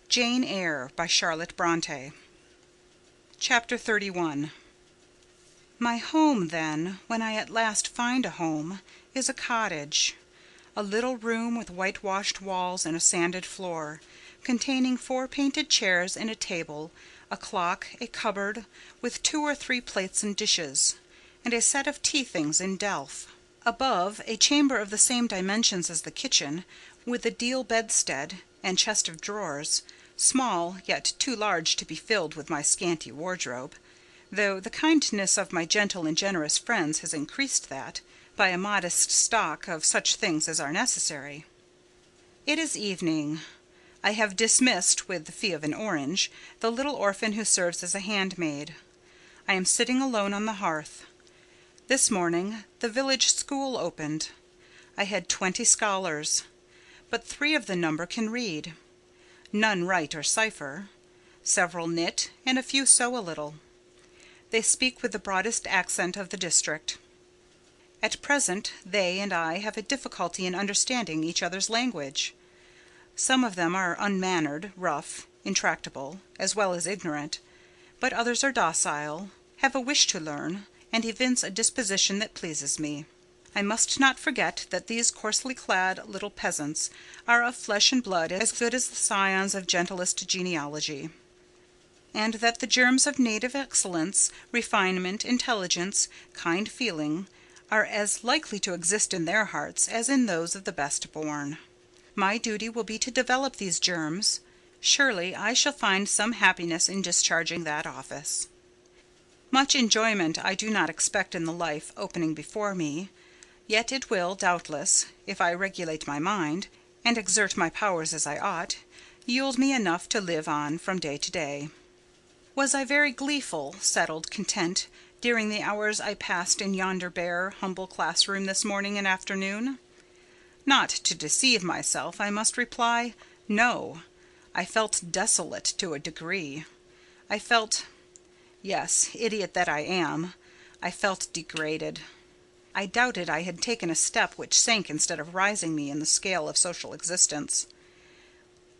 Jane Eyre by Charlotte Bronte. Chapter 31. My home, then, when I at last find a home, is a cottage. A little room with whitewashed walls and a sanded floor, containing 4 painted chairs and a table, a clock, a cupboard, with 2 or 3 plates and dishes, and a set of tea things in delf. Above, a chamber of the same dimensions as the kitchen, with a deal bedstead and chest of drawers, small, yet too large to be filled with my scanty wardrobe, though the kindness of my gentle and generous friends has increased that, by a modest stock of such things as are necessary. It is evening. I have dismissed, with the fee of an orange, the little orphan who serves as a handmaid. I am sitting alone on the hearth. This morning the village school opened. I had 20 scholars, but 3 of the number can read. None write or cipher. Several knit, and a few sew a little. They speak with the broadest accent of the district. At present they and I have a difficulty in understanding each other's language. Some of them are unmannered, rough, intractable, as well as ignorant, but others are docile, have a wish to learn, and evince a disposition that pleases me. I must not forget that these coarsely clad little peasants are of flesh and blood as good as the scions of gentlest genealogy, and that the germs of native excellence, refinement, intelligence, kind feeling, are as likely to exist in their hearts as in those of the best born. My duty will be to develop these germs. Surely I shall find some happiness in discharging that office. Much enjoyment I do not expect in the life opening before me, yet it will, doubtless, if I regulate my mind, and exert my powers as I ought, yield me enough to live on from day to day. Was I very gleeful, settled, content, during the hours I passed in yonder bare, humble classroom this morning and afternoon? Not to deceive myself, I must reply, no. I felt desolate to a degree. I felt—yes, idiot that I am—I felt degraded. I doubted I had taken a step which sank instead of rising me in the scale of social existence.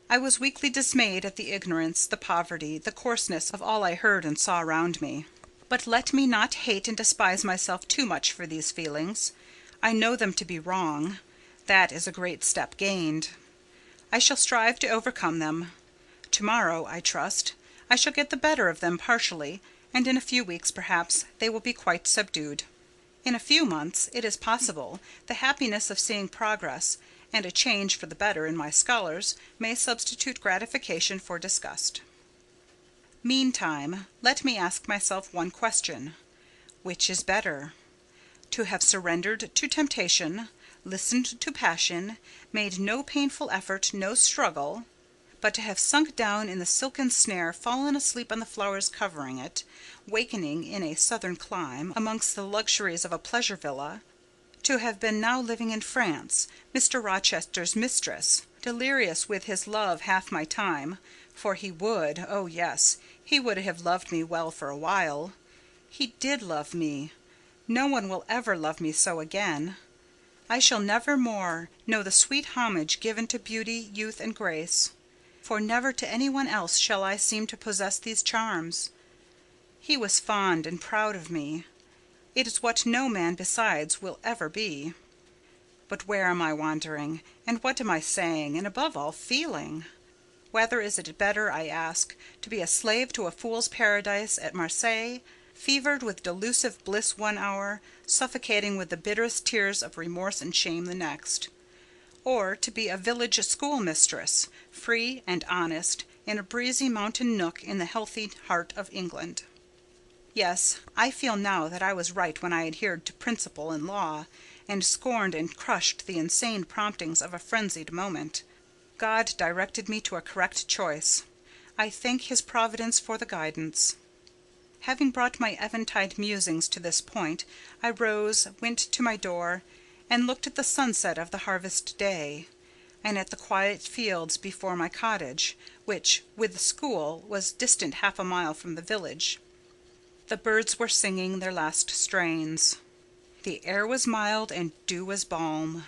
I was weakly dismayed at the ignorance, the poverty, the coarseness of all I heard and saw round me. But let me not hate and despise myself too much for these feelings. I know them to be wrong. That is a great step gained. I shall strive to overcome them. To-morrow, I trust, I shall get the better of them partially, and in a few weeks, perhaps, they will be quite subdued. In a few months, it is possible, the happiness of seeing progress, and a change for the better in my scholars, may substitute gratification for disgust. Meantime, let me ask myself one question. Which is better? To have surrendered to temptation, listened to passion, made no painful effort, no struggle, but to have sunk down in the silken snare, fallen asleep on the flowers covering it, wakening in a southern clime, amongst the luxuries of a pleasure villa; to have been now living in France, Mr. Rochester's mistress, delirious with his love half my time, for he would, oh yes, he would have loved me well for a while. He did love me. No one will ever love me so again. I shall never more know the sweet homage given to beauty, youth, and grace, for never to any one else shall I seem to possess these charms. He was fond and proud of me. It is what no man besides will ever be. But where am I wandering, and what am I saying, and above all feeling? Whether is it better, I ask, to be a slave to a fool's paradise at Marseilles, fevered with delusive bliss one hour, suffocating with the bitterest tears of remorse and shame the next; or to be a village schoolmistress, free and honest, in a breezy mountain nook in the healthy heart of England? Yes, I feel now that I was right when I adhered to principle and law, and scorned and crushed the insane promptings of a frenzied moment. God directed me to a correct choice. I thank His providence for the guidance. Having brought my eventide musings to this point, I rose, went to my door, and looked at the sunset of the harvest day, and at the quiet fields before my cottage, which, with the school, was distant 1/2 mile from the village. The birds were singing their last strains. The air was mild and dew was balm.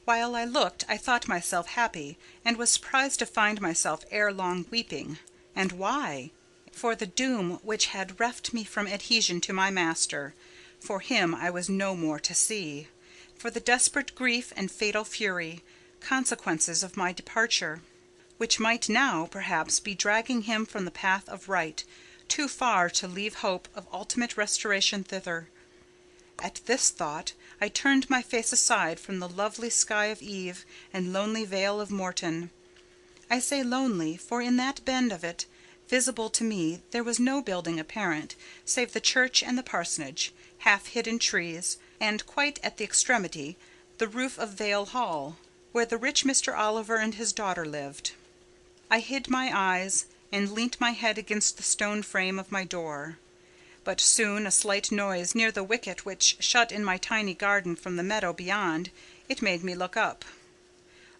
While I looked, I thought myself happy, and was surprised to find myself ere long weeping. And why? For the doom which had reft me from adhesion to my master. For him I was no more to see. For the desperate grief and fatal fury, consequences of my departure, which might now, perhaps, be dragging him from the path of right, too far to leave hope of ultimate restoration thither. At this thought, I turned my face aside from the lovely sky of Eve and lonely vale of Morton. I say lonely, for in that bend of it, visible to me, there was no building apparent, save the church and the parsonage, half-hidden trees, and, quite at the extremity, the roof of Vale Hall, where the rich Mr. Oliver and his daughter lived. I hid my eyes, and leant my head against the stone frame of my door. But soon a slight noise near the wicket which shut in my tiny garden from the meadow beyond it made me look up.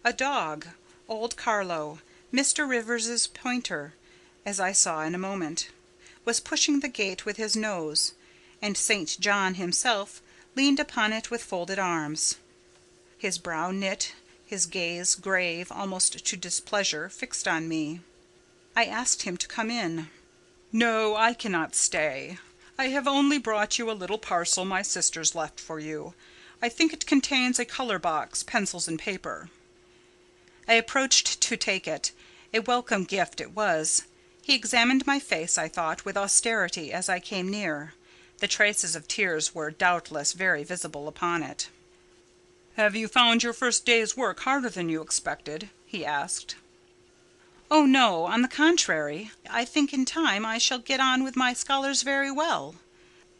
A dog, old Carlo, Mr. Rivers's pointer, as I saw in a moment, was pushing the gate with his nose, and St. John himself leaned upon it with folded arms. His brow knit, his gaze, grave almost to displeasure, fixed on me. I asked him to come in. "No, I cannot stay. I have only brought you a little parcel my sisters left for you. I think it contains a colour box, pencils and paper." I approached to take it. A welcome gift it was. He examined my face, I thought, with austerity as I came near. The traces of tears were doubtless very visible upon it. "Have you found your first day's work harder than you expected?" he asked. "Oh, no, on the contrary. I think in time I shall get on with my scholars very well."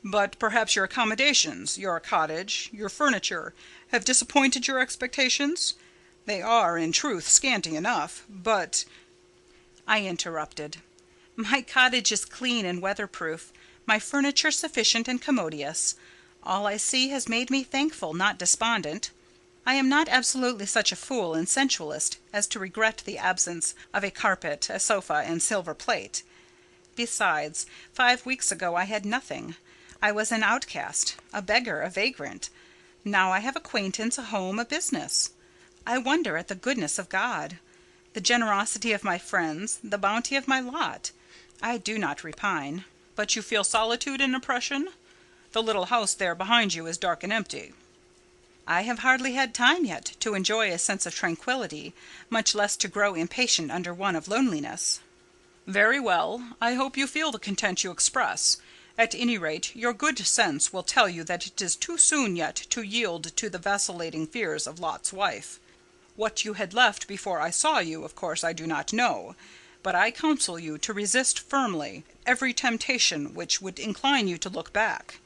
"But perhaps your accommodations, your cottage, your furniture, have disappointed your expectations? They are, in truth, scanty enough, but—" I interrupted. "My cottage is clean and weatherproof, my furniture sufficient and commodious. All I see has made me thankful, not despondent. I am not absolutely such a fool and sensualist as to regret the absence of a carpet, a sofa, and silver plate. Besides, 5 weeks ago I had nothing. I was an outcast, a beggar, a vagrant. Now I have acquaintance, a home, a business. I wonder at the goodness of God, the generosity of my friends, the bounty of my lot. I do not repine." "But you feel solitude and oppression? The little house there behind you is dark and empty." "I have hardly had time yet to enjoy a sense of tranquillity, much less to grow impatient under one of loneliness." "Very well. I hope you feel the content you express. At any rate, your good sense will tell you that it is too soon yet to yield to the vacillating fears of Lot's wife. What you had left before I saw you, of course I do not know, but I counsel you to resist firmly every temptation which would incline you to look back.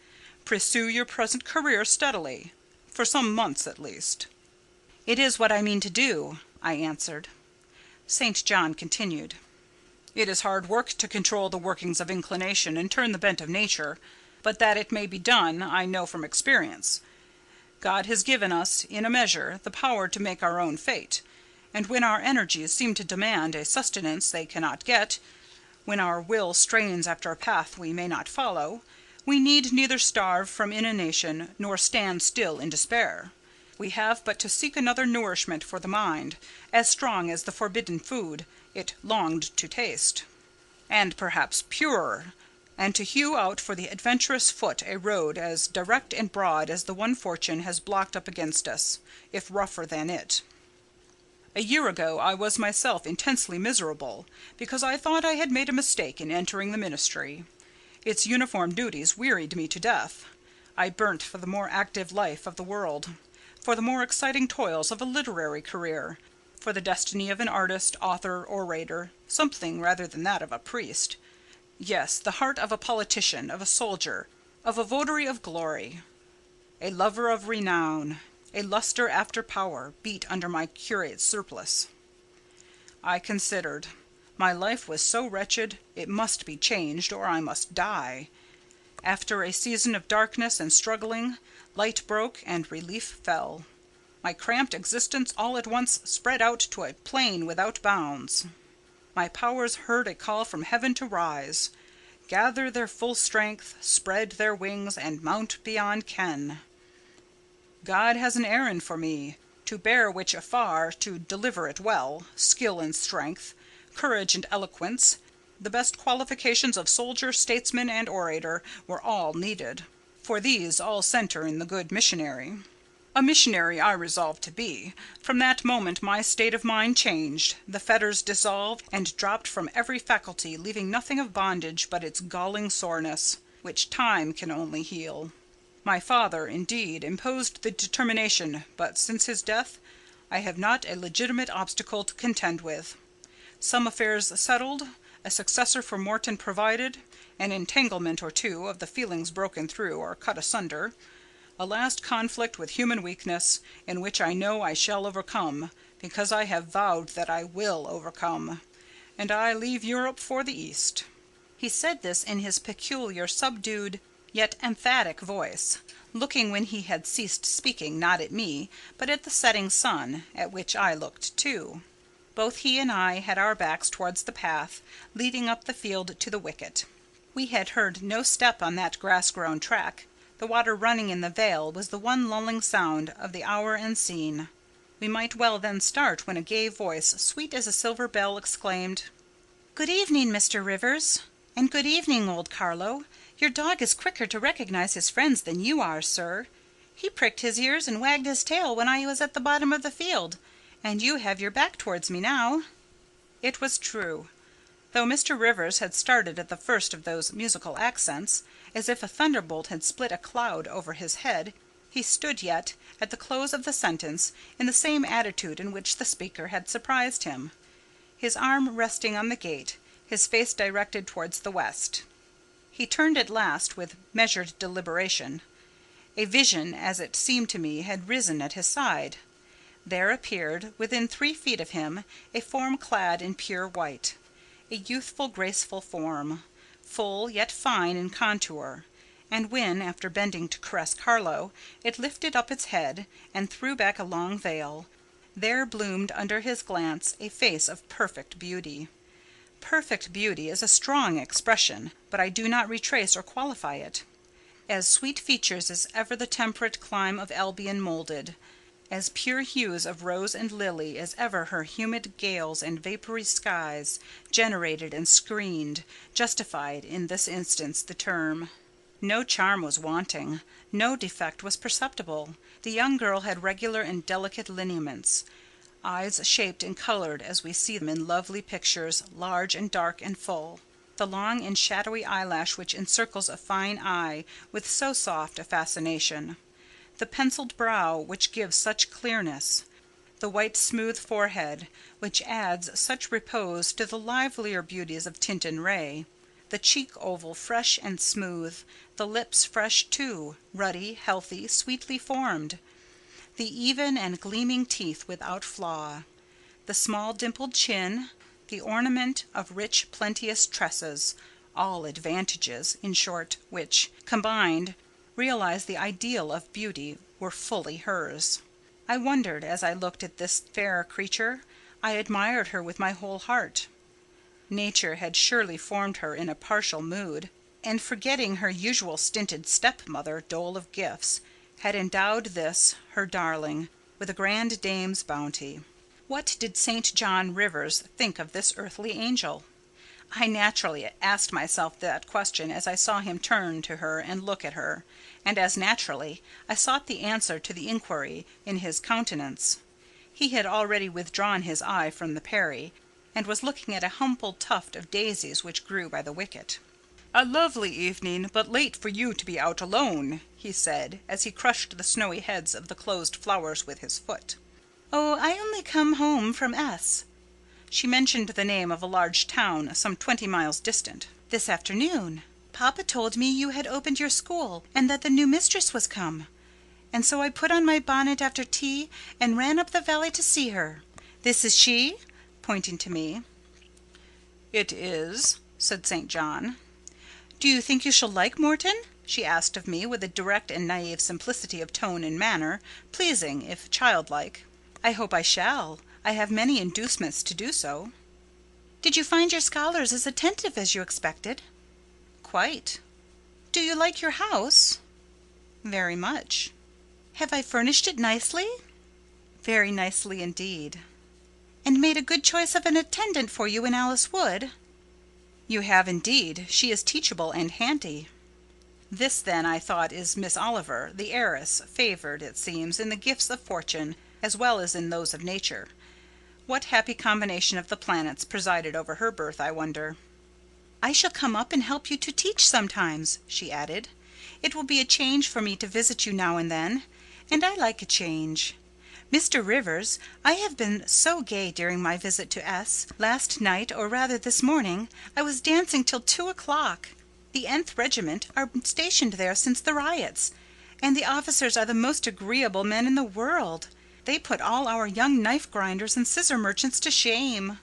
Pursue your present career steadily, for some months at least." "It is what I mean to do," I answered. St. John continued. "It is hard work to control the workings of inclination and turn the bent of nature, but that it may be done I know from experience. God has given us, in a measure, the power to make our own fate, and when our energies seem to demand a sustenance they cannot get, when our will strains after a path we may not follow, we need neither starve from inanition nor stand still in despair. We have but to seek another nourishment for the mind, as strong as the forbidden food it longed to taste, and perhaps purer, and to hew out for the adventurous foot a road as direct and broad as the one fortune has blocked up against us, if rougher than it. A year ago I was myself intensely miserable, because I thought I had made a mistake in entering the ministry. Its uniform duties wearied me to death. I burnt for the more active life of the world, for the more exciting toils of a literary career, for the destiny of an artist, author, orator, something rather than that of a priest. Yes, the heart of a politician, of a soldier, of a votary of glory. A lover of renown, a lustre after power, beat under my curate's surplice. I considered. My life was so wretched, it must be changed, or I must die. After a season of darkness and struggling, light broke and relief fell. My cramped existence all at once spread out to a plain without bounds. My powers heard a call from heaven to rise, gather their full strength, spread their wings, and mount beyond ken. God has an errand for me, to bear which afar, to deliver it well, skill and strength, courage and eloquence, the best qualifications of soldier, statesman, and orator, were all needed. For these all centre in the good missionary. A missionary I resolved to be. From that moment my state of mind changed, the fetters dissolved, and dropped from every faculty, leaving nothing of bondage but its galling soreness, which time can only heal. My father, indeed, imposed the determination, but since his death I have not a legitimate obstacle to contend with. Some affairs settled, a successor for Morton provided, an entanglement or two of the feelings broken through or cut asunder, a last conflict with human weakness, in which I know I shall overcome, because I have vowed that I will overcome, and I leave Europe for the East." He said this in his peculiar, subdued, yet emphatic voice, looking when he had ceased speaking not at me, but at the setting sun, at which I looked too. Both he and I had our backs towards the path leading up the field to the wicket. We had heard no step on that grass-grown track. The water running in the vale was the one lulling sound of the hour and scene. We might well then start, when a gay voice, sweet as a silver bell, exclaimed, "Good evening, Mr. Rivers. And good evening, old Carlo. Your dog is quicker to recognize his friends than you are, sir. He pricked his ears and wagged his tail when I was at the bottom of the field, and you have your back towards me now." It was true. Though Mr. Rivers had started at the first of those musical accents, as if a thunderbolt had split a cloud over his head, he stood yet, at the close of the sentence, in the same attitude in which the speaker had surprised him, his arm resting on the gate, his face directed towards the west. He turned at last with measured deliberation. A vision, as it seemed to me, had risen at his side. There appeared, within 3 feet of him, a form clad in pure white, a youthful, graceful form, full yet fine in contour, and when, after bending to caress Carlo, it lifted up its head and threw back a long veil, there bloomed under his glance a face of perfect beauty. Perfect beauty is a strong expression, but I do not retrace or qualify it. As sweet features as ever the temperate clime of Albion moulded, as pure hues of rose and lily as ever her humid gales and vapoury skies generated and screened, justified in this instance the term. No charm was wanting, no defect was perceptible. The young girl had regular and delicate lineaments, eyes shaped and coloured as we see them in lovely pictures, large and dark and full, the long and shadowy eyelash which encircles a fine eye with so soft a fascination, the pencilled brow which gives such clearness, the white smooth forehead which adds such repose to the livelier beauties of tint and ray, the cheek oval fresh and smooth, the lips fresh too, ruddy, healthy, sweetly formed, the even and gleaming teeth without flaw, the small dimpled chin, the ornament of rich plenteous tresses, all advantages, in short, which, combined, realize the ideal of beauty, were fully hers. I wondered as I looked at this fair creature. I admired her with my whole heart. Nature had surely formed her in a partial mood, and forgetting her usual stinted stepmother, dole of gifts, had endowed this, her darling, with a grand dame's bounty. What did St. John Rivers think of this earthly angel? I naturally asked myself that question as I saw him turn to her and look at her, and as naturally I sought the answer to the inquiry in his countenance. He had already withdrawn his eye from the Peri, and was looking at a humble tuft of daisies which grew by the wicket. "A lovely evening, but late for you to be out alone," he said, as he crushed the snowy heads of the closed flowers with his foot. "Oh, I only come home from S." She mentioned the name of a large town some 20 miles distant. "This afternoon. Papa told me you had opened your school, and that the new mistress was come. And so I put on my bonnet after tea, and ran up the valley to see her. This is she?" pointing to me. "It is," said St. John. "Do you think you shall like Morton?" she asked of me, with a direct and naive simplicity of tone and manner, pleasing, if childlike. "I hope I shall. I have many inducements to do so." "Did you find your scholars as attentive as you expected?" "Quite." "Do you like your house?" "Very much." "Have I furnished it nicely?" "Very nicely indeed." "And made a good choice of an attendant for you in Alice Wood." "You have indeed. She is teachable and handy." This, then, I thought, is Miss Oliver, the heiress, favoured, it seems, in the gifts of fortune as well as in those of nature. What happy combination of the planets presided over her birth, I wonder? "I shall come up and help you to teach sometimes," she added. "It will be a change for me to visit you now and then, and I like a change. Mr. Rivers, I have been so gay during my visit to S. Last night, or rather this morning, I was dancing till 2 o'clock. The th Regiment are stationed there since the riots, and the officers are the most agreeable men in the world. They put all our young knife grinders and scissor merchants to shame."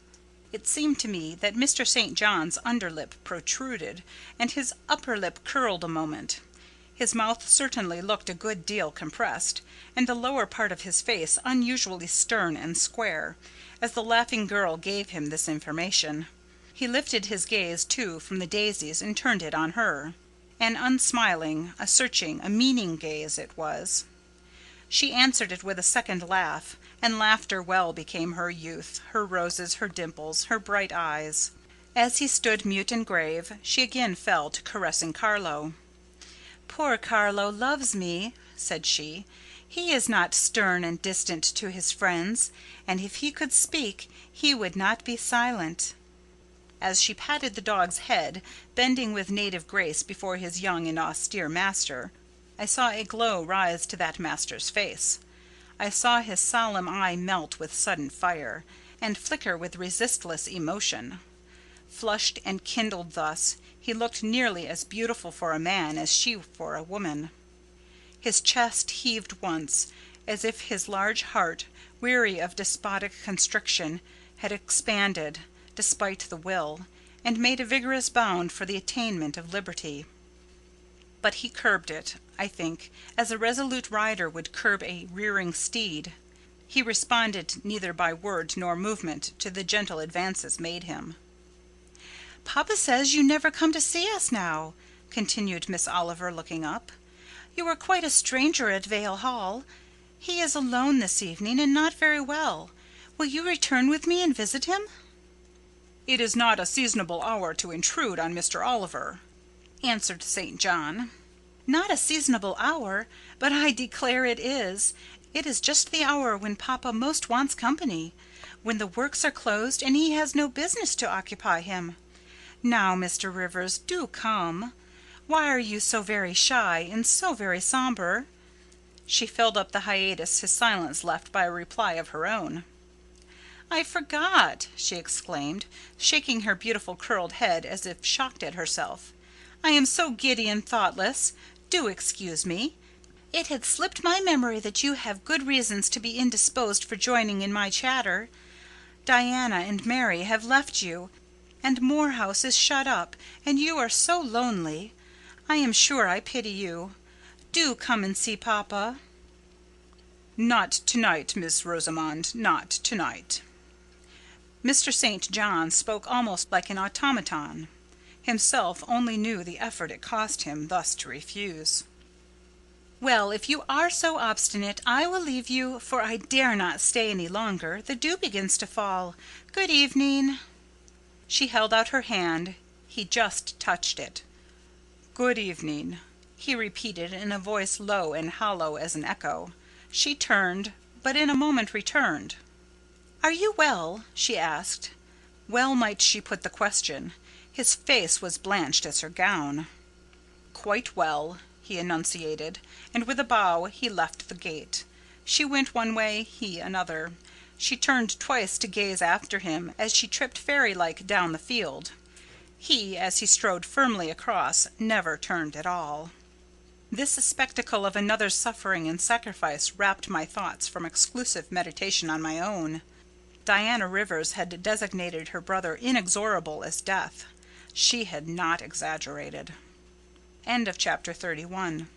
It seemed to me that Mr. St. John's under lip protruded, and his upper lip curled a moment. His mouth certainly looked a good deal compressed, and the lower part of his face unusually stern and square, as the laughing girl gave him this information. He lifted his gaze, too, from the daisies and turned it on her. An unsmiling, a searching, a meaning gaze it was. She answered it with a second laugh, and laughter well became her youth, her roses, her dimples, her bright eyes. As he stood mute and grave, she again fell to caressing Carlo. "Poor Carlo loves me," said she. "He is not stern and distant to his friends, and if he could speak, he would not be silent." As she patted the dog's head, bending with native grace before his young and austere master, I saw a glow rise to that master's face. I saw his solemn eye melt with sudden fire, and flicker with resistless emotion. Flushed and kindled thus, he looked nearly as beautiful for a man as she for a woman. His chest heaved once, as if his large heart, weary of despotic constriction, had expanded, despite the will, and made a vigorous bound for the attainment of liberty. But he curbed it, I think, as a resolute rider would curb a rearing steed. He responded neither by word nor movement to the gentle advances made him. "Papa says you never come to see us now," continued Miss Oliver, looking up. "You are quite a stranger at Vale Hall. He is alone this evening, and not very well. Will you return with me and visit him?" "It is not a seasonable hour to intrude on Mr. Oliver," answered St. John. "Not a seasonable hour, but I declare it is. It is just the hour when papa most wants company, when the works are closed and he has no business to occupy him. Now, Mr. Rivers, do come. Why are you so very shy and so very sombre?" She filled up the hiatus his silence left by a reply of her own. "I forgot!" she exclaimed, shaking her beautiful curled head as if shocked at herself. "I am so giddy and thoughtless. Do excuse me. It had slipped my memory that you have good reasons to be indisposed for joining in my chatter. Diana and Mary have left you, and Moor House is shut up, and you are so lonely. I am sure I pity you. Do come and see papa." "Not to-night, Miss Rosamond, not to-night." Mr. St. John spoke almost like an automaton. Himself only knew the effort it cost him thus to refuse. "Well, if you are so obstinate, I will leave you, for I dare not stay any longer. The dew begins to fall. Good evening." She held out her hand. He just touched it. "Good evening," he repeated in a voice low and hollow as an echo. She turned, but in a moment returned. "Are you well?" she asked. Well might she put the question. His face was blanched as her gown. "Quite well," he enunciated, and with a bow he left the gate. She went one way, he another. She turned twice to gaze after him as she tripped fairy-like down the field. He, as he strode firmly across, never turned at all. This spectacle of another's suffering and sacrifice rapt my thoughts from exclusive meditation on my own. Diana Rivers had designated her brother inexorable as death. She had not exaggerated. End of chapter 31.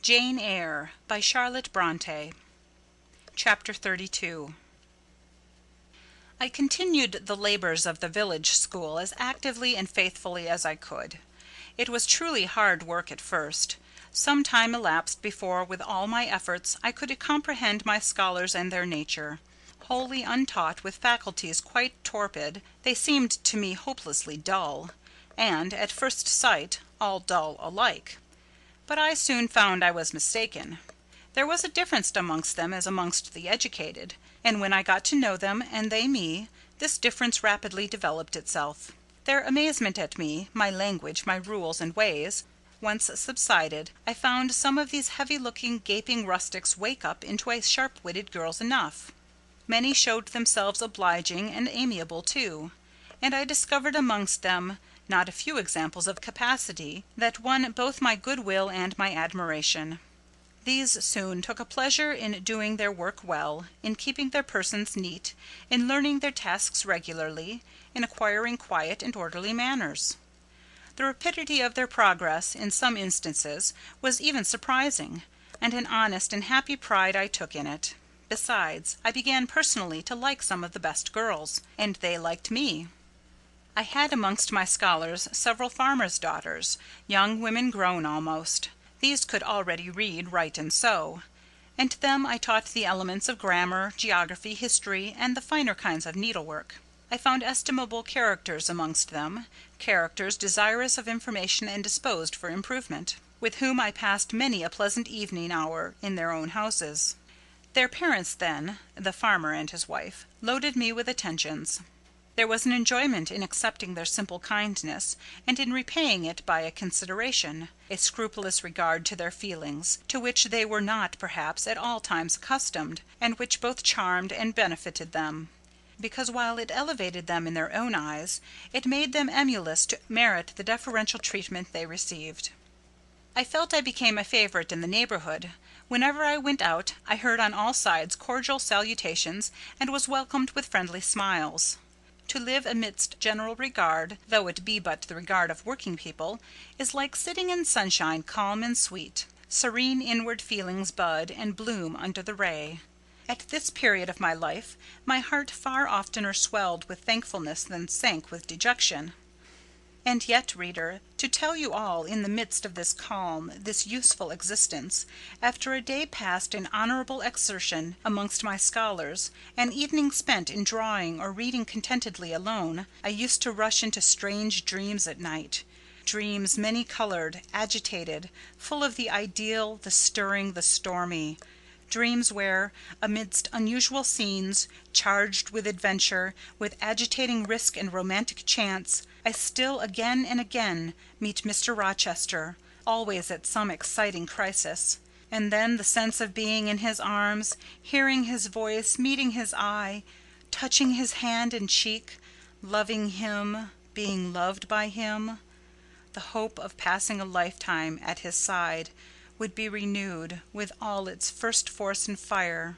Jane Eyre by Charlotte Bronte. Chapter 32. I continued the labours of the village school as actively and faithfully as I could. It was truly hard work at first. Some time elapsed before, with all my efforts, I could comprehend my scholars and their nature. Wholly untaught, with faculties quite torpid, they seemed to me hopelessly dull, and, at first sight, all dull alike. But I soon found I was mistaken. There was a difference amongst them as amongst the educated, and when I got to know them, and they me, this difference rapidly developed itself. Their amazement at me, my language, my rules and ways, once subsided, I found some of these heavy-looking, gaping rustics wake up into sharp-witted girls enough. Many showed themselves obliging and amiable too, and I discovered amongst them not a few examples of capacity that won both my good will and my admiration. These soon took a pleasure in doing their work well, in keeping their persons neat, in learning their tasks regularly, in acquiring quiet and orderly manners. The rapidity of their progress, in some instances, was even surprising, and an honest and happy pride I took in it. Besides, I began personally to like some of the best girls, and they liked me. I had amongst my scholars several farmers' daughters, young women grown almost. These could already read, write, and sew, and to them I taught the elements of grammar, geography, history, and the finer kinds of needlework. I found estimable characters amongst them, characters desirous of information and disposed for improvement, with whom I passed many a pleasant evening hour in their own houses. Their parents then, the farmer and his wife, loaded me with attentions. There was an enjoyment in accepting their simple kindness, and in repaying it by a consideration, a scrupulous regard to their feelings, to which they were not, perhaps, at all times accustomed, and which both charmed and benefited them, because while it elevated them in their own eyes, it made them emulous to merit the deferential treatment they received. I felt I became a favourite in the neighbourhood. Whenever I went out, I heard on all sides cordial salutations, and was welcomed with friendly smiles. To live amidst general regard, though it be but the regard of working people, is like sitting in sunshine calm and sweet. Serene inward feelings bud and bloom under the ray. At this period of my life, my heart far oftener swelled with thankfulness than sank with dejection. And yet, reader, to tell you all in the midst of this calm, this useful existence, after a day passed in honourable exertion amongst my scholars, an evening spent in drawing or reading contentedly alone, I used to rush into strange dreams at night, dreams many-coloured, agitated, full of the ideal, the stirring, the stormy, dreams where, amidst unusual scenes, charged with adventure, with agitating risk and romantic chance, I still again and again meet Mr. Rochester, always at some exciting crisis, and then the sense of being in his arms, hearing his voice, meeting his eye, touching his hand and cheek, loving him, being loved by him, the hope of passing a lifetime at his side would be renewed with all its first force and fire.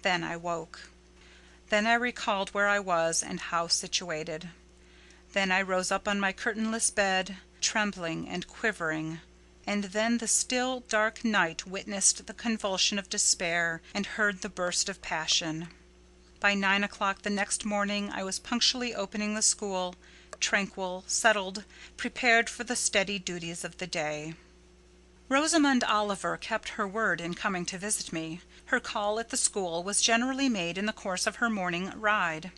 Then I woke. Then I recalled where I was and how situated. Then I rose up on my curtainless bed, trembling and quivering, and then the still, dark night witnessed the convulsion of despair and heard the burst of passion. By 9 o'clock the next morning I was punctually opening the school, tranquil, settled, prepared for the steady duties of the day. Rosamond Oliver kept her word in coming to visit me. Her call at the school was generally made in the course of her morning ride.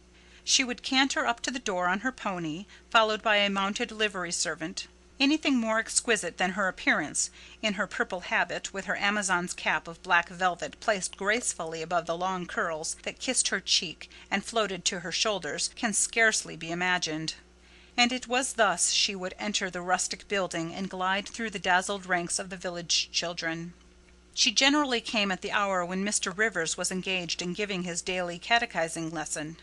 She would canter up to the door on her pony, followed by a mounted livery servant. Anything more exquisite than her appearance, in her purple habit, with her Amazon's cap of black velvet placed gracefully above the long curls that kissed her cheek and floated to her shoulders, can scarcely be imagined. And it was thus she would enter the rustic building and glide through the dazzled ranks of the village children. She generally came at the hour when Mr. Rivers was engaged in giving his daily catechizing lesson.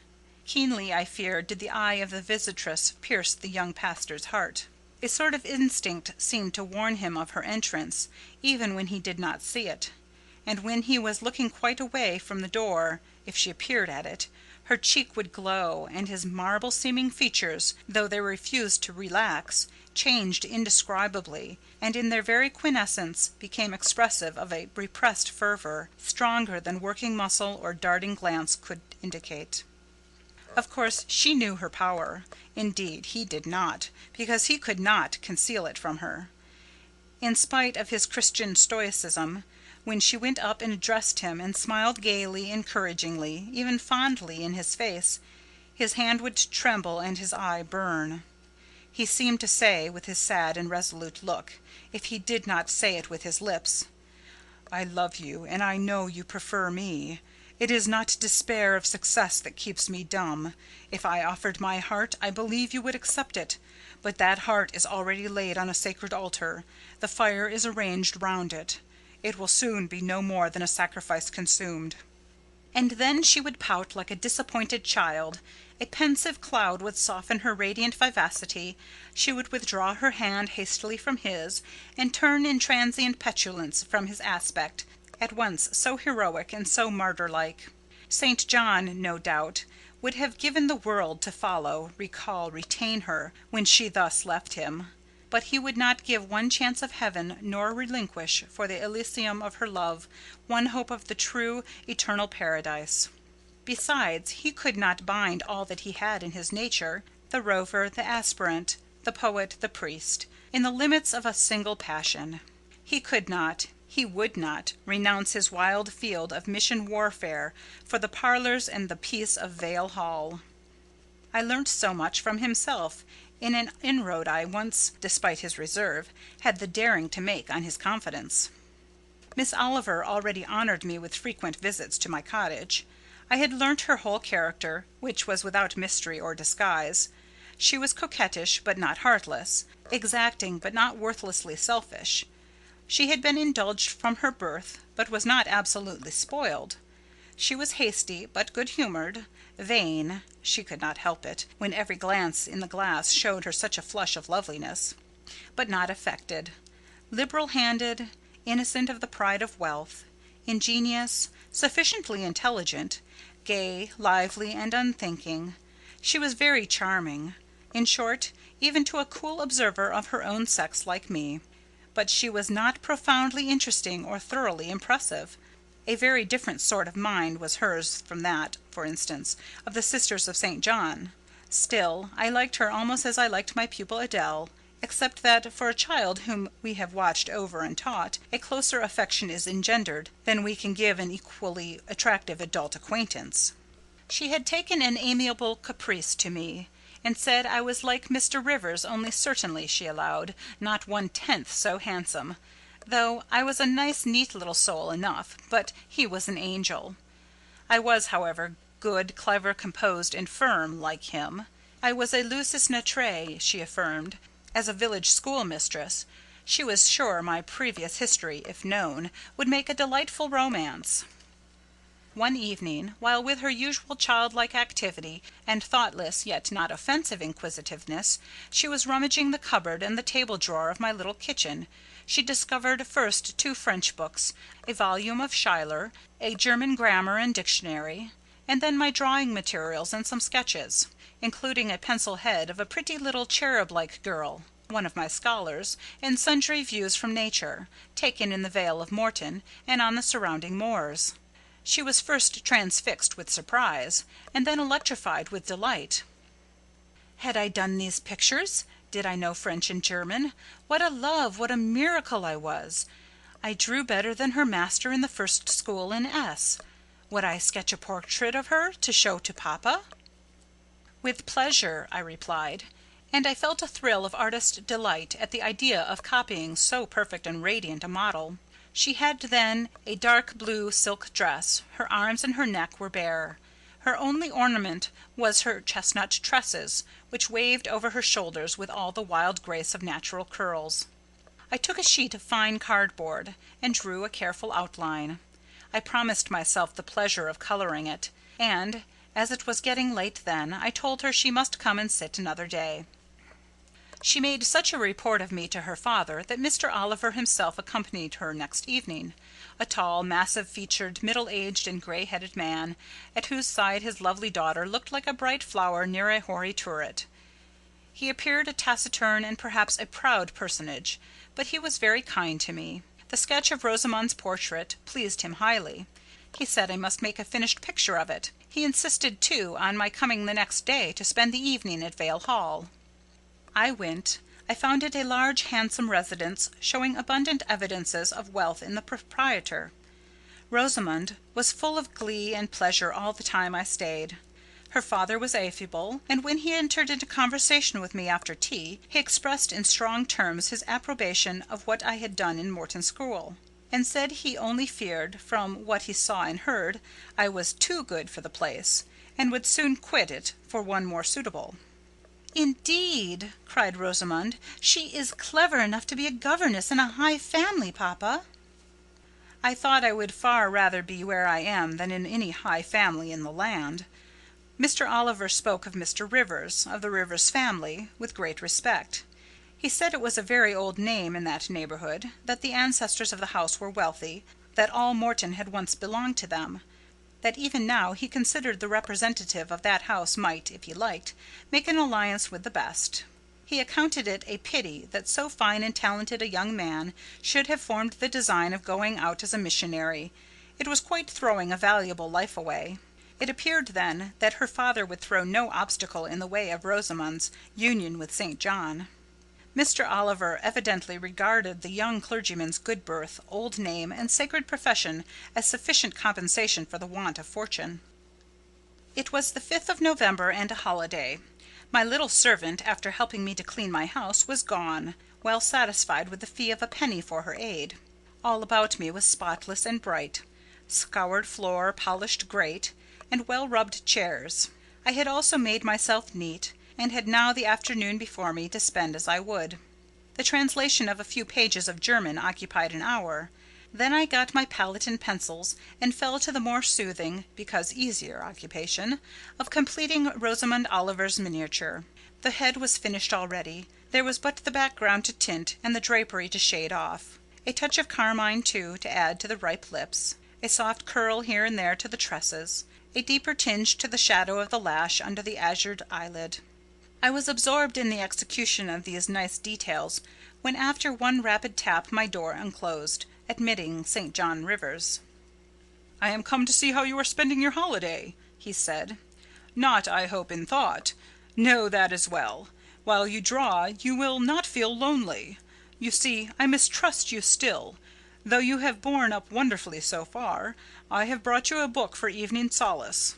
Keenly, I fear, did the eye of the visitress pierce the young pastor's heart. A sort of instinct seemed to warn him of her entrance, even when he did not see it; and when he was looking quite away from the door, if she appeared at it, her cheek would glow, and his marble-seeming features, though they refused to relax, changed indescribably, and in their very quiescence became expressive of a repressed fervour, stronger than working muscle or darting glance could indicate. Of course she knew her power. Indeed, he did not, because he could not conceal it from her. in spite of his Christian stoicism, when she went up and addressed him and smiled gaily, encouragingly, even fondly in his face, his hand would tremble and his eye burn. He seemed to say, with his sad and resolute look, if he did not say it with his lips, "I love you, and I know you prefer me. It is not despair of success that keeps me dumb. If I offered my heart, I believe you would accept it. But that heart is already laid on a sacred altar. The fire is arranged round it. It will soon be no more than a sacrifice consumed." And then she would pout like a disappointed child. A pensive cloud would soften her radiant vivacity. She would withdraw her hand hastily from his, and turn in transient petulance from his aspect, at once so heroic and so martyr-like. St. John, no doubt, would have given the world to follow, recall, retain her, when she thus left him. But he would not give one chance of heaven, nor relinquish, for the Elysium of her love, one hope of the true, eternal paradise. Besides, he could not bind all that he had in his nature, the rover, the aspirant, the poet, the priest, in the limits of a single passion. He could not, he would not, renounce his wild field of mission warfare for the parlours and the peace of Vale Hall. I learnt so much from himself in an inroad I once, despite his reserve, had the daring to make on his confidence. Miss Oliver already honoured me with frequent visits to my cottage. I had learnt her whole character, which was without mystery or disguise. She was coquettish, but not heartless; exacting, but not worthlessly selfish. She had been indulged from her birth, but was not absolutely spoiled. She was hasty, but good-humoured; vain (she could not help it, when every glance in the glass showed her such a flush of loveliness), but not affected; liberal-handed, innocent of the pride of wealth; ingenious, sufficiently intelligent, gay, lively, and unthinking. She was very charming, in short, even to a cool observer of her own sex like me. But she was not profoundly interesting or thoroughly impressive. A very different sort of mind was hers from that, for instance, of the Sisters of St. John. Still, I liked her almost as I liked my pupil Adele, except that, for a child whom we have watched over and taught, a closer affection is engendered than we can give an equally attractive adult acquaintance. She had taken an amiable caprice to me, and said I was like Mr. Rivers, only certainly, she allowed, not 1/10 so handsome, though I was a nice neat little soul enough, but he was an angel. I was, however, good, clever, composed, and firm, like him. I was a lusus naturae, she affirmed, as a village schoolmistress. She was sure my previous history, if known, would make a delightful romance. One evening, while with her usual childlike activity and thoughtless yet not offensive inquisitiveness, she was rummaging the cupboard and the table drawer of my little kitchen, she discovered first 2 French books, a volume of Schiller, a German grammar and dictionary, and then my drawing materials and some sketches, including a pencil head of a pretty little cherub-like girl, one of my scholars, and sundry views from nature, taken in the Vale of Morton and on the surrounding moors. She was first transfixed with surprise, and then electrified with delight. Had I done these pictures? Did I know French and German? What a love, what a miracle I was! I drew better than her master in the first school in S. Would I sketch a portrait of her to show to papa? With pleasure, I replied, and I felt a thrill of artist delight at the idea of copying so perfect and radiant a model. She had then a dark blue silk dress; her arms and her neck were bare. Her only ornament was her chestnut tresses, which waved over her shoulders with all the wild grace of natural curls. I took a sheet of fine cardboard, and drew a careful outline. I promised myself the pleasure of colouring it, and, as it was getting late then, I told her she must come and sit another day. She made such a report of me to her father that Mr. Oliver himself accompanied her next evening, a tall, massive-featured, middle-aged and grey-headed man, at whose side his lovely daughter looked like a bright flower near a hoary turret. He appeared a taciturn and perhaps a proud personage, but he was very kind to me. The sketch of Rosamond's portrait pleased him highly. He said I must make a finished picture of it. He insisted, too, on my coming the next day to spend the evening at Vale Hall. I went. I found it a large, handsome residence, showing abundant evidences of wealth in the proprietor. Rosamond was full of glee and pleasure all the time I stayed. Her father was affable, and when he entered into conversation with me after tea, he expressed in strong terms his approbation of what I had done in Morton School, and said he only feared, from what he saw and heard, I was too good for the place, and would soon quit it for one more suitable. "Indeed," cried Rosamond, "she is clever enough to be a governess in a high family, papa." "I thought I would far rather be where I am than in any high family in the land." Mr. Oliver spoke of Mr. Rivers, of the Rivers family, with great respect. He said it was a very old name in that neighbourhood, that the ancestors of the house were wealthy, that all Morton had once belonged to them, that even now he considered the representative of that house might, if he liked, make an alliance with the best. He accounted it a pity that so fine and talented a young man should have formed the design of going out as a missionary. It was quite throwing a valuable life away. It appeared, then, that her father would throw no obstacle in the way of Rosamond's union with St. John. Mr. Oliver evidently regarded the young clergyman's good birth, old name, and sacred profession as sufficient compensation for the want of fortune. It was the 5th of November, and a holiday. My little servant, after helping me to clean my house, was gone, well satisfied with the fee of a penny for her aid. All about me was spotless and bright: scoured floor, polished grate, and well-rubbed chairs. I had also made myself neat, and had now the afternoon before me to spend as I would. The translation of a few pages of German occupied an hour. Then I got my palette and pencils, and fell to the more soothing, because easier occupation, of completing Rosamond Oliver's miniature. The head was finished already. There was but the background to tint, and the drapery to shade off. A touch of carmine, too, to add to the ripe lips. A soft curl here and there to the tresses. A deeper tinge to the shadow of the lash under the azured eyelid. I was absorbed in the execution of these nice details, when after one rapid tap my door unclosed, admitting St. John Rivers. "I am come to see how you are spending your holiday," he said. "Not, I hope, in thought. No, that is well. While you draw, you will not feel lonely. You see, I mistrust you still. Though you have borne up wonderfully so far, I have brought you a book for evening solace."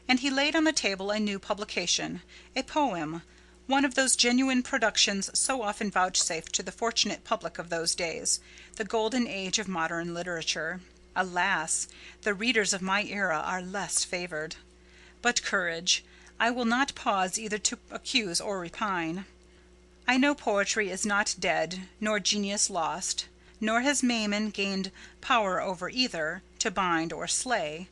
And he laid on the table a new publication, a poem, one of those genuine productions so often vouchsafed to the fortunate public of those days, the golden age of modern literature. Alas! the readers of my era are less favoured. But courage! I will not pause either to accuse or repine. I know poetry is not dead, nor genius lost, nor has Mammon gained power over either, to bind or slay.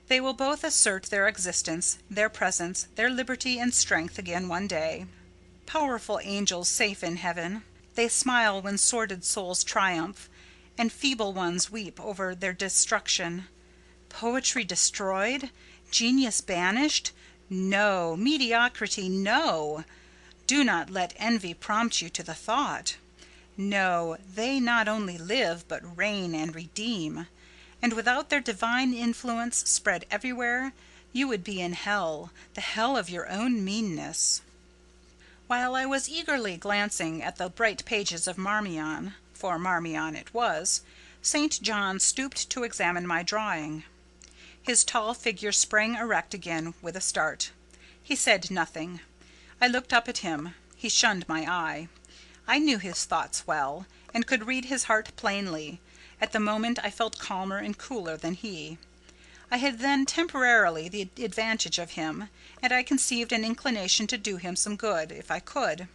They will both assert their existence, their presence, their liberty and strength again one day. Powerful angels safe in heaven, they smile when sordid souls triumph, and feeble ones weep over their destruction. Poetry destroyed? Genius banished? No! Mediocrity, no! Do not let envy prompt you to the thought. No, they not only live, but reign and redeem. And without their divine influence spread everywhere, you would be in hell, the hell of your own meanness. While I was eagerly glancing at the bright pages of Marmion, for Marmion it was, St. John stooped to examine my drawing. His tall figure sprang erect again with a start. He said nothing. I looked up at him. He shunned my eye. I knew his thoughts well, and could read his heart plainly. At the moment I felt calmer and cooler than he. I had then temporarily the advantage of him, and I conceived an inclination to do him some good, if I could.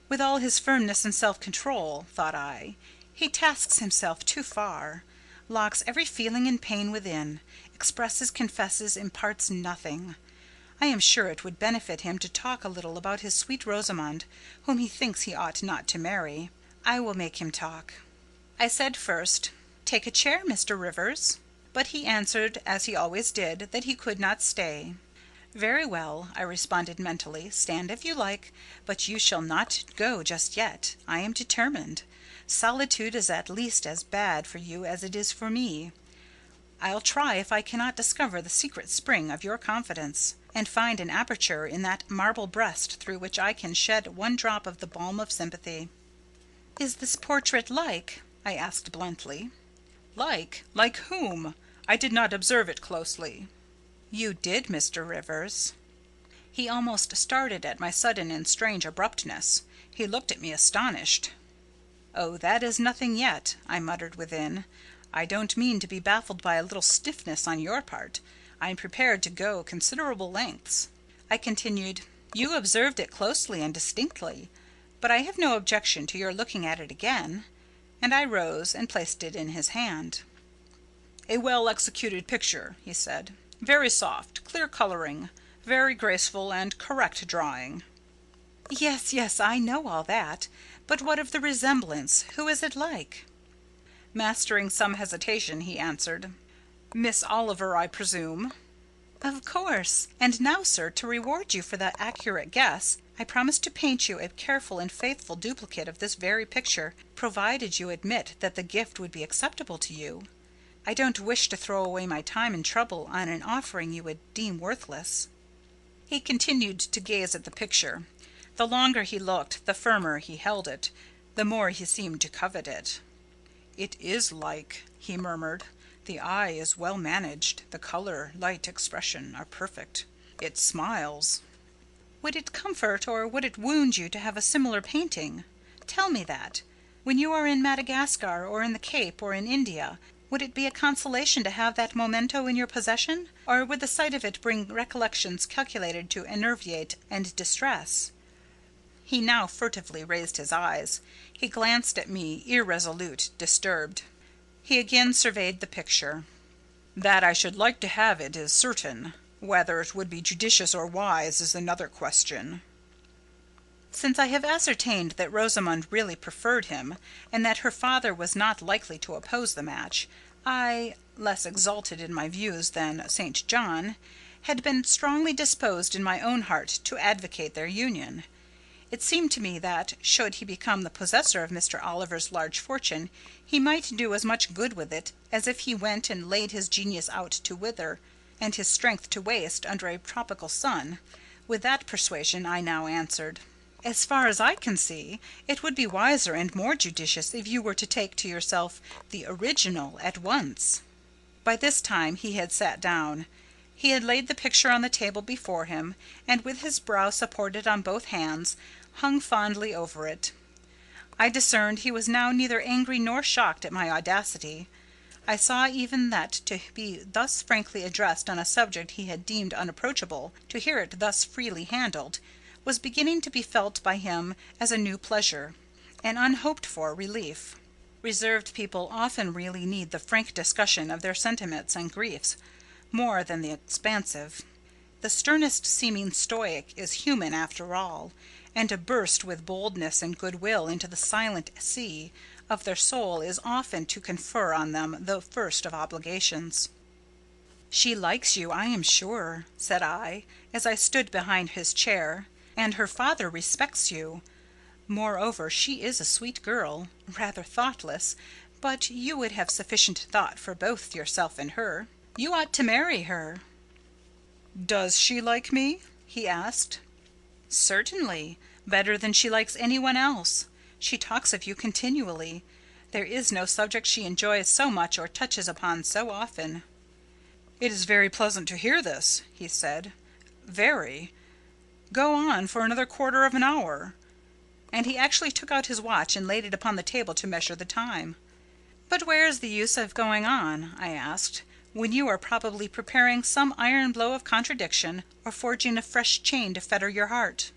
With all his firmness and self-control, thought I, he tasks himself too far, locks every feeling and pain within, expresses, confesses, imparts nothing. I am sure it would benefit him to talk a little about his sweet Rosamond, whom he thinks he ought not to marry. I will make him talk. I said first, "Take a chair, Mr. Rivers." But he answered, as he always did, that he could not stay. "Very well," I responded mentally, "stand if you like, but you shall not go just yet. I am determined. Solitude is at least as bad for you as it is for me. I'll try if I cannot discover the secret spring of your confidence. and find an aperture in that marble breast through which I can shed one drop of the balm of sympathy. "Is this portrait like?" I asked bluntly. "Like? Like whom? I did not observe it closely." "You did, Mr. Rivers." He almost started at my sudden and strange abruptness. He looked at me astonished. "Oh, that is nothing yet," I muttered within. "I don't mean to be baffled by a little stiffness on your part. I am prepared to go considerable lengths." I continued, "You observed it closely and distinctly, but I have no objection to your looking at it again." And I rose and placed it in his hand. "A well-executed picture," he said. "Very soft, clear colouring, very graceful and correct drawing." "Yes, yes, I know all that. But what of the resemblance? Who is it like?" Mastering some hesitation, he answered, "Miss Oliver, I presume?" "Of course. And now, sir, to reward you for that accurate guess, I promise to paint you a careful and faithful duplicate of this very picture, provided you admit that the gift would be acceptable to you. I don't wish to throw away my time and trouble on an offering you would deem worthless." He continued to gaze at the picture. The longer he looked, the firmer he held it, the more he seemed to covet it. "It is like," he murmured. "The eye is well managed. The colour, light, expression are perfect. It smiles." "Would it comfort or would it wound you to have a similar painting? Tell me that. When you are in Madagascar or in the Cape or in India, would it be a consolation to have that memento in your possession, or would the sight of it bring recollections calculated to enervate and distress?" He now furtively raised his eyes. He glanced at me, irresolute, disturbed. He again surveyed the picture. "That I should like to have it is certain. Whether it would be judicious or wise is another question." Since I have ascertained that Rosamond really preferred him, and that her father was not likely to oppose the match, I, less exalted in my views than St. John, had been strongly disposed in my own heart to advocate their union. It seemed to me that, should he become the possessor of Mr. Oliver's large fortune, he might do as much good with it as if he went and laid his genius out to wither, and his strength to waste, under a tropical sun. With that persuasion I now answered, "As far as I can see, it would be wiser and more judicious if you were to take to yourself the original at once." By this time he had sat down. He had laid the picture on the table before him, and with his brow supported on both hands, hung fondly over it. I discerned he was now neither angry nor shocked at my audacity. I saw even that to be thus frankly addressed on a subject he had deemed unapproachable, to hear it thus freely handled, was beginning to be felt by him as a new pleasure, an unhoped-for relief. Reserved people often really need the frank discussion of their sentiments and griefs more than the expansive. The sternest seeming stoic is human after all, and to burst with boldness and goodwill into the silent sea of their soul is often to confer on them the first of obligations. "She likes you, I am sure," said I, as I stood behind his chair, "and her father respects you. Moreover, she is a sweet girl, rather thoughtless, but you would have sufficient thought for both yourself and her. You ought to marry her." "Does she like me?" he asked. "Certainly. Better than she likes any one else. She talks of you continually. There is no subject she enjoys so much or touches upon so often." "It is very pleasant to hear this," he said. "Very. Go on for another quarter of an hour." And he actually took out his watch and laid it upon the table to measure the time. "But where is the use of going on," I asked, "when you are probably preparing some iron blow of contradiction, or forging a fresh chain to fetter your heart?"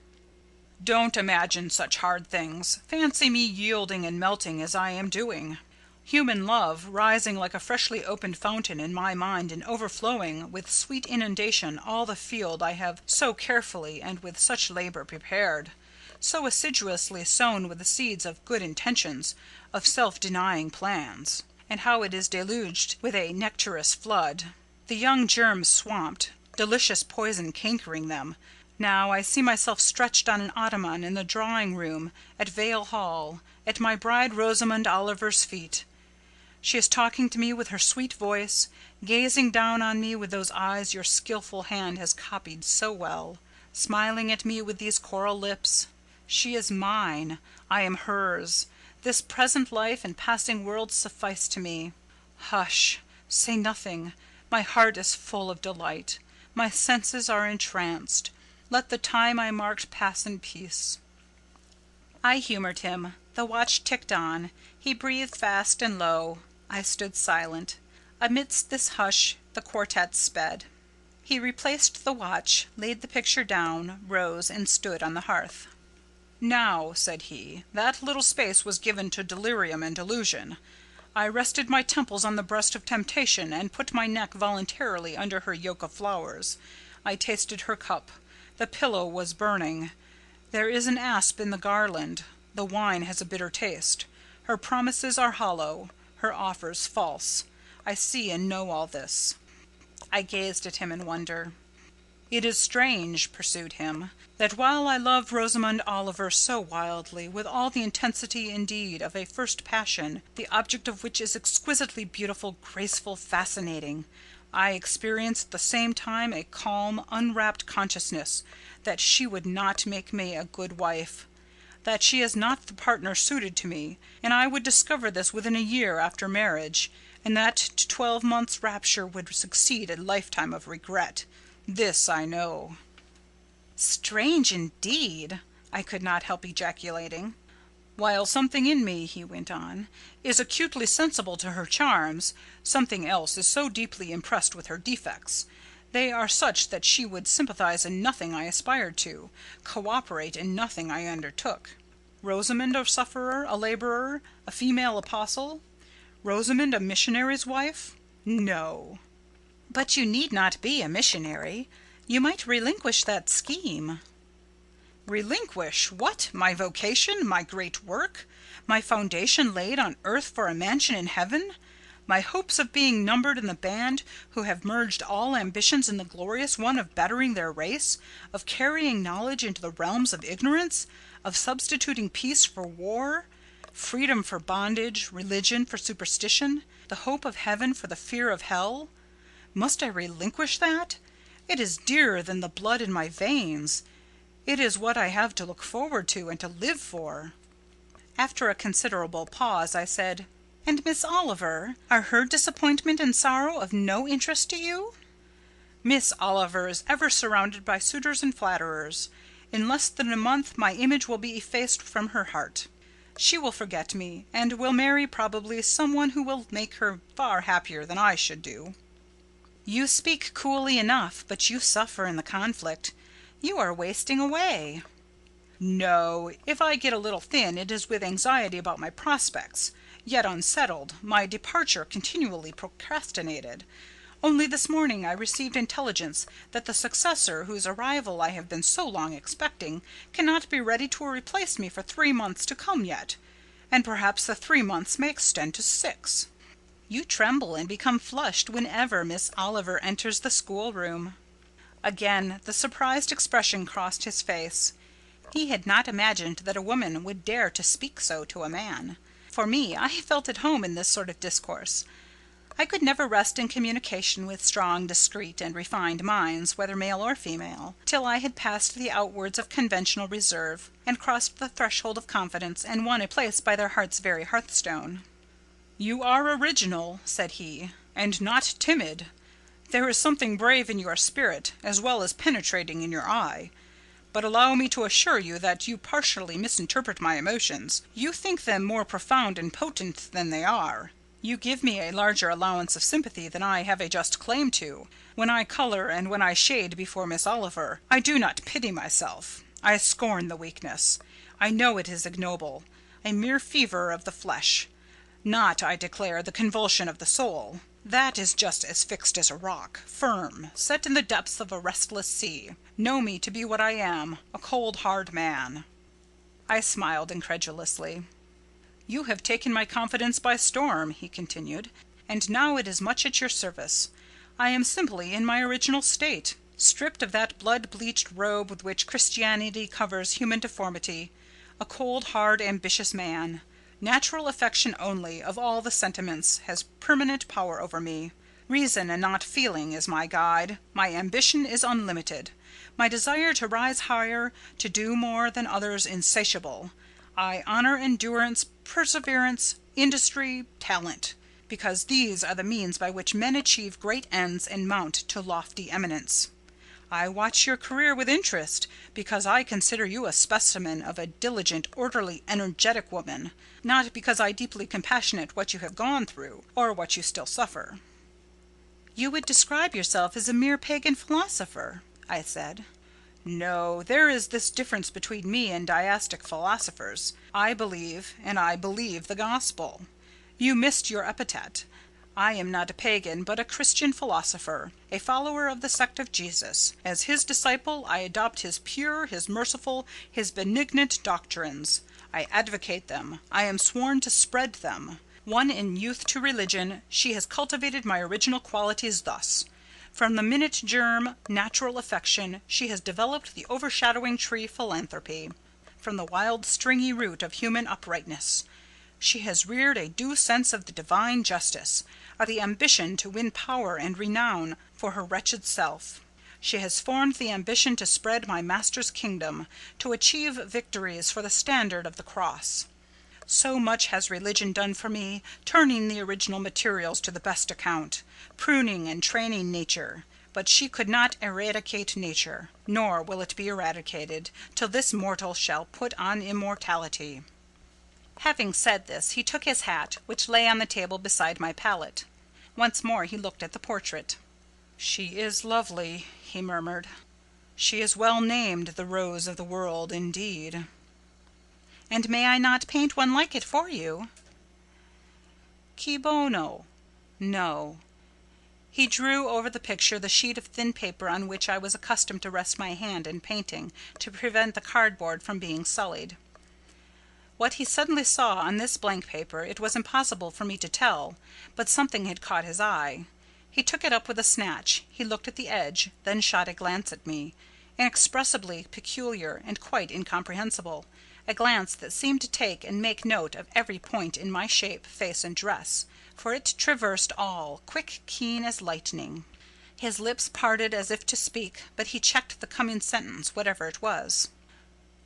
"Don't imagine such hard things. Fancy me yielding and melting as I am doing. Human love, rising like a freshly opened fountain in my mind and overflowing with sweet inundation all the field I have so carefully and with such labour prepared, so assiduously sown with the seeds of good intentions, of self-denying plans. And how it is deluged with a nectarous flood, the young germs swamped, delicious poison cankering them. Now I see myself stretched on an ottoman in the drawing-room at Vale Hall, at my bride Rosamond Oliver's feet. She is talking to me with her sweet voice, gazing down on me with those eyes your skilful hand has copied so well, smiling at me with these coral lips. She is mine. I am hers. This present life and passing world suffice to me. Hush! Say nothing. My heart is full of delight. My senses are entranced. Let the time I marked pass in peace." I humored him. The watch ticked on. He breathed fast and low. I stood silent. Amidst this hush the quartet sped. He replaced the watch, laid the picture down, rose, and stood on the hearth. "Now," said he, "that little space was given to delirium and delusion. I rested my temples on the breast of temptation, and put my neck voluntarily under her yoke of flowers. I tasted her cup. The pillow was burning. There is an asp in the garland. The wine has a bitter taste. Her promises are hollow, her offers false. I see and know all this." I gazed at him in wonder. "It is strange," pursued him, "that while I loved Rosamond Oliver so wildly, with all the intensity indeed of a first passion, the object of which is exquisitely beautiful, graceful, fascinating, I experienced at the same time a calm, unwrapped consciousness that she would not make me a good wife, that she is not the partner suited to me, and I would discover this within a year after marriage, and that to 12 months' rapture would succeed a lifetime of regret. This I know." "Strange indeed!" I could not help ejaculating. "While something in me," he went on, "is acutely sensible to her charms, something else is so deeply impressed with her defects. They are such that she would sympathize in nothing I aspired to, co-operate in nothing I undertook. Rosamond a sufferer, a labourer, a female apostle? Rosamond a missionary's wife? No." "But you need not be a missionary. You might relinquish that scheme." "Relinquish? What? My vocation? My great work? My foundation laid on earth for a mansion in heaven? My hopes of being numbered in the band who have merged all ambitions in the glorious one of bettering their race, of carrying knowledge into the realms of ignorance, of substituting peace for war, freedom for bondage, religion for superstition, the hope of heaven for the fear of hell? Must I relinquish that? It is dearer than the blood in my veins. It is what I have to look forward to and to live for." After a considerable pause, I said, "And Miss Oliver? Are her disappointment and sorrow of no interest to you?" "Miss Oliver is ever surrounded by suitors and flatterers. In less than a month my image will be effaced from her heart. She will forget me, and will marry probably some one who will make her far happier than I should do." "You speak coolly enough, but you suffer in the conflict. You are wasting away." "No. If I get a little thin, it is with anxiety about my prospects, yet unsettled, my departure continually procrastinated. Only this morning I received intelligence that the successor whose arrival I have been so long expecting cannot be ready to replace me for 3 months to come yet, and perhaps the 3 months may extend to 6. You tremble and become flushed whenever Miss Oliver enters the schoolroom." Again the surprised expression crossed his face. He had not imagined that a woman would dare to speak so to a man. For me, I felt at home in this sort of discourse. I could never rest in communication with strong, discreet, and refined minds, whether male or female, till I had passed the outworks of conventional reserve, and crossed the threshold of confidence, and won a place by their heart's very hearthstone. "You are original," said he, "and not timid. There is something brave in your spirit, as well as penetrating in your eye. But allow me to assure you that you partially misinterpret my emotions. You think them more profound and potent than they are. You give me a larger allowance of sympathy than I have a just claim to. When I colour and when I shade before Miss Oliver, I do not pity myself. I scorn the weakness. I know it is ignoble, a mere fever of the flesh. Not, I declare, the convulsion of the soul. That is just as fixed as a rock, firm, set in the depths of a restless sea. Know me to be what I am, a cold, hard man." I smiled incredulously. "You have taken my confidence by storm," he continued, "and now it is much at your service. I am simply in my original state, stripped of that blood-bleached robe with which Christianity covers human deformity, a cold, hard, ambitious man. Natural affection only, of all the sentiments, has permanent power over me. Reason and not feeling is my guide. My ambition is unlimited. My desire to rise higher, to do more than others insatiable. I honour endurance, perseverance, industry, talent, because these are the means by which men achieve great ends and mount to lofty eminence. I watch your career with interest, because I consider you a specimen of a diligent, orderly, energetic woman, not because I deeply compassionate what you have gone through, or what you still suffer." "You would describe yourself as a mere pagan philosopher," I said. "No, there is this difference between me and deistic philosophers. I believe, and I believe the gospel. You missed your epithet. I am not a pagan, but a Christian philosopher, a follower of the sect of Jesus. As his disciple, I adopt his pure, his merciful, his benignant doctrines. I advocate them. I am sworn to spread them. Won in youth to religion, she has cultivated my original qualities thus. From the minute germ, natural affection, she has developed the overshadowing tree, philanthropy. From the wild, stringy root of human uprightness, she has reared a due sense of the divine justice, of the ambition to win power and renown for her wretched self. She has formed the ambition to spread my Master's kingdom, to achieve victories for the standard of the cross. So much has religion done for me, turning the original materials to the best account, pruning and training nature. But she could not eradicate nature, nor will it be eradicated, till this mortal shall put on immortality." Having said this, he took his hat, which lay on the table beside my pallet. Once more he looked at the portrait. "She is lovely," he murmured. "She is well named the Rose of the World, indeed." "And may I not paint one like it for you?" "Cui bono? No." He drew over the picture the sheet of thin paper on which I was accustomed to rest my hand in painting, to prevent the cardboard from being sullied. What he suddenly saw on this blank paper it was impossible for me to tell, but something had caught his eye. He took it up with a snatch. He looked at the edge, then shot a glance at me, inexpressibly peculiar and quite incomprehensible, a glance that seemed to take and make note of every point in my shape, face, and dress, for it traversed all, quick, keen as lightning. His lips parted as if to speak, but he checked the coming sentence, whatever it was.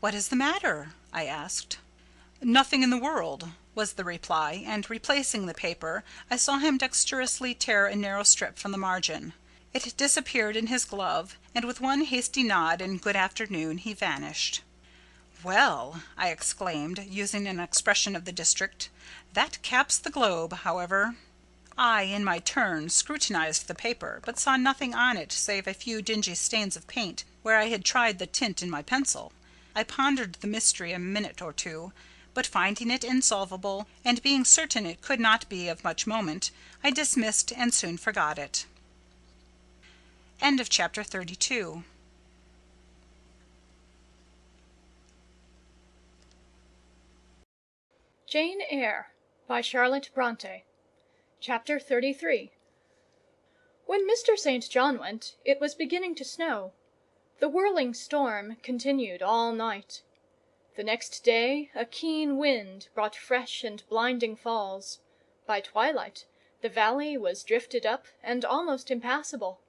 "What is the matter?" I asked. "Nothing in the world," was the reply, and replacing the paper, I saw him dexterously tear a narrow strip from the margin. It disappeared in his glove, and with one hasty nod and good afternoon he vanished. "Well," I exclaimed, using an expression of the district, "that caps the globe, however." I, in my turn, scrutinized the paper, but saw nothing on it save a few dingy stains of paint where I had tried the tint in my pencil. I pondered the mystery a minute or two, but finding it insolvable, and being certain it could not be of much moment, I dismissed and soon forgot it. Chapter 32. Jane Eyre by Charlotte Bronte. Chapter 33. When Mr. St. John went, it was beginning to snow. The whirling storm continued all night. The next day a keen wind brought fresh and blinding falls. By twilight the valley was drifted up and almost impassable.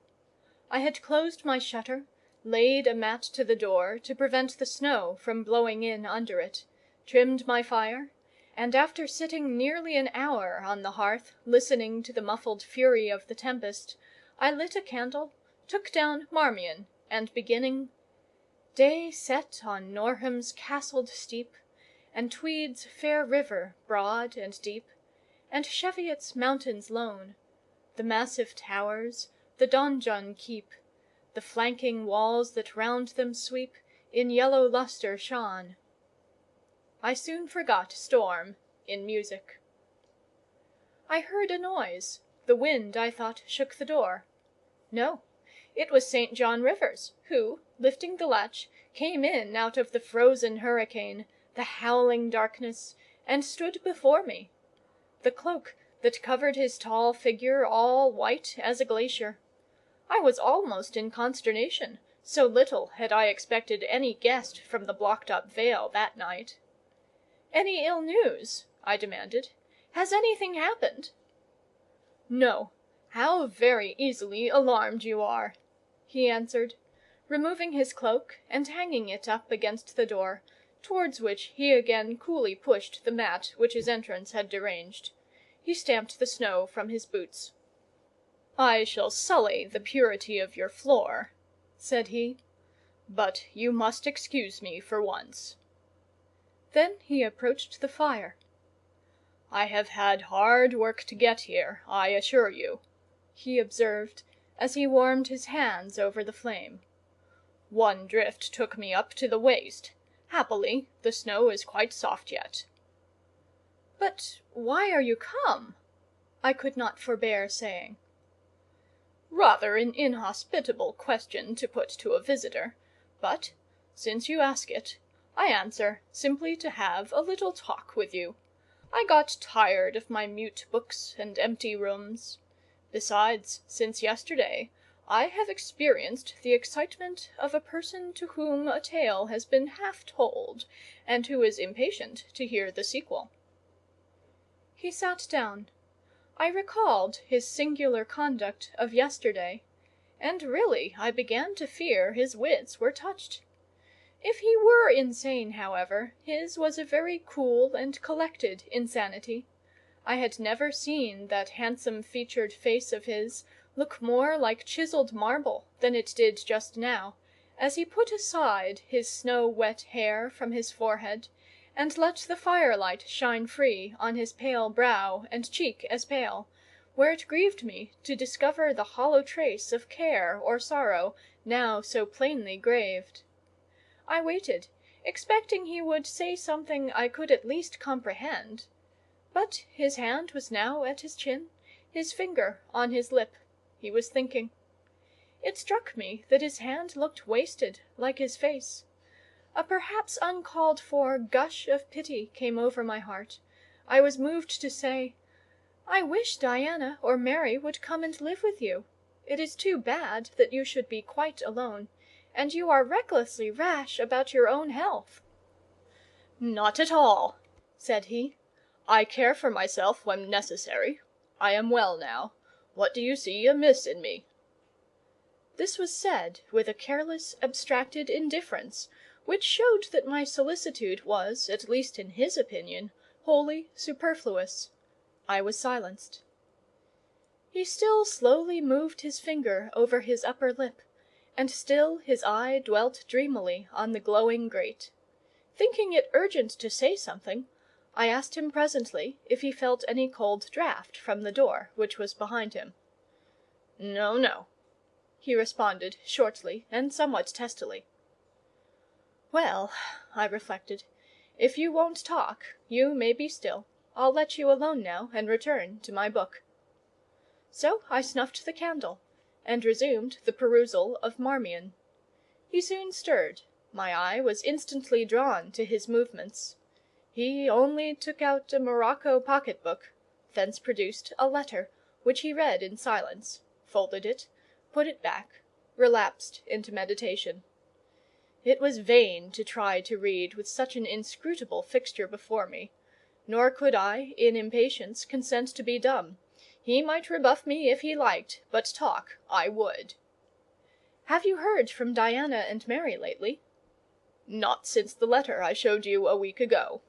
I had closed my shutter, laid a mat to the door to prevent the snow from blowing in under it, trimmed my fire, and after sitting nearly an hour on the hearth listening to the muffled fury of the tempest, I lit a candle, took down Marmion, and beginning "Day set on Norham's castled steep, And Tweed's fair river broad and deep, And Cheviot's mountains lone, The massive towers, the donjon keep, The flanking walls that round them sweep In yellow lustre shone," I soon forgot storm in music. I heard a noise. The wind, I thought, shook the door. No, it was St. John Rivers, who, lifting the latch, came in out of the frozen hurricane, the howling darkness, and stood before me. The cloak that covered his tall figure all white as a glacier. I was almost in consternation, so little had I expected any guest from the blocked-up vale that night. "Any ill news?" I demanded. "Has anything happened?" "No. How very easily alarmed you are!" he answered, removing his cloak and hanging it up against the door, towards which he again coolly pushed the mat which his entrance had deranged. He stamped the snow from his boots. "I shall sully the purity of your floor," said he, "but you must excuse me for once." Then he approached the fire. "I have had hard work to get here, I assure you," he observed, as he warmed his hands over the flame. "One drift took me up to the waist. Happily, the snow is quite soft yet." "But why are you come?" I could not forbear saying. "Rather an inhospitable question to put to a visitor; but, since you ask it, I answer simply to have a little talk with you. I got tired of my mute books and empty rooms. Besides, since yesterday, I have experienced the excitement of a person to whom a tale has been half told, and who is impatient to hear the sequel." He sat down. I recalled his singular conduct of yesterday, and really I began to fear his wits were touched. If he were insane, however, his was a very cool and collected insanity. I had never seen that handsome-featured face of his look more like chiselled marble than it did just now, as he put aside his snow-wet hair from his forehead, and let the firelight shine free on his pale brow and cheek as pale, where it grieved me to discover the hollow trace of care or sorrow now so plainly graved. I waited, expecting he would say something I could at least comprehend; but his hand was now at his chin, his finger on his lip. He was thinking. It struck me that his hand looked wasted, like his face. A perhaps uncalled-for gush of pity came over my heart. I was moved to say, "I wish Diana or Mary would come and live with you. It is too bad that you should be quite alone, and you are recklessly rash about your own health." "Not at all," said he. "I care for myself when necessary. I am well now. What do you see amiss in me?" This was said with a careless, abstracted indifference, which showed that my solicitude was, at least in his opinion, wholly superfluous. I was silenced. He still slowly moved his finger over his upper lip, and still his eye dwelt dreamily on the glowing grate. Thinking it urgent to say something, I asked him presently if he felt any cold draught from the door, which was behind him. "No, no," he responded shortly and somewhat testily. "Well," I reflected, "if you won't talk, you may be still. I'll let you alone now, and return to my book." So I snuffed the candle, and resumed the perusal of Marmion. He soon stirred. My eye was instantly drawn to his movements. He only took out a morocco pocket-book, thence produced a letter, which he read in silence, folded it, put it back, relapsed into meditation. It was vain to try to read with such an inscrutable fixture before me, nor could I, in impatience, consent to be dumb. He might rebuff me if he liked, but talk I would. "Have you heard from Diana and Mary lately?" "Not since the letter I showed you a week ago."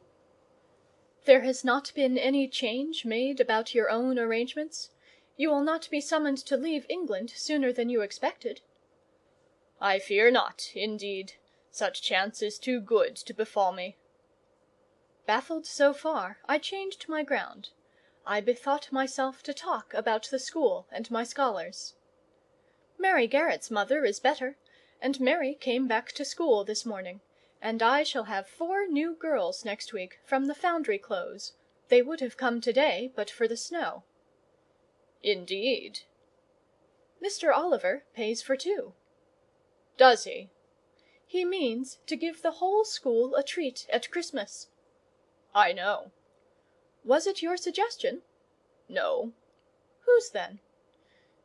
"There has not been any change made about your own arrangements? You will not be summoned to leave England sooner than you expected?" "I fear not, indeed. Such chance is too good to befall me." Baffled so far, I changed my ground. I bethought myself to talk about the school and my scholars. "Mary Garrett's mother is better, and Mary came back to school this morning, and I shall have 4 new girls next week from the Foundry Close. They would have come to-day but for the snow." "Indeed." "Mr. Oliver pays for 2. "Does he?" "He means to give the whole school a treat at Christmas." "I know." "Was it your suggestion?" "No." "Whose then?"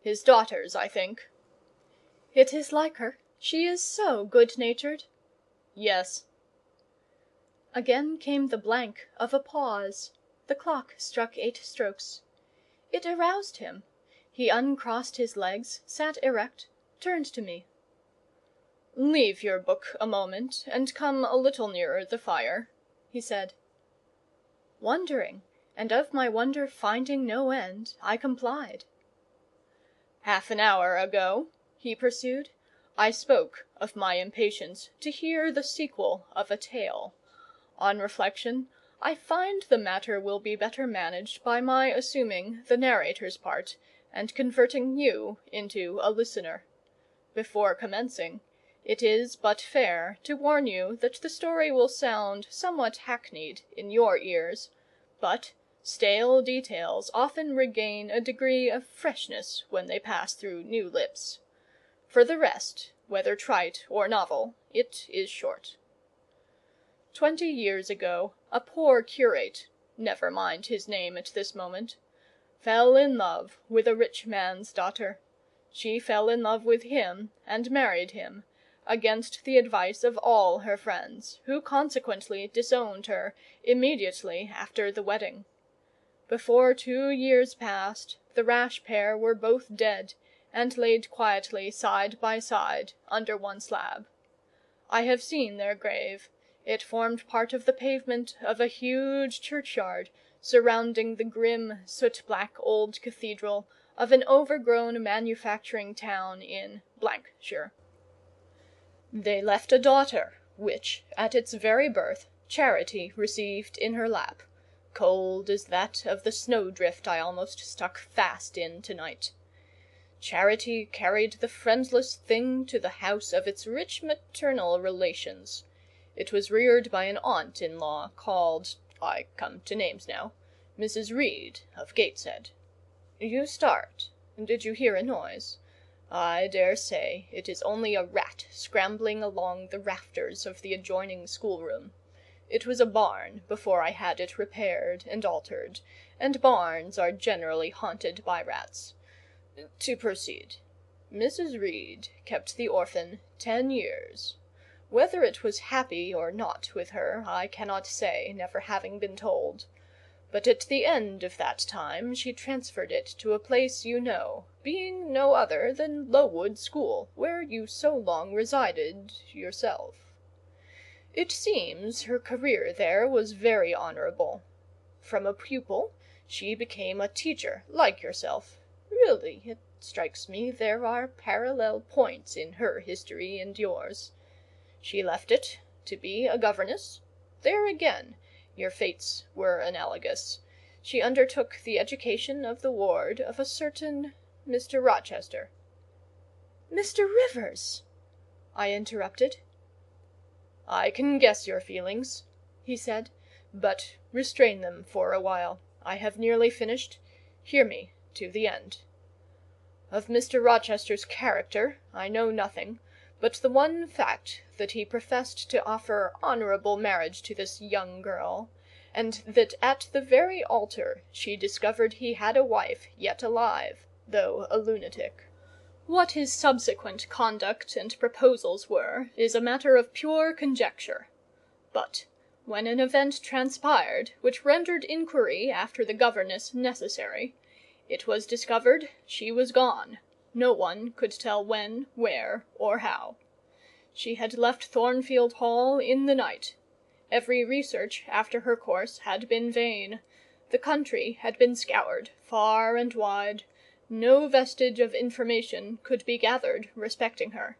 "His daughter's, I think." "It is like her. She is so good-natured." "Yes." Again came the blank of a pause. The clock struck 8 strokes. It aroused him. He uncrossed his legs, sat erect, turned to me. "Leave your book a moment, and come a little nearer the fire," he said. Wondering, and of my wonder finding no end, I complied. "Half an hour ago," he pursued, "I spoke of my impatience to hear the sequel of a tale. On reflection, I find the matter will be better managed by my assuming the narrator's part, and converting you into a listener. Before commencing, it is but fair to warn you that the story will sound somewhat hackneyed in your ears, but stale details often regain a degree of freshness when they pass through new lips. For the rest, whether trite or novel, it is short. 20 years ago, a poor curate, never mind his name at this moment, fell in love with a rich man's daughter. She fell in love with him and married him, against the advice of all her friends, who consequently disowned her immediately after the wedding. Before 2 years passed, the rash pair were both dead, and laid quietly side by side under one slab. I have seen their grave. It formed part of the pavement of a huge churchyard surrounding the grim, soot-black old cathedral of an overgrown manufacturing town in shire. They left a daughter, which, at its very birth, Charity received in her lap, cold as that of the snowdrift I almost stuck fast in to-night. Charity carried the friendless thing to the house of its rich maternal relations. It was reared by an aunt-in-law called, I come to names now, Mrs. Reed of Gateshead. You start. Did you hear a noise? I dare say it is only a rat scrambling along the rafters of the adjoining schoolroom. It was a barn before I had it repaired and altered, and barns are generally haunted by rats. To proceed. Mrs. Reed kept the orphan 10 years. Whether it was happy or not with her, I cannot say, never having been told. But at the end of that time she transferred it to a place you know, being no other than Lowood School, where you so long resided yourself. It seems her career there was very honourable. From a pupil she became a teacher, like yourself. Really, it strikes me there are parallel points in her history and yours. She left it to be a governess. There again, your fates were analogous. She undertook the education of the ward of a certain Mr. Rochester. "Mr. Rivers!" I interrupted. "I can guess your feelings," he said, "but restrain them for a while. I have nearly finished. Hear me to the end. Of Mr. Rochester's character I know nothing, but the one fact that he professed to offer honourable marriage to this young girl, and that at the very altar she discovered he had a wife yet alive, though a lunatic. What his subsequent conduct and proposals were is a matter of pure conjecture. But when an event transpired which rendered inquiry after the governess necessary, it was discovered she was gone. No one could tell when, where, or how. She had left Thornfield Hall in the night. Every research after her course had been vain. The country had been scoured, far and wide. No vestige of information could be gathered respecting her.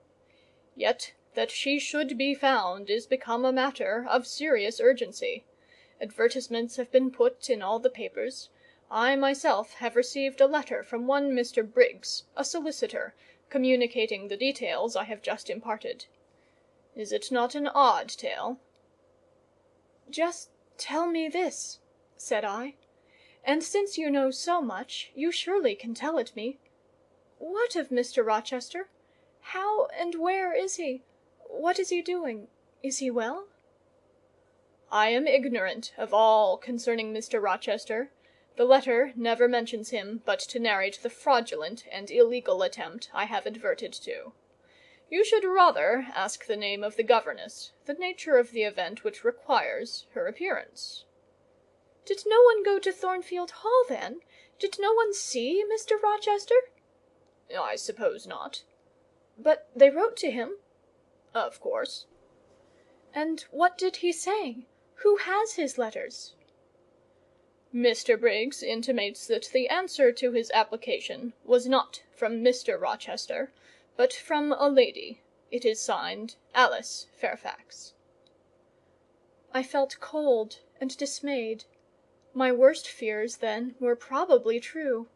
Yet that she should be found is become a matter of serious urgency. Advertisements have been put in all the papers. I myself have received a letter from one Mr. Briggs, a solicitor, communicating the details I have just imparted. Is it not an odd tale? "Just tell me this," said I, "and since you know so much, you surely can tell it me. What of Mr. Rochester? How and where is he? What is he doing? Is he well?" "I am ignorant of all concerning Mr. Rochester. The letter never mentions him but to narrate the fraudulent and illegal attempt I have adverted to. You should rather ask the name of the governess, the nature of the event which requires her appearance." Did no one go to Thornfield Hall, then? Did no one see Mr. Rochester?" "I suppose not." "But they wrote to him?" "Of course." "And what did he say? Who has his letters?" "Mr. Briggs intimates that the answer to his application was not from Mr. Rochester, but from a lady. It is signed Alice Fairfax." I felt cold and dismayed. My worst fears, then, were probably true.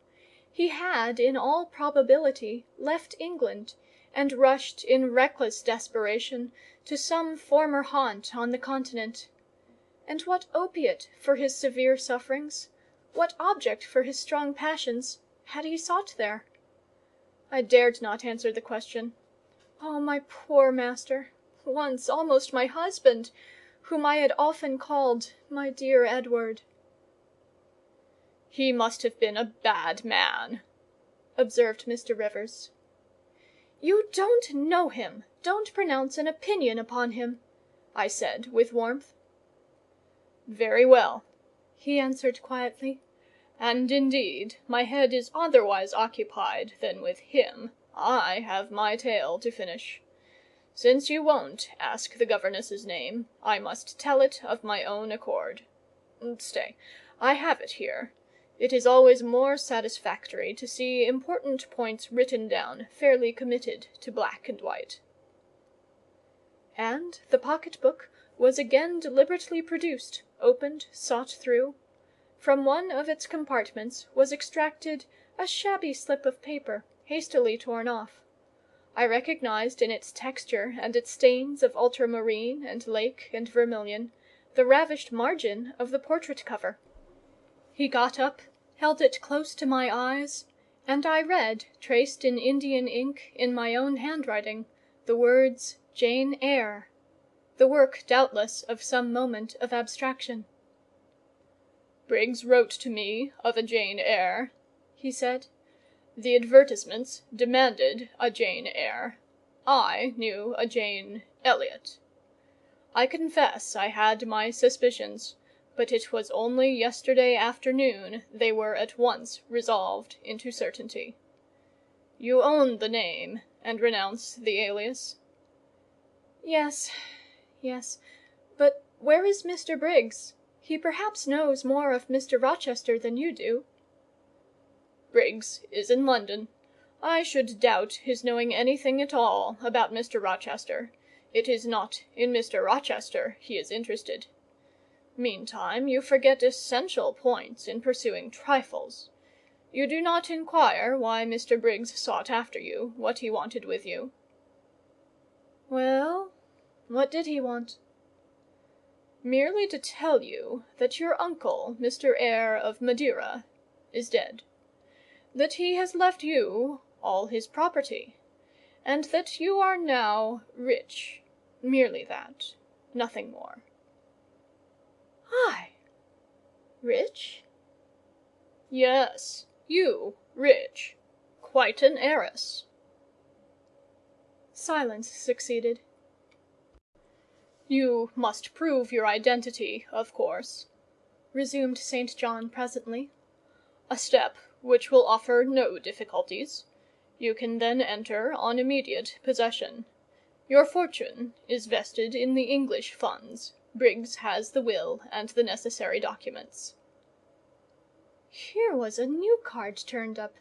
He had, in all probability, left England, and rushed in reckless desperation to some former haunt on the Continent. And what opiate for his severe sufferings, what object for his strong passions, had he sought there? I dared not answer the question. Oh, my poor master, once almost my husband, whom I had often called my dear Edward! "He must have been a bad man," observed Mr. Rivers. "You don't know him. Don't pronounce an opinion upon him," I said, with warmth. "Very well," he answered quietly. "And indeed my head is otherwise occupied than with him. I have my tale to finish. Since you won't ask the governess's name, I must tell it of my own accord. Stay, I have it here. It is always more satisfactory to see important points written down fairly committed to black and white." And the pocket-book was again deliberately produced, opened, sought through. From one of its compartments was extracted a shabby slip of paper, hastily torn off. I recognized in its texture and its stains of ultramarine and lake and vermilion the ravished margin of the portrait cover. He got up, held it close to my eyes, and I read, traced in Indian ink in my own handwriting, the words "Jane Eyre," the work doubtless of some moment of abstraction. "Briggs wrote to me of a Jane Eyre," he said. "The advertisements demanded a Jane Eyre. I knew a Jane Elliot. I confess I had my suspicions, but it was only yesterday afternoon they were at once resolved into certainty. You own the name, and renounce the alias?" "Yes, yes. But where is Mr. Briggs? He perhaps knows more of Mr. Rochester than you do." "Briggs is in London. I should doubt his knowing anything at all about Mr. Rochester. It is not in Mr. Rochester he is interested. Meantime, you forget essential points in pursuing trifles. You do not inquire why Mr. Briggs sought after you, what he wanted with you." "Well, what did he want?" "Merely to tell you that your uncle, Mr. Eyre of Madeira, is dead; that he has left you all his property; and that you are now rich. Merely that. Nothing more." "I? Rich?" "Yes, you rich. Quite an heiress." Silence succeeded. "You must prove your identity, of course," resumed St. John presently. "A step which will offer no difficulties. You can then enter on immediate possession. Your fortune is vested in the English funds. Briggs has the will and the necessary documents." Here was a new card turned up.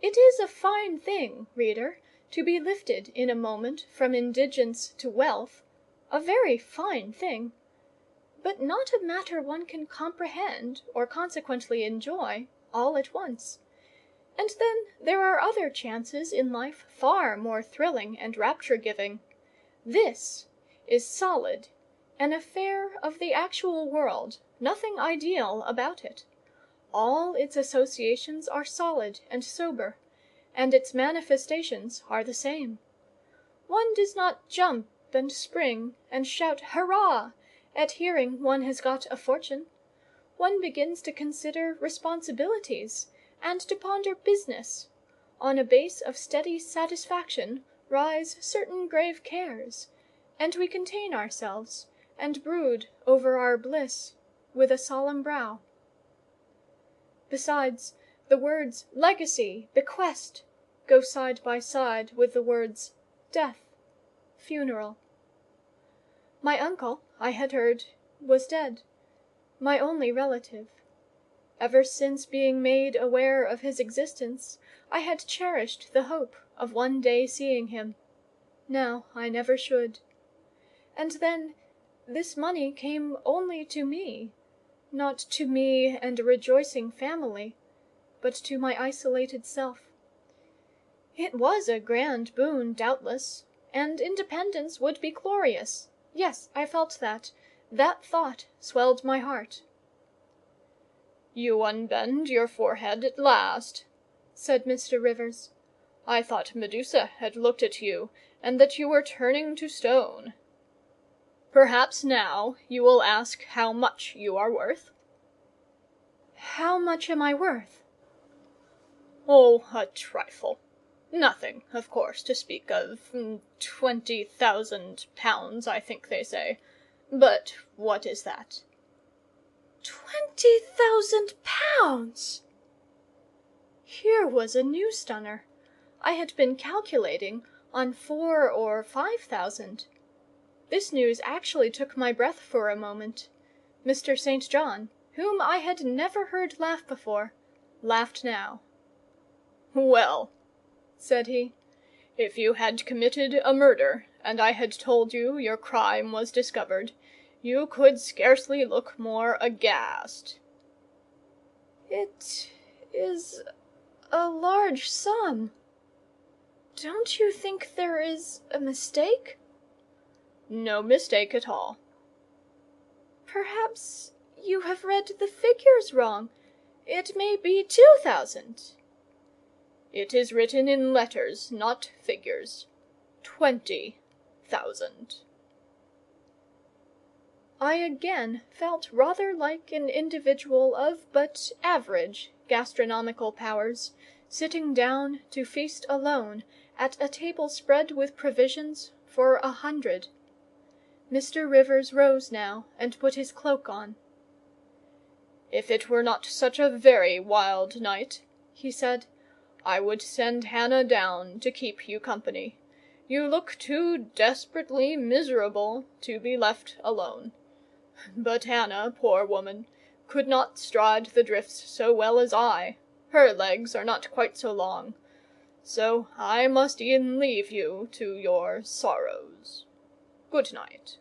It is a fine thing, reader, to be lifted in a moment from indigence to wealth, a very fine thing, but not a matter one can comprehend, or consequently enjoy, all at once. And then there are other chances in life far more thrilling and rapture-giving. This is solid, an affair of the actual world, nothing ideal about it. All its associations are solid and sober, and its manifestations are the same. One does not jump and spring and shout hurrah at hearing one has got a fortune. One begins to consider responsibilities and to ponder business. On a base of steady satisfaction rise certain grave cares, and we contain ourselves and brood over our bliss. with a solemn brow. Besides, the words legacy, bequest, go side by side with the words death, funeral. My uncle, I had heard, was dead, my only relative. Ever since being made aware of his existence, I had cherished the hope of one day seeing him. Now I never should. And then this money came only to me, not to me and a rejoicing family, but to my isolated self. It was a grand boon, doubtless, and independence would be glorious. Yes, I felt that. That thought swelled my heart. "You unbend your forehead at last," said Mr. Rivers. "I thought Medusa had looked at you, and that you were turning to stone. Perhaps now you will ask how much you are worth?" "How much am I worth?" "Oh, a trifle. Nothing, of course, to speak of. 20,000 pounds, I think they say. But what is that?" 20,000 pounds! Here was a new stunner. I had been calculating on 4,000 or 5,000. This news actually took my breath for a moment. Mr. St. John, whom I had never heard laugh before, laughed now. "Well," said he, "if you had committed a murder, and I had told you your crime was discovered, you could scarcely look more aghast." "It is a large sum. Don't you think there is a mistake?" "No mistake at all." "Perhaps you have read the figures wrong. It may be 2,000. "It is written in letters, not figures. 20,000. I again felt rather like an individual of but average gastronomical powers, sitting down to feast alone at a table spread with provisions for 100. Mr. Rivers rose now and put his cloak on. "If it were not such a very wild night," he said, "I would send Hannah down to keep you company. You look too desperately miserable to be left alone. But Hannah, poor woman, could not stride the drifts so well as I. Her legs are not quite so long. So I must e'en leave you to your sorrows. Good night."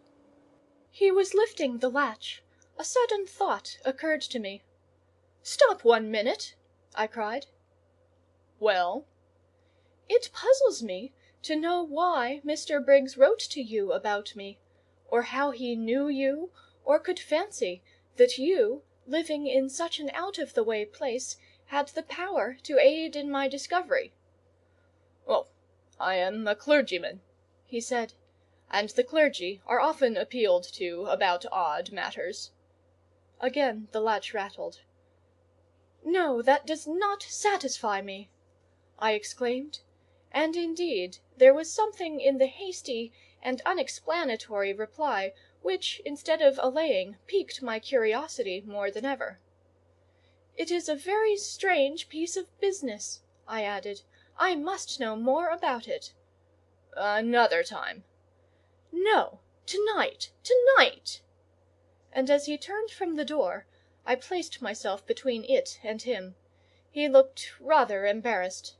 He was lifting the latch. A sudden thought occurred to me. "Stop 1 minute," I cried. "Well?" "It puzzles me to know why Mr. Briggs wrote to you about me, or how he knew you, or could fancy that you, living in such an out-of-the-way place, had the power to aid in my discovery." "Oh, I am a clergyman," he said, "and the clergy are often appealed to about odd matters." Again the latch rattled. "No, that does not satisfy me," I exclaimed; and indeed there was something in the hasty and unexplanatory reply which, instead of allaying, piqued my curiosity more than ever. "It is a very strange piece of business," I added. "I must know more about it." "Another time." "No, to-night, to-night!" And as he turned from the door, I placed myself between it and him. He looked rather embarrassed.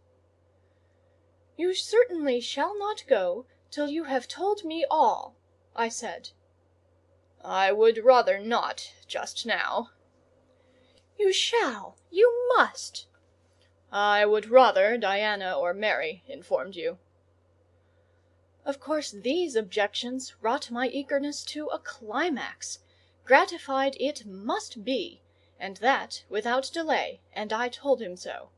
"You certainly shall not go till you have told me all," I said. "I would rather not, just now." "You shall, you must." "I would rather Diana or Mary informed you." Of course these objections wrought my eagerness to a climax. Gratified it must be, and that without delay, and I told him so.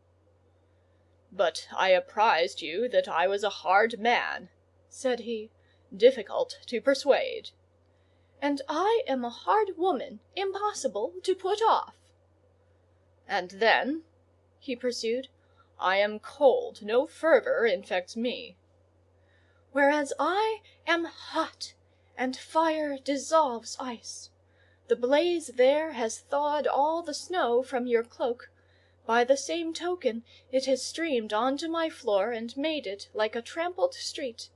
"But I apprised you that I was a hard man," said he, "difficult to persuade." "And I am a hard woman, impossible to put off." "And then," he pursued, "I am cold, no fervour infects me." "Whereas I am hot, and fire dissolves ice. The blaze there has thawed all the snow from your cloak. By the same token, it has streamed on to my floor and made it like a trampled street.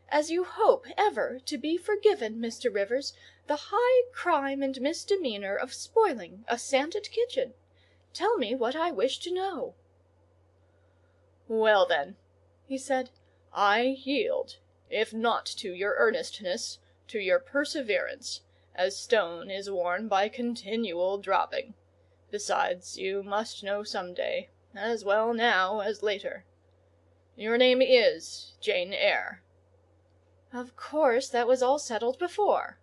As you hope ever to be forgiven, Mr. Rivers, the high crime and misdemeanour of spoiling a sanded kitchen, tell me what I wish to know." "Well, then," he said, "I yield, if not to your earnestness, to your perseverance, as stone is worn by continual dropping. Besides, you must know some day, as well now as later. Your name is Jane Eyre." "Of course, that was all settled before."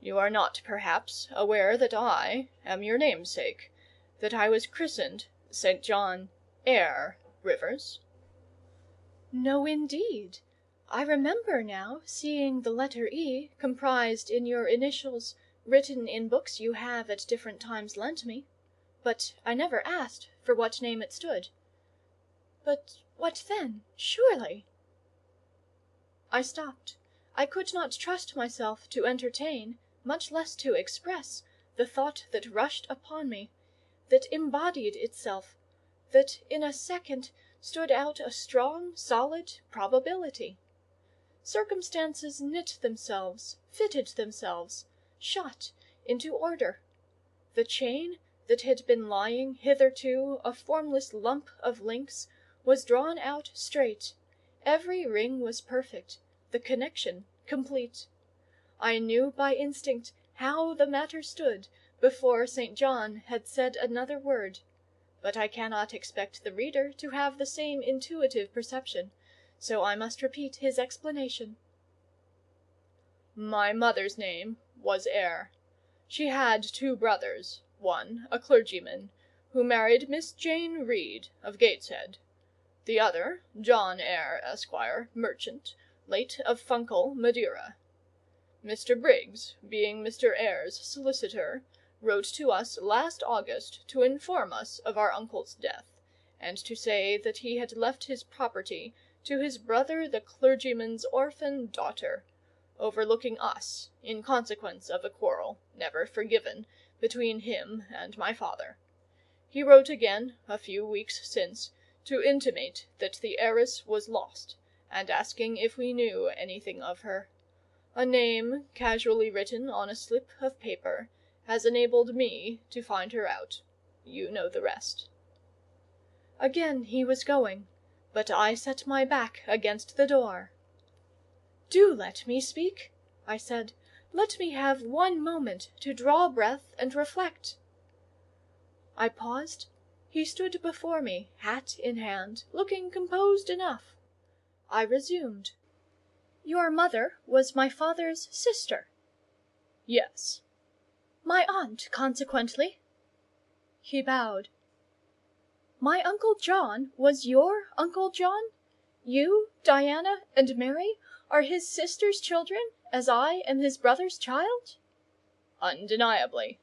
"You are not, perhaps, aware that I am your namesake, that I was christened St. John Eyre Rivers?" "No, indeed. I remember now seeing the letter E comprised in your initials, written in books you have at different times lent me, but I never asked for what name it stood. But what then? Surely—" I stopped. I could not trust myself to entertain, much less to express, the thought that rushed upon me, that embodied itself, that in a second stood out a strong, solid probability. Circumstances knit themselves, fitted themselves, shot into order. The chain that had been lying hitherto a formless lump of links was drawn out straight. Every ring was perfect, the connection complete. I knew by instinct how the matter stood before St. John had said another word, but I cannot expect the reader to have the same intuitive perception, so I must repeat his explanation. "My mother's name was Eyre. She had 2 brothers, one a clergyman, who married Miss Jane Reed of Gateshead; the other, John Eyre, Esquire, merchant, late of Funchal, Madeira. Mr. Briggs, being Mr. Eyre's solicitor, wrote to us last August to inform us of our uncle's death, and to say that he had left his property to his brother the clergyman's orphan daughter, overlooking us in consequence of a quarrel, never forgiven, between him and my father. He wrote again, a few weeks since, to intimate that the heiress was lost, and asking if we knew anything of her. A name, casually written on a slip of paper, has enabled me to find her out. You know the rest." Again he was going, but I set my back against the door. "Do let me speak," I said. "Let me have one moment to draw breath and reflect." I paused. He stood before me, hat in hand, looking composed enough. I resumed. "Your mother was my father's sister?" "Yes." "My aunt, consequently?" He bowed. "My Uncle John was your Uncle John? You, Diana, and Mary are his sister's children, as I am his brother's child?" "Undeniably."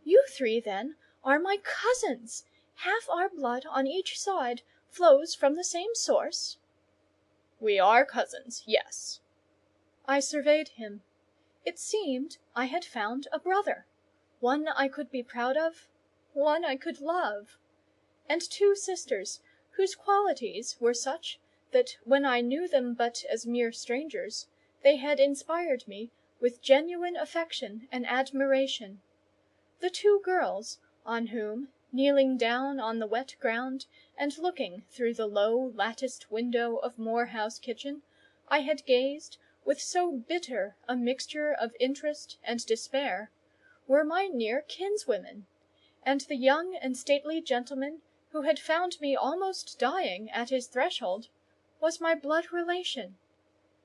"You 3, then, are my cousins. Half our blood on each side flows from the same source?" "We are cousins, yes." I surveyed him. It seemed I had found a brother, one I could be proud of, one I could love; and 2 sisters, whose qualities were such that when I knew them but as mere strangers, they had inspired me with genuine affection and admiration. The 2 girls, on whom, kneeling down on the wet ground, and looking through the low latticed window of Moor House kitchen, I had gazed with so bitter a mixture of interest and despair, were my near kinswomen; and the young and stately gentleman who had found me almost dying at his threshold was my blood relation.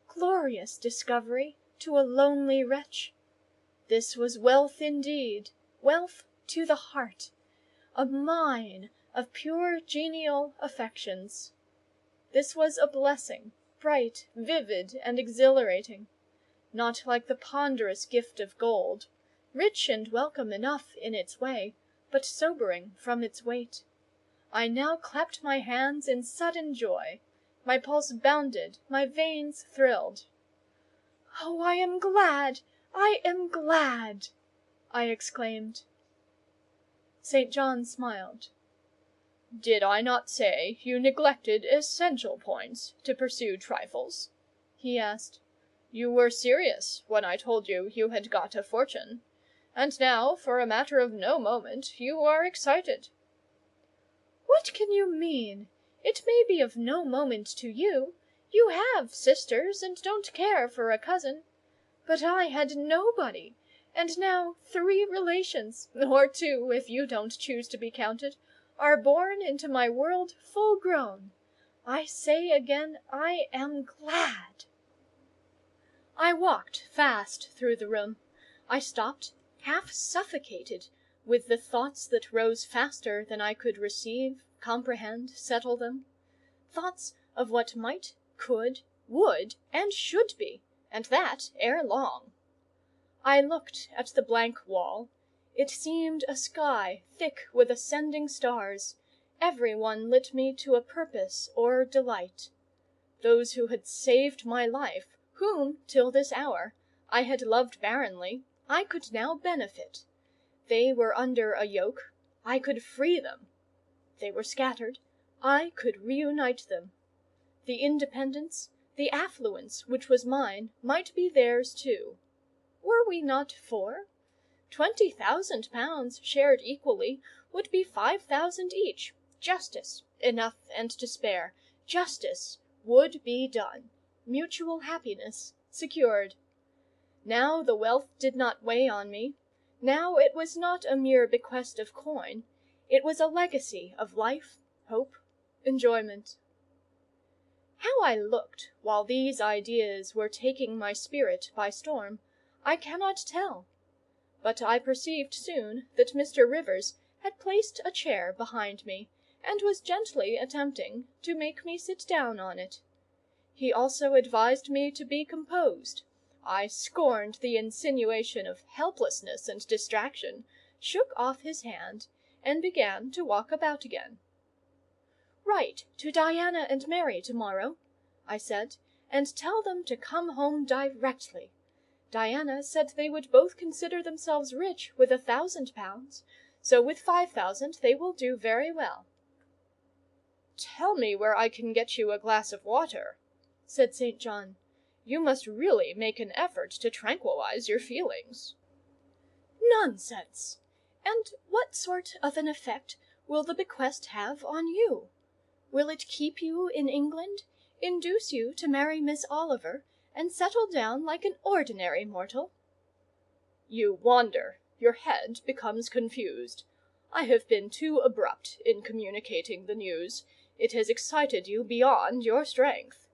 Glorious discovery to a lonely wretch! This was wealth indeed, wealth to the heart, a mine of pure genial affections. This was a blessing, bright, vivid, and exhilarating; not like the ponderous gift of gold, rich and welcome enough in its way, but sobering from its weight. I now clapped my hands in sudden joy. My pulse bounded, my veins thrilled. "Oh, I am glad! I am glad!" I exclaimed. St. John smiled. "Did I not say you neglected essential points to pursue trifles?" he asked. "You were serious when I told you you had got a fortune, and now, for a matter of no moment, you are excited." "What can you mean? It may be of no moment to you. You have sisters, and don't care for a cousin. But I had nobody, and now 3 relations, or 2 if you don't choose to be counted, are born into my world full grown. I say again, I am glad." I walked fast through the room. I stopped, half suffocated, with the thoughts that rose faster than I could receive, comprehend, settle them. Thoughts of what might, could, would, and should be, and that ere long. I looked at the blank wall. It seemed a sky thick with ascending stars. Every one lit me to a purpose or delight. Those who had saved my life, whom, till this hour, I had loved barrenly, I could now benefit. They were under a yoke, I could free them. They were scattered, I could reunite them. The independence, the affluence which was mine, might be theirs too. Were we not 4? 20,000 pounds shared equally would be 5,000 each. Justice, enough and to spare. Justice would be done. Mutual happiness secured. Now the wealth did not weigh on me. Now it was not a mere bequest of coin. It was a legacy of life, hope, enjoyment. How I looked while these ideas were taking my spirit by storm, I cannot tell. But I perceived soon that Mr. Rivers had placed a chair behind me, and was gently attempting to make me sit down on it. He also advised me to be composed. I scorned the insinuation of helplessness and distraction, shook off his hand, and began to walk about again. "Write to Diana and Mary to-morrow," I said, "and tell them to come home directly. Diana said they would both consider themselves rich with 1,000 pounds, so with 5,000 they will do very well." "Tell me where I can get you a glass of water," said St. John. "You must really make an effort to tranquilize your feelings." "Nonsense! And what sort of an effect will the bequest have on you? Will it keep you in England, induce you to marry Miss Oliver, and settle down like an ordinary mortal?" "You wander. Your head becomes confused. I have been too abrupt in communicating the news. It has excited you beyond your strength."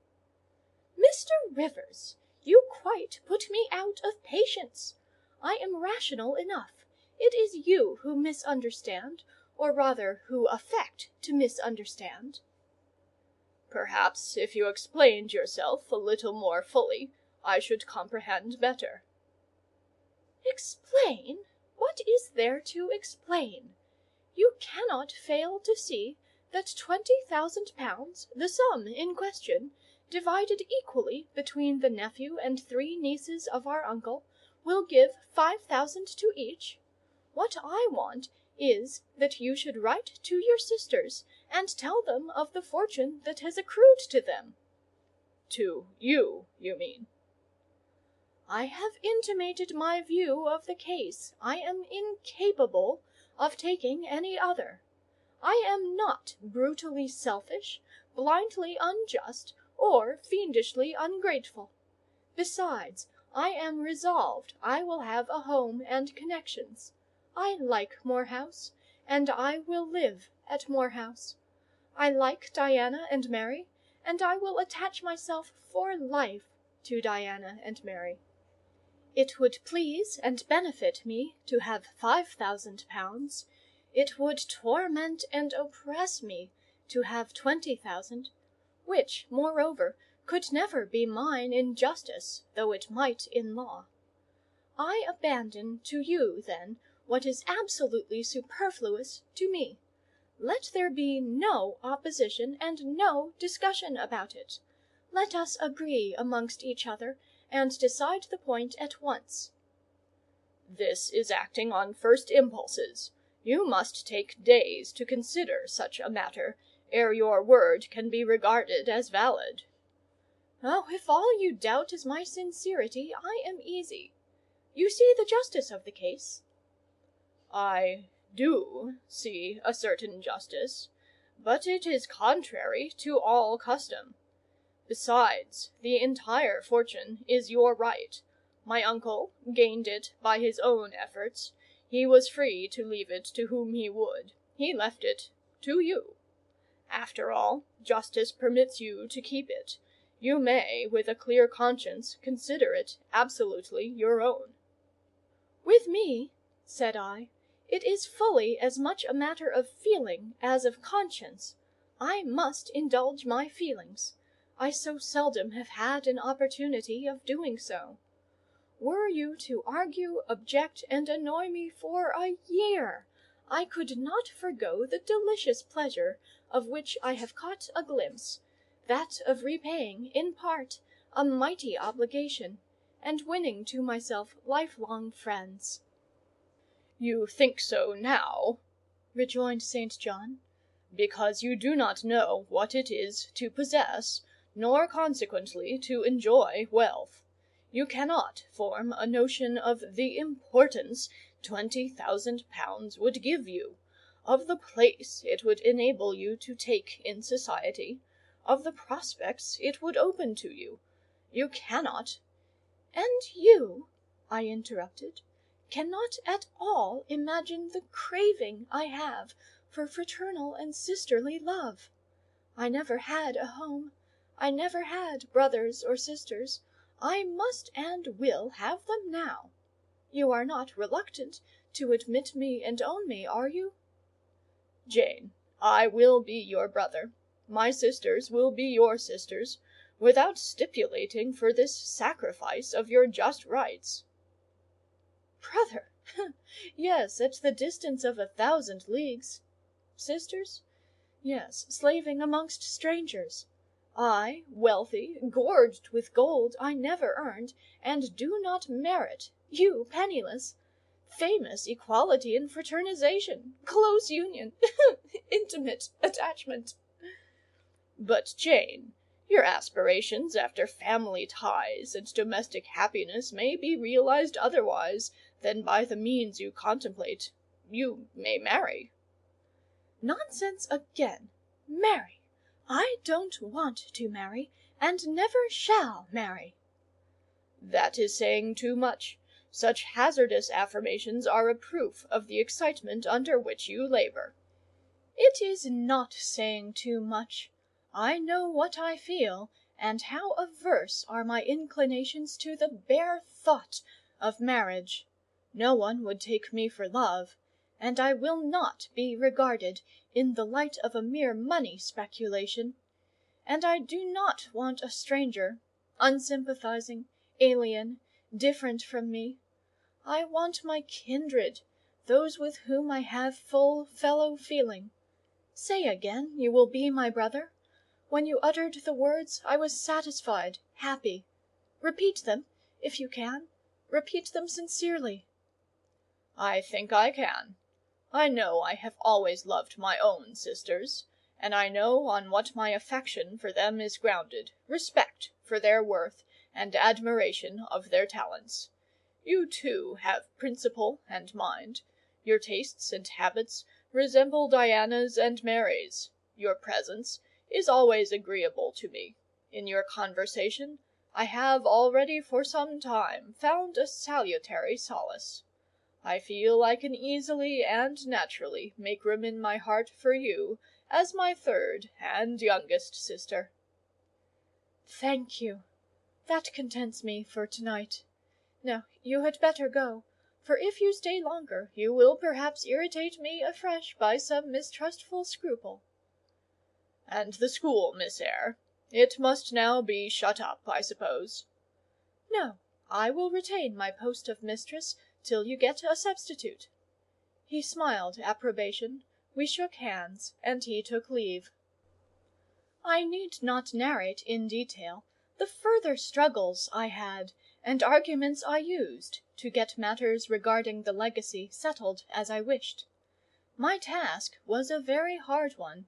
"Mr. Rivers, you quite put me out of patience. I am rational enough. It is you who misunderstand, or rather who affect to misunderstand." "Perhaps if you explained yourself a little more fully, I should comprehend better." "Explain? What is there to explain? You cannot fail to see that 20,000 pounds, the sum in question, divided equally between the nephew and 3 nieces of our uncle, will give 5,000 to each. What I want is, that you should write to your sisters, and tell them of the fortune that has accrued to them." "To you, you mean?" "I have intimated my view of the case. I am incapable of taking any other. I am not brutally selfish, blindly unjust, or fiendishly ungrateful. Besides, I am resolved I will have a home and connections. I like Moor House, and I will live at Moor House. I like Diana and Mary, and I will attach myself for life to Diana and Mary. It would please and benefit me to have 5,000 pounds. It would torment and oppress me to have 20,000, which, moreover, could never be mine in justice, though it might in law. I abandon to you, then, what is absolutely superfluous to me. Let there be no opposition and no discussion about it. Let us agree amongst each other, and decide the point at once. This is acting on first impulses. You must take days to consider such a matter, ere your word can be regarded as valid." "Oh, if all you doubt is my sincerity, I am easy. You see the justice of the case?" "I do see a certain justice, but it is contrary to all custom. Besides, the entire fortune is your right. My uncle gained it by his own efforts. He was free to leave it to whom he would. He left it to you. After all, justice permits you to keep it. You may, with a clear conscience, consider it absolutely your own." "With me," said I, "it is fully as much a matter of feeling as of conscience. I must indulge my feelings. I so seldom have had an opportunity of doing so. Were you to argue, object, and annoy me for a year, I could not forgo the delicious pleasure of which I have caught a glimpse, that of repaying, in part, a mighty obligation, and winning to myself lifelong friends." "You think so now," rejoined St. John, "because you do not know what it is to possess, nor consequently to enjoy wealth. You cannot form a notion of the importance £20,000 would give you, of the place it would enable you to take in society, of the prospects it would open to you. You cannot—" "And you," I interrupted, "cannot at all imagine the craving I have for fraternal and sisterly love. I never had a home. I never had brothers or sisters. I must and will have them now. You are not reluctant to admit me and own me, are you?" "Jane, I will be your brother. My sisters will be your sisters, without stipulating for this sacrifice of your just rights." "Brother! Yes, at the distance of 1,000 leagues. Sisters? Yes, slaving amongst strangers. I, wealthy, gorged with gold I never earned, and do not merit; you penniless. Famous equality in fraternization, close union, intimate attachment." "But, Jane, your aspirations after family ties and domestic happiness may be realized otherwise than by the means you contemplate. You may marry." "Nonsense again! Marry! I don't want to marry, and never shall marry." "That is saying too much. Such hazardous affirmations are a proof of the excitement under which you labour." "It is not saying too much. I know what I feel, and how averse are my inclinations to the bare thought of marriage. No one would take me for love, and I will not be regarded in the light of a mere money speculation. And I do not want a stranger, unsympathizing, alien, different from me. I want my kindred, those with whom I have full fellow feeling. Say again you will be my brother. When you uttered the words I was satisfied, happy. Repeat them, if you can. Repeat them sincerely." "I think I can. I know I have always loved my own sisters, and I know on what my affection for them is grounded, respect for their worth, and admiration of their talents. You too have principle and mind. Your tastes and habits resemble Diana's and Mary's. Your presence is always agreeable to me. In your conversation I have already for some time found a salutary solace. I feel I can easily and naturally make room in my heart for you as my third and youngest sister." "Thank you. That contents me for to-night. Now you had better go, for if you stay longer you will perhaps irritate me afresh by some mistrustful scruple." "And the school, Miss Eyre? It must now be shut up, I suppose?" "No, I will retain my post of mistress till you get a substitute." He smiled approbation, we shook hands, and he took leave. I need not narrate in detail the further struggles I had, and arguments I used to get matters regarding the legacy settled as I wished. My task was a very hard one,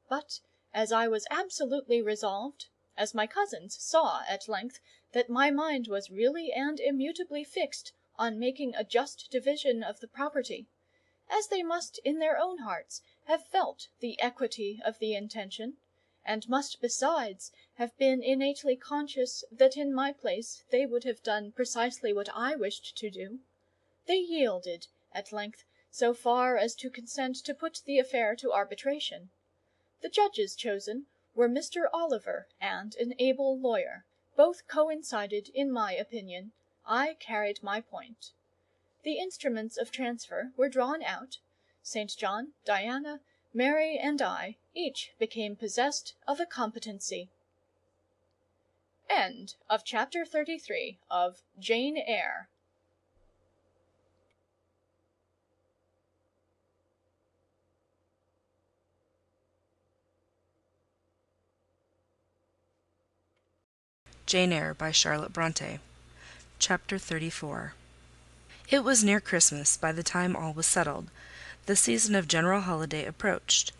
but as I was absolutely resolved, as my cousins saw at length that my mind was really and immutably fixed on making a just division of the property, as they must in their own hearts have felt the equity of the intention, and must besides have been innately conscious that in my place they would have done precisely what I wished to do, they yielded at length so far as to consent to put the affair to arbitration. The judges chosen were Mr. Oliver and an able lawyer. Both coincided in my opinion. I carried my point. The instruments of transfer were drawn out. St. John, Diana, Mary, and I each became possessed of a competency. End of Chapter 33 of Jane Eyre. Jane Eyre by Charlotte Bronte. Chapter 34. It was near Christmas by the time all was settled. The season of general holiday approached.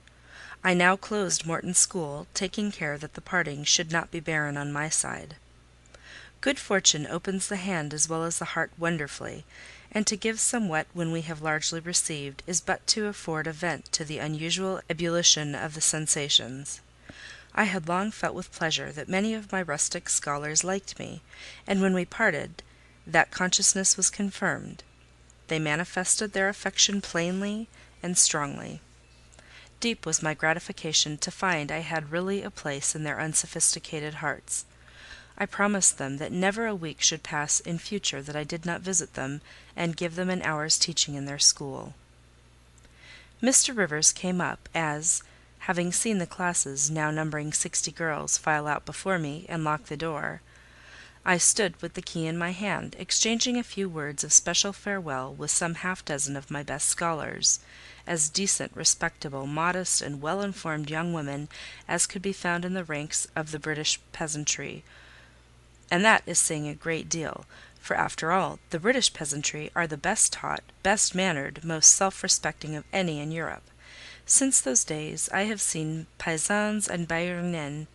I now closed Morton's school, taking care that the parting should not be barren on my side. Good fortune opens the hand as well as the heart wonderfully, and to give somewhat when we have largely received is but to afford a vent to the unusual ebullition of the sensations. I had long felt with pleasure that many of my rustic scholars liked me, and when we parted, that consciousness was confirmed. They manifested their affection plainly and strongly. Deep was my gratification to find I had really a place in their unsophisticated hearts. I promised them that never a week should pass in future that I did not visit them and give them an hour's teaching in their school. Mr. Rivers came up, as, having seen the classes, now numbering 60 girls, file out before me and lock the door, I stood with the key in my hand, exchanging a few words of special farewell with some half-dozen of my best scholars, as decent, respectable, modest, and well-informed young women as could be found in the ranks of the British peasantry. And that is saying a great deal, for after all, the British peasantry are the best taught, best mannered, most self-respecting of any in Europe. Since those days I have seen paysans and Bayernen,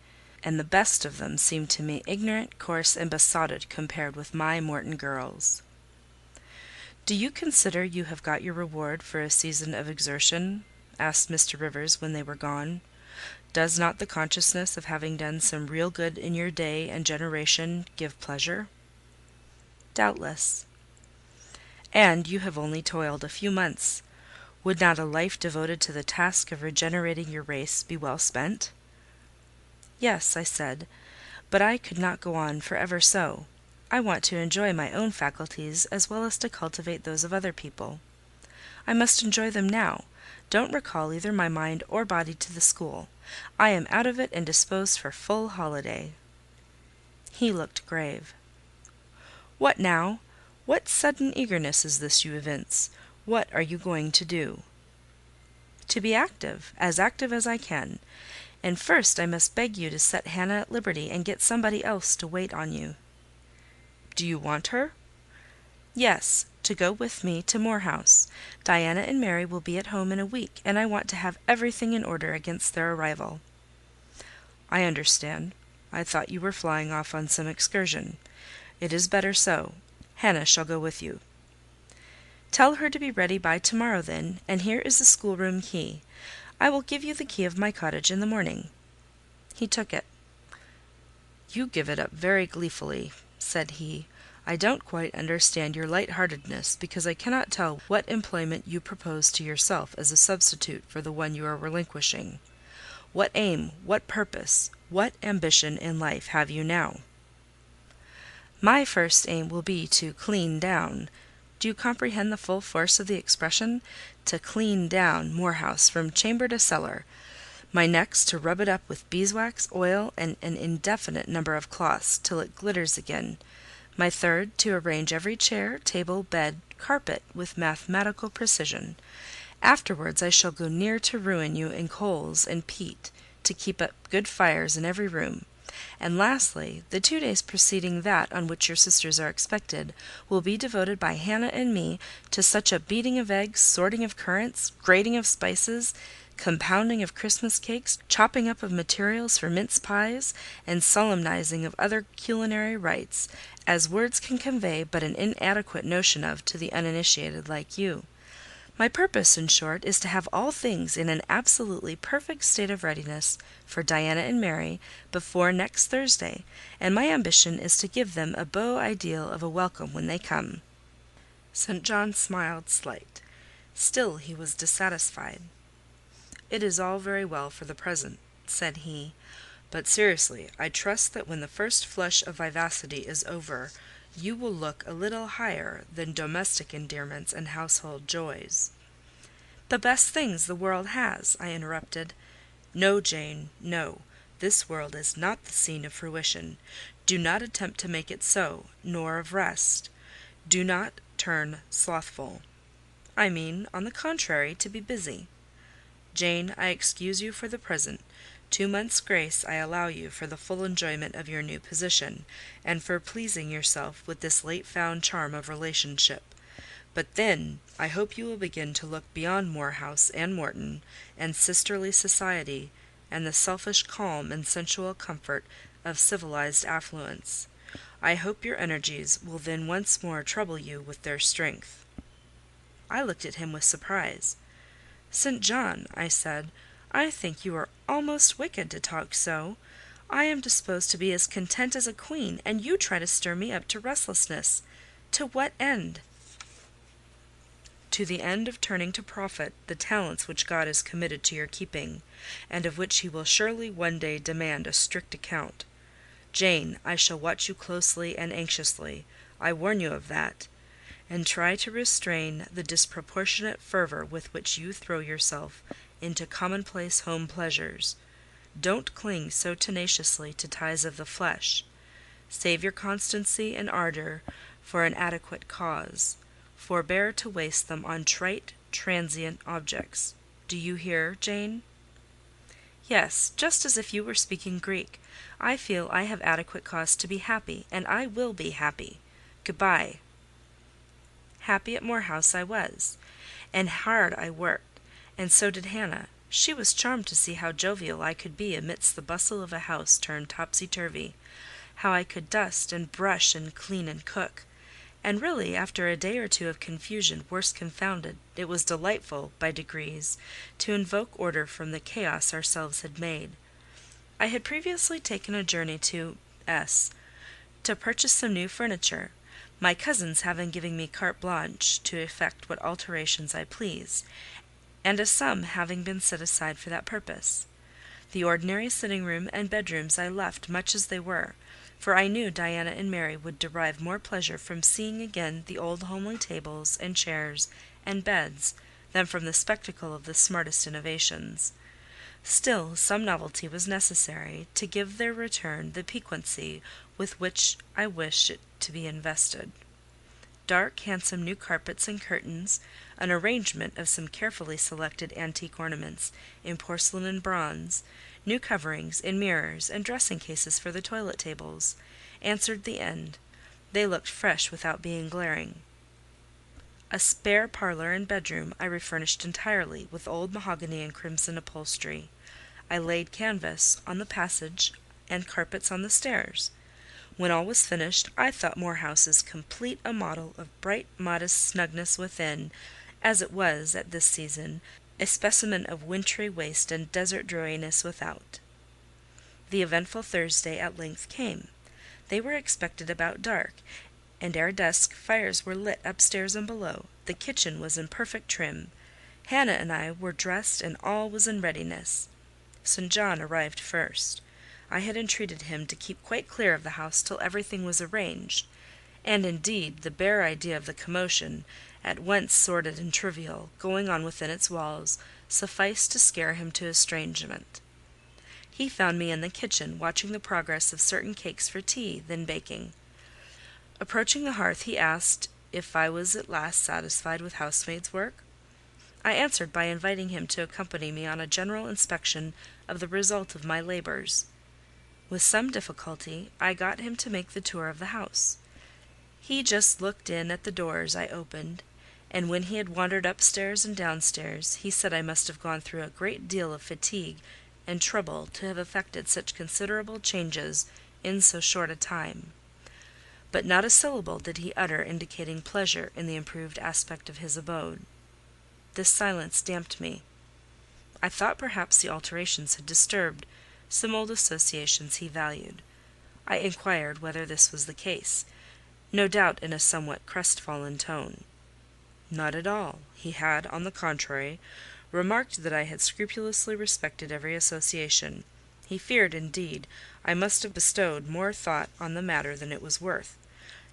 and the best of them seemed to me ignorant, coarse, and besotted compared with my Morton girls. "Do you consider you have got your reward for a season of exertion?" asked Mr. Rivers when they were gone. "Does not the consciousness of having done some real good in your day and generation give pleasure?" "Doubtless." "And you have only toiled a few months. Would not a life devoted to the task of regenerating your race be well spent?" "Yes," I said, "but I could not go on for ever so. I want to enjoy my own faculties as well as to cultivate those of other people. I must enjoy them now. Don't recall either my mind or body to the school. I am out of it and disposed for full holiday." He looked grave. "What now? What sudden eagerness is this you evince? What are you going to do?" "To be active as I can. And first I must beg you to set Hannah at liberty and get somebody else to wait on you." "Do you want her?" "Yes, to go with me to Moor House. Diana and Mary will be at home in a week, and I want to have everything in order against their arrival." "I understand. I thought you were flying off on some excursion. It is better so. Hannah shall go with you." "Tell her to be ready by to-morrow, then, and here is the schoolroom key. I will give you the key of my cottage in the morning." He took it. "You give it up very gleefully," said he. "I don't quite understand your light-heartedness, because I cannot tell what employment you propose to yourself as a substitute for the one you are relinquishing. What aim, what purpose, what ambition in life have you now?" "My first aim will be to clean down. Do you comprehend the full force of the expression? To clean down Moor House from chamber to cellar. My next, to rub it up with beeswax, oil, and an indefinite number of cloths, till it glitters again. My third, to arrange every chair, table, bed, carpet, with mathematical precision. Afterwards I shall go near to ruin you in coals and peat, to keep up good fires in every room. And lastly, the 2 days preceding that on which your sisters are expected will be devoted by Hannah and me to such a beating of eggs, sorting of currants, grating of spices, compounding of Christmas cakes, chopping up of materials for mince pies, and solemnizing of other culinary rites, as words can convey but an inadequate notion of to the uninitiated like you. My purpose, in short, is to have all things in an absolutely perfect state of readiness for Diana and Mary before next Thursday, and my ambition is to give them a beau ideal of a welcome when they come." St. John smiled slight. Still he was dissatisfied. "It is all very well for the present," said he, "but seriously, I trust that when the first flush of vivacity is over, you will look a little higher than domestic endearments and household joys." "The best things the world has," I interrupted. "No, Jane, no. This world is not the scene of fruition. Do not attempt to make it so, nor of rest. Do not turn slothful. I mean, on the contrary, to be busy. Jane, I excuse you for the present. 2 months' grace I allow you for the full enjoyment of your new position, and for pleasing yourself with this late-found charm of relationship. But then I hope you will begin to look beyond Moor House and Morton, and sisterly society, and the selfish calm and sensual comfort of civilized affluence. I hope your energies will then once more trouble you with their strength." I looked at him with surprise. "St. John," I said, "I think you are almost wicked to talk so. I am disposed to be as content as a queen, and you try to stir me up to restlessness. To what end?" "To the end of turning to profit the talents which God has committed to your keeping, and of which he will surely one day demand a strict account. Jane, I shall watch you closely and anxiously, I warn you of that, and try to restrain the disproportionate fervour with which you throw yourself into commonplace home pleasures. Don't cling so tenaciously to ties of the flesh. Save your constancy and ardour for an adequate cause. Forbear to waste them on trite, transient objects. Do you hear, Jane?" "Yes, just as if you were speaking Greek. I feel I have adequate cause to be happy, and I will be happy. Good-bye." Happy at Moor House I was, and hard I worked, and so did Hannah. She was charmed to see how jovial I could be amidst the bustle of a house turned topsy-turvy, how I could dust and brush and clean and cook; and really, after a day or two of confusion worse confounded, it was delightful, by degrees, to invoke order from the chaos ourselves had made. I had previously taken a journey to S—— to purchase some new furniture, my cousins having given me carte blanche to effect what alterations I pleased, and a sum having been set aside for that purpose. The ordinary sitting-room and bedrooms I left much as they were, for I knew Diana and Mary would derive more pleasure from seeing again the old homely tables and chairs and beds than from the spectacle of the smartest innovations. Still, some novelty was necessary to give their return the piquancy with which I wished it to be invested. Dark, handsome new carpets and curtains, an arrangement of some carefully selected antique ornaments in porcelain and bronze, new coverings in mirrors, and dressing cases for the toilet tables, answered the end. They looked fresh without being glaring. A spare parlour and bedroom I refurnished entirely with old mahogany and crimson upholstery. I laid canvas on the passage and carpets on the stairs. When all was finished, I thought Moor House as complete a model of bright, modest snugness within, as it was, at this season, a specimen of wintry waste and desert dreariness without. The eventful Thursday at length came. They were expected about dark, and ere dusk fires were lit upstairs and below. The kitchen was in perfect trim. Hannah and I were dressed, and all was in readiness. St. John arrived first. I had entreated him to keep quite clear of the house till everything was arranged; and indeed the bare idea of the commotion, at once sordid and trivial, going on within its walls, sufficed to scare him to estrangement. He found me in the kitchen, watching the progress of certain cakes for tea, then baking. Approaching the hearth, he asked if I was at last satisfied with housemaid's work. I answered by inviting him to accompany me on a general inspection of the result of my labours. With some difficulty I got him to make the tour of the house. He just looked in at the doors I opened, and when he had wandered upstairs and downstairs, he said I must have gone through a great deal of fatigue and trouble to have effected such considerable changes in so short a time. But not a syllable did he utter indicating pleasure in the improved aspect of his abode. This silence damped me. I thought perhaps the alterations had disturbed some old associations he valued. I inquired whether this was the case, no doubt in a somewhat crestfallen tone. Not at all. He had, on the contrary, remarked that I had scrupulously respected every association. He feared, indeed, I must have bestowed more thought on the matter than it was worth.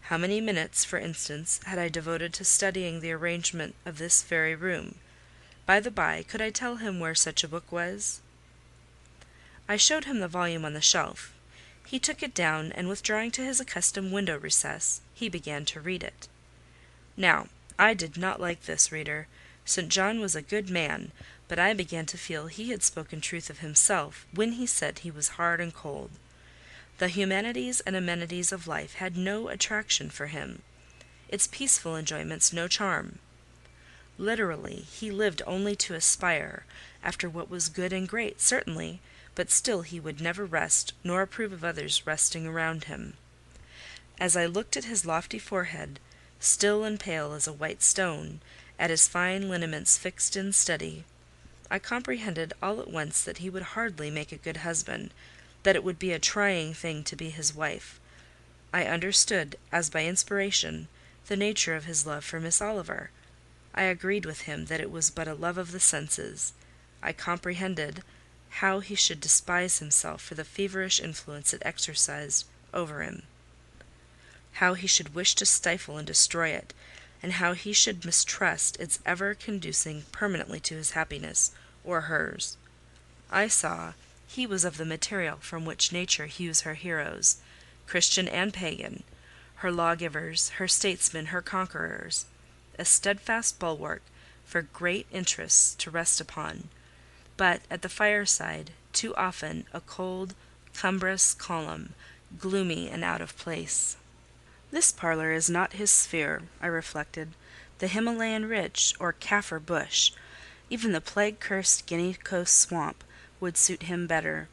How many minutes, for instance, had I devoted to studying the arrangement of this very room? By the by, could I tell him where such a book was? I showed him the volume on the shelf. He took it down, and withdrawing to his accustomed window recess, he began to read it. Now, I did not like this, reader. St. John was a good man, but I began to feel he had spoken truth of himself when he said he was hard and cold. The humanities and amenities of life had no attraction for him, its peaceful enjoyments no charm. Literally, he lived only to aspire after what was good and great, certainly, but still he would never rest, nor approve of others resting around him. As I looked at his lofty forehead, still and pale as a white stone, at his fine lineaments fixed and steady, I comprehended all at once that he would hardly make a good husband, that it would be a trying thing to be his wife. I understood, as by inspiration, the nature of his love for Miss Oliver. I agreed with him that it was but a love of the senses. I comprehended how he should despise himself for the feverish influence it exercised over him, how he should wish to stifle and destroy it, and how he should mistrust its ever conducing permanently to his happiness, or hers. I saw he was of the material from which nature hews her heroes, Christian and pagan, her lawgivers, her statesmen, her conquerors, a steadfast bulwark for great interests to rest upon, but at the fireside too often a cold, cumbrous column, gloomy and out of place. This parlour is not his sphere, I reflected. The Himalayan ridge, or Kaffir bush, even the plague-cursed Guinea Coast swamp, would suit him better.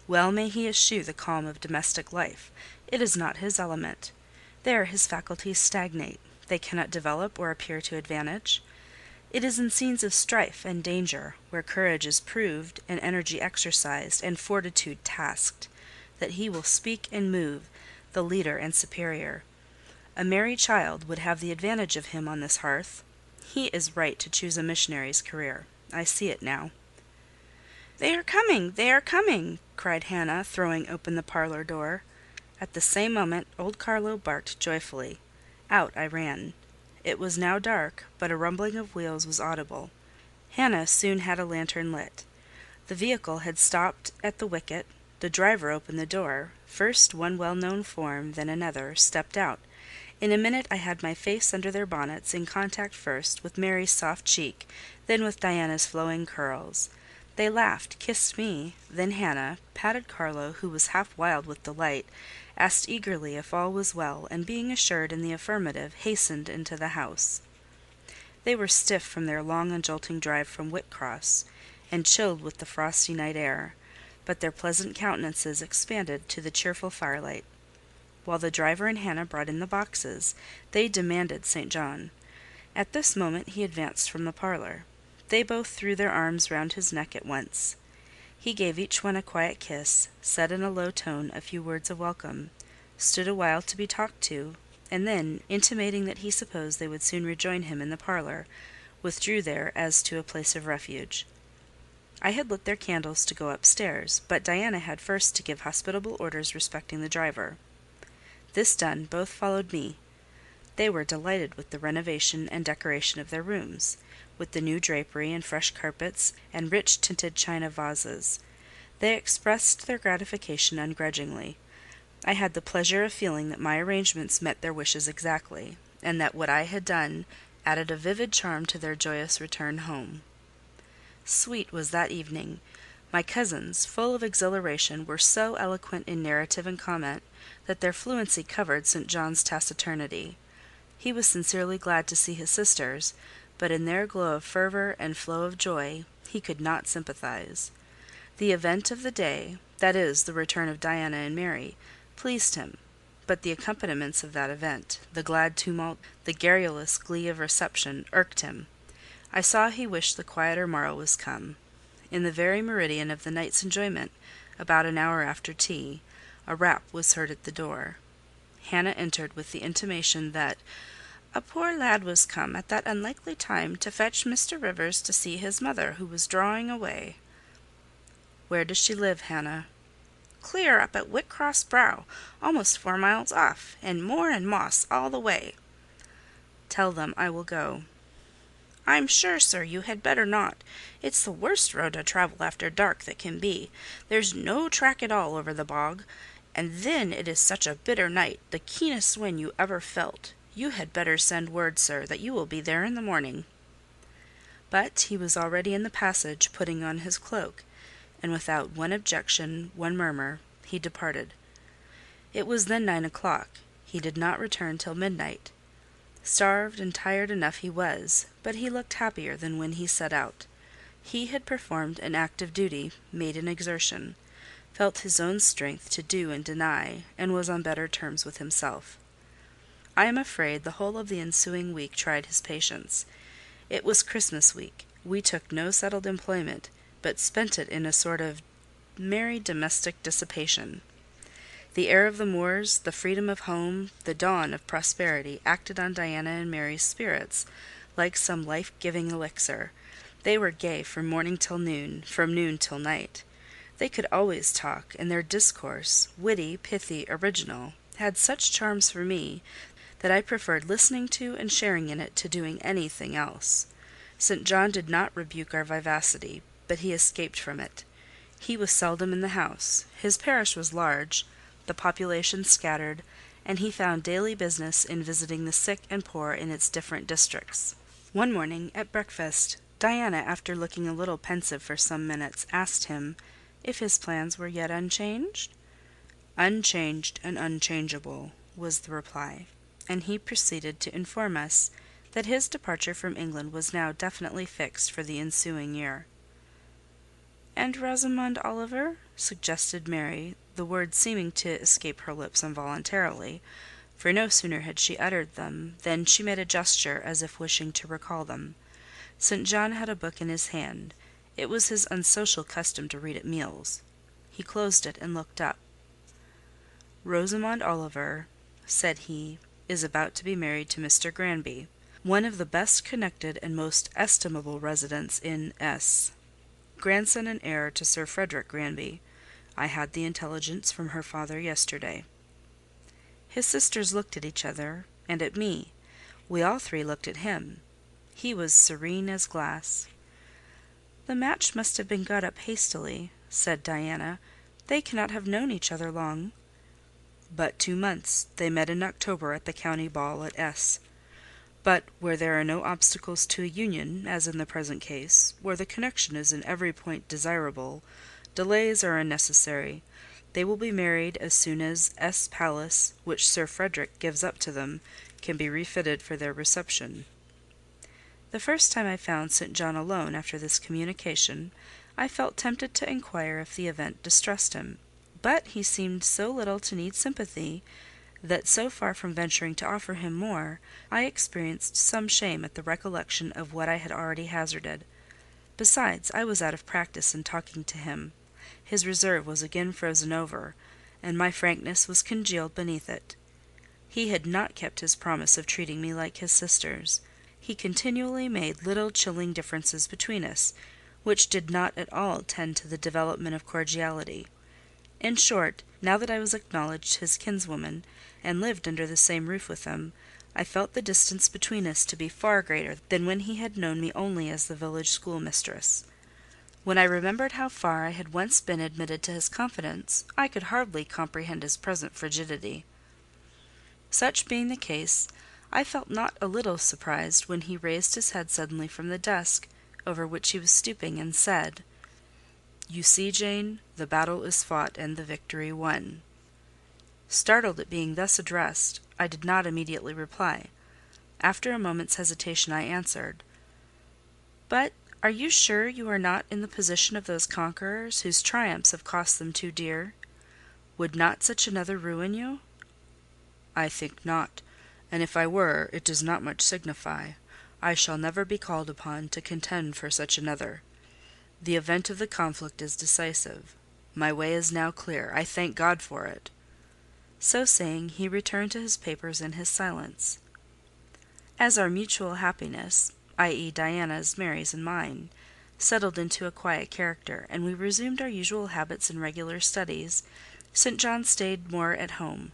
Well may he eschew the calm of domestic life. It is not his element. There his faculties stagnate. They cannot develop or appear to advantage. It is in scenes of strife and danger, where courage is proved, and energy exercised, and fortitude tasked, that he will speak and move, the leader and superior. A merry child would have the advantage of him on this hearth. He is right to choose a missionary's career. I see it now. "They are coming! They are coming!" cried Hannah, throwing open the parlour door. At the same moment old Carlo barked joyfully. Out I ran. It was now dark, but a rumbling of wheels was audible. Hannah soon had a lantern lit. The vehicle had stopped at the wicket. The driver opened the door. First one well-known form, then another, stepped out. In a minute I had my face under their bonnets, in contact first with Mary's soft cheek, then with Diana's flowing curls. They laughed, kissed me, then Hannah, patted Carlo, who was half wild with delight, asked eagerly if all was well, and being assured in the affirmative, hastened into the house. They were stiff from their long and jolting drive from Whitcross, and chilled with the frosty night air, but their pleasant countenances expanded to the cheerful firelight. While the driver and Hannah brought in the boxes, they demanded St. John. At this moment he advanced from the parlour. They both threw their arms round his neck at once. He gave each one a quiet kiss, said in a low tone a few words of welcome, stood a while to be talked to, and then, intimating that he supposed they would soon rejoin him in the parlour, withdrew there as to a place of refuge. I had lit their candles to go upstairs, but Diana had first to give hospitable orders respecting the driver. This done, both followed me. They were delighted with the renovation and decoration of their rooms, with the new drapery and fresh carpets and rich tinted china vases. They expressed their gratification ungrudgingly. I had the pleasure of feeling that my arrangements met their wishes exactly, and that what I had done added a vivid charm to their joyous return home. Sweet was that evening. My cousins, full of exhilaration, were so eloquent in narrative and comment, that their fluency covered St. John's taciturnity. He was sincerely glad to see his sisters, but in their glow of fervour and flow of joy he could not sympathize. The event of the day, that is, the return of Diana and Mary, pleased him, but the accompaniments of that event, the glad tumult, the garrulous glee of reception, irked him. I saw he wished the quieter morrow was come. In the very meridian of the night's enjoyment, about an hour after tea, a rap was heard at the door. Hannah entered with the intimation that "a poor lad was come at that unlikely time to fetch Mr. Rivers to see his mother, who was drawing away." "Where does she live, Hannah?" "Clear up at Whitcross Brow, almost 4 miles off, and moor and moss all the way." "Tell them I will go." "I'm sure, sir, you had better not. It's the worst road to travel after dark that can be. There's no track at all over the bog, and then it is such a bitter night, the keenest wind you ever felt. You had better send word, sir, that you will be there in the morning." But he was already in the passage, putting on his cloak, and without one objection, one murmur, he departed. It was then 9 o'clock. He did not return till midnight. Starved and tired enough he was, but he looked happier than when he set out. He had performed an act of duty, made an exertion, felt his own strength to do and deny, and was on better terms with himself. I am afraid the whole of the ensuing week tried his patience. It was Christmas week. We took no settled employment, but spent it in a sort of merry domestic dissipation. The air of the moors, the freedom of home, the dawn of prosperity acted on Diana and Mary's spirits like some life-giving elixir. They were gay from morning till noon, from noon till night. They could always talk, and their discourse, witty, pithy, original, had such charms for me that I preferred listening to and sharing in it to doing anything else. St. John did not rebuke our vivacity, but he escaped from it. He was seldom in the house. His parish was large, the population scattered, and he found daily business in visiting the sick and poor in its different districts. One morning, at breakfast, Diana, after looking a little pensive for some minutes, asked him if his plans were yet unchanged? "Unchanged and unchangeable," was the reply, and he proceeded to inform us that his departure from England was now definitely fixed for the ensuing year. "And Rosamond Oliver?" suggested Mary, the words seeming to escape her lips involuntarily, for no sooner had she uttered them than she made a gesture as if wishing to recall them. St. John had a book in his hand. It was his unsocial custom to read at meals. He closed it and looked up. "Rosamond Oliver," said he, "is about to be married to Mr. Granby, one of the best connected and most estimable residents in S. Grandson and heir to Sir Frederick Granby. I had the intelligence from her father yesterday." His sisters looked at each other, and at me. We all three looked at him. He was serene as glass. "The match must have been got up hastily," said Diana. "They cannot have known each other long." "But 2 months. They met in October at the county ball at S. But where there are no obstacles to a union, as in the present case, where the connection is in every point desirable, delays are unnecessary. They will be married as soon as S. Palace, which Sir Frederick gives up to them, can be refitted for their reception." The first time I found St. John alone after this communication, I felt tempted to inquire if the event distressed him; but he seemed so little to need sympathy, that so far from venturing to offer him more, I experienced some shame at the recollection of what I had already hazarded. Besides, I was out of practice in talking to him. His reserve was again frozen over, and my frankness was congealed beneath it. He had not kept his promise of treating me like his sisters. He continually made little chilling differences between us, which did not at all tend to the development of cordiality. In short, now that I was acknowledged his kinswoman, and lived under the same roof with him, I felt the distance between us to be far greater than when he had known me only as the village schoolmistress. When I remembered how far I had once been admitted to his confidence, I could hardly comprehend his present frigidity. Such being the case, I felt not a little surprised when he raised his head suddenly from the desk, over which he was stooping, and said— You see, Jane, the battle is fought and the victory won." Startled at being thus addressed, I did not immediately reply. After a moment's hesitation, I answered— "But are you sure you are not in the position of those conquerors whose triumphs have cost them too dear? Would not such another ruin you?" "I think not; and if I were, it does not much signify. I shall never be called upon to contend for such another. The event of the conflict is decisive. My way is now clear. I thank God for it." So saying, he returned to his papers in his silence. As our mutual happiness, i.e. Diana's, Mary's, and mine, settled into a quiet character, and we resumed our usual habits and regular studies, St. John stayed more at home.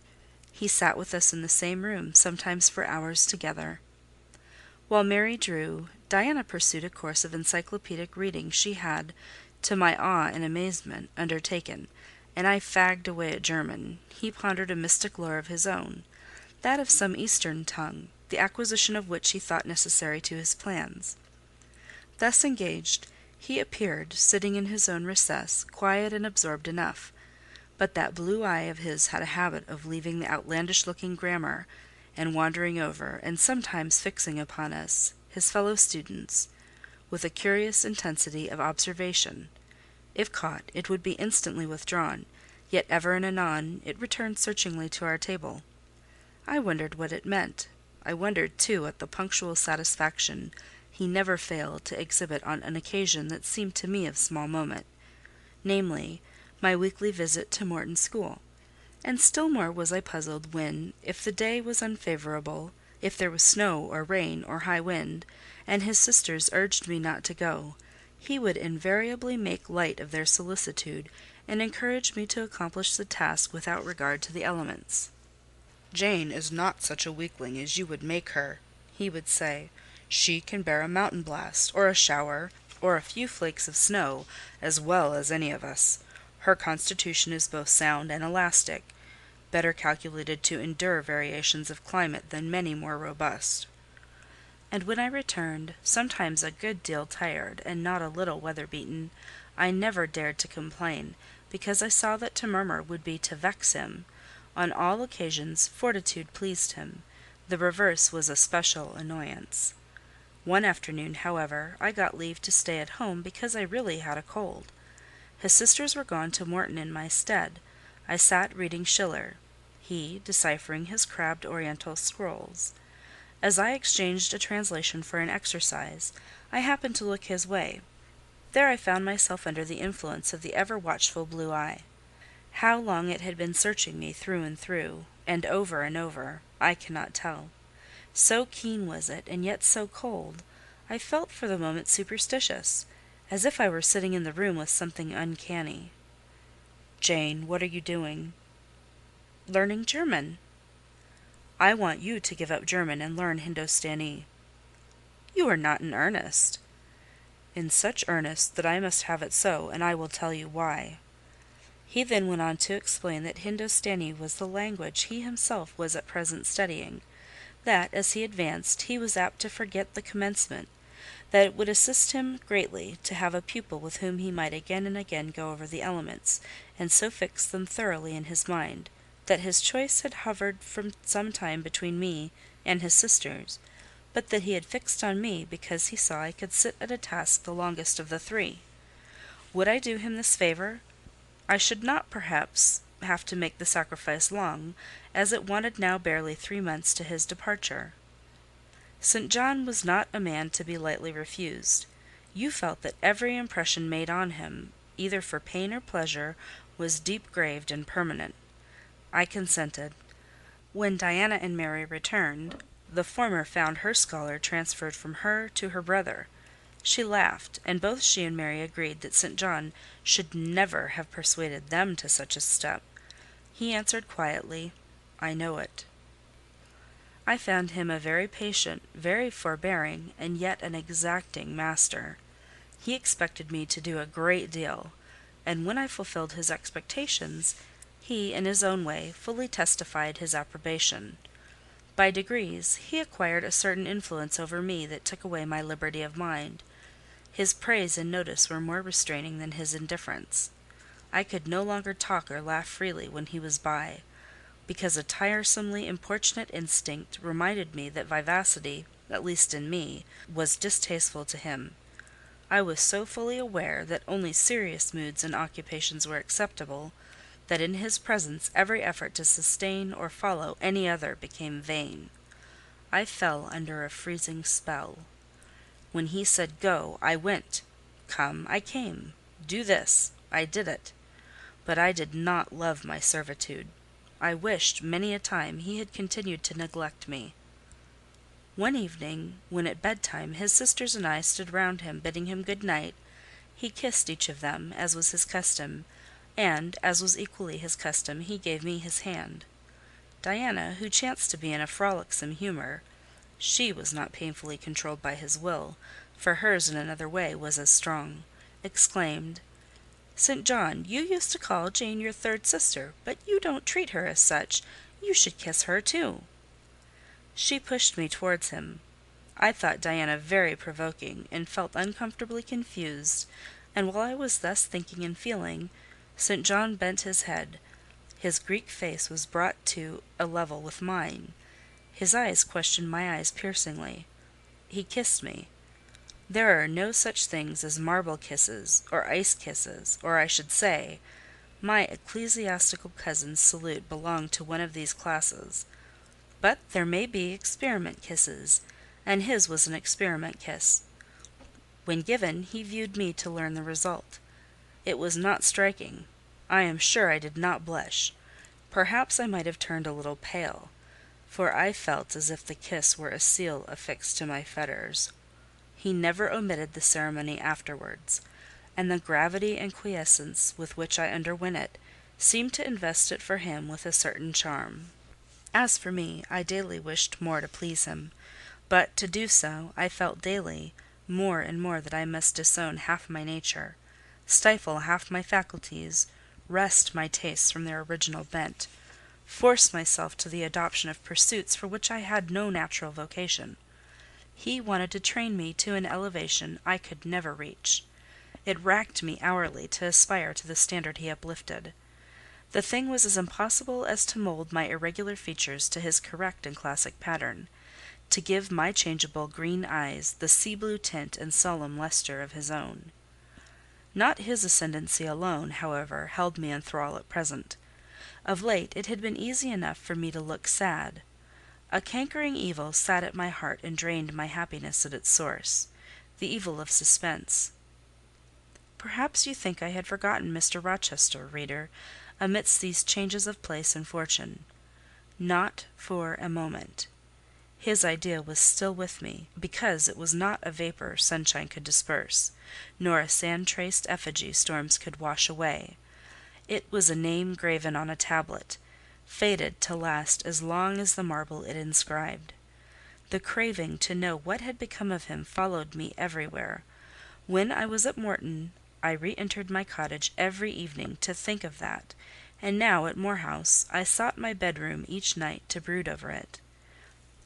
He sat with us in the same room, sometimes for hours together. While Mary drew, Diana pursued a course of encyclopedic reading she had, to my awe and amazement, undertaken, and I fagged away at German. He pondered a mystic lore of his own, that of some Eastern tongue, the acquisition of which he thought necessary to his plans. Thus engaged, he appeared, sitting in his own recess, quiet and absorbed enough; but that blue eye of his had a habit of leaving the outlandish-looking grammar, and wandering over, and sometimes fixing upon us, his fellow-students, with a curious intensity of observation. If caught, it would be instantly withdrawn, yet ever and anon it returned searchingly to our table. I wondered what it meant. I wondered, too, at the punctual satisfaction he never failed to exhibit on an occasion that seemed to me of small moment, namely, my weekly visit to Morton School; and still more was I puzzled when, if the day was unfavourable, if there was snow or rain or high wind, and his sisters urged me not to go, he would invariably make light of their solicitude, and encourage me to accomplish the task without regard to the elements. "Jane is not such a weakling as you would make her," he would say. "She can bear a mountain blast, or a shower, or a few flakes of snow, as well as any of us. Her constitution is both sound and elastic, better calculated to endure variations of climate than many more robust." And when I returned, sometimes a good deal tired, and not a little weather-beaten, I never dared to complain, because I saw that to murmur would be to vex him. On all occasions fortitude pleased him; the reverse was a special annoyance. One afternoon, however, I got leave to stay at home because I really had a cold. His sisters were gone to Morton in my stead. I sat reading Schiller, he deciphering his crabbed Oriental scrolls. As I exchanged a translation for an exercise, I happened to look his way. There I found myself under the influence of the ever-watchful blue eye. How long it had been searching me through, and over, I cannot tell. So keen was it, and yet so cold, I felt for the moment superstitious, as if I were sitting in the room with something uncanny. "Jane, what are you doing?" "Learning German." "I want you to give up German and learn Hindostani." "You are not in earnest." "In such earnest that I must have it so, and I will tell you why." He then went on to explain that Hindostani was the language he himself was at present studying; that, as he advanced, he was apt to forget the commencement; that it would assist him greatly to have a pupil with whom he might again and again go over the elements, and so fix them thoroughly in his mind; that his choice had hovered for some time between me and his sisters, but that he had fixed on me because he saw I could sit at a task the longest of the three. Would I do him this favour? I should not, perhaps, have to make the sacrifice long, as it wanted now barely 3 months to his departure. St. John was not a man to be lightly refused. You felt that every impression made on him, either for pain or pleasure, was deep-graved and permanent. I consented. When Diana and Mary returned, the former found her scholar transferred from her to her brother. She laughed, and both she and Mary agreed that St. John should never have persuaded them to such a step. He answered quietly, "I know it." I found him a very patient, very forbearing, and yet an exacting master. He expected me to do a great deal, and when I fulfilled his expectations, he, in his own way, fully testified his approbation. By degrees, he acquired a certain influence over me that took away my liberty of mind. His praise and notice were more restraining than his indifference. I could no longer talk or laugh freely when he was by, because a tiresomely importunate instinct reminded me that vivacity, at least in me, was distasteful to him. I was so fully aware that only serious moods and occupations were acceptable, that in his presence every effort to sustain or follow any other became vain. I fell under a freezing spell. When he said go, I went; come, I came; do this, I did it. But I did not love my servitude. I wished, many a time, he had continued to neglect me. One evening, when at bedtime his sisters and I stood round him bidding him good night, he kissed each of them, as was his custom, and, as was equally his custom, he gave me his hand. Diana, who chanced to be in a frolicsome humour—she was not painfully controlled by his will, for hers in another way was as strong—exclaimed, "St. John, you used to call Jane your third sister, but you don't treat her as such. You should kiss her too." She pushed me towards him. I thought Diana very provoking, and felt uncomfortably confused, and while I was thus thinking and feeling, St. John bent his head. His Greek face was brought to a level with mine. His eyes questioned my eyes piercingly. He kissed me. There are no such things as marble kisses, or ice kisses, or I should say, my ecclesiastical cousin's salute belonged to one of these classes. But there may be experiment kisses, and his was an experiment kiss. When given, he viewed me to learn the result. It was not striking. I am sure I did not blush. Perhaps I might have turned a little pale, for I felt as if the kiss were a seal affixed to my fetters. He never omitted the ceremony afterwards, and the gravity and quiescence with which I underwent it seemed to invest it for him with a certain charm. As for me, I daily wished more to please him, but to do so, I felt daily more and more that I must disown half my nature, stifle half my faculties, wrest my tastes from their original bent, force myself to the adoption of pursuits for which I had no natural vocation. He wanted to train me to an elevation I could never reach. It racked me hourly to aspire to the standard he uplifted. The thing was as impossible as to mould my irregular features to his correct and classic pattern, to give my changeable green eyes the sea-blue tint and solemn lustre of his own. Not his ascendancy alone, however, held me in thrall at present. Of late it had been easy enough for me to look sad. A cankering evil sat at my heart and drained my happiness at its source, the evil of suspense. Perhaps you think I had forgotten Mr. Rochester, reader, amidst these changes of place and fortune. Not for a moment. His idea was still with me, because it was not a vapour sunshine could disperse, nor a sand-traced effigy storms could wash away. It was a name graven on a tablet, fated to last as long as the marble it inscribed. The craving to know what had become of him followed me everywhere. When I was at Morton, I re-entered my cottage every evening to think of that, and now at Moor House I sought my bedroom each night to brood over it.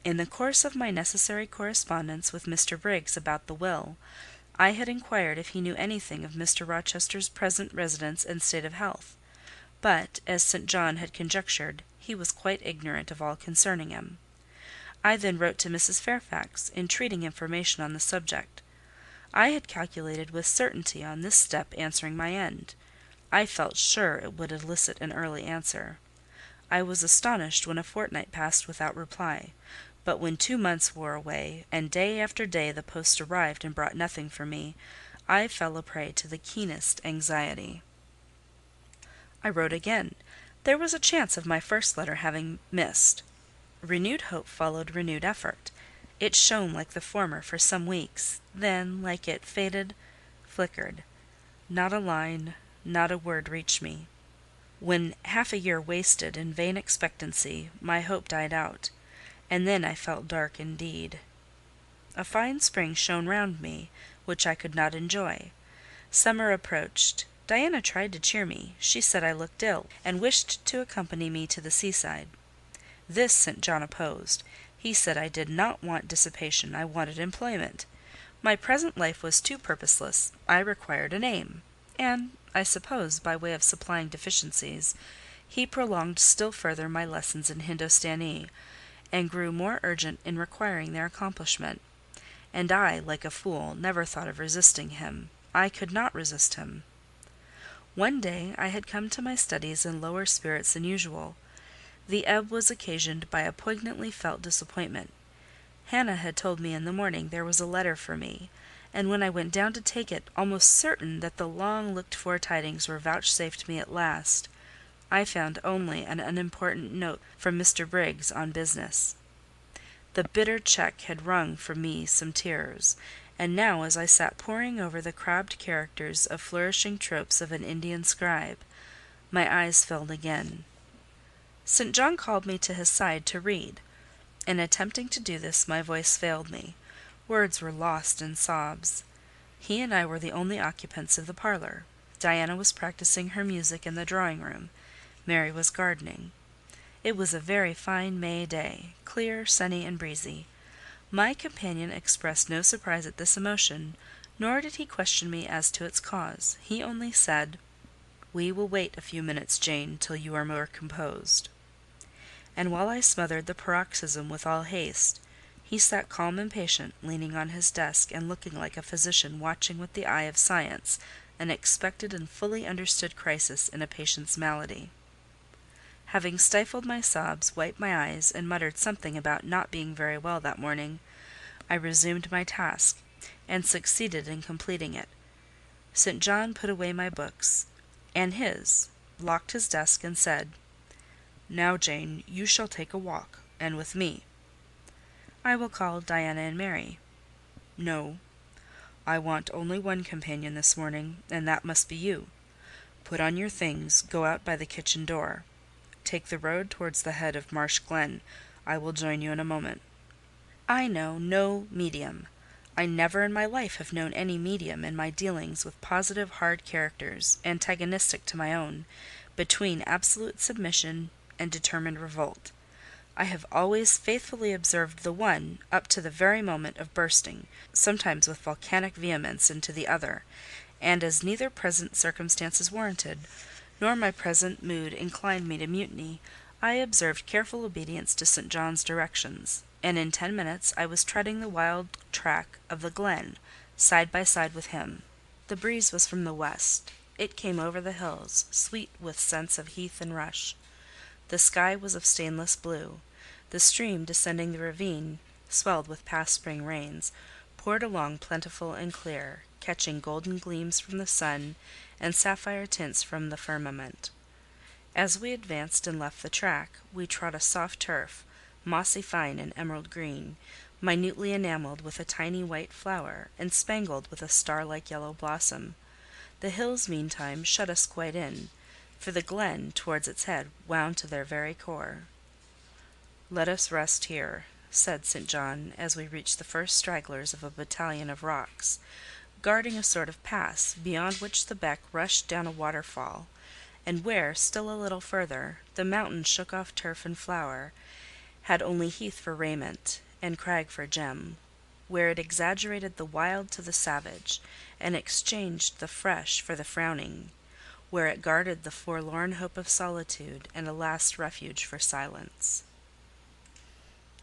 In the course of my necessary correspondence with Mr. Briggs about the will, I had inquired if he knew anything of Mr. Rochester's present residence and state of health; but, as St. John had conjectured, he was quite ignorant of all concerning him. I then wrote to Mrs. Fairfax, entreating information on the subject. I had calculated with certainty on this step answering my end. I felt sure it would elicit an early answer. I was astonished when a fortnight passed without reply; but when 2 months wore away, and day after day the post arrived and brought nothing for me, I fell a prey to the keenest anxiety. I wrote again. There was a chance of my first letter having missed. Renewed hope followed renewed effort. It shone like the former for some weeks, then, like it, faded, flickered. Not a line, not a word reached me. When half a year wasted in vain expectancy, my hope died out, and then I felt dark indeed. A fine spring shone round me, which I could not enjoy. Summer approached. Diana tried to cheer me; she said I looked ill, and wished to accompany me to the seaside. This St. John opposed. He said I did not want dissipation, I wanted employment. My present life was too purposeless. I required an aim; and, I suppose, by way of supplying deficiencies, he prolonged still further my lessons in Hindostani, and grew more urgent in requiring their accomplishment. And I, like a fool, never thought of resisting him. I could not resist him. One day I had come to my studies in lower spirits than usual. The ebb was occasioned by a poignantly felt disappointment. Hannah had told me in the morning there was a letter for me, and when I went down to take it, almost certain that the long looked-for tidings were vouchsafed me at last, I found only an unimportant note from Mr. Briggs on business. The bitter check had wrung from me some tears, and now as I sat poring over the crabbed characters of flourishing tropes of an Indian scribe, my eyes filled again. St. John called me to his side to read. In attempting to do this, my voice failed me. Words were lost in sobs. He and I were the only occupants of the parlour. Diana was practising her music in the drawing-room. Mary was gardening. It was a very fine May day, clear, sunny, and breezy. My companion expressed no surprise at this emotion, nor did he question me as to its cause. He only said— "We will wait a few minutes, Jane, till you are more composed." And while I smothered the paroxysm with all haste, he sat calm and patient, leaning on his desk, and looking like a physician watching with the eye of science an expected and fully understood crisis in a patient's malady. Having stifled my sobs, wiped my eyes, and muttered something about not being very well that morning, I resumed my task, and succeeded in completing it. St. John put away my books, and his, locked his desk, and said— "Now, Jane, you shall take a walk, and with me." "I will call Diana and Mary." "No. I want only one companion this morning, and that must be you. Put on your things, go out by the kitchen door. Take the road towards the head of Marsh Glen. I will join you in a moment." I know no medium. I never in my life have known any medium in my dealings with positive hard characters, antagonistic to my own, between absolute submission and determined revolt. I have always faithfully observed the one up to the very moment of bursting, sometimes with volcanic vehemence, into the other; and as neither present circumstances warranted, nor my present mood inclined me to mutiny, I observed careful obedience to St. John's directions, and in 10 minutes I was treading the wild track of the glen, side by side with him. The breeze was from the west; it came over the hills, sweet with scents of heath and rush. The sky was of stainless blue. The stream, descending the ravine, swelled with past spring rains, poured along plentiful and clear, catching golden gleams from the sun and sapphire tints from the firmament. As we advanced and left the track, we trod a soft turf, mossy fine and emerald green, minutely enamelled with a tiny white flower, and spangled with a star-like yellow blossom. The hills, meantime, shut us quite in, for the glen, towards its head, wound to their very core. "Let us rest here," said St. John, as we reached the first stragglers of a battalion of rocks, guarding a sort of pass, beyond which the beck rushed down a waterfall, and where, still a little further, the mountain shook off turf and flower, had only heath for raiment, and crag for gem; where it exaggerated the wild to the savage, and exchanged the fresh for the frowning; where it guarded the forlorn hope of solitude, and a last refuge for silence.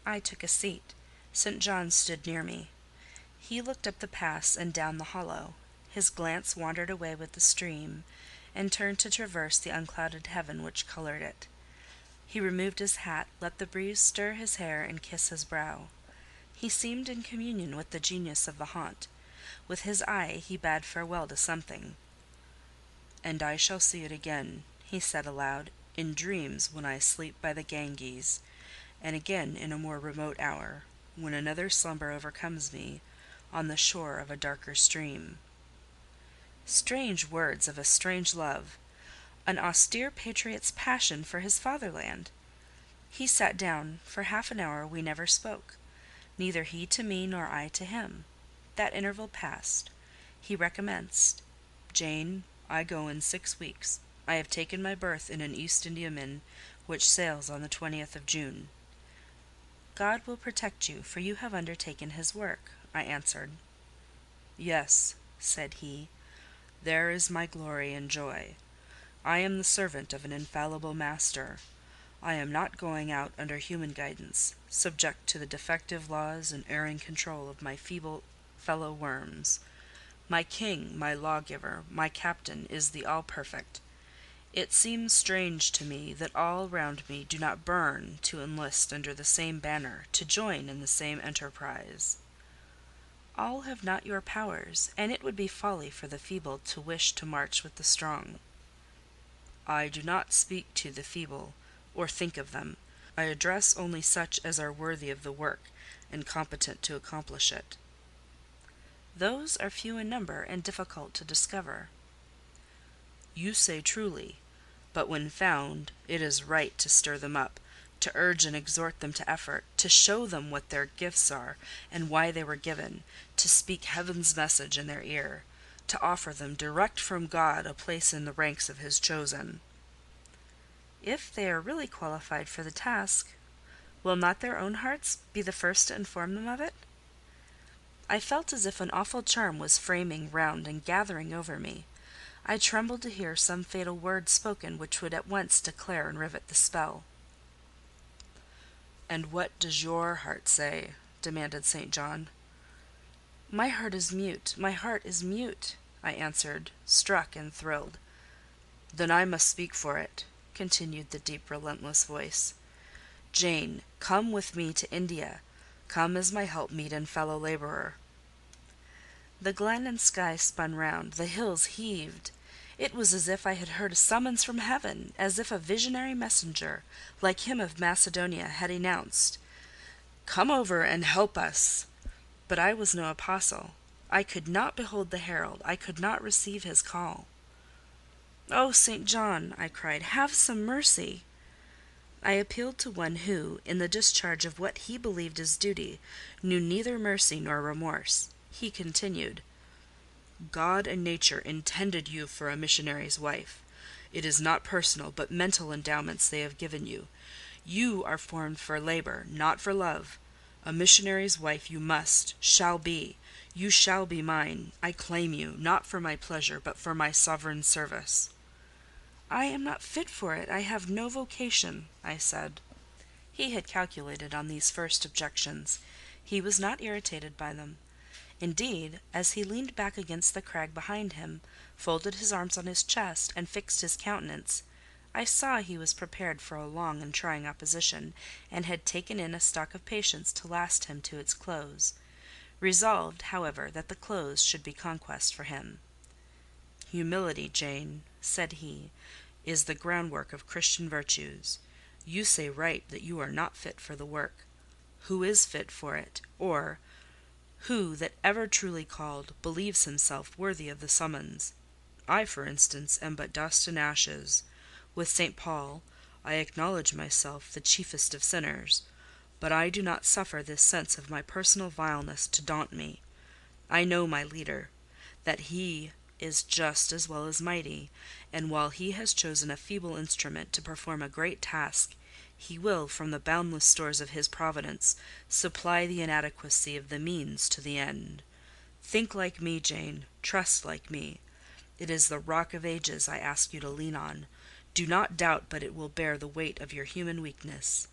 I took a seat. St. John stood near me. He looked up the pass and down the hollow. His glance wandered away with the stream, and turned to traverse the unclouded heaven which coloured it. He removed his hat, let the breeze stir his hair and kiss his brow. He seemed in communion with the genius of the haunt. With his eye he bade farewell to something. "And I shall see it again," he said aloud, "in dreams when I sleep by the Ganges, and again in a more remote hour, when another slumber overcomes me, on the shore of a darker stream." Strange words of a strange love! An austere patriot's passion for his fatherland! He sat down. For half an hour we never spoke, neither he to me nor I to him. That interval passed. He recommenced. "Jane, I go in 6 weeks. I have taken my berth in an East Indiaman which sails on the 20th of June." "God will protect you, for you have undertaken his work," I answered. "Yes," said he, "there is my glory and joy. I am the servant of an infallible master. I am not going out under human guidance, subject to the defective laws and erring control of my feeble fellow worms. My king, my lawgiver, my captain is the all-perfect. It seems strange to me that all round me do not burn to enlist under the same banner, to join in the same enterprise. All have not your powers, and it would be folly for the feeble to wish to march with the strong. I do not speak to the feeble, or think of them. I address only such as are worthy of the work, and competent to accomplish it. Those are few in number, and difficult to discover. You say truly, but when found, it is right to stir them up, to urge and exhort them to effort, to show them what their gifts are, and why they were given, to speak heaven's message in their ear, to offer them direct from God a place in the ranks of his chosen. If they are really qualified for the task, will not their own hearts be the first to inform them of it? I felt as if an awful charm was framing round and gathering over me. I trembled to hear some fatal word spoken which would at once declare and rivet the spell. "And what does your heart say?" demanded St. John. "My heart is mute, my heart is mute," I answered, struck and thrilled. "Then I must speak for it," continued the deep, relentless voice. "Jane, come with me to India. Come as my helpmeet and fellow labourer." The glen and sky spun round, the hills heaved. It was as if I had heard a summons from heaven, as if a visionary messenger, like him of Macedonia, had announced, "Come over and help us." But I was no apostle. I could not behold the herald, I could not receive his call. "Oh, St. John," I cried, "have some mercy!" I appealed to one who, in the discharge of what he believed his duty, knew neither mercy nor remorse. He continued, "God and nature intended you for a missionary's wife. It is not personal, but mental endowments they have given you. You are formed for labour, not for love. A missionary's wife you must, shall be. You shall be mine. I claim you, not for my pleasure, but for my sovereign service." "I am not fit for it. I have no vocation," I said. He had calculated on these first objections. He was not irritated by them. Indeed, as he leaned back against the crag behind him, folded his arms on his chest, and fixed his countenance, I saw he was prepared for a long and trying opposition, and had taken in a stock of patience to last him to its close; resolved, however, that the close should be conquest for him. "Humility, Jane," said he, "is the groundwork of Christian virtues. You say right that you are not fit for the work. Who is fit for it? Or, who that ever truly called, believes himself worthy of the summons? I, for instance, am but dust and ashes. With St. Paul, I acknowledge myself the chiefest of sinners, but I do not suffer this sense of my personal vileness to daunt me. I know my leader, that he is just as well as mighty, and while he has chosen a feeble instrument to perform a great task, he will, from the boundless stores of his providence, supply the inadequacy of the means to the end. Think like me, Jane; trust like me. It is the rock of ages I ask you to lean on. Do not doubt but it will bear the weight of your human weakness."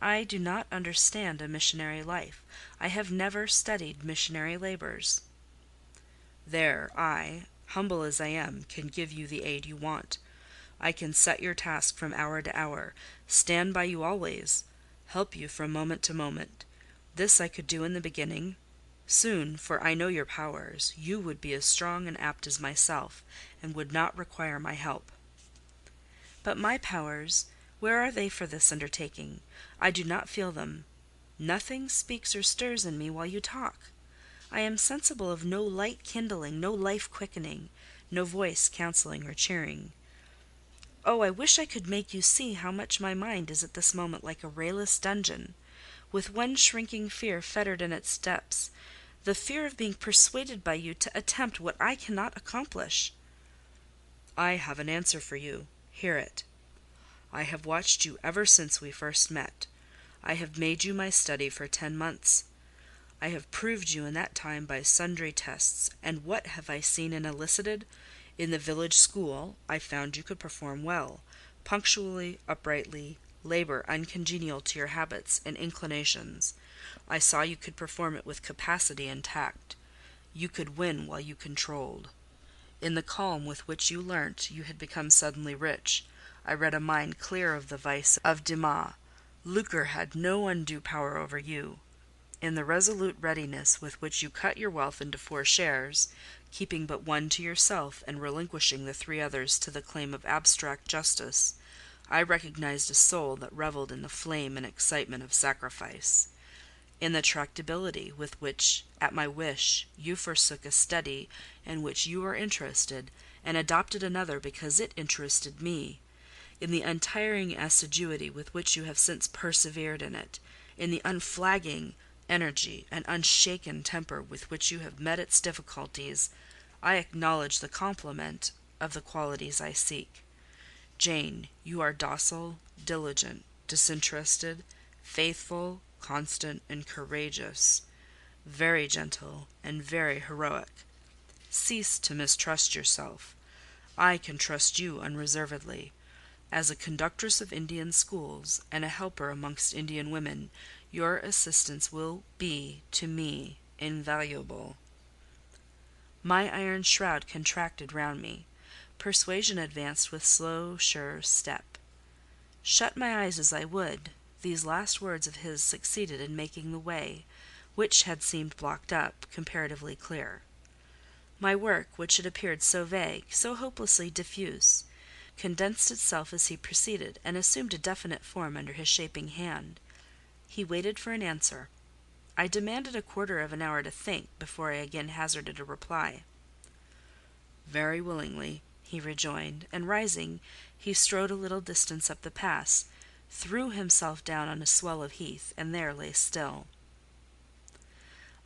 "I do not understand a missionary life. I have never studied missionary labours." "There, I, humble as I am, can give you the aid you want. I can set your task from hour to hour, stand by you always, help you from moment to moment. This I could do in the beginning. Soon, for I know your powers, you would be as strong and apt as myself, and would not require my help." "But my powers, where are they for this undertaking? I do not feel them. Nothing speaks or stirs in me while you talk. I am sensible of no light kindling, no life quickening, no voice counselling or cheering. Oh, I wish I could make you see how much my mind is at this moment like a rayless dungeon, with one shrinking fear fettered in its depths, the fear of being persuaded by you to attempt what I cannot accomplish." "I have an answer for you. Hear it. I have watched you ever since we first met. I have made you my study for 10 months. I have proved you in that time by sundry tests, and what have I seen and elicited? In the village school I found you could perform well, punctually, uprightly, labour uncongenial to your habits and inclinations. I saw you could perform it with capacity and tact. You could win while you controlled. In the calm with which you learnt, you had become suddenly rich. I read a mind clear of the vice of Dumas. Lucre had no undue power over you. In the resolute readiness with which you cut your wealth into 4 shares, keeping but one to yourself and relinquishing the 3 others to the claim of abstract justice, I recognized a soul that revelled in the flame and excitement of sacrifice. In the tractability with which, at my wish, you forsook a study in which you were interested, and adopted another because it interested me; in the untiring assiduity with which you have since persevered in it; in the unflagging energy and unshaken temper with which you have met its difficulties, I acknowledge the complement of the qualities I seek. Jane, you are docile, diligent, disinterested, faithful, constant, and courageous, very gentle and very heroic. Cease to mistrust yourself. I can trust you unreservedly. As a conductress of Indian schools, and a helper amongst Indian women, your assistance will be, to me, invaluable." My iron shroud contracted round me. Persuasion advanced with slow, sure step. Shut my eyes as I would, these last words of his succeeded in making the way, which had seemed blocked up, comparatively clear. My work, which had appeared so vague, so hopelessly diffuse, condensed itself as he proceeded, and assumed a definite form under his shaping hand. He waited for an answer. I demanded a quarter of an hour to think before I again hazarded a reply. "Very willingly," he rejoined, and rising, he strode a little distance up the pass, threw himself down on a swell of heath, and there lay still.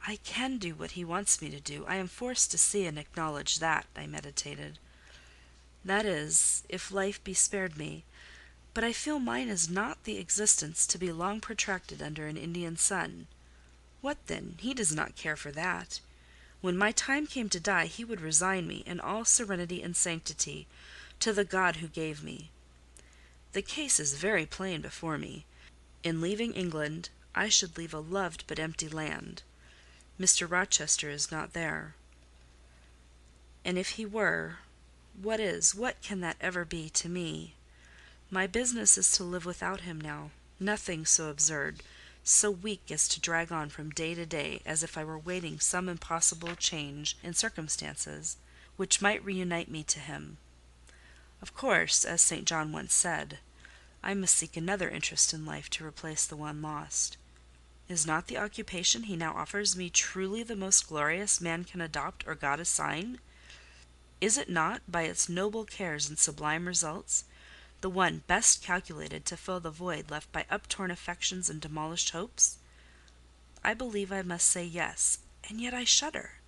"I can do what he wants me to do. I am forced to see and acknowledge that," I meditated. "That is, if life be spared me. But I feel mine is not the existence to be long protracted under an Indian sun. What then? He does not care for that. When my time came to die, he would resign me, in all serenity and sanctity, to the God who gave me. The case is very plain before me. In leaving England, I should leave a loved but empty land. Mr. Rochester is not there. And if he were, what can that ever be to me? My business is to live without him now. Nothing so absurd, so weak as to drag on from day to day as if I were waiting some impossible change in circumstances which might reunite me to him. Of course, as St. John once said, I must seek another interest in life to replace the one lost. Is not the occupation he now offers me truly the most glorious man can adopt or God assign? Is it not, by its noble cares and sublime results, the one best calculated to fill the void left by uptorn affections and demolished hopes? I believe I must say yes, and yet I shudder.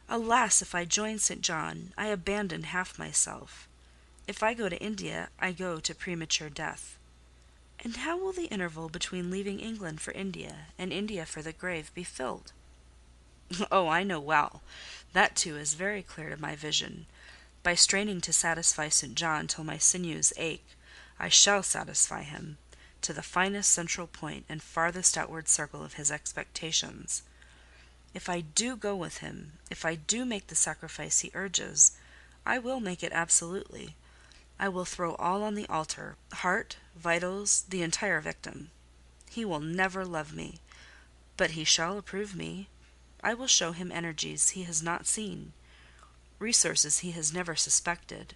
Alas, if I join St. John, I abandon half myself. If I go to India, I go to premature death. And how will the interval between leaving England for India and India for the grave be filled? Oh, I know well. That too is very clear to my vision. By straining to satisfy St. John till my sinews ache, I shall satisfy him, to the finest central point and farthest outward circle of his expectations. If I do go with him, if I do make the sacrifice he urges, I will make it absolutely. I will throw all on the altar, heart, vitals, the entire victim. He will never love me, but he shall approve me. I will show him energies he has not seen, resources he has never suspected.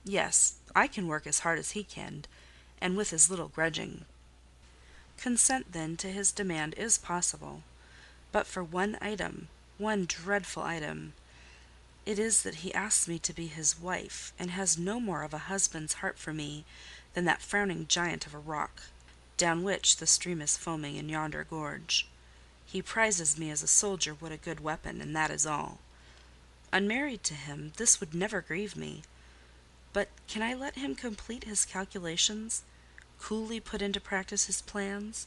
Yes, I can work as hard as he can, and with as little grudging. Consent, then, to his demand is possible, but for one item, one dreadful item. It is that he asks me to be his wife, and has no more of a husband's heart for me than that frowning giant of a rock, down which the stream is foaming in yonder gorge. He prizes me as a soldier would a good weapon, and that is all. Unmarried to him, this would never grieve me. But can I let him complete his calculations, coolly put into practice his plans,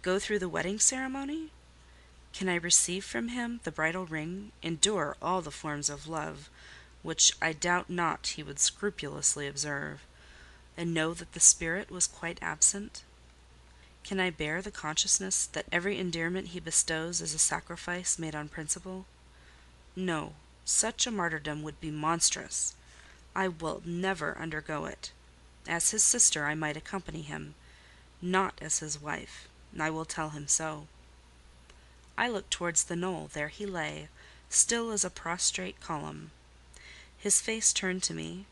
go through the wedding ceremony? Can I receive from him the bridal ring, endure all the forms of love, which I doubt not he would scrupulously observe, and know that the spirit was quite absent? Can I bear the consciousness that every endearment he bestows is a sacrifice made on principle? No, such a martyrdom would be monstrous. I will never undergo it. As his sister I might accompany him, not as his wife. I will tell him so. I looked towards the knoll. There he lay, still as a prostrate column. His face turned to me,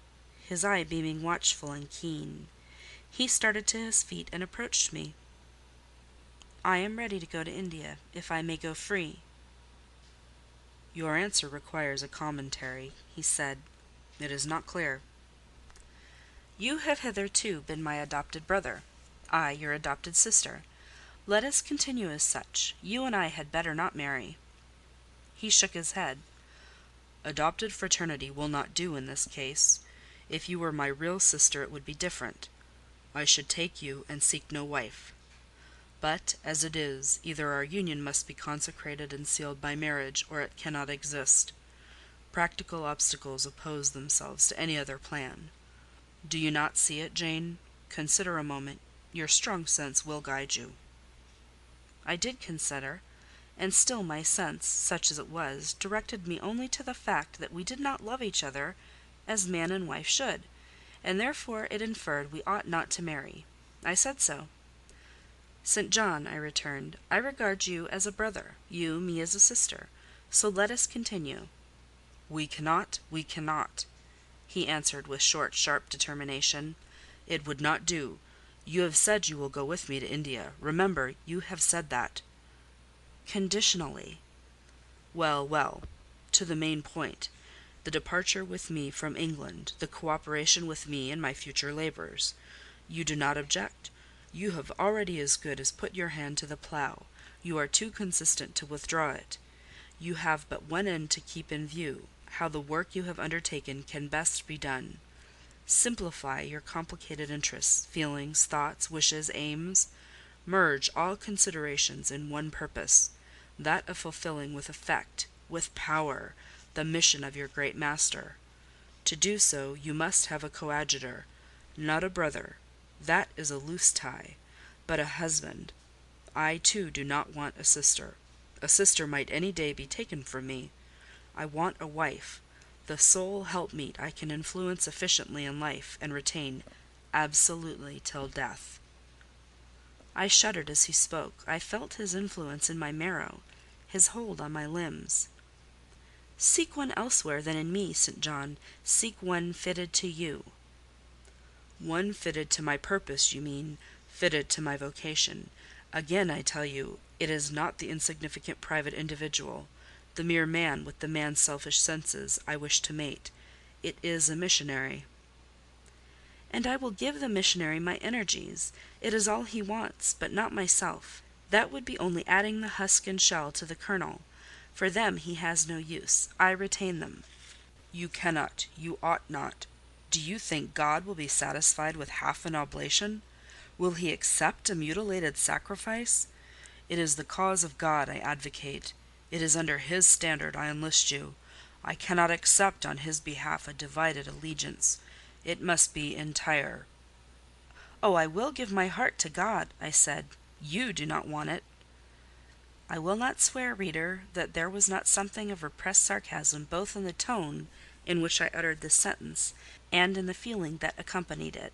his eye beaming watchful and keen. He started to his feet and approached me. "I am ready to go to India, if I may go free." "Your answer requires a commentary," he said. "It is not clear." "You have hitherto been my adopted brother, I your adopted sister. Let us continue as such. You and I had better not marry." He shook his head. "Adopted fraternity will not do in this case. If you were my real sister it would be different. I should take you and seek no wife. But, as it is, either our union must be consecrated and sealed by marriage, or it cannot exist. Practical obstacles oppose themselves to any other plan. Do you not see it, Jane? Consider a moment. Your strong sense will guide you." I did consider, and still my sense, such as it was, directed me only to the fact that we did not love each other as man and wife should, and therefore it inferred we ought not to marry. I said so. "St. John," I returned, "I regard you as a brother, you me as a sister, so let us continue." "We cannot, he answered with short, sharp determination. "It would not do. You have said you will go with me to India. Remember, you have said that." "Conditionally." Well, well. To the main point. The departure with me from England, the co-operation with me in my future labours. You do not object? You have already as good as put your hand to the plough. You are too consistent to withdraw it. You have but one end to keep in view, how the work you have undertaken can best be done. Simplify your complicated interests, feelings, thoughts, wishes, aims. Merge all considerations in one purpose, that of fulfilling with effect, with power, the mission of your great master. To do so, you must have a coadjutor, not a brother, that is a loose tie, but a husband. I, too, do not want a sister. A sister might any day be taken from me. I want a wife, the sole helpmeet I can influence efficiently in life, and retain absolutely till death." I shuddered as he spoke. I felt his influence in my marrow, his hold on my limbs. "Seek one elsewhere than in me, St. John. Seek one fitted to you." "One fitted to my purpose, you mean, fitted to my vocation. Again I tell you, it is not the insignificant private individual, the mere man with the man's selfish senses, I wish to mate. It is a missionary." "And I will give the missionary my energies. It is all he wants, but not myself. That would be only adding the husk and shell to the kernel. For them he has no use. I retain them." "You cannot, you ought not. Do you think God will be satisfied with half an oblation? Will he accept a mutilated sacrifice? It is the cause of God I advocate. It is under his standard I enlist you. I cannot accept on his behalf a divided allegiance. It must be entire." "Oh, I will give my heart to God," I said. "You do not want it." I will not swear, reader, that there was not something of repressed sarcasm both in the tone in which I uttered this sentence, and in the feeling that accompanied it.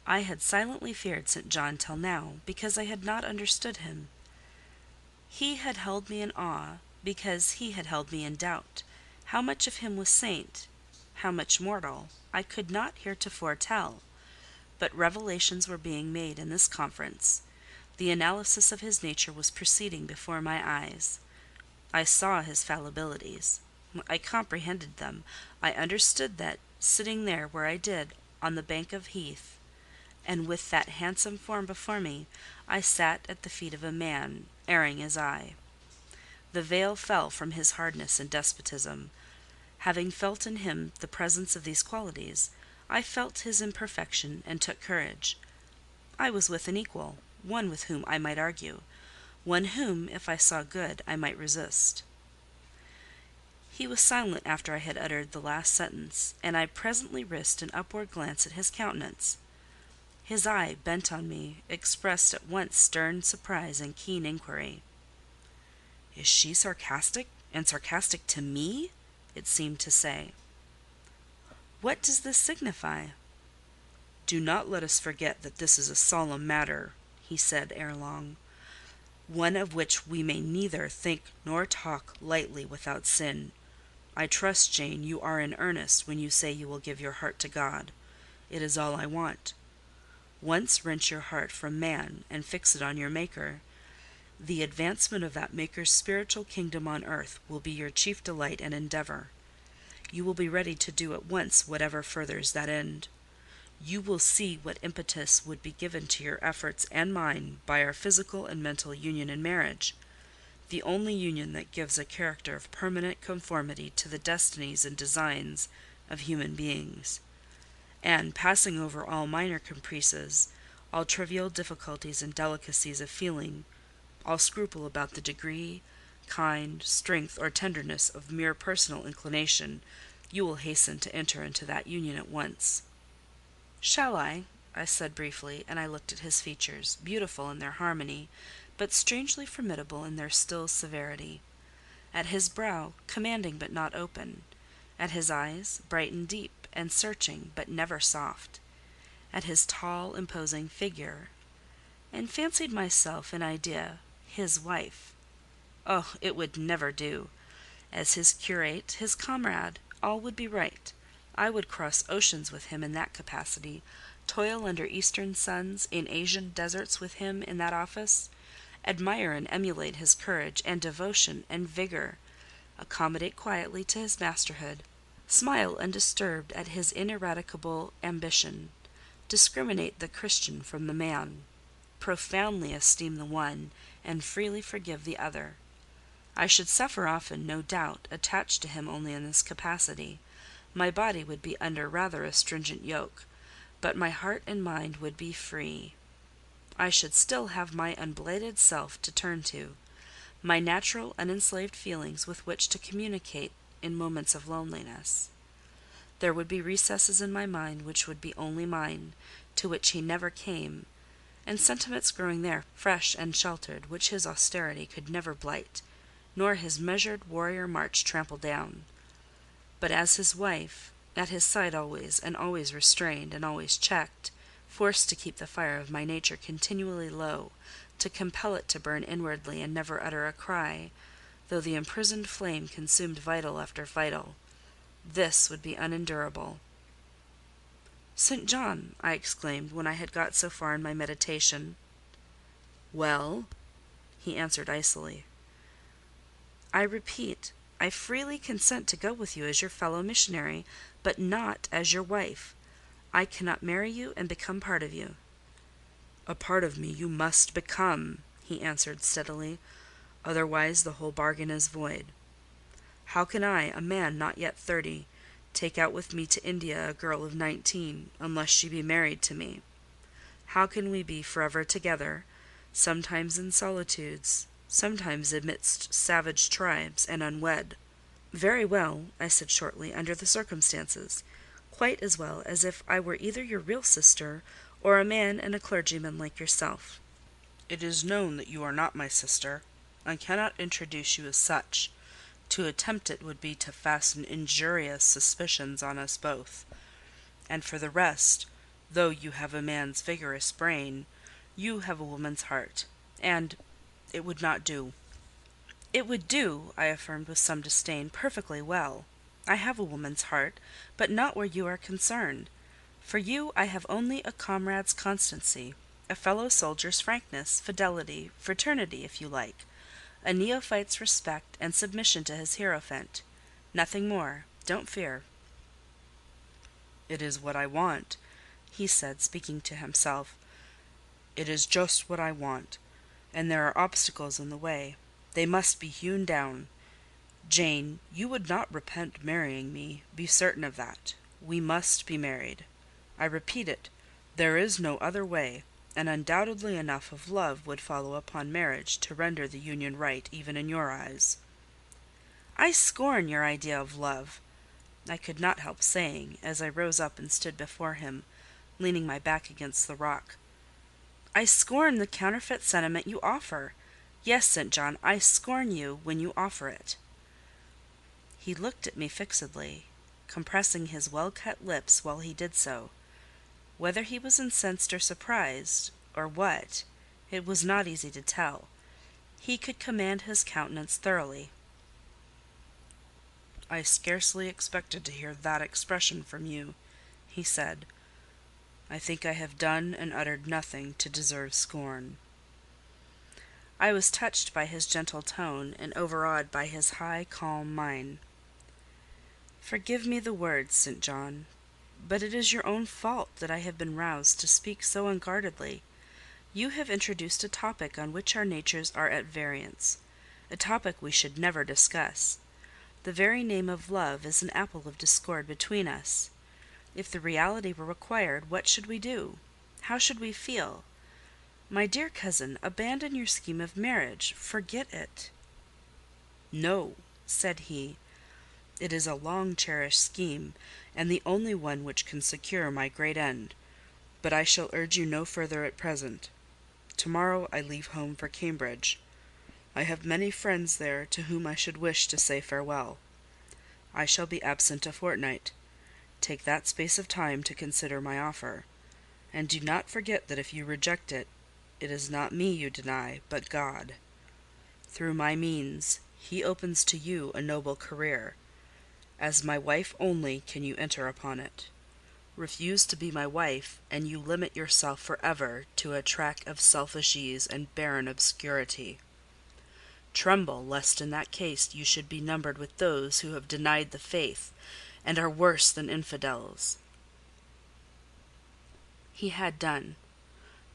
I had silently feared St. John till now, because I had not understood him. He had held me in awe, because he had held me in doubt. How much of him was saint, how much mortal, I could not heretofore tell. But revelations were being made in this conference. The analysis of his nature was proceeding before my eyes. I saw his fallibilities. I comprehended them. I understood that, sitting there where I did, on the bank of heath, and with that handsome form before me, I sat at the feet of a man, airing his eye. The veil fell from his hardness and despotism. Having felt in him the presence of these qualities, I felt his imperfection and took courage. I was with an equal, one with whom I might argue. one whom, if I saw good, I might resist." He was silent after I had uttered the last sentence, and I presently risked an upward glance at his countenance. His eye, bent on me, expressed at once stern surprise and keen inquiry. "Is she sarcastic, and sarcastic to me?" it seemed to say. "What does this signify?" "Do not let us forget that this is a solemn matter," he said ere long, "one of which we may neither think nor talk lightly without sin. I trust, Jane, you are in earnest when you say you will give your heart to God. It is all I want. Once wrench your heart from man and fix it on your Maker. The advancement of that Maker's spiritual kingdom on earth will be your chief delight and endeavour. You will be ready to do at once whatever furthers that end. You will see what impetus would be given to your efforts and mine by our physical and mental union in marriage, the only union that gives a character of permanent conformity to the destinies and designs of human beings. And, passing over all minor caprices, all trivial difficulties and delicacies of feeling, all scruple about the degree, kind, strength, or tenderness of mere personal inclination, you will hasten to enter into that union at once." "Shall I?" I said briefly, and I looked at his features, beautiful in their harmony, but strangely formidable in their still severity; at his brow, commanding but not open; at his eyes, bright and deep, and searching, but never soft; at his tall, imposing figure, and fancied myself in idea his wife. Oh, it would never do! As his curate, his comrade, all would be right. I would cross oceans with him in that capacity, toil under eastern suns, in Asian deserts with him in that office, admire and emulate his courage and devotion and vigour, accommodate quietly to his masterhood, smile undisturbed at his ineradicable ambition, discriminate the Christian from the man, profoundly esteem the one, and freely forgive the other. I should suffer often, no doubt, attached to him only in this capacity. My body would be under rather a stringent yoke, but my heart and mind would be free. I should still have my unblighted self to turn to, my natural unenslaved feelings with which to communicate in moments of loneliness. There would be recesses in my mind which would be only mine, to which he never came, and sentiments growing there, fresh and sheltered, which his austerity could never blight, nor his measured warrior march trample down. But as his wife, at his side always, and always restrained, and always checked, forced to keep the fire of my nature continually low, to compel it to burn inwardly and never utter a cry, though the imprisoned flame consumed vital after vital, this would be unendurable. "St. John!" I exclaimed, when I had got so far in my meditation. "Well?" he answered icily. "I repeat, I freely consent to go with you as your fellow missionary, but not as your wife. I cannot marry you and become part of you." "A part of me you must become," he answered steadily, "otherwise the whole bargain is void. How can I, a man not yet 30, take out with me to India a girl of 19, unless she be married to me? How can we be forever together, sometimes in solitudes, sometimes amidst savage tribes, and unwed?" "Very well," I said shortly, "under the circumstances. Quite as well as if I were either your real sister, or a man and a clergyman like yourself." "It is known that you are not my sister. I cannot introduce you as such. To attempt it would be to fasten injurious suspicions on us both. And for the rest, though you have a man's vigorous brain, you have a woman's heart, and it would not do." "It would do," I affirmed with some disdain, "perfectly well. I have a woman's heart, but not where you are concerned. For you I have only a comrade's constancy, a fellow soldier's frankness, fidelity, fraternity, if you like, a neophyte's respect and submission to his hierophant. Nothing more. Don't fear." "It is what I want," he said, speaking to himself. "It is just what I want, and there are obstacles in the way. They must be hewn down. Jane, you would not repent marrying me, be certain of that. We must be married. I repeat it, there is no other way. and undoubtedly enough of love would follow upon marriage to render the union right even in your eyes." "I scorn your idea of love," I could not help saying, as I rose up and stood before him, leaning my back against the rock. "I scorn the counterfeit sentiment you offer. Yes, St. John, I scorn you when you offer it." He looked at me fixedly, compressing his well-cut lips while he did so. Whether he was incensed or surprised, or what, it was not easy to tell. He could command his countenance thoroughly. "I scarcely expected to hear that expression from you," he said. "I think I have done and uttered nothing to deserve scorn." I was touched by his gentle tone, and overawed by his high, calm mien. "Forgive me the words, St. John, but it is your own fault that I have been roused to speak so unguardedly. You have introduced a topic on which our natures are at variance, a topic we should never discuss. The very name of love is an apple of discord between us. If the reality were required, what should we do? How should we feel? My dear cousin, abandon your scheme of marriage. Forget it." "No," said he. "It is a long-cherished scheme, and the only one which can secure my great end. But I shall urge you no further at present. To-morrow I leave home for Cambridge. I have many friends there to whom I should wish to say farewell. I shall be absent a fortnight. Take that space of time to consider my offer, and do not forget that if you reject it, it is not me you deny, but God. Through my means, He opens to you a noble career. As my wife only can you enter upon it. Refuse to be my wife, and you limit yourself for ever to a track of selfish ease and barren obscurity. Tremble lest in that case you should be numbered with those who have denied the faith, and are worse than infidels." He had done.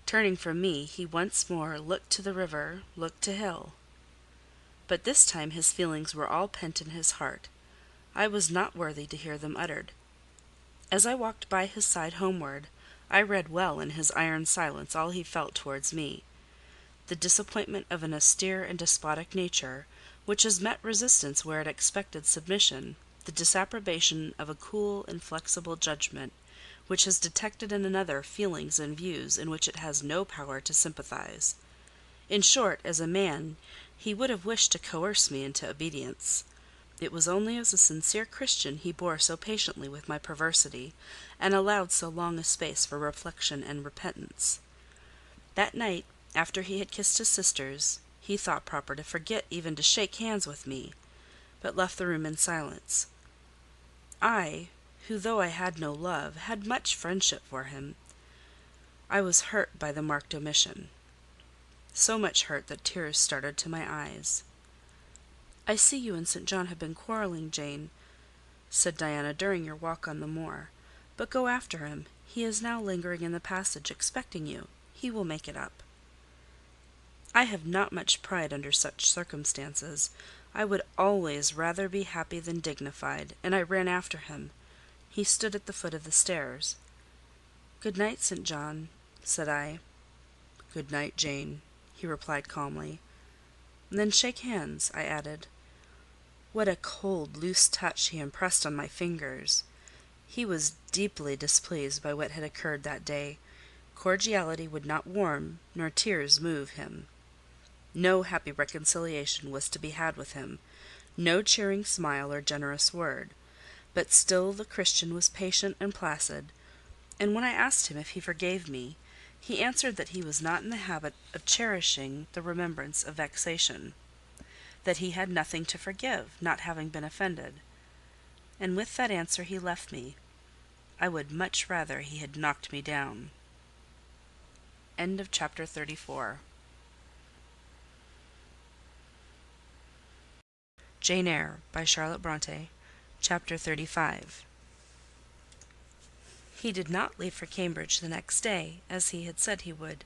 Turning from me, he once more looked to the river, looked to hill. But this time his feelings were all pent in his heart. I was not worthy to hear them uttered. As I walked by his side homeward, I read well in his iron silence all he felt towards me. The disappointment of an austere and despotic nature, which has met resistance where it expected submission; the disapprobation of a cool, inflexible judgment, which has detected in another feelings and views in which it has no power to sympathize. In short, as a man, he would have wished to coerce me into obedience. It was only as a sincere Christian he bore so patiently with my perversity, and allowed so long a space for reflection and repentance. That night, after he had kissed his sisters, he thought proper to forget even to shake hands with me, but left the room in silence. I, who, though I had no love, had much friendship for him, I was hurt by the marked omission. So much hurt that tears started to my eyes. "I see you and St. John have been quarrelling, Jane," said Diana during your walk on the moor. "But go after him. He is now lingering in the passage, expecting you. He will make it up." I have not much pride under such circumstances. I would always rather be happy than dignified, and I ran after him. He stood at the foot of the stairs. "Good night, St. John," said I. "Good night, Jane," he replied calmly. "Then shake hands," I added. What a cold, loose touch he impressed on my fingers! He was deeply displeased by what had occurred that day. Cordiality would not warm, nor tears move him. No happy reconciliation was to be had with him, no cheering smile or generous word; but still the Christian was patient and placid, and when I asked him if he forgave me, he answered that he was not in the habit of cherishing the remembrance of vexation, that he had nothing to forgive, not having been offended. And with that answer he left me. I would much rather he had knocked me down. End of chapter 34. Jane Eyre by Charlotte Bronte. Chapter 35. He did not leave for Cambridge the next day, as he had said he would.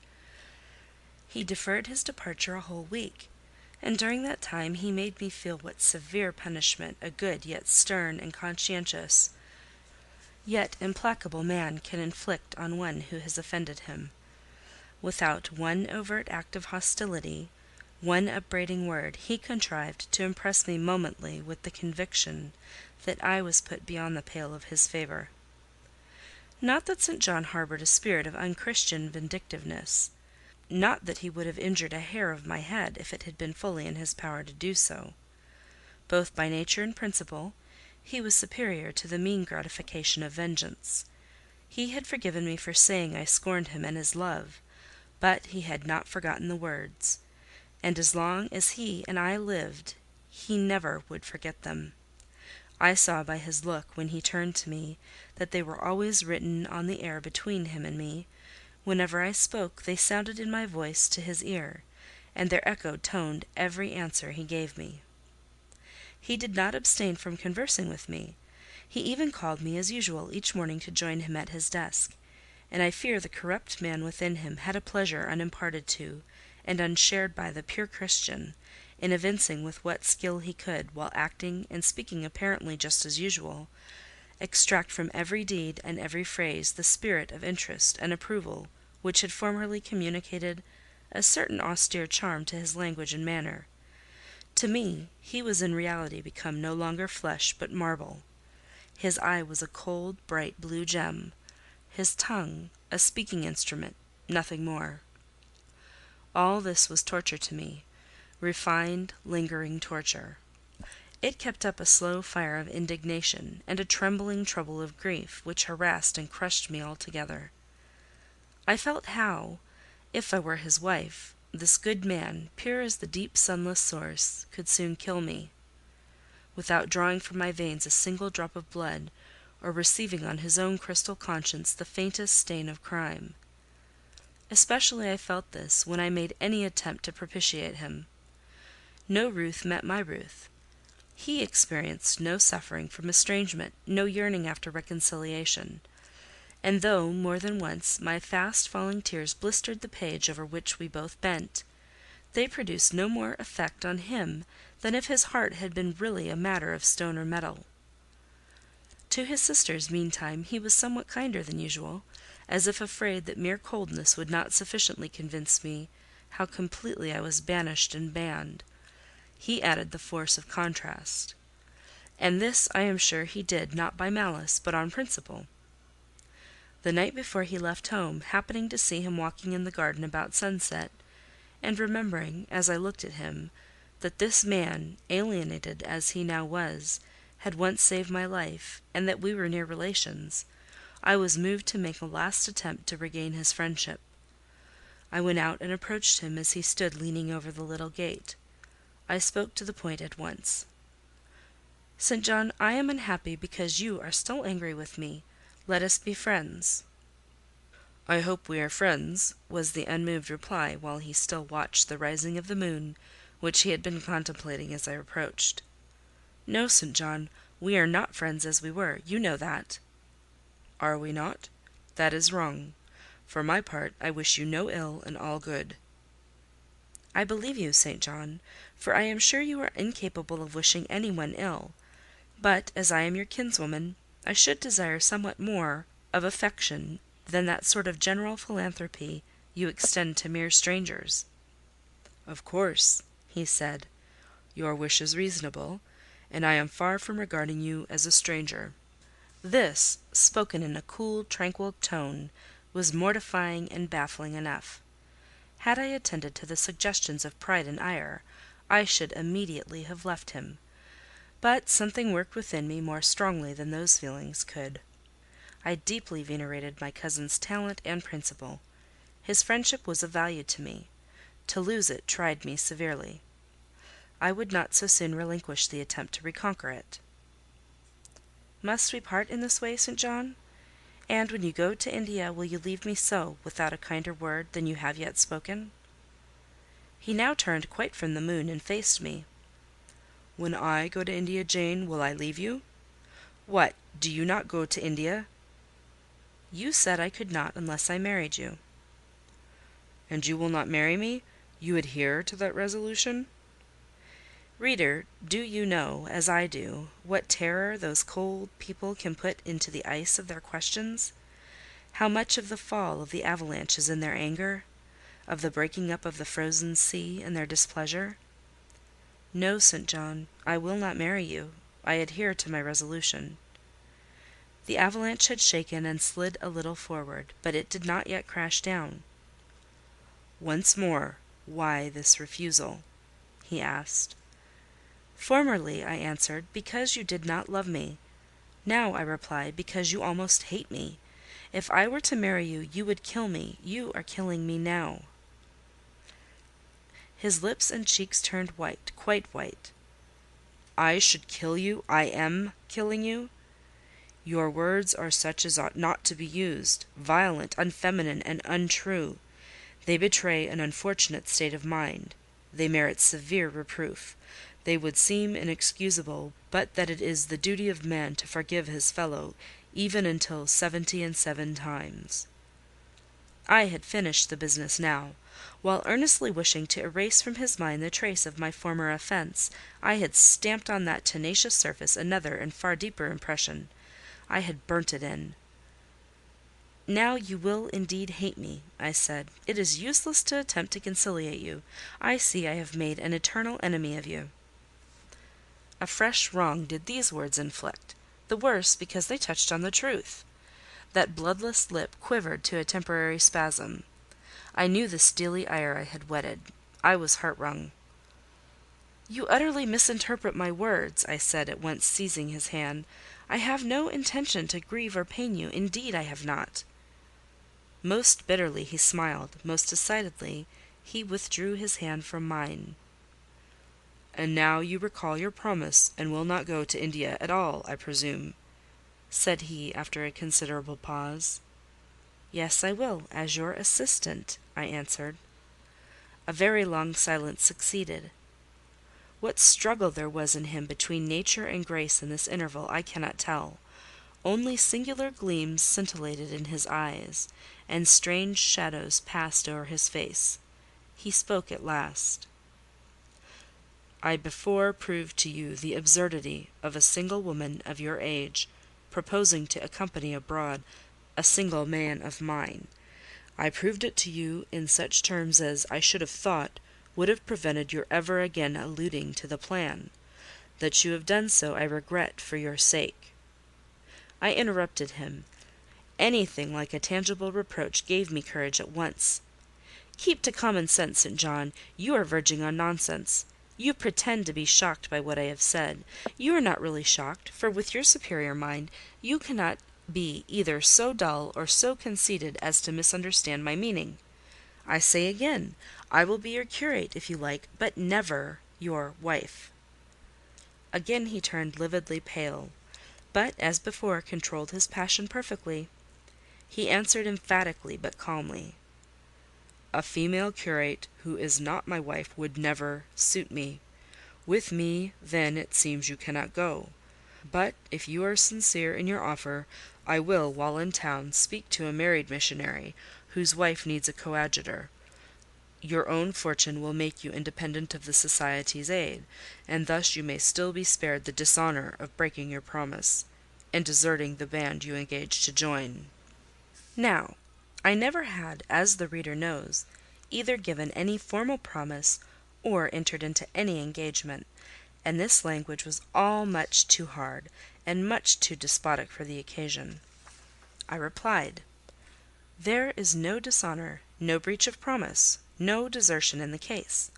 He deferred his departure a whole week, and during that time he made me feel what severe punishment a good yet stern and conscientious, yet implacable man can inflict on one who has offended him. Without one overt act of hostility, one upbraiding word, he contrived to impress me momently with the conviction that I was put beyond the pale of his favour. Not that St. John harboured a spirit of unchristian vindictiveness; not that he would have injured a hair of my head if it had been fully in his power to do so. Both by nature and principle, he was superior to the mean gratification of vengeance. He had forgiven me for saying I scorned him and his love, but he had not forgotten the words, and as long as he and I lived, he never would forget them. I saw by his look, when he turned to me, that they were always written on the air between him and me. Whenever I spoke, they sounded in my voice to his ear, and their echo toned every answer he gave me. He did not abstain from conversing with me. He even called me as usual each morning to join him at his desk, and I fear the corrupt man within him had a pleasure unimparted to, and unshared by, the pure Christian, in evincing with what skill he could, while acting and speaking apparently just as usual, extract from every deed and every phrase the spirit of interest and approval which had formerly communicated a certain austere charm to his language and manner. To me he was in reality become no longer flesh but marble. His eye was a cold, bright blue gem; his tongue a speaking instrument, nothing more. All this was torture to me, refined, lingering torture. It kept up a slow fire of indignation, and a trembling trouble of grief, which harassed and crushed me altogether. I felt how, if I were his wife, this good man, pure as the deep sunless source, could soon kill me, without drawing from my veins a single drop of blood, or receiving on his own crystal conscience the faintest stain of crime. Especially I felt this when I made any attempt to propitiate him. No ruth met my ruth. He experienced no suffering from estrangement, no yearning after reconciliation; and though, more than once, my fast-falling tears blistered the page over which we both bent, they produced no more effect on him than if his heart had been really a matter of stone or metal. To his sisters, meantime, he was somewhat kinder than usual, as if afraid that mere coldness would not sufficiently convince me how completely I was banished and banned. He added the force of contrast; and this I am sure he did not by malice, but on principle. The night before he left home, happening to see him walking in the garden about sunset, and remembering, as I looked at him, that this man, alienated as he now was, had once saved my life, and that we were near relations, I was moved to make a last attempt to regain his friendship. I went out and approached him as he stood leaning over the little gate. I spoke to the point at once. "St. John, I am unhappy because you are still angry with me. Let us be friends." "I hope we are friends," was the unmoved reply, while he still watched the rising of the moon, which he had been contemplating as I approached. "No, St. John, we are not friends as we were: you know that." "Are we not? That is wrong. For my part, I wish you no ill and all good." "I believe you, St. John, for I am sure you are incapable of wishing any one ill; but as I am your kinswoman, I should desire somewhat more of affection than that sort of general philanthropy you extend to mere strangers." "Of course," he said, "your wish is reasonable, and I am far from regarding you as a stranger." This, spoken in a cool, tranquil tone, was mortifying and baffling enough. Had I attended to the suggestions of pride and ire, I should immediately have left him; but something worked within me more strongly than those feelings could. I deeply venerated my cousin's talent and principle. His friendship was of value to me: to lose it tried me severely. I would not so soon relinquish the attempt to reconquer it. "Must we part in this way, St. John? And when you go to India, will you leave me so, without a kinder word than you have yet spoken?" He now turned quite from the moon, and faced me. "When I go to India, Jane, will I leave you? What, do you not go to India?" "You said I could not unless I married you." "And you will not marry me? You adhere to that resolution?" Reader, do you know, as I do, what terror those cold people can put into the ice of their questions? How much of the fall of the avalanche is in their anger? of the breaking up of the frozen sea and their displeasure? No, St. John, I will not marry you. I adhere to my resolution." The avalanche had shaken and slid a little forward, but it did not yet crash down. "Once more, why this refusal?" he asked. "Formerly," I answered, "because you did not love me. Now," I replied, "because you almost hate me. If I were to marry you, you would kill me. You are killing me now." His lips and cheeks turned white, quite white. "I should kill you? I am killing you? Your words are such as ought not to be used: violent, unfeminine, and untrue. They betray an unfortunate state of mind. They merit severe reproof. They would seem inexcusable, but that it is the duty of man to forgive his fellow, even until 77 times." I had finished the business now. While earnestly wishing to erase from his mind the trace of my former offence, I had stamped on that tenacious surface another and far deeper impression. I had burnt it in. "Now you will indeed hate me," I said. "It is useless to attempt to conciliate you. I see I have made an eternal enemy of you." A fresh wrong did these words inflict, the worse because they touched on the truth. That bloodless lip quivered to a temporary spasm. I knew the steely ire I had whetted. I was heart-wrung. "You utterly misinterpret my words," I said, at once seizing his hand. "I have no intention to grieve or pain you. Indeed, I have not." Most bitterly he smiled, most decidedly he withdrew his hand from mine. "And now you recall your promise, and will not go to India at all, I presume?" said he, after a considerable pause. "Yes, I will, as your assistant," I answered. A very long silence succeeded. What struggle there was in him between nature and grace in this interval, I cannot tell. Only singular gleams scintillated in his eyes, and strange shadows passed o'er his face. He spoke at last. "I before proved to you the absurdity of a single woman of your age proposing to accompany abroad a single man of mine. I proved it to you in such terms as, I should have thought, would have prevented your ever again alluding to the plan. That you have done so I regret for your sake." I interrupted him. Anything like a tangible reproach gave me courage at once. "Keep to common sense, St. John. You are verging on nonsense. You pretend to be shocked by what I have said. You are not really shocked, for with your superior mind you cannot be either so dull or so conceited as to misunderstand my meaning. I say again, I will be your curate if you like, but never your wife." Again he turned lividly pale, but, as before, controlled his passion perfectly. He answered emphatically but calmly— "A female curate who is not my wife would never suit me. With me, then, it seems you cannot go. But if you are sincere in your offer, I will, while in town, speak to a married missionary whose wife needs a coadjutor. Your own fortune will make you independent of the Society's aid, and thus you may still be spared the dishonour of breaking your promise, and deserting the band you engaged to join." Now, I never had, as the reader knows, either given any formal promise or entered into any engagement, and this language was all much too hard and much too despotic for the occasion. I replied— "There is no dishonour, no breach of promise, no desertion in the case.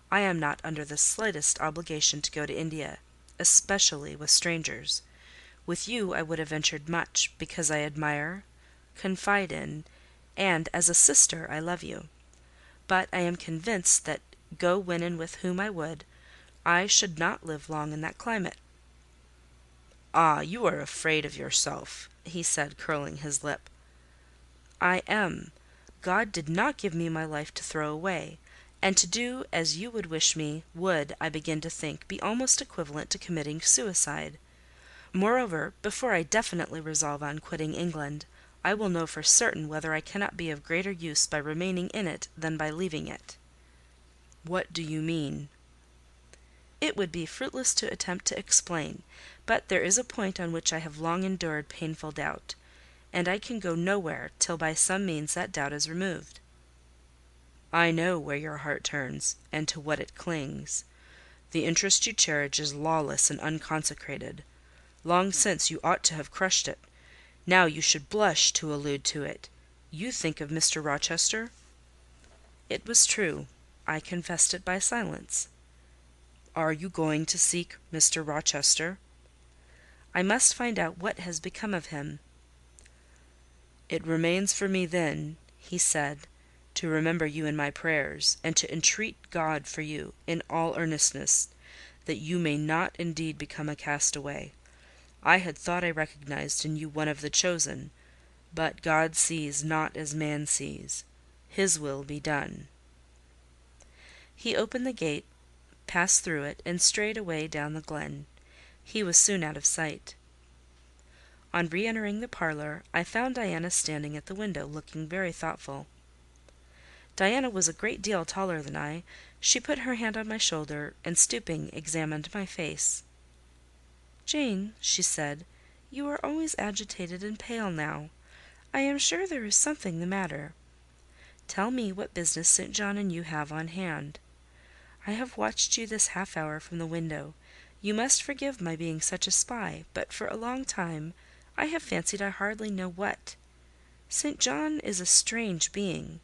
I am not under the slightest obligation to go to India, especially with strangers. With you I would have ventured much, because I admire, confide in, and, as a sister, I love you. But I am convinced that, go when and with whom I would, I should not live long in that climate." "Ah, you are afraid of yourself," he said, curling his lip. "I am. God did not give me my life to throw away, and to do as you would wish me would, I begin to think, be almost equivalent to committing suicide. Moreover, before I definitely resolve on quitting England, I will know for certain whether I cannot be of greater use by remaining in it than by leaving it." "What do you mean?" It would be fruitless to attempt to explain, but there is a point on which I have long endured painful doubt, and I can go nowhere till by some means that doubt is removed. I know where your heart turns, and to what it clings. The interest you cherish is lawless and unconsecrated. Long since you ought to have crushed it. Now you should blush to allude to it. You think of Mr. Rochester?" It was true. I confessed it by silence. "Are you going to seek Mr. Rochester?" "I must find out what has become of him." "It remains for me, then," he said, "to remember you in my prayers, and to entreat God for you, in all earnestness, that you may not indeed become a castaway. I had thought I recognised in you one of the chosen, but God sees not as man sees. His will be done." He opened the gate, passed through it, and strayed away down the glen. He was soon out of sight. On re-entering the parlour, I found Diana standing at the window, looking very thoughtful. Diana was a great deal taller than I. She put her hand on my shoulder, and stooping, examined my face. "Jane," she said, "you are always agitated and pale now. I am sure there is something the matter. Tell me what business St. John and you have on hand. I have watched you this half hour from the window. You must forgive my being such a spy, but for a long time I have fancied I hardly know what. St. John is a strange being."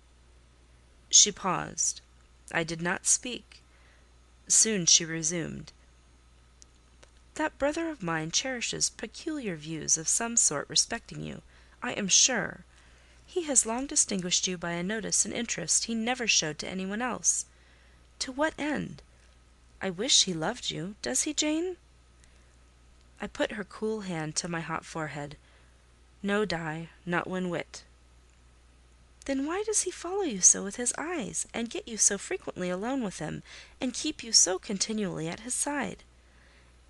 She paused. I did not speak. Soon she resumed. "That brother of mine cherishes peculiar views of some sort respecting you, I am sure. He has long distinguished you by a notice and interest he never showed to anyone else. To what end? I wish he loved you. Does he, Jane?" I put her cool hand to my hot forehead. "No, Di, not one whit." "Then why does he follow you so with his eyes, and get you so frequently alone with him, and keep you so continually at his side?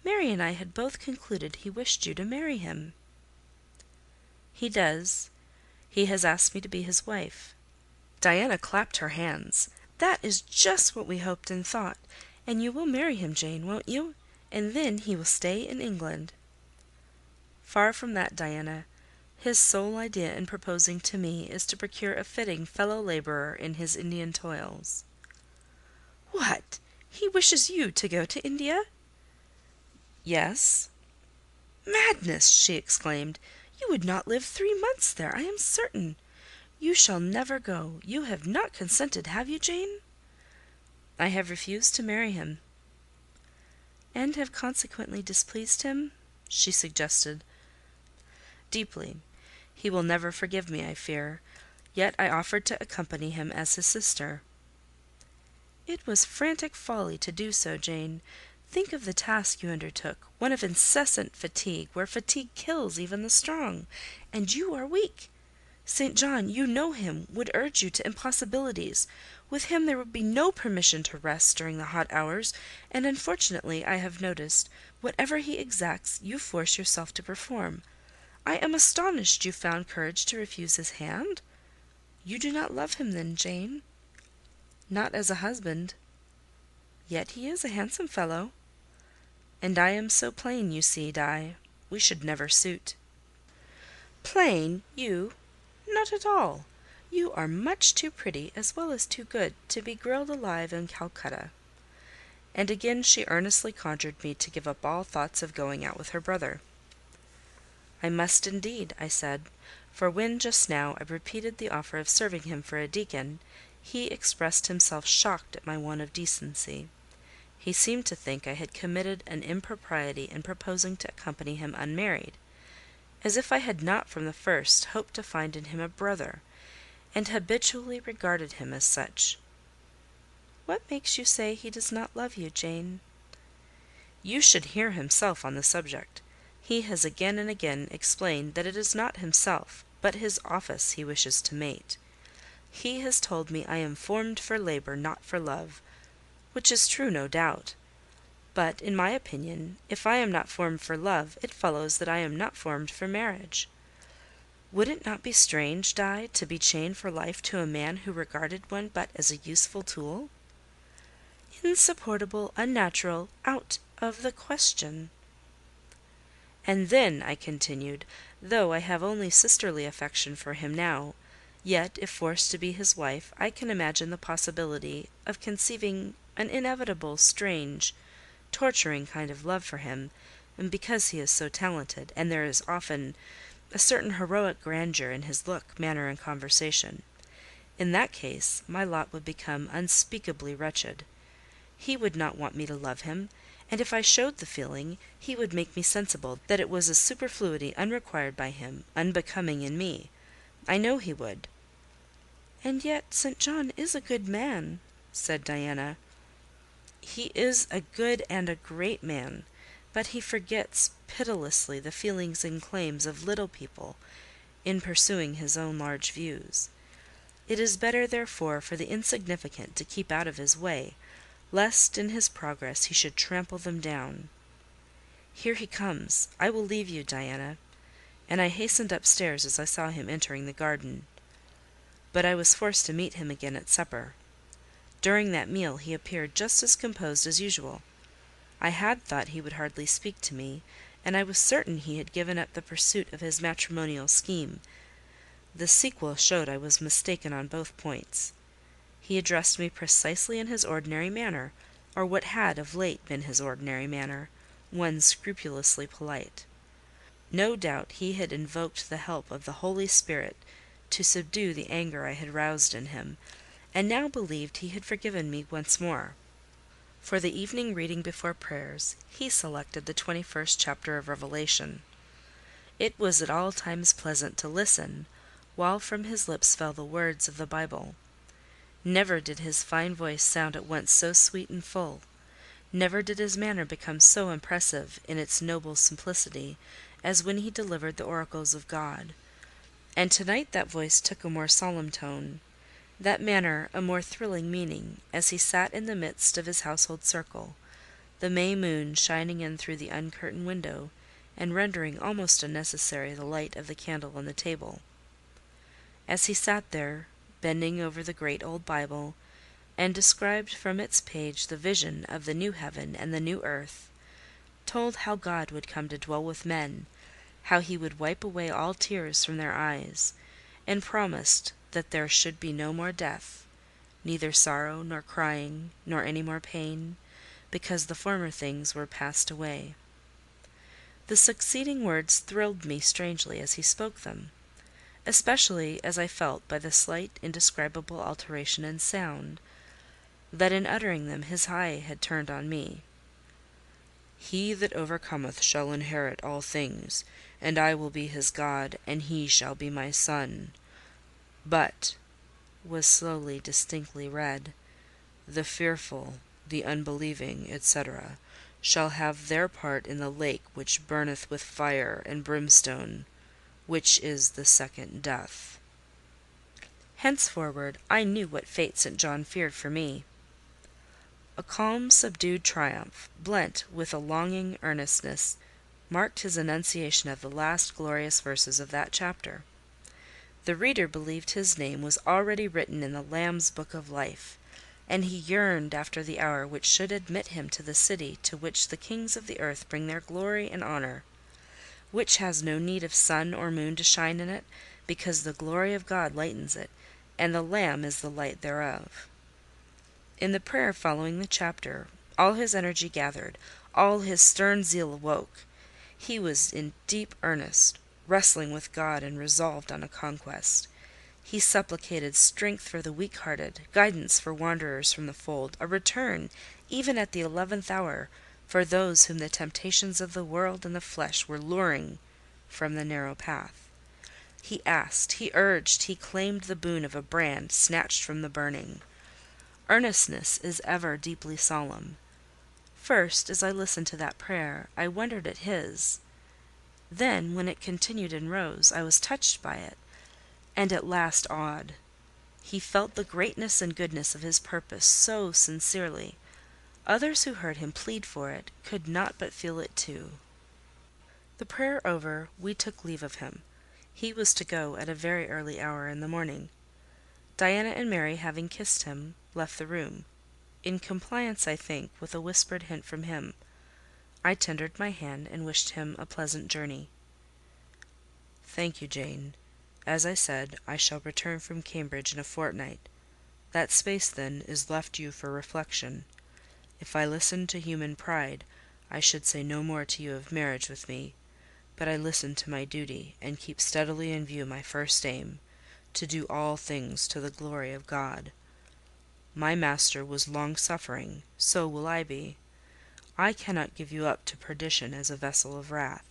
Mary and I had both concluded he wished you to marry him." "He does. He has asked me to be his wife." Diana clapped her hands. "That is just what we hoped and thought. And you will marry him, Jane, won't you? And then he will stay in England." "Far from that, Diana. His sole idea in proposing to me is to procure a fitting fellow-labourer in his Indian toils." "What! He wishes you to go to India?" "Yes." "Madness!" she exclaimed. "You would not live 3 months there, I am certain. You shall never go. You have not consented, have you, Jane?" "I have refused to marry him." "And have consequently displeased him?" she suggested. "Deeply. He will never forgive me, I fear. Yet I offered to accompany him as his sister." "It was frantic folly to do so, Jane. Think of the task you undertook, one of incessant fatigue, where fatigue kills even the strong, and you are weak. St. John, you know him, would urge you to impossibilities. With him there would be no permission to rest during the hot hours, and unfortunately, I have noticed, whatever he exacts, you force yourself to perform. I am astonished you found courage to refuse his hand. You do not love him, then, Jane?" "Not as a husband." "Yet he is a handsome fellow." "And I am so plain, you see, Di. We should never suit." "Plain, you? Not at all. You are much too pretty, as well as too good, to be grilled alive in Calcutta." And again she earnestly conjured me to give up all thoughts of going out with her brother. "I must indeed," I said, for when just now I repeated the offer of serving him for a deacon, he expressed himself shocked at my want of decency. He seemed to think I had committed an impropriety in proposing to accompany him unmarried, as if I had not from the first hoped to find in him a brother, and habitually regarded him as such. "What makes you say he does not love you, Jane?" "You should hear himself on the subject. He has again and again explained that it is not himself, but his office he wishes to mate. He has told me I am formed for labour, not for love, which is true, no doubt. But, in my opinion, if I am not formed for love, it follows that I am not formed for marriage. Would it not be strange, Di, to be chained for life to a man who regarded one but as a useful tool?" "Insupportable, unnatural, out of the question." "And then," I continued, "though I have only sisterly affection for him now, Yet, if forced to be his wife, I can imagine the possibility of conceiving an inevitable, strange, torturing kind of love for him, and because he is so talented, and there is often a certain heroic grandeur in his look, manner, and conversation. In that case, my lot would become unspeakably wretched. He would not want me to love him, and if I showed the feeling, he would make me sensible that it was a superfluity unrequired by him, unbecoming in me. I know he would. "And yet St. John is a good man," said Diana. "He is a good and a great man, but he forgets pitilessly the feelings and claims of little people in pursuing his own large views. It is better, therefore, for the insignificant to keep out of his way, lest in his progress he should trample them down. Here he comes. I will leave you, Diana." And I hastened upstairs as I saw him entering the garden. But I was forced to meet him again at supper. During that meal he appeared just as composed as usual. I had thought he would hardly speak to me, and I was certain he had given up the pursuit of his matrimonial scheme. The sequel showed I was mistaken on both points. He addressed me precisely in his ordinary manner, or what had of late been his ordinary manner, one scrupulously polite. No doubt he had invoked the help of the Holy Spirit to subdue the anger I had roused in him, and now believed he had forgiven me once more. For the evening reading before prayers, he selected the 21st chapter of Revelation. It was at all times pleasant to listen, while from his lips fell the words of the Bible. Never did his fine voice sound at once so sweet and full. Never did his manner become so impressive in its noble simplicity as when he delivered the oracles of God. And tonight that voice took a more solemn tone, that manner a more thrilling meaning, as he sat in the midst of his household circle, the May moon shining in through the uncurtained window, and rendering almost unnecessary the light of the candle on the table. As he sat there, bending over the great old Bible, and described from its page the vision of the new heaven and the new earth, told how God would come to dwell with men, how he would wipe away all tears from their eyes, and promised that there should be no more death, neither sorrow nor crying, nor any more pain, because the former things were passed away. The succeeding words thrilled me strangely as he spoke them, especially as I felt by the slight indescribable alteration in sound, that in uttering them his eye had turned on me. "He that overcometh shall inherit all things, and I will be his God, and he shall be my son. But," was slowly, distinctly read, "the fearful, the unbelieving, etc., shall have their part in the lake which burneth with fire and brimstone, which is the second death." Henceforward I knew what fate St. John feared for me. A calm, subdued triumph, blent with a longing earnestness, marked his enunciation of the last glorious verses of that chapter. The reader believed his name was already written in the Lamb's book of life, and he yearned after the hour which should admit him to the city to which the kings of the earth bring their glory and honour, which has no need of sun or moon to shine in it, because the glory of God lightens it, and the Lamb is the light thereof. In the prayer following the chapter, all his energy gathered, all his stern zeal awoke. He was in deep earnest, wrestling with God and resolved on a conquest. He supplicated strength for the weak-hearted, guidance for wanderers from the fold, a return, even at the 11th hour, for those whom the temptations of the world and the flesh were luring from the narrow path. He asked, he urged, he claimed the boon of a brand snatched from the burning. Earnestness is ever deeply solemn. First, as I listened to that prayer, I wondered at his. Then, when it continued and rose, I was touched by it, and at last awed. He felt the greatness and goodness of his purpose so sincerely. Others who heard him plead for it could not but feel it too. The prayer over, we took leave of him. He was to go at a very early hour in the morning. Diana and Mary, having kissed him, left the room, in compliance, I think, with a whispered hint from him. I tendered my hand and wished him a pleasant journey. "Thank you, Jane. As I said, I shall return from Cambridge in a fortnight. That space, then, is left you for reflection. If I listened to human pride, I should say no more to you of marriage with me; but I listen to my duty, and keep steadily in view my first aim, to do all things to the glory of God. My Master was long-suffering, so will I be. I cannot give you up to perdition as a vessel of wrath.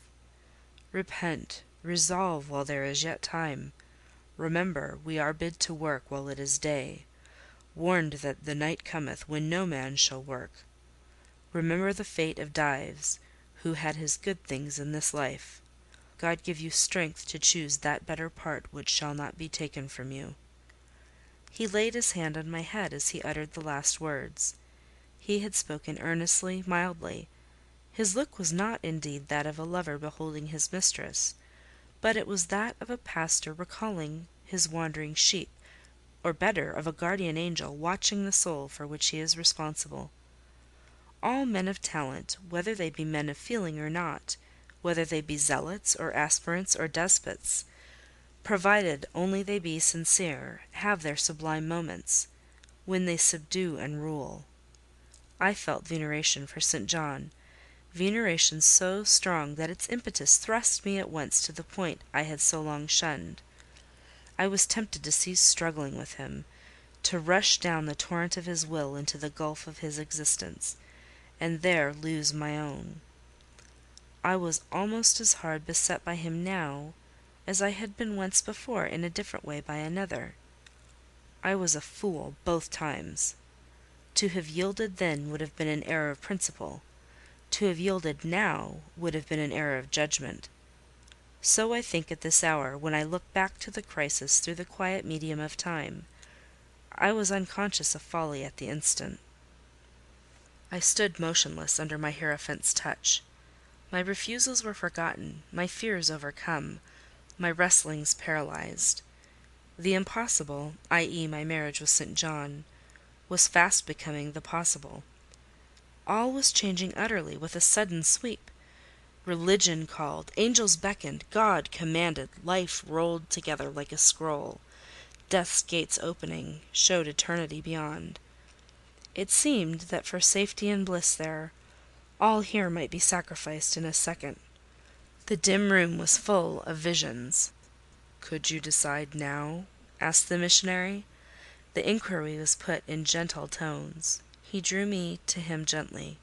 Repent, resolve while there is yet time. Remember, we are bid to work while it is day, warned that the night cometh when no man shall work. Remember the fate of Dives, who had his good things in this life. God give you strength to choose that better part which shall not be taken from you." He laid his hand on my head as he uttered the last words. He had spoken earnestly, mildly. His look was not, indeed, that of a lover beholding his mistress, but it was that of a pastor recalling his wandering sheep, or better, of a guardian angel watching the soul for which he is responsible. All men of talent, whether they be men of feeling or not, whether they be zealots or aspirants or despots, provided only they be sincere, have their sublime moments, when they subdue and rule. I felt veneration for St. John, veneration so strong that its impetus thrust me at once to the point I had so long shunned. I was tempted to cease struggling with him, to rush down the torrent of his will into the gulf of his existence, and there lose my own. I was almost as hard beset by him now as I had been once before in a different way by another. I was a fool both times. To have yielded then would have been an error of principle; to have yielded now would have been an error of judgment. So I think at this hour, when I look back to the crisis through the quiet medium of time. I was unconscious of folly at the instant. I stood motionless under my hierophant's touch. My refusals were forgotten, my fears overcome, my wrestlings paralysed. The impossible, i.e. my marriage with St. John, was fast becoming the possible. All was changing utterly, with a sudden sweep. Religion called, angels beckoned, God commanded, life rolled together like a scroll. Death's gates opening, showed eternity beyond. It seemed that for safety and bliss there, all here might be sacrificed in a second. The dim room was full of visions. "Could you decide now?" asked the missionary. The inquiry was put in gentle tones. He drew me to him gently.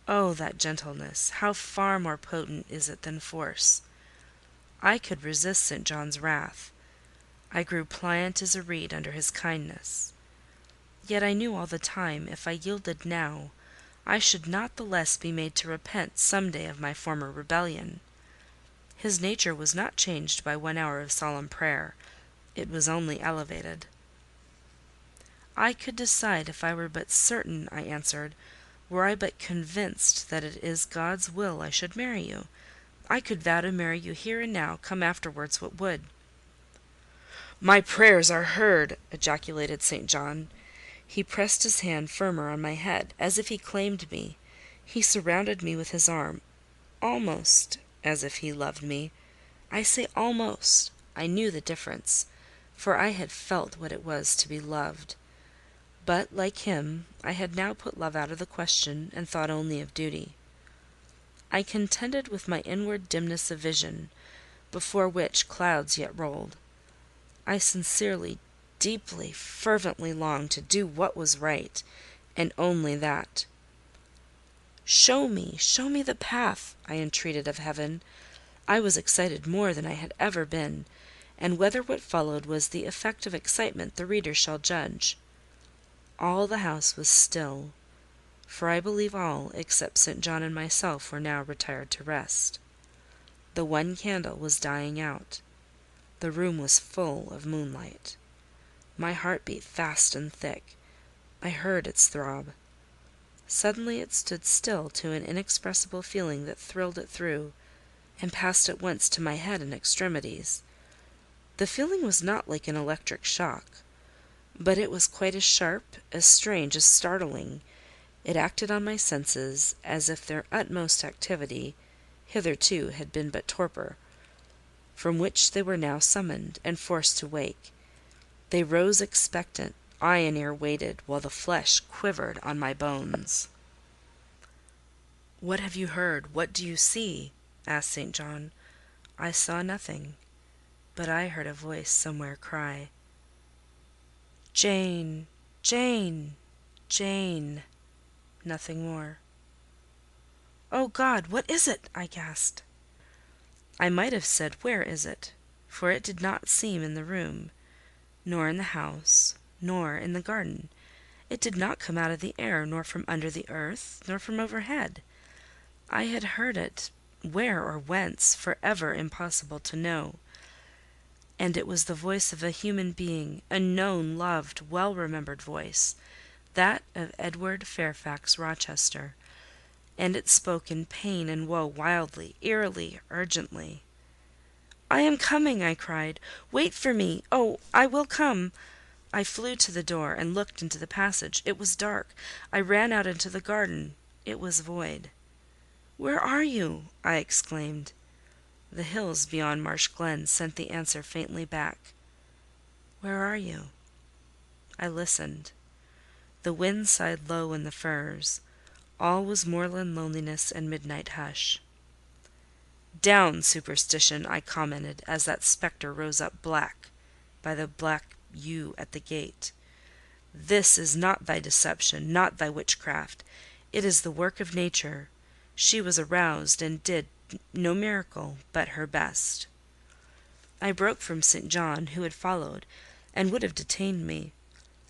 Oh, that gentleness! How far more potent is it than force! I could resist St. John's wrath. I grew pliant as a reed under his kindness. Yet I knew all the time, if I yielded now, I should not the less be made to repent some day of my former rebellion. His nature was not changed by 1 hour of solemn prayer; it was only elevated. "I could decide if I were but certain," I answered. "Were I but convinced that it is God's will I should marry you, I could vow to marry you here and now, come afterwards what would." "My prayers are heard!" ejaculated St. John. He pressed his hand firmer on my head, as if he claimed me. He surrounded me with his arm, almost as if he loved me. I say almost. I knew the difference, for I had felt what it was to be loved. But, like him, I had now put love out of the question, and thought only of duty. I contended with my inward dimness of vision, before which clouds yet rolled. I sincerely, deeply, fervently longed to do what was right, and only that. "Show me the path," I entreated of heaven. I was excited more than I had ever been, and whether what followed was the effect of excitement the reader shall judge. All the house was still, for I believe all, except St. John and myself, were now retired to rest. The one candle was dying out. The room was full of moonlight. My heart beat fast and thick. I heard its throb. Suddenly it stood still to an inexpressible feeling that thrilled it through, and passed at once to my head and extremities. The feeling was not like an electric shock, but it was quite as sharp, as strange, as startling. It acted on my senses as if their utmost activity hitherto had been but torpor. from which they were now summoned and forced to wake. They rose expectant; eye and ear waited, while the flesh quivered on my bones. "What have you heard? What do you see?" asked St. John. I saw nothing, but I heard a voice somewhere cry, "Jane! Jane! Jane!" Nothing more. "Oh God, what is it?" I gasped. I might have said, "Where is it?" for it did not seem in the room, nor in the house, nor in the garden. It did not come out of the air, nor from under the earth, nor from overhead. I had heard it, where or whence, for ever impossible to know. And it was the voice of a human being, a known, loved, well-remembered voice, that of Edward Fairfax Rochester, and it spoke in pain and woe wildly, eerily, urgently. "I am coming!" I cried. "Wait for me! Oh, I will come!" I flew to the door, and looked into the passage. It was dark. I ran out into the garden. It was void. "Where are you?" I exclaimed. The hills beyond Marsh Glen sent the answer faintly back. "Where are you?" I listened. The wind sighed low in the firs. All was moorland loneliness and midnight hush. "Down, superstition!" I commented, as that spectre rose up black by the black yew at the gate. "This is not thy deception, not thy witchcraft. It is the work of nature. She was aroused, and did no miracle, but her best." I broke from St. John, who had followed, and would have detained me.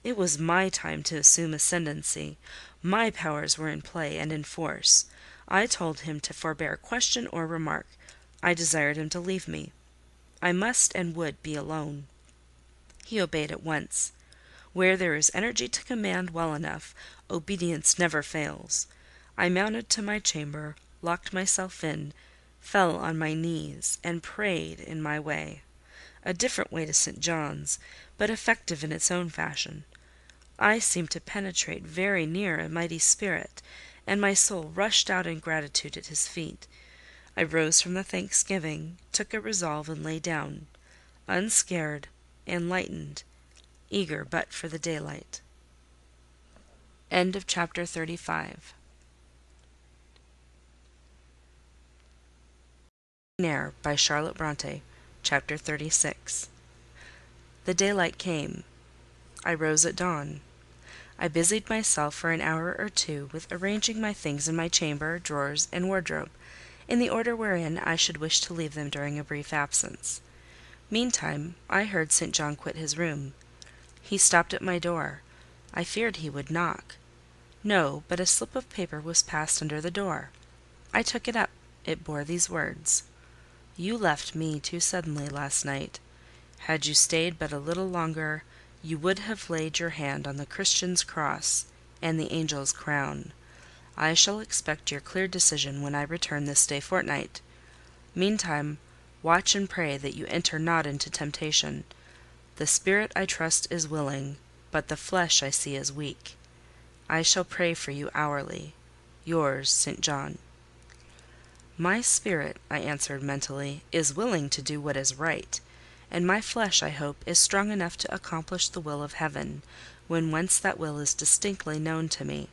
It was my time to assume ascendancy. My powers were in play and in force. I told him to forbear question or remark. I desired him to leave me. I must and would be alone. He obeyed at once. Where there is energy to command well enough, obedience never fails. I mounted to my chamber, locked myself in, fell on my knees, and prayed in my way. A different way to St. John's, but effective in its own fashion. I seemed to penetrate very near a mighty spirit, and my soul rushed out in gratitude at his feet. I rose from the thanksgiving, took a resolve, and lay down, unscared, enlightened, eager but for the daylight. End of chapter 35. Jane Eyre by Charlotte Bronte. Chapter 36. The daylight came. I rose at dawn. I busied myself for an hour or two with arranging my things in my chamber, drawers, and wardrobe, in the order wherein I should wish to leave them during a brief absence. Meantime, I heard St. John quit his room. He stopped at my door. I feared he would knock. No, but a slip of paper was passed under the door. I took it up. It bore these words: "You left me too suddenly last night. Had you stayed but a little longer, you would have laid your hand on the Christian's cross and the angel's crown. I shall expect your clear decision when I return this day fortnight. Meantime, watch and pray that you enter not into temptation. The spirit, I trust, is willing, but the flesh I see is weak. I shall pray for you hourly. Yours, St. John." My spirit, I answered mentally, is willing to do what is right, and my flesh, I hope, is strong enough to accomplish the will of heaven, when once that will is distinctly known to me.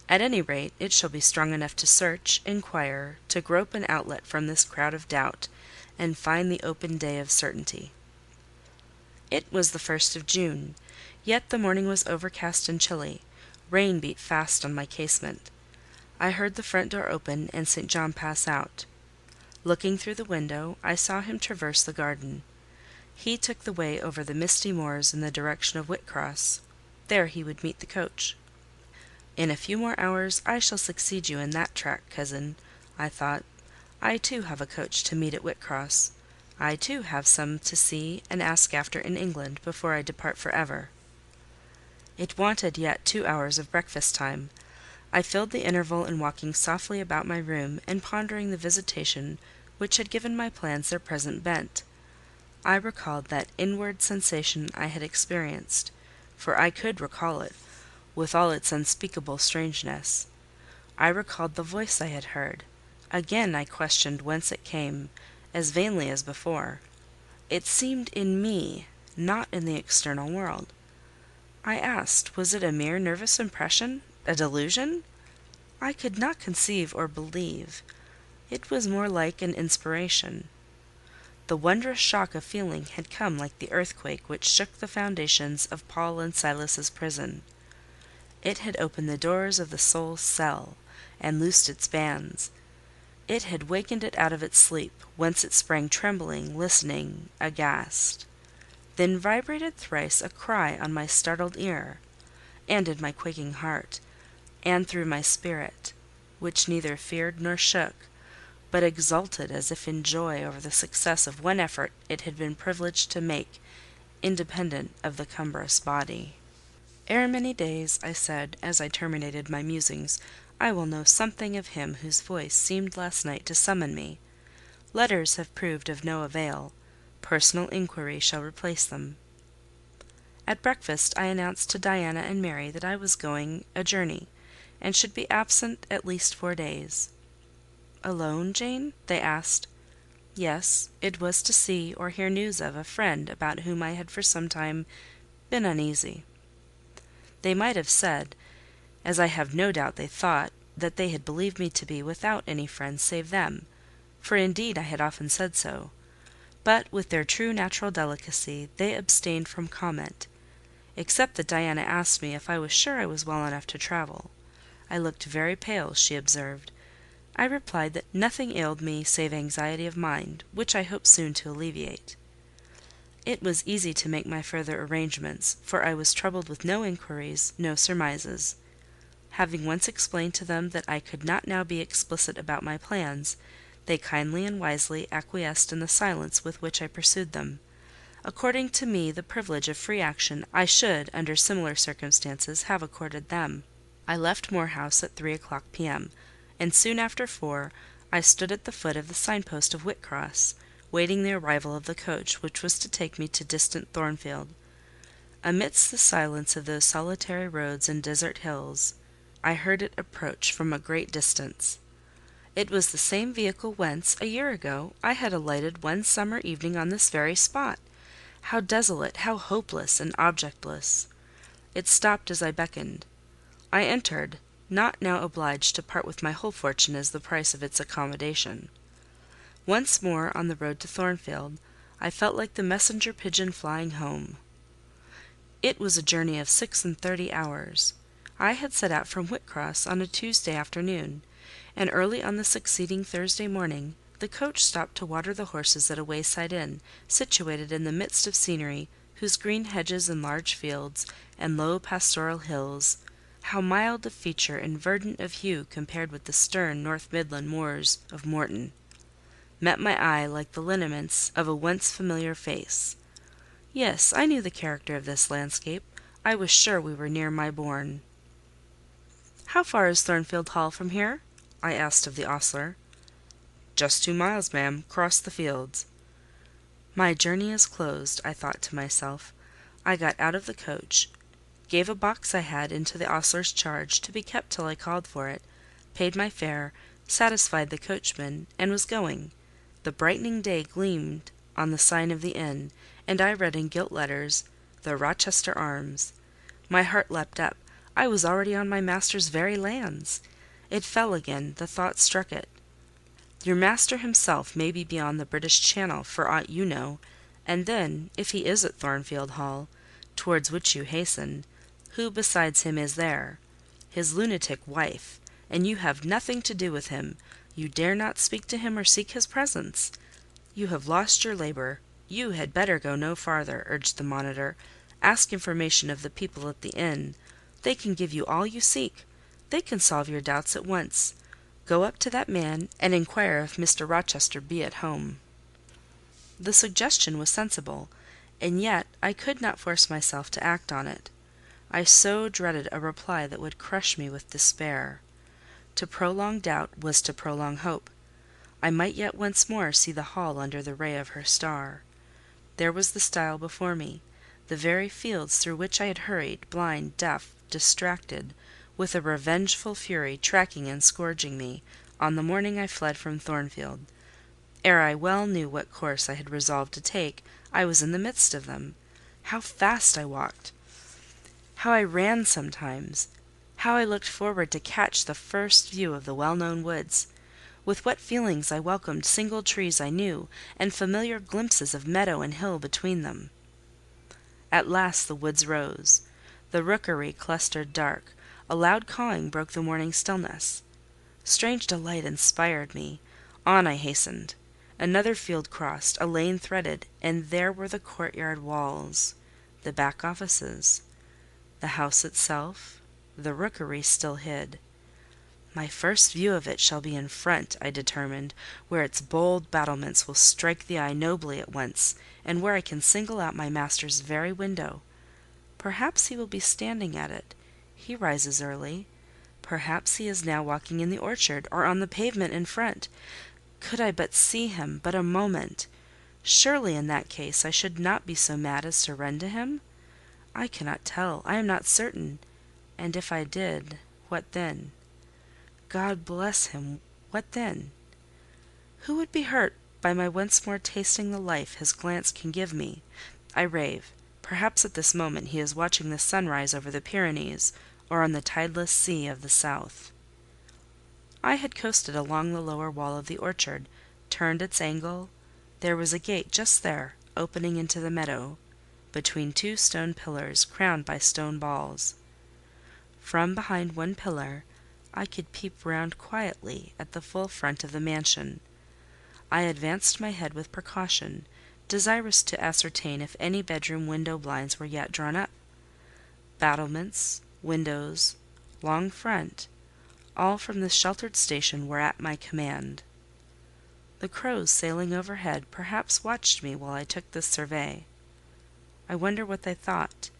At any rate, it shall be strong enough to search, inquire, to grope an outlet from this crowd of doubt, and find the open day of certainty. It was the 1st of June, yet the morning was overcast and chilly. Rain beat fast on my casement. I heard the front door open and St. John pass out. Looking through the window, I saw him traverse the garden. He took the way over the misty moors in the direction of Whitcross. There he would meet the coach. "In a few more hours I shall succeed you in that track, cousin," I thought. "I too have a coach to meet at Whitcross. I too have some to see and ask after in England before I depart for ever." It wanted yet 2 hours of breakfast time. I filled the interval in walking softly about my room and pondering the visitation which had given my plans their present bent. I recalled that inward sensation I had experienced, for I could recall it, with all its unspeakable strangeness. I recalled the voice I had heard. Again I questioned whence it came, as vainly as before. It seemed in me, not in the external world. I asked, was it a mere nervous impression, a delusion? I could not conceive or believe. It was more like an inspiration. The wondrous shock of feeling had come like the earthquake which shook the foundations of Paul and Silas's prison. It had opened the doors of the soul's cell, and loosed its bands. It had wakened it out of its sleep, whence it sprang trembling, listening, aghast. Then vibrated thrice a cry on my startled ear, and in my quaking heart, and through my spirit, which neither feared nor shook, but exulted as if in joy over the success of one effort it had been privileged to make, independent of the cumbrous body. "Ere many days," I said, as I terminated my musings, "I will know something of him whose voice seemed last night to summon me. Letters have proved of no avail. Personal inquiry shall replace them." At breakfast I announced to Diana and Mary that I was going a journey, and should be absent at least 4 days. "Alone, Jane?" they asked. Yes, it was to see or hear news of a friend about whom I had for some time been uneasy. They might have said, as I have no doubt they thought, that they had believed me to be without any friends save them, for indeed I had often said so; but with their true natural delicacy they abstained from comment, except that Diana asked me if I was sure I was well enough to travel. I looked very pale, she observed. I replied that nothing ailed me save anxiety of mind, which I hoped soon to alleviate. It was easy to make my further arrangements, for I was troubled with no inquiries, no surmises. Having once explained to them that I could not now be explicit about my plans, they kindly and wisely acquiesced in the silence with which I pursued them. According to me the privilege of free action I should, under similar circumstances, have accorded them. I left Moor House at 3 o'clock p.m., and soon after 4 I stood at the foot of the signpost of Whitcross, waiting the arrival of the coach which was to take me to distant Thornfield. Amidst the silence of those solitary roads and desert hills, I heard it approach from a great distance. It was the same vehicle whence, a year ago, I had alighted one summer evening on this very spot. How desolate, how hopeless and objectless! It stopped as I beckoned. I entered, not now obliged to part with my whole fortune as the price of its accommodation. Once more on the road to Thornfield, I felt like the messenger pigeon flying home. It was a journey of 36 hours. I had set out from Whitcross on a Tuesday afternoon, and early on the succeeding Thursday morning the coach stopped to water the horses at a wayside inn, situated in the midst of scenery whose green hedges and large fields, and low pastoral hills, how mild of feature and verdant of hue compared with the stern North Midland moors of Morton, met my eye like the lineaments of a once familiar face. Yes, I knew the character of this landscape. I was sure we were near my bourne. "How far is Thornfield Hall from here?" I asked of the ostler. "Just 2 miles, ma'am, cross the fields." My journey is closed, I thought to myself. I got out of the coach, gave a box I had into the ostler's charge, to be kept till I called for it, paid my fare, satisfied the coachman, and was going. The brightening day gleamed on the sign of the inn, and I read in gilt letters, "The Rochester Arms." My heart leapt up. I was already on my master's very lands. It fell again, the thought struck it. Your master himself may be beyond the British Channel, for aught you know; and then, if he is at Thornfield Hall, towards which you hasten, who besides him is there? His lunatic wife, and you have nothing to do with him. You dare not speak to him or seek his presence. You have lost your labour. You had better go no farther," urged the monitor. "Ask information of the people at the inn. They can give you all you seek. They can solve your doubts at once. Go up to that man, and inquire if Mr. Rochester be at home." The suggestion was sensible, and yet I could not force myself to act on it. I so dreaded a reply that would crush me with despair. To prolong doubt was to prolong hope. I might yet once more see the hall under the ray of her star. There was the stile before me, the very fields through which I had hurried, blind, deaf, distracted, with a revengeful fury tracking and scourging me, on the morning I fled from Thornfield. Ere I well knew what course I had resolved to take, I was in the midst of them. How fast I walked! How I ran sometimes! How I looked forward to catch the first view of the well-known woods! With what feelings I welcomed single trees I knew, and familiar glimpses of meadow and hill between them! At last the woods rose. The rookery clustered dark. A loud cawing broke the morning stillness. Strange delight inspired me. On I hastened. Another field crossed, a lane threaded, and there were the courtyard walls, the back offices, the house itself, the rookery still hid. My first view of it shall be in front, I determined, where its bold battlements will strike the eye nobly at once, and where I can single out my master's very window. Perhaps he will be standing at it: he rises early. Perhaps he is now walking in the orchard, or on the pavement in front. Could I but see him, but a moment! Surely in that case I should not be so mad as to run to him? I cannot tell, I am not certain. And if I did, what then? God bless him, what then? Who would be hurt by my once more tasting the life his glance can give me? I rave. Perhaps at this moment he is watching the sunrise over the Pyrenees, or on the tideless sea of the south. I had coasted along the lower wall of the orchard, turned its angle. There was a gate just there, opening into the meadow, between two stone pillars crowned by stone balls. From behind one pillar I could peep round quietly at the full front of the mansion. I advanced my head with precaution, desirous to ascertain if any bedroom window blinds were yet drawn up. Battlements, windows, long front, all from this sheltered station were at my command. The crows sailing overhead perhaps watched me while I took this survey. I wonder what they thought.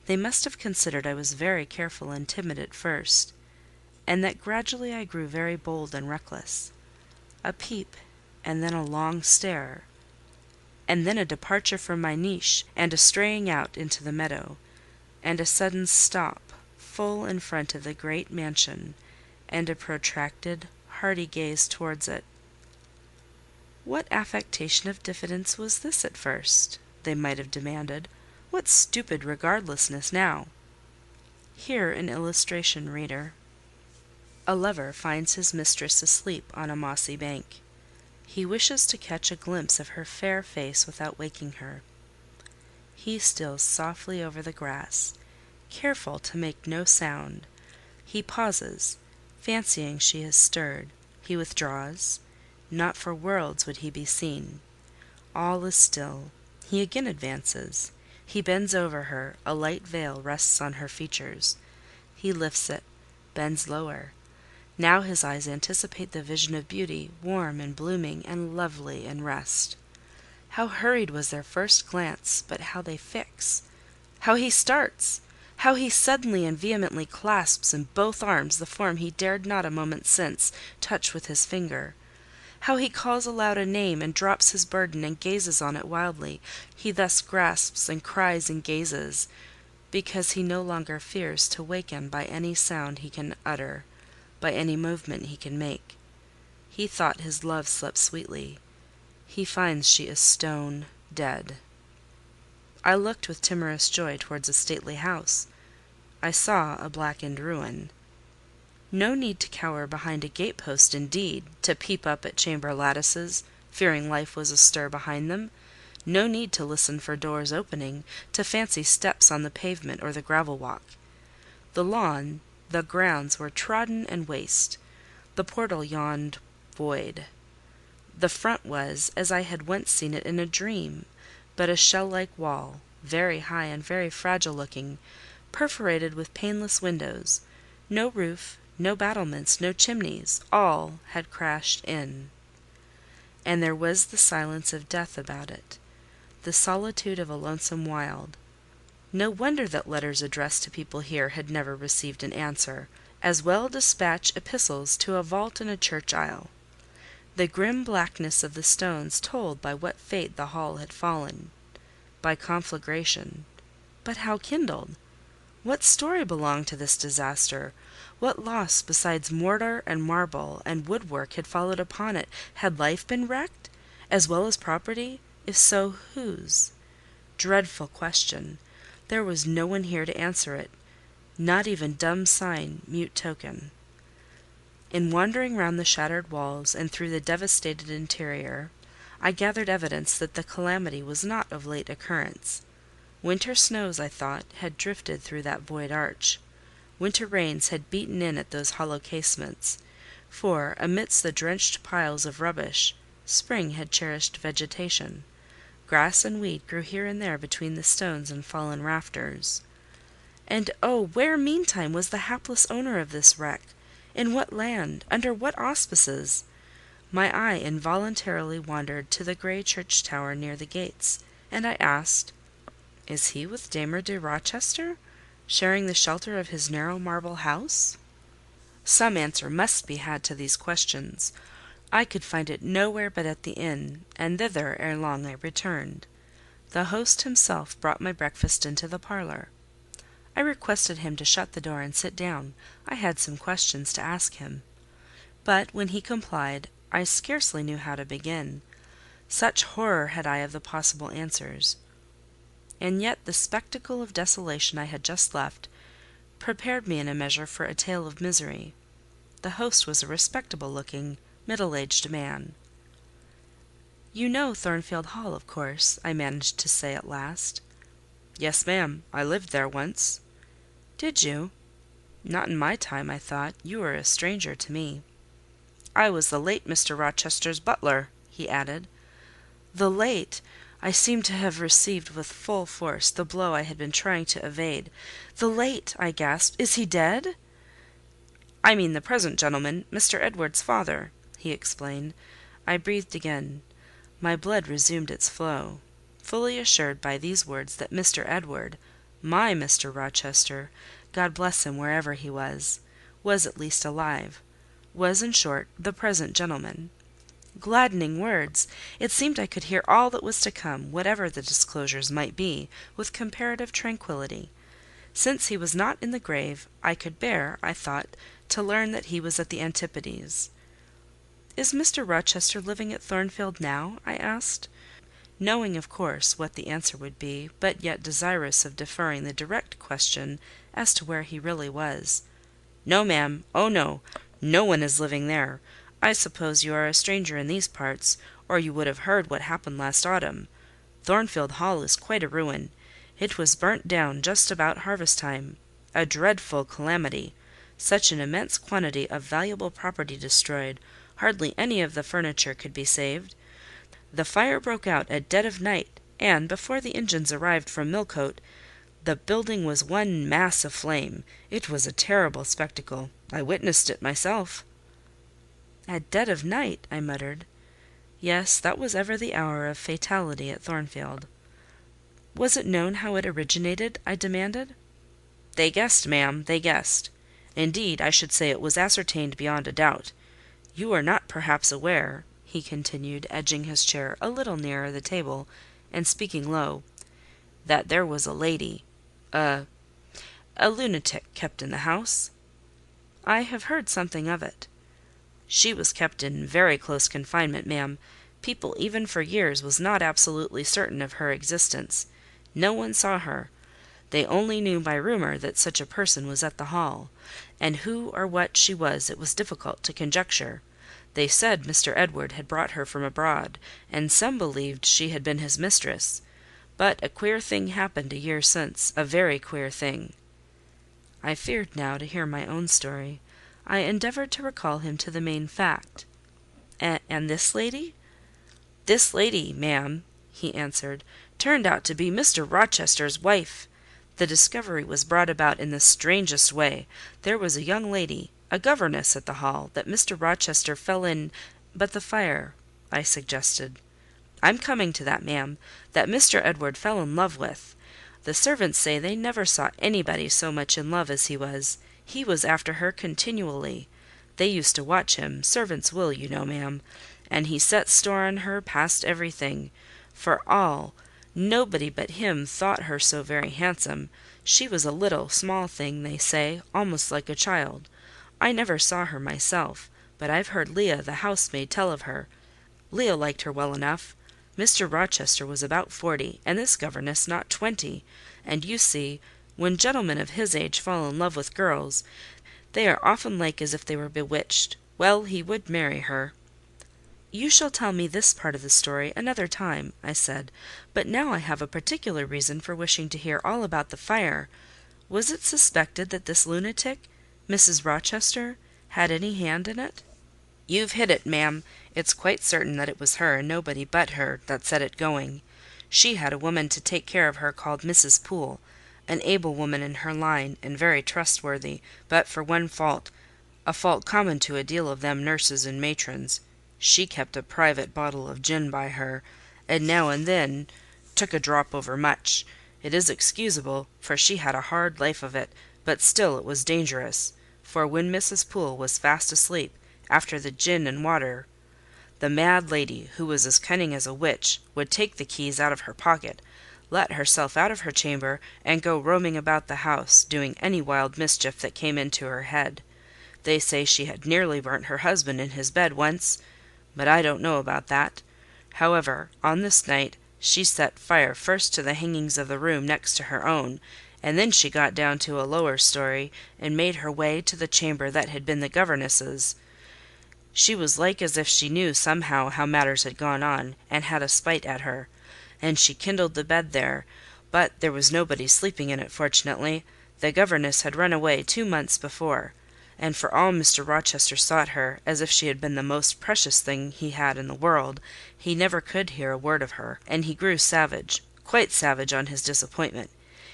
They must have considered I was very careful and timid at first, and that gradually I grew very bold and reckless. A peep, and then a long stare, and then a departure from my niche, and a straying out into the meadow, and a sudden stop full in front of the great mansion, and a protracted, hearty gaze towards it. What affectation of diffidence was this at first? They might have demanded. What stupid regardlessness now? Here an illustration, reader. A lover finds his mistress asleep on a mossy bank. He wishes to catch a glimpse of her fair face without waking her. He steals softly over the grass, careful to make no sound. He pauses, fancying she has stirred. He withdraws. Not for worlds would he be seen. All is still. He again advances. He bends over her. A light veil rests on her features. He lifts it, bends lower. Now his eyes anticipate the vision of beauty, warm and blooming and lovely in rest. How hurried was their first glance, but how they fix! How he starts! How he suddenly and vehemently clasps in both arms the form he dared not a moment since touch with his finger! How he calls aloud a name and drops his burden and gazes on it wildly! He thus grasps and cries and gazes, because he no longer fears to waken by any sound he can utter, by any movement he can make. He thought his love slept sweetly. He finds she is stone dead. I looked with timorous joy towards a stately house. I saw a blackened ruin. No need to cower behind a gate-post, indeed, to peep up at chamber lattices, fearing life was astir behind them. No need to listen for doors opening, to fancy steps on the pavement or the gravel walk. The lawn, the grounds were trodden and waste. The portal yawned void. The front was, as I had once seen it in a dream, but a shell-like wall, very high and very fragile-looking, perforated with paneless windows. No roof, no battlements, no chimneys: all had crashed in. And there was the silence of death about it, the solitude of a lonesome wild. No wonder that letters addressed to people here had never received an answer. As well dispatch epistles to a vault in a church aisle. The grim blackness of the stones told by what fate the hall had fallen. By conflagration. But how kindled? What story belonged to this disaster? What loss besides mortar and marble and woodwork had followed upon it? Had life been wrecked, as well as property? If so, whose? Dreadful question! There was no one here to answer it, not even dumb sign, mute token. In wandering round the shattered walls and through the devastated interior, I gathered evidence that the calamity was not of late occurrence. Winter snows, I thought, had drifted through that void arch. Winter rains had beaten in at those hollow casements; for, amidst the drenched piles of rubbish, spring had cherished vegetation. Grass and weed grew here and there between the stones and fallen rafters. And oh, where meantime was the hapless owner of this wreck? In what land? Under what auspices? My eye involuntarily wandered to the grey church tower near the gates, and I asked, "Is he with Damer de Rochester, sharing the shelter of his narrow marble house?" Some answer must be had to these questions. I could find it nowhere but at the inn, and thither ere long I returned. The host himself brought my breakfast into the parlour. I requested him to shut the door and sit down. I had some questions to ask him. But when he complied, I scarcely knew how to begin. Such horror had I of the possible answers. And yet the spectacle of desolation I had just left prepared me in a measure for a tale of misery. The host was a respectable-looking, middle-aged man. "You know Thornfield Hall, of course," I managed to say at last. "Yes, ma'am. I lived there once." "Did you? Not in my time, I thought. You were a stranger to me." "I was the late Mr. Rochester's butler," he added. The late! I seemed to have received with full force the blow I had been trying to evade. "The late!" I gasped. "Is he dead?" "I mean the present gentleman, Mr. Edward's father," he explained. I breathed again. My blood resumed its flow, fully assured by these words that Mr. Edward, my Mr. Rochester, God bless him wherever he was at least alive; was, in short, the present gentleman. Gladdening words! It seemed I could hear all that was to come, whatever the disclosures might be, with comparative tranquillity. Since he was not in the grave, I could bear, I thought, to learn that he was at the Antipodes. "Is Mr. Rochester living at Thornfield now?" I asked, knowing, of course, what the answer would be, but yet desirous of deferring the direct question as to where he really was. "No, ma'am. Oh, no! No one is living there. I suppose you are a stranger in these parts, or you would have heard what happened last autumn. Thornfield Hall is quite a ruin. It was burnt down just about harvest time. A dreadful calamity! Such an immense quantity of valuable property destroyed, hardly any of the furniture could be saved. The fire broke out at dead of night, and, before the engines arrived from Millcote, the building was one mass of flame. It was a terrible spectacle. I witnessed it myself." "At dead of night!" I muttered. Yes, that was ever the hour of fatality at Thornfield. "Was it known how it originated?" I demanded. "They guessed, ma'am, they guessed. Indeed, I should say it was ascertained beyond a doubt. You are not perhaps aware," he continued, edging his chair a little nearer the table, and speaking low, "that there was a lady—a lunatic kept in the house?" "I have heard something of it." "She was kept in very close confinement, ma'am. People even for years was not absolutely certain of her existence. No one saw her. They only knew by rumour that such a person was at the Hall; and who or what she was it was difficult to conjecture. They said Mr. Edward had brought her from abroad, and some believed she had been his mistress. But a queer thing happened a year since, a very queer thing." I feared now to hear my own story. I endeavoured to recall him to the main fact. "And this lady?" "This lady, ma'am," he answered, "turned out to be Mr. Rochester's wife. The discovery was brought about in the strangest way. There was a young lady, a governess at the Hall, that Mr. Rochester fell in—" "But the fire," I suggested. "I'm coming to that, ma'am. That Mr. Edward fell in love with. The servants say they never saw anybody so much in love as he was. He was after her continually. They used to watch him; servants will, you know, ma'am. And he set store on her past everything. For all, nobody but him thought her so very handsome. She was a little, small thing, they say, almost like a child. I never saw her myself, but I've heard Leah, the housemaid, tell of her. Leah liked her well enough. Mr. Rochester was about 40, and this governess not 20, and you see, when gentlemen of his age fall in love with girls, they are often like as if they were bewitched. Well, he would marry her." "You shall tell me this part of the story another time," I said. "But now I have a particular reason for wishing to hear all about the fire. Was it suspected that this lunatic, Mrs. Rochester, had any hand in it?" "You've hit it, ma'am. It's quite certain that it was her, and nobody but her, that set it going. She had a woman to take care of her called Mrs. Poole, an able woman in her line, and very trustworthy, but for one fault, a fault common to a deal of them nurses and matrons. She kept a private bottle of gin by her, and now and then took a drop over much. It is excusable, for she had a hard life of it, but still it was dangerous, for when Mrs. Poole was fast asleep, after the gin and water, the mad lady, who was as cunning as a witch, would take the keys out of her pocket, let herself out of her chamber, and go roaming about the house, doing any wild mischief that came into her head. They say she had nearly burnt her husband in his bed once, but I don't know about that. However, on this night she set fire first to the hangings of the room next to her own, and then she got down to a lower story, and made her way to the chamber that had been the governess's. She was like as if she knew somehow how matters had gone on, and had a spite at her, and she kindled the bed there, but there was nobody sleeping in it, fortunately. The governess had run away 2 months before, and for all Mr. Rochester sought her, as if she had been the most precious thing he had in the world, he never could hear a word of her, and he grew savage, quite savage on his disappointment.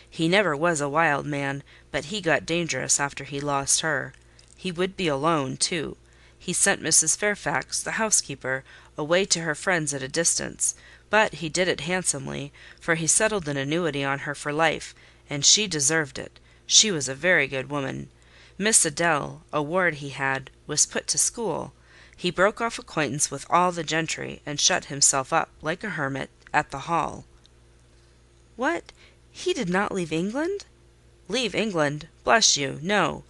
He never was a wild man, but he got dangerous after he lost her. He would be alone, too. He sent Mrs. Fairfax, the housekeeper, away to her friends at a distance, but he did it handsomely, for he settled an annuity on her for life, and she deserved it. She was a very good woman. Miss Adele, a ward he had, was put to school. He broke off acquaintance with all the gentry, and shut himself up, like a hermit, at the Hall." "What? He did not leave England?" "Leave England? Bless you, no.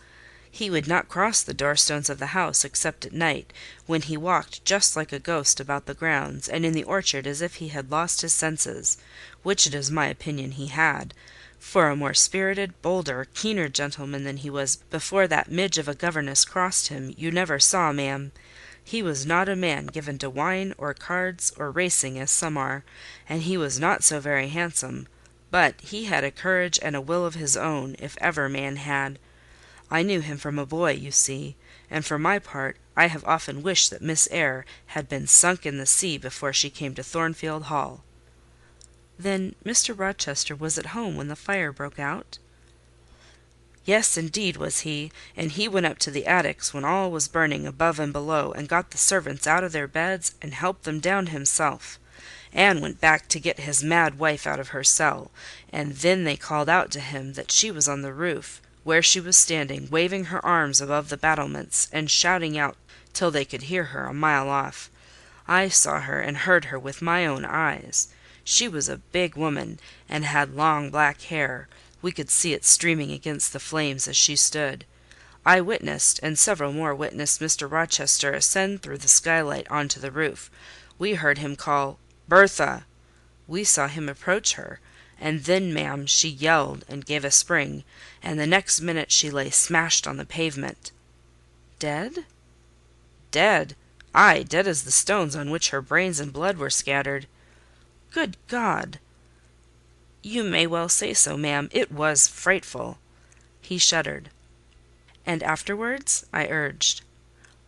He would not cross the door-stones of the house except at night, when he walked just like a ghost about the grounds, and in the orchard as if he had lost his senses, which it is my opinion he had, for a more spirited, bolder, keener gentleman than he was before that midge of a governess crossed him, you never saw, ma'am. He was not a man given to wine, or cards, or racing, as some are, and he was not so very handsome, but he had a courage and a will of his own, if ever man had. I knew him from a boy, you see, and for my part I have often wished that Miss Eyre had been sunk in the sea before she came to Thornfield Hall." "Then Mr. Rochester was at home when the fire broke out?" "Yes, indeed was he, and he went up to the attics when all was burning above and below, and got the servants out of their beds, and helped them down himself, and went back to get his mad wife out of her cell, and then they called out to him that she was on the roof, where she was standing, waving her arms above the battlements, and shouting out till they could hear her a mile off. I saw her and heard her with my own eyes. She was a big woman, and had long black hair. We could see it streaming against the flames as she stood. I witnessed, and several more witnessed, Mr. Rochester ascend through the skylight on to the roof. We heard him call 'Bertha!' We saw him approach her, and then, ma'am, she yelled and gave a spring, and the next minute she lay smashed on the pavement." "Dead?" "Dead! Ay, dead as the stones on which her brains and blood were scattered." "Good God!" "You may well say so, ma'am. It was frightful." He shuddered. "And afterwards?" I urged.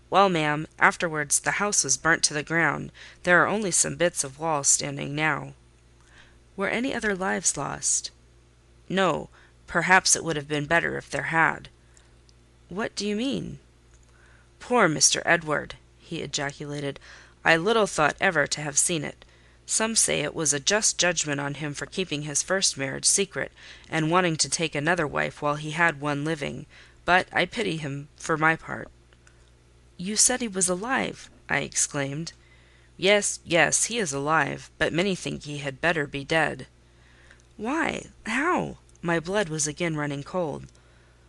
"Well, ma'am, afterwards the house was burnt to the ground. There are only some bits of wall standing now." "Were any other lives lost?" "No. Perhaps it would have been better if there had." "What do you mean?" "Poor Mr. Edward!" he ejaculated. "I little thought ever to have seen it. Some say it was a just judgment on him for keeping his first marriage secret, and wanting to take another wife while he had one living; but I pity him for my part." "You said he was alive!" I exclaimed. "Yes, he is alive, but many think he had better be dead." "Why? How?" My blood was again running cold.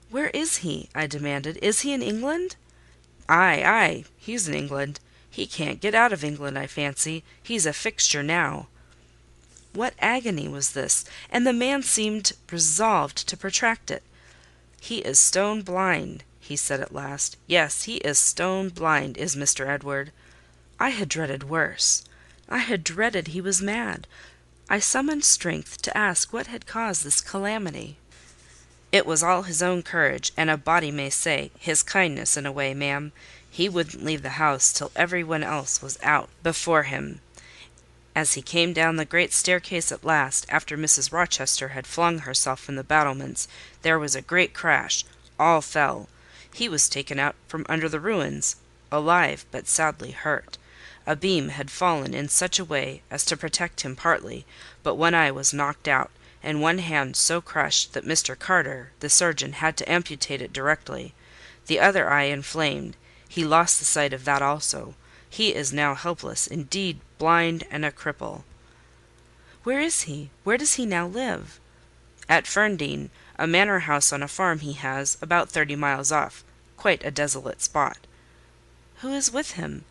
"Where is he?" I demanded. "Is he in England?" "Aye, aye, he's in England. He can't get out of England, I fancy. He's a fixture now." What agony was this! And the man seemed resolved to protract it. "He is stone blind," he said at last. "Yes, he is stone blind, is Mr. Edward." I had dreaded worse. I had dreaded he was mad. I summoned strength to ask what had caused this calamity. "It was all his own courage, and a body may say, his kindness in a way, ma'am. He wouldn't leave the house till every one else was out before him. As he came down the great staircase at last, after Mrs. Rochester had flung herself from the battlements, there was a great crash. All fell. He was taken out from under the ruins, alive but sadly hurt. A beam had fallen in such a way as to protect him partly, but one eye was knocked out, and one hand so crushed that Mr. Carter, the surgeon, had to amputate it directly. The other eye inflamed. He lost the sight of that also. He is now helpless, indeed blind and a cripple." "Where is he? Where does he now live?" "At Ferndean, a manor house on a farm he has, about 30 miles off. Quite a desolate spot." "Who is with him?"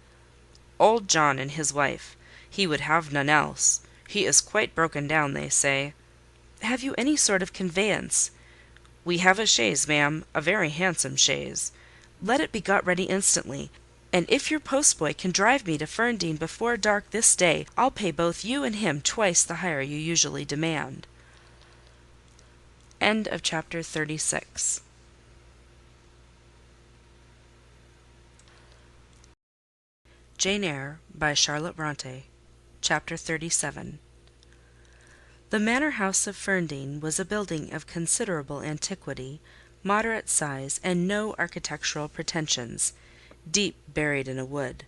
"Old John and his wife. He would have none else. He is quite broken down, they say." "Have you any sort of conveyance?" "We have a chaise, ma'am, a very handsome chaise." "Let it be got ready instantly. And if your postboy can drive me to Ferndean before dark this day, I'll pay both you and him twice the hire you usually demand." Chapter 36. Jane Eyre by Charlotte Bronte. Chapter 37. The manor house of Ferndean was a building of considerable antiquity, moderate size, and no architectural pretensions, deep buried in a wood.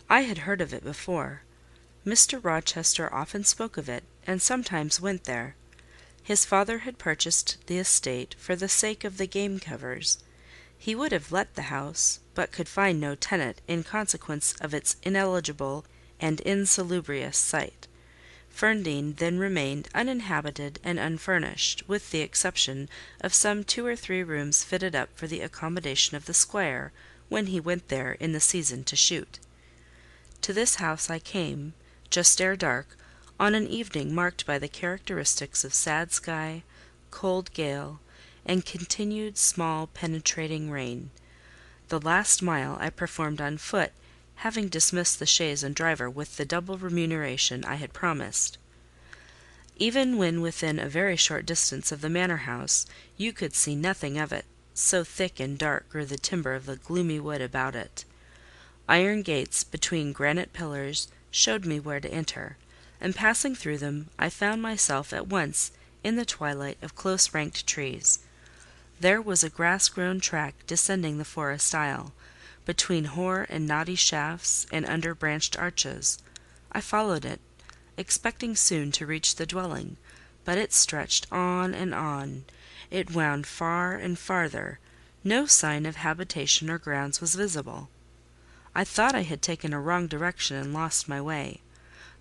I had heard of it before. Mr. Rochester often spoke of it, and sometimes went there. His father had purchased the estate for the sake of the game covers. He would have let the house, but could find no tenant in consequence of its ineligible and insalubrious site. Ferndean then remained uninhabited and unfurnished, with the exception of some 2 or 3 rooms fitted up for the accommodation of the squire when he went there in the season to shoot. To this house I came, just ere dark, on an evening marked by the characteristics of sad sky, cold gale, and continued small penetrating rain. The last mile I performed on foot, having dismissed the chaise and driver with the double remuneration I had promised. Even when within a very short distance of the manor house, you could see nothing of it, so thick and dark grew the timber of the gloomy wood about it. Iron gates between granite pillars showed me where to enter, and passing through them, I found myself at once in the twilight of close-ranked trees. There was a grass-grown track descending the forest aisle, between hoar and knotty shafts and under branched arches. I followed it, expecting soon to reach the dwelling, but it stretched on and on. It wound far and farther. No sign of habitation or grounds was visible. I thought I had taken a wrong direction and lost my way.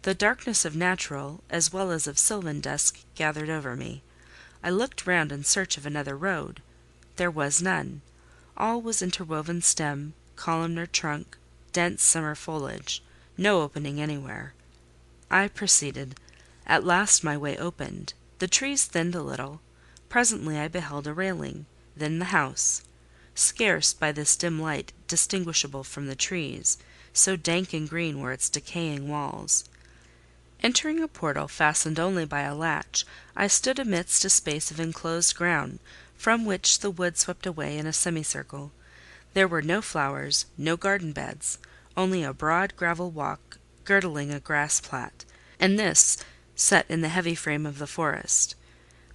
The darkness of natural as well as of sylvan dusk gathered over me. I looked round in search of another road. There was none. All was interwoven stem, columnar trunk, dense summer foliage. No opening anywhere. I proceeded. At last my way opened. The trees thinned a little. Presently I beheld a railing, then the house, scarce by this dim light distinguishable from the trees, so dank and green were its decaying walls. Entering a portal fastened only by a latch, I stood amidst a space of enclosed ground, from which the wood swept away in a semicircle. There were no flowers, no garden beds, only a broad gravel walk girdling a grass plat, and this set in the heavy frame of the forest.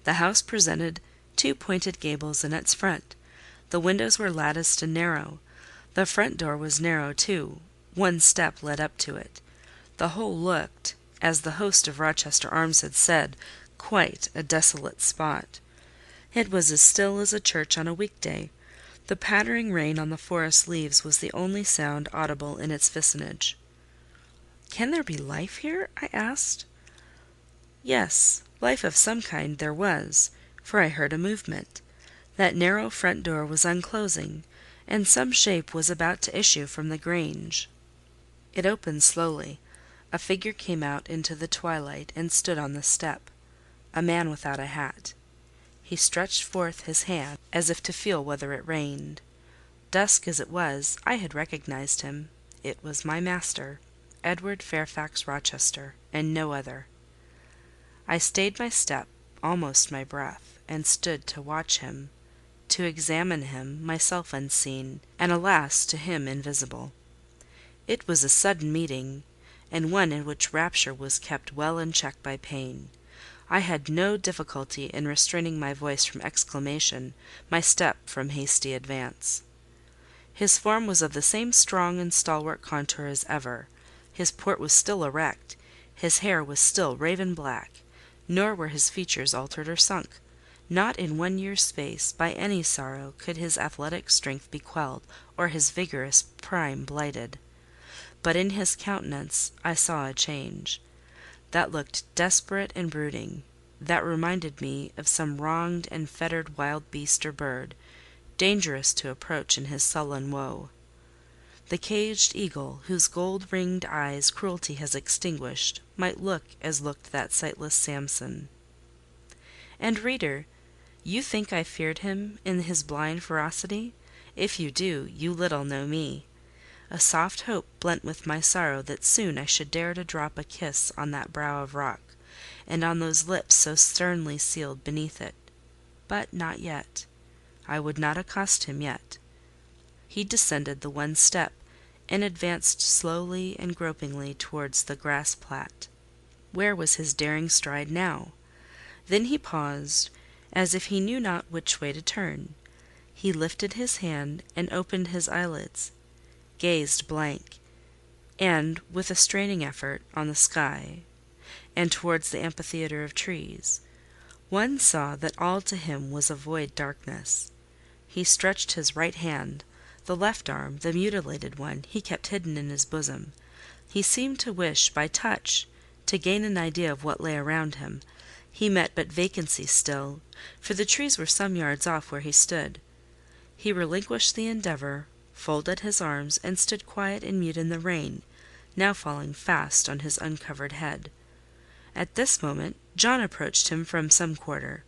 The house presented 2 pointed gables in its front. The windows were latticed and narrow. The front door was narrow too. 1 step led up to it. The whole looked, as the host of Rochester Arms had said, quite a desolate spot. It was as still as a church on a weekday. The pattering rain on the forest leaves was the only sound audible in its vicinage. "Can there be life here?" I asked. Yes, life of some kind there was, for I heard a movement. That narrow front door was unclosing, and some shape was about to issue from the grange. It opened slowly. A figure came out into the twilight and stood on the step. A man without a hat. He stretched forth his hand as if to feel whether it rained. Dusk as it was, I had recognised him. It was my master, Edward Fairfax Rochester, and no other. I stayed my step, almost my breath, and stood to watch him, to examine him, myself unseen, and alas, to him invisible. It was a sudden meeting, and one in which rapture was kept well in check by pain. I had no difficulty in restraining my voice from exclamation, my step from hasty advance. His form was of the same strong and stalwart contour as ever. His port was still erect, his hair was still raven black, nor were his features altered or sunk. Not in 1 year's space, by any sorrow, could his athletic strength be quelled, or his vigorous prime blighted. But in his countenance I saw a change, that looked desperate and brooding, that reminded me of some wronged and fettered wild beast or bird, dangerous to approach in his sullen woe. The caged eagle, whose gold-ringed eyes cruelty has extinguished, might look as looked that sightless Samson. And, reader, you think I feared him in his blind ferocity? If you do, you little know me. A soft hope blent with my sorrow that soon I should dare to drop a kiss on that brow of rock, and on those lips so sternly sealed beneath it. But not yet. I would not accost him yet. He descended the one step, and advanced slowly and gropingly towards the grass plat. Where was his daring stride now? Then he paused, as if he knew not which way to turn. He lifted his hand and opened his eyelids, gazed blank, and, with a straining effort, on the sky, and towards the amphitheatre of trees. One saw that all to him was a void darkness. He stretched his right hand. The left arm, the mutilated one, he kept hidden in his bosom. He seemed to wish, by touch, to gain an idea of what lay around him. He met but vacancy still, for the trees were some yards off where he stood. He relinquished the endeavour, folded his arms, and stood quiet and mute in the rain, now falling fast on his uncovered head. At this moment John approached him from some quarter.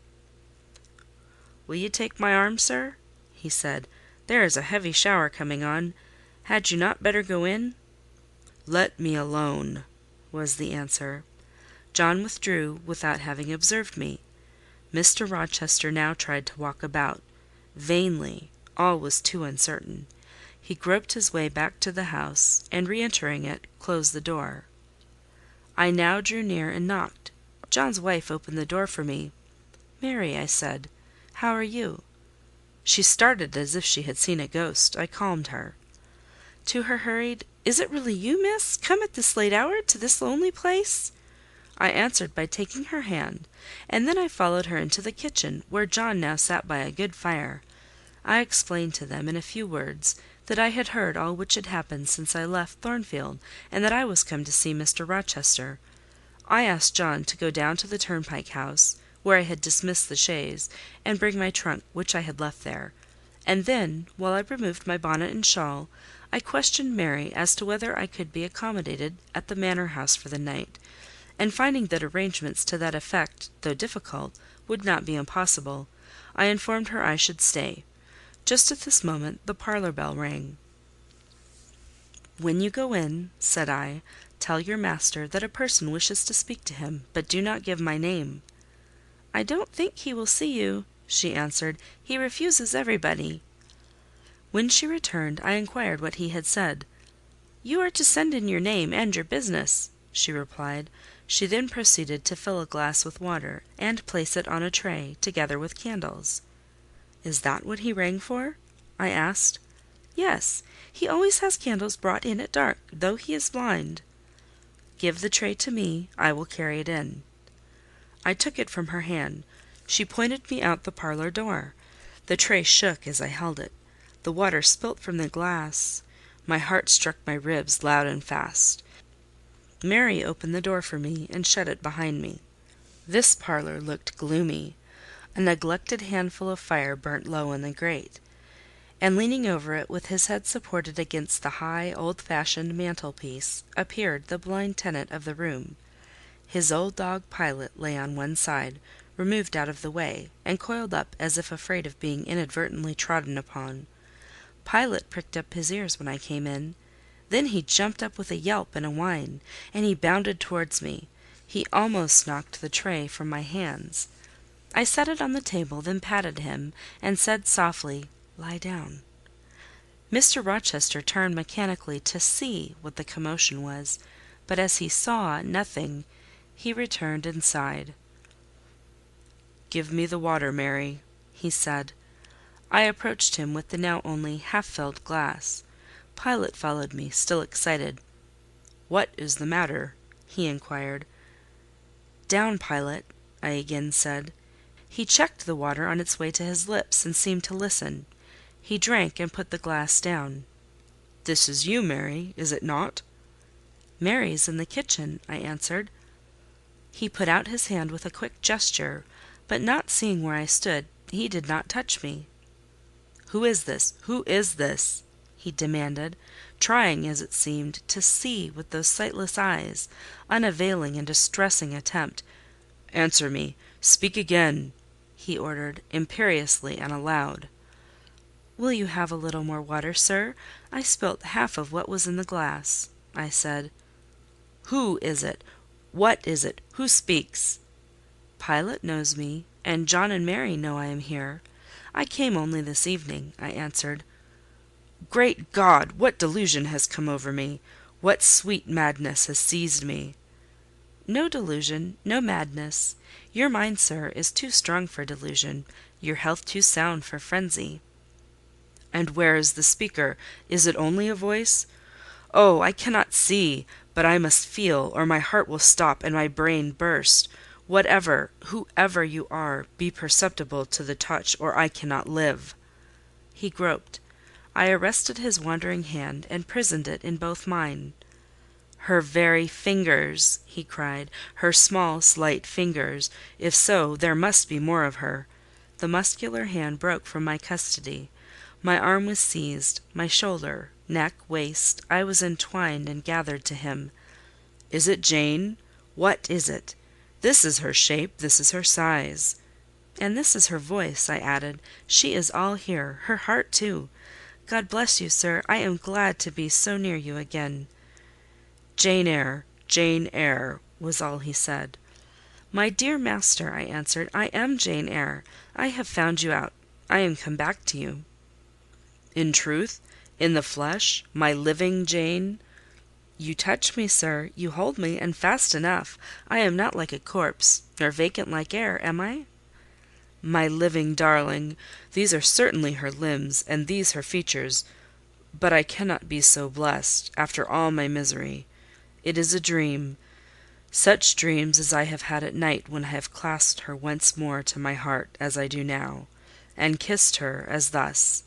"Will you take my arm, sir?" he said. "There is a heavy shower coming on. Had you not better go in?" "Let me alone," was the answer. John withdrew without having observed me. Mr. Rochester now tried to walk about. Vainly: all was too uncertain. He groped his way back to the house, and re-entering it, closed the door. I now drew near and knocked. John's wife opened the door for me. "Mary," I said, "how are you?" She started as if she had seen a ghost. I calmed her. To her hurried, "Is it really you, miss, come at this late hour to this lonely place?" I answered by taking her hand, and then I followed her into the kitchen, where John now sat by a good fire. I explained to them, in a few words, that I had heard all which had happened since I left Thornfield, and that I was come to see Mr. Rochester. I asked John to go down to the turnpike house, where I had dismissed the chaise, and bring my trunk, which I had left there; and then, while I removed my bonnet and shawl, I questioned Mary as to whether I could be accommodated at the manor house for the night, and finding that arrangements to that effect, though difficult, would not be impossible, I informed her I should stay. Just at this moment the parlour bell rang. "When you go in," said I, "tell your master that a person wishes to speak to him, but do not give my name." "I don't think he will see you," she answered. "He refuses everybody." When she returned, I inquired what he had said. "You are to send in your name and your business," she replied. She then proceeded to fill a glass with water, and place it on a tray, together with candles. "Is that what he rang for?" I asked. "Yes, he always has candles brought in at dark, though he is blind." "Give the tray to me, I will carry it in." I took it from her hand. She pointed me out the parlour door. The tray shook as I held it. The water spilt from the glass. My heart struck my ribs loud and fast. Mary opened the door for me, and shut it behind me. This parlour looked gloomy. A neglected handful of fire burnt low in the grate, and leaning over it, with his head supported against the high, old-fashioned mantelpiece, appeared the blind tenant of the room. His old dog Pilot lay on one side, removed out of the way, and coiled up as if afraid of being inadvertently trodden upon. Pilot pricked up his ears when I came in. Then he jumped up with a yelp and a whine, and he bounded towards me. He almost knocked the tray from my hands. I set it on the table, then patted him, and said softly, "Lie down." Mr. Rochester turned mechanically to see what the commotion was, but as he saw nothing, he returned and sighed. "Give me the water, Mary," he said. I approached him with the now only half-filled glass. Pilot followed me, still excited. "What is the matter?" he inquired. "Down, Pilot," I again said. He checked the water on its way to his lips, and seemed to listen. He drank and put the glass down. "This is you, Mary, is it not?" "Mary's in the kitchen," I answered. He put out his hand with a quick gesture, but not seeing where I stood, he did not touch me. "Who is this? Who is this?" he demanded, trying, as it seemed, to see with those sightless eyes, unavailing and distressing attempt. "Answer me! Speak again!" he ordered, imperiously and aloud. "Will you have a little more water, sir? I spilt half of what was in the glass," I said. "Who is it? What is it? Who speaks?" "Pilot knows me, and John and Mary know I am here. I came only this evening," I answered. "Great God! What delusion has come over me? What sweet madness has seized me?" "No delusion, no madness. Your mind, sir, is too strong for delusion; your health too sound for frenzy." "And where is the speaker? Is it only a voice? Oh, I cannot see, but I must feel, or my heart will stop and my brain burst. Whatever, whoever you are, be perceptible to the touch, or I cannot live." He groped. I arrested his wandering hand, and prisoned it in both mine. "Her very fingers!" he cried. "Her small, slight fingers! If so, there must be more of her." The muscular hand broke from my custody. My arm was seized, my shoulder, neck, waist, I was entwined and gathered to him. "Is it Jane? What is it? This is her shape, this is her size." "And this is her voice," I added. "She is all here, her heart too. God bless you, sir. I am glad to be so near you again." "Jane Eyre, Jane Eyre," was all he said. "My dear master," I answered, "I am Jane Eyre. I have found you out. I am come back to you." "In truth? In the flesh? My living Jane?" "You touch me, sir. You hold me, and fast enough. I am not like a corpse, nor vacant like air, am I?" "My living darling! These are certainly her limbs, and these her features. But I cannot be so blessed, after all my misery. It is a dream. Such dreams as I have had at night when I have clasped her once more to my heart, as I do now, and kissed her, as thus,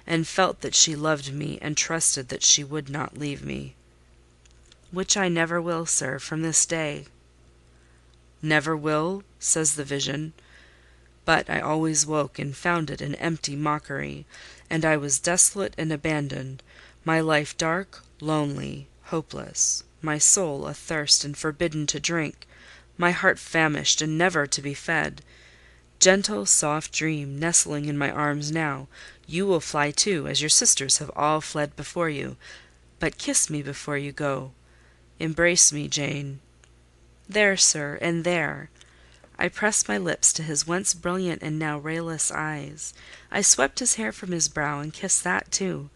and felt that she loved me, and trusted that she would not leave me." "Which I never will, sir, from this day." "Never will?" says the vision. But I always woke and found it an empty mockery, and I was desolate and abandoned, my life dark, lonely, hopeless, my soul athirst and forbidden to drink, my heart famished and never to be fed. Gentle, soft dream, nestling in my arms now, you will fly too, as your sisters have all fled before you. But kiss me before you go. Embrace me, Jane. There, sir, and there. I pressed my lips to his once brilliant and now rayless eyes. I swept his hair from his brow and kissed that too.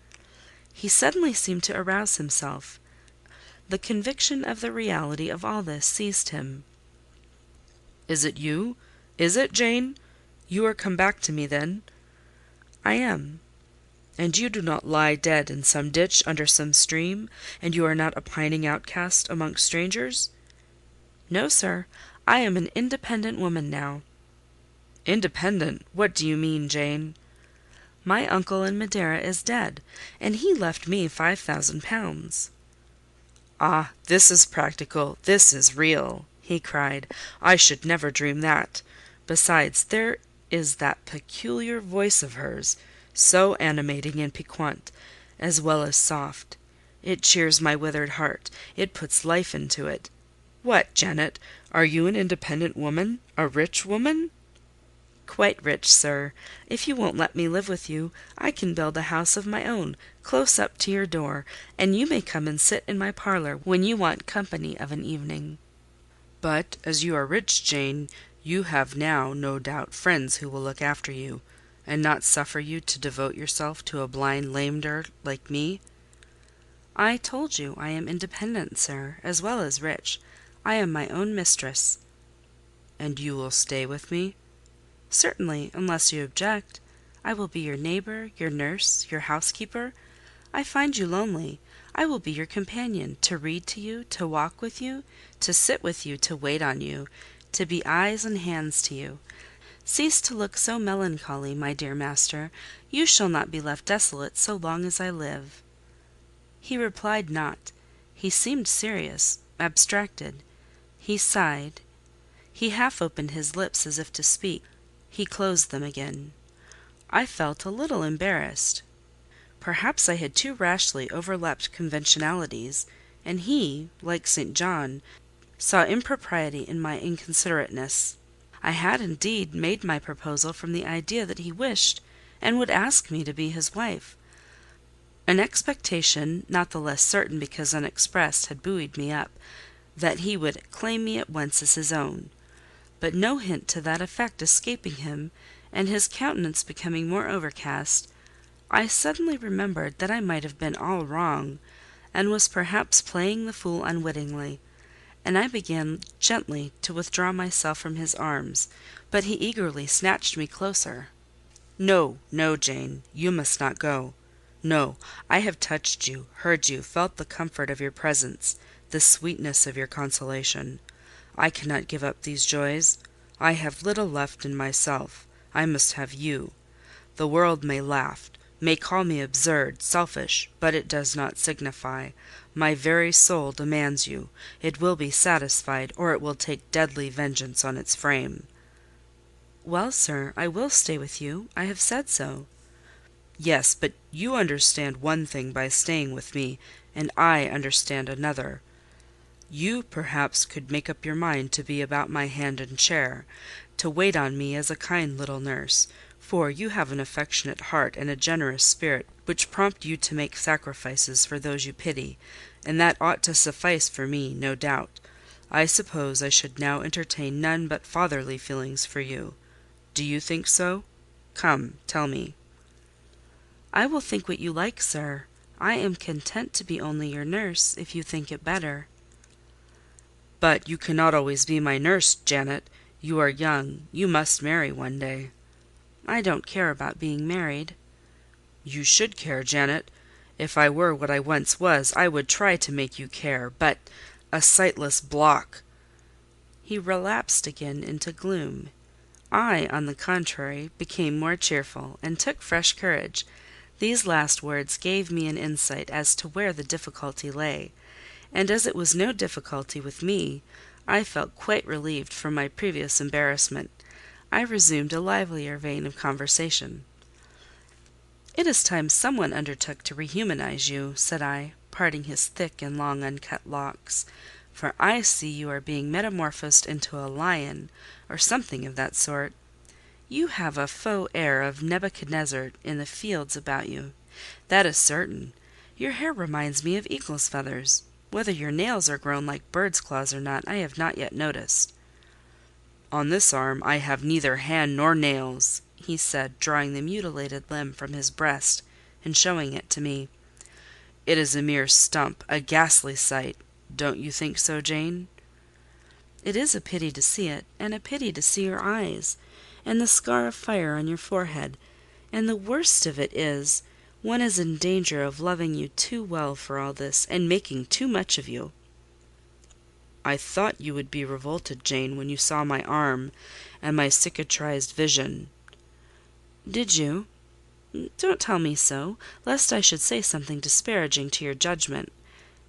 He suddenly seemed to arouse himself. The conviction of the reality of all this seized him. "Is it you? Is it, Jane? You are come back to me, then?" "I am." "And you do not lie dead in some ditch under some stream, and you are not a pining outcast amongst strangers?" "No, sir. I am an independent woman now." "Independent? What do you mean, Jane?" "My uncle in Madeira is dead, and he left me £5,000. "Ah, this is practical, this is real!" he cried. "I should never dream that. Besides, there is that peculiar voice of hers, so animating and piquant, as well as soft. It cheers my withered heart; it puts life into it. What, Janet, are you an independent woman? A rich woman?" "Quite rich, sir. If you won't let me live with you, I can build a house of my own, close up to your door, and you may come and sit in my parlour when you want company of an evening." "But as you are rich, Jane, you have now, no doubt, friends who will look after you, and not suffer you to devote yourself to a blind lameder like me." "I told you I am independent, sir, as well as rich. I am my own mistress." "And you will stay with me?" "Certainly, unless you object. I will be your neighbour, your nurse, your housekeeper. I find you lonely. I will be your companion, to read to you, to walk with you, to sit with you, to wait on you, to be eyes and hands to you. Cease to look so melancholy, my dear master. You shall not be left desolate so long as I live." He replied not. He seemed serious, abstracted. He sighed. He half opened his lips as if to speak. He closed them again. I felt a little embarrassed. Perhaps I had too rashly overleapt conventionalities, and he, like St. John, saw impropriety in my inconsiderateness. I had indeed made my proposal from the idea that he wished and would ask me to be his wife. An expectation, not the less certain because unexpressed, had buoyed me up, that he would claim me at once as his own. But no hint to that effect escaping him, and his countenance becoming more overcast, I suddenly remembered that I might have been all wrong, and was perhaps playing the fool unwittingly, and I began gently to withdraw myself from his arms, but he eagerly snatched me closer. "No, no, Jane, you must not go. No, I have touched you, heard you, felt the comfort of your presence, the sweetness of your consolation. I cannot give up these joys. I have little left in myself. I must have you. The world may laugh, may call me absurd, selfish, but it does not signify. My very soul demands you. It will be satisfied, or it will take deadly vengeance on its frame." "Well, sir, I will stay with you. I have said so." "Yes, but you understand one thing by staying with me, and I understand another. You, perhaps, could make up your mind to be about my hand and chair, to wait on me as a kind little nurse, for you have an affectionate heart and a generous spirit which prompt you to make sacrifices for those you pity, and that ought to suffice for me, no doubt. I suppose I should now entertain none but fatherly feelings for you. Do you think so? Come, tell me." "I will think what you like, sir. I am content to be only your nurse, if you think it better." "But you cannot always be my nurse, Janet. You are young. You must marry one day." "I don't care about being married." "You should care, Janet. If I were what I once was, I would try to make you care, but a sightless block." He relapsed again into gloom. I, on the contrary, became more cheerful, and took fresh courage. These last words gave me an insight as to where the difficulty lay, and as it was no difficulty with me, I felt quite relieved from my previous embarrassment. I resumed a livelier vein of conversation. "It is time some one undertook to rehumanize you," said I, parting his thick and long uncut locks, "for I see you are being metamorphosed into a lion, or something of that sort. You have a faux air of Nebuchadnezzar in the fields about you, that is certain. Your hair reminds me of eagle's feathers. Whether your nails are grown like bird's claws or not, I have not yet noticed." "On this arm I have neither hand nor nails," he said, drawing the mutilated limb from his breast and showing it to me. "It is a mere stump, a ghastly sight. Don't you think so, Jane?" "It is a pity to see it, and a pity to see your eyes, and the scar of fire on your forehead; and the worst of it is, one is in danger of loving you too well for all this, and making too much of you." "I thought you would be revolted, Jane, when you saw my arm and my cicatrized vision." "Did you? Don't tell me so, lest I should say something disparaging to your judgment.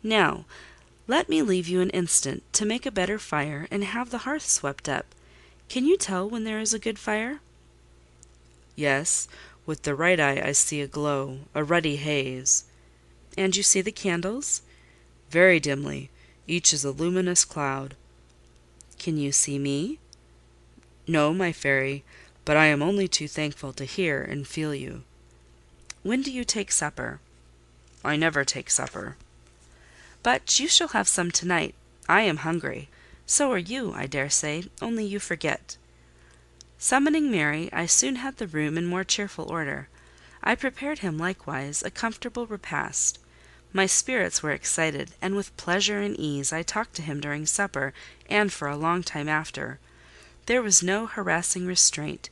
Now, let me leave you an instant to make a better fire and have the hearth swept up. Can you tell when there is a good fire?" "Yes, with the right eye I see a glow, a ruddy haze." "And you see the candles?" "Very dimly. Each is a luminous cloud." "Can you see me?" "No, my fairy, but I am only too thankful to hear and feel you." "When do you take supper?" "I never take supper." "But you shall have some to-night. I am hungry. So are you, I daresay, only you forget." Summoning Mary, I soon had the room in more cheerful order. I prepared him, likewise, a comfortable repast. My spirits were excited, and with pleasure and ease I talked to him during supper, and for a long time after. There was no harassing restraint,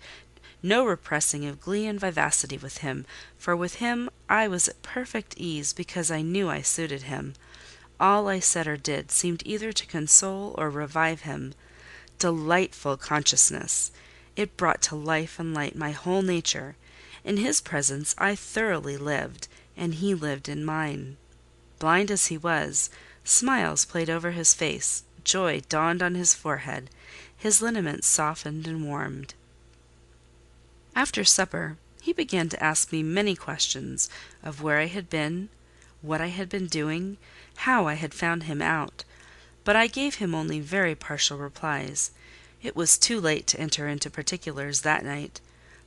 no repressing of glee and vivacity with him, for with him I was at perfect ease, because I knew I suited him. All I said or did seemed either to console or revive him. Delightful consciousness! It brought to life and light my whole nature. In his presence I thoroughly lived, and he lived in mine. Blind as he was, smiles played over his face, joy dawned on his forehead, his lineaments softened and warmed. After supper, he began to ask me many questions of where I had been, what I had been doing, how I had found him out; but I gave him only very partial replies. It was too late to enter into particulars that night.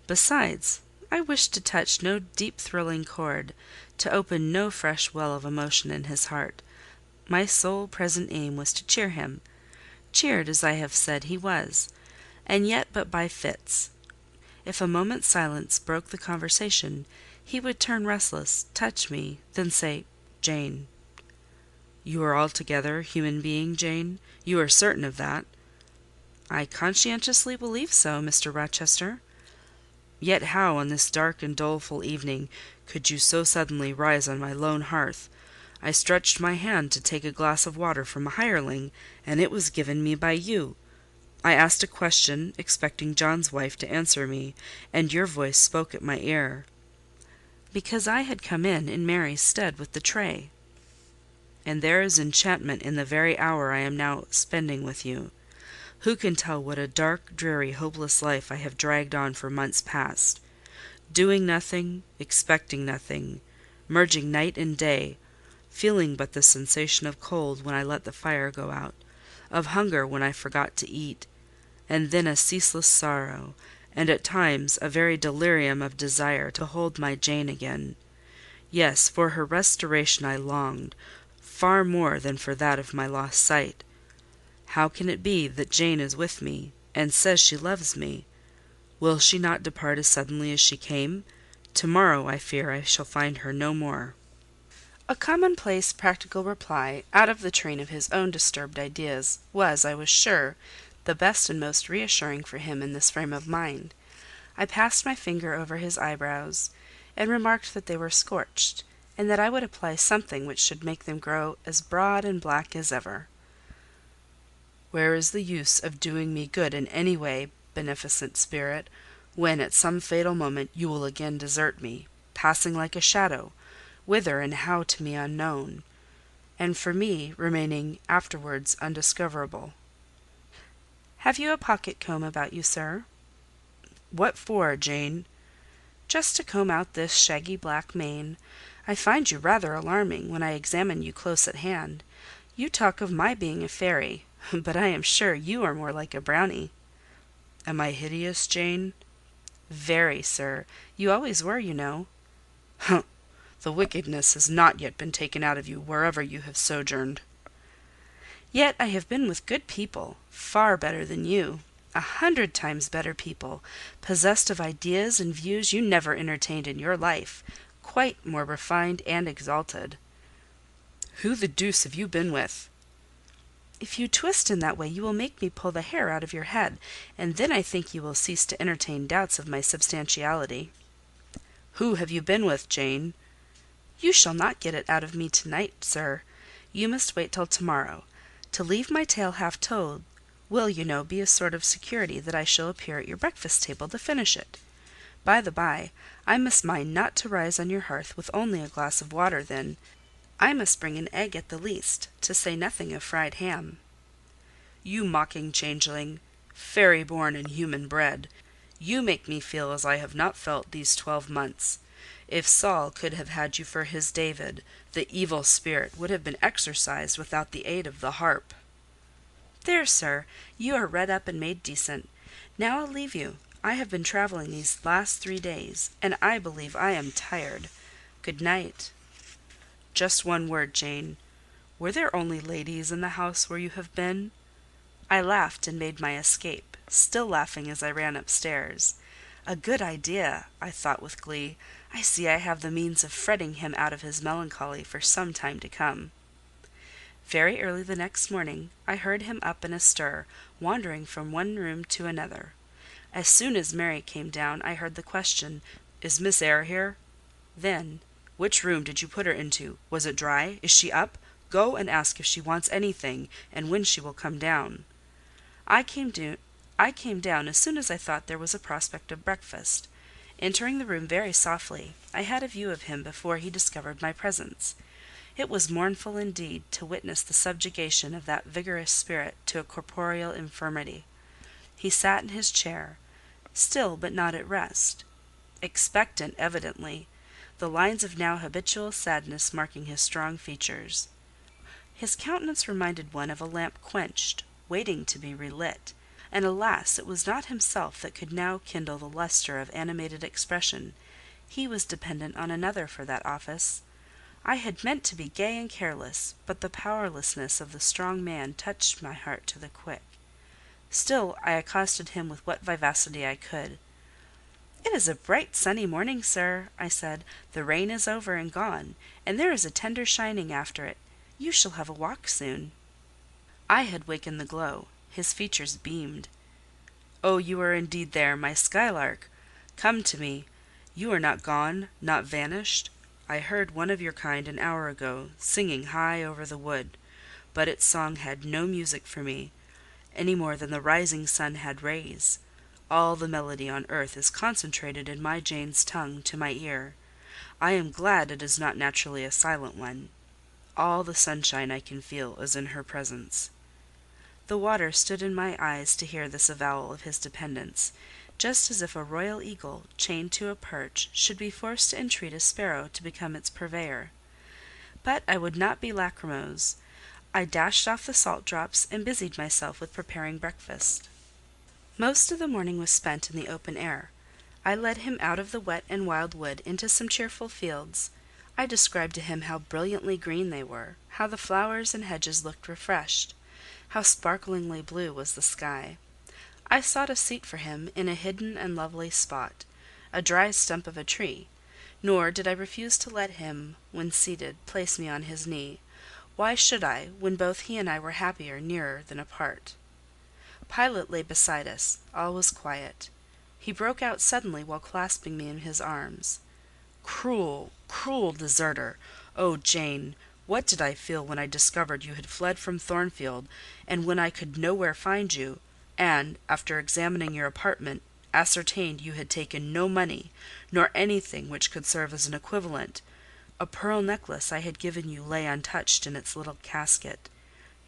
Besides, I wished to touch no deep thrilling chord, to open no fresh well of emotion in his heart. My sole present aim was to cheer him. Cheered, as I have said, he was, and yet but by fits. If a moment's silence broke the conversation, he would turn restless, touch me, then say, "Jane." "You are altogether a human being, Jane? You are certain of that?" "I conscientiously believe so, Mr. Rochester." "Yet how, on this dark and doleful evening, could you so suddenly rise on my lone hearth? I stretched my hand to take a glass of water from a hireling, and it was given me by you. I asked a question, expecting John's wife to answer me, and your voice spoke at my ear." "Because I had come in Mary's stead with the tray." "And there is enchantment in the very hour I am now spending with you. Who can tell what a dark, dreary, hopeless life I have dragged on for months past? Doing nothing, expecting nothing, merging night and day, feeling but the sensation of cold when I let the fire go out, of hunger when I forgot to eat, and then a ceaseless sorrow, and at times a very delirium of desire to hold my Jane again. Yes, for her restoration I longed, far more than for that of my lost sight. How can it be that Jane is with me, and says she loves me? Will she not depart as suddenly as she came? To-morrow, I fear, I shall find her no more." A commonplace, practical reply, out of the train of his own disturbed ideas, was, I was sure, the best and most reassuring for him in this frame of mind. I passed my finger over his eyebrows, and remarked that they were scorched, and that I would apply something which should make them grow as broad and black as ever. "Where is the use of doing me good in any way, beneficent spirit, when at some fatal moment you will again desert me, passing like a shadow, whither and how to me unknown, and for me remaining afterwards undiscoverable?" "Have you a pocket comb about you, sir?" "What for, Jane?" "Just to comb out this shaggy black mane. I find you rather alarming, when I examine you close at hand. You talk of my being a fairy, but I am sure you are more like a brownie." "Am I hideous, Jane?" "Very, sir. You always were, you know." "Humph! The wickedness has not yet been taken out of you wherever you have sojourned." "Yet I have been with good people, far better than you, 100 times better people, possessed of ideas and views you never entertained in your life, quite more refined and exalted." "Who the deuce have you been with?" "If you twist in that way you will make me pull the hair out of your head, and then I think you will cease to entertain doubts of my substantiality." "Who have you been with, Jane?" "You shall not get it out of me to-night, sir. You must wait till to-morrow. To leave my tale half told will, you know, be a sort of security that I shall appear at your breakfast table to finish it. By the by, I must mind not to rise on your hearth with only a glass of water then. I must bring an egg at the least, to say nothing of fried ham." "You mocking changeling! Fairy born and human bred! You make me feel as I have not felt these 12 months. If Saul could have had you for his David, the evil spirit would have been exorcised without the aid of the harp." "There, sir, you are redd up and made decent. Now I'll leave you. I have been travelling these last 3 days, and I believe I am tired. Good night." "Just one word, Jane. Were there only ladies in the house where you have been?" I laughed and made my escape, still laughing as I ran upstairs. A good idea, I thought with glee. I see I have the means of fretting him out of his melancholy for some time to come. Very early the next morning I heard him up and astir, wandering from one room to another. As soon as Mary came down, I heard the question, "Is Miss Eyre here?" Then, "Which room did you put her into? Was it dry? Is she up? Go and ask if she wants anything, and when she will come down." I came down as soon as I thought there was a prospect of breakfast. Entering the room very softly, I had a view of him before he discovered my presence. It was mournful indeed to witness the subjugation of that vigorous spirit to a corporeal infirmity. He sat in his chair, still but not at rest, expectant evidently, the lines of now habitual sadness marking his strong features. His countenance reminded one of a lamp quenched, waiting to be relit, and alas, it was not himself that could now kindle the lustre of animated expression. He was dependent on another for that office. I had meant to be gay and careless, but the powerlessness of the strong man touched my heart to the quick. Still I accosted him with what vivacity I could. "It is a bright sunny morning, sir," I said. "The rain is over and gone, and there is a tender shining after it. You shall have a walk soon." I had wakened the glow. His features beamed. "Oh, you are indeed there, my skylark! Come to me. You are not gone, not vanished. I heard one of your kind an hour ago, singing high over the wood, but its song had no music for me, any more than the rising sun had rays. All the melody on earth is concentrated in my Jane's tongue to my ear. I am glad it is not naturally a silent one. All the sunshine I can feel is in her presence." The water stood in my eyes to hear this avowal of his dependence, just as if a royal eagle, chained to a perch, should be forced to entreat a sparrow to become its purveyor. But I would not be lachrymose. I dashed off the salt drops, and busied myself with preparing breakfast. Most of the morning was spent in the open air. I led him out of the wet and wild wood into some cheerful fields. I described to him how brilliantly green they were, how the flowers and hedges looked refreshed, how sparklingly blue was the sky. I sought a seat for him in a hidden and lovely spot, a dry stump of a tree, nor did I refuse to let him, when seated, place me on his knee. Why should I, when both he and I were happier nearer than apart? Pilot lay beside us. All was quiet. He broke out suddenly while clasping me in his arms. "Cruel, cruel deserter! Oh, Jane, what did I feel when I discovered you had fled from Thornfield, and when I could nowhere find you, and, after examining your apartment, ascertained you had taken no money, nor anything which could serve as an equivalent. A pearl necklace I had given you lay untouched in its little casket.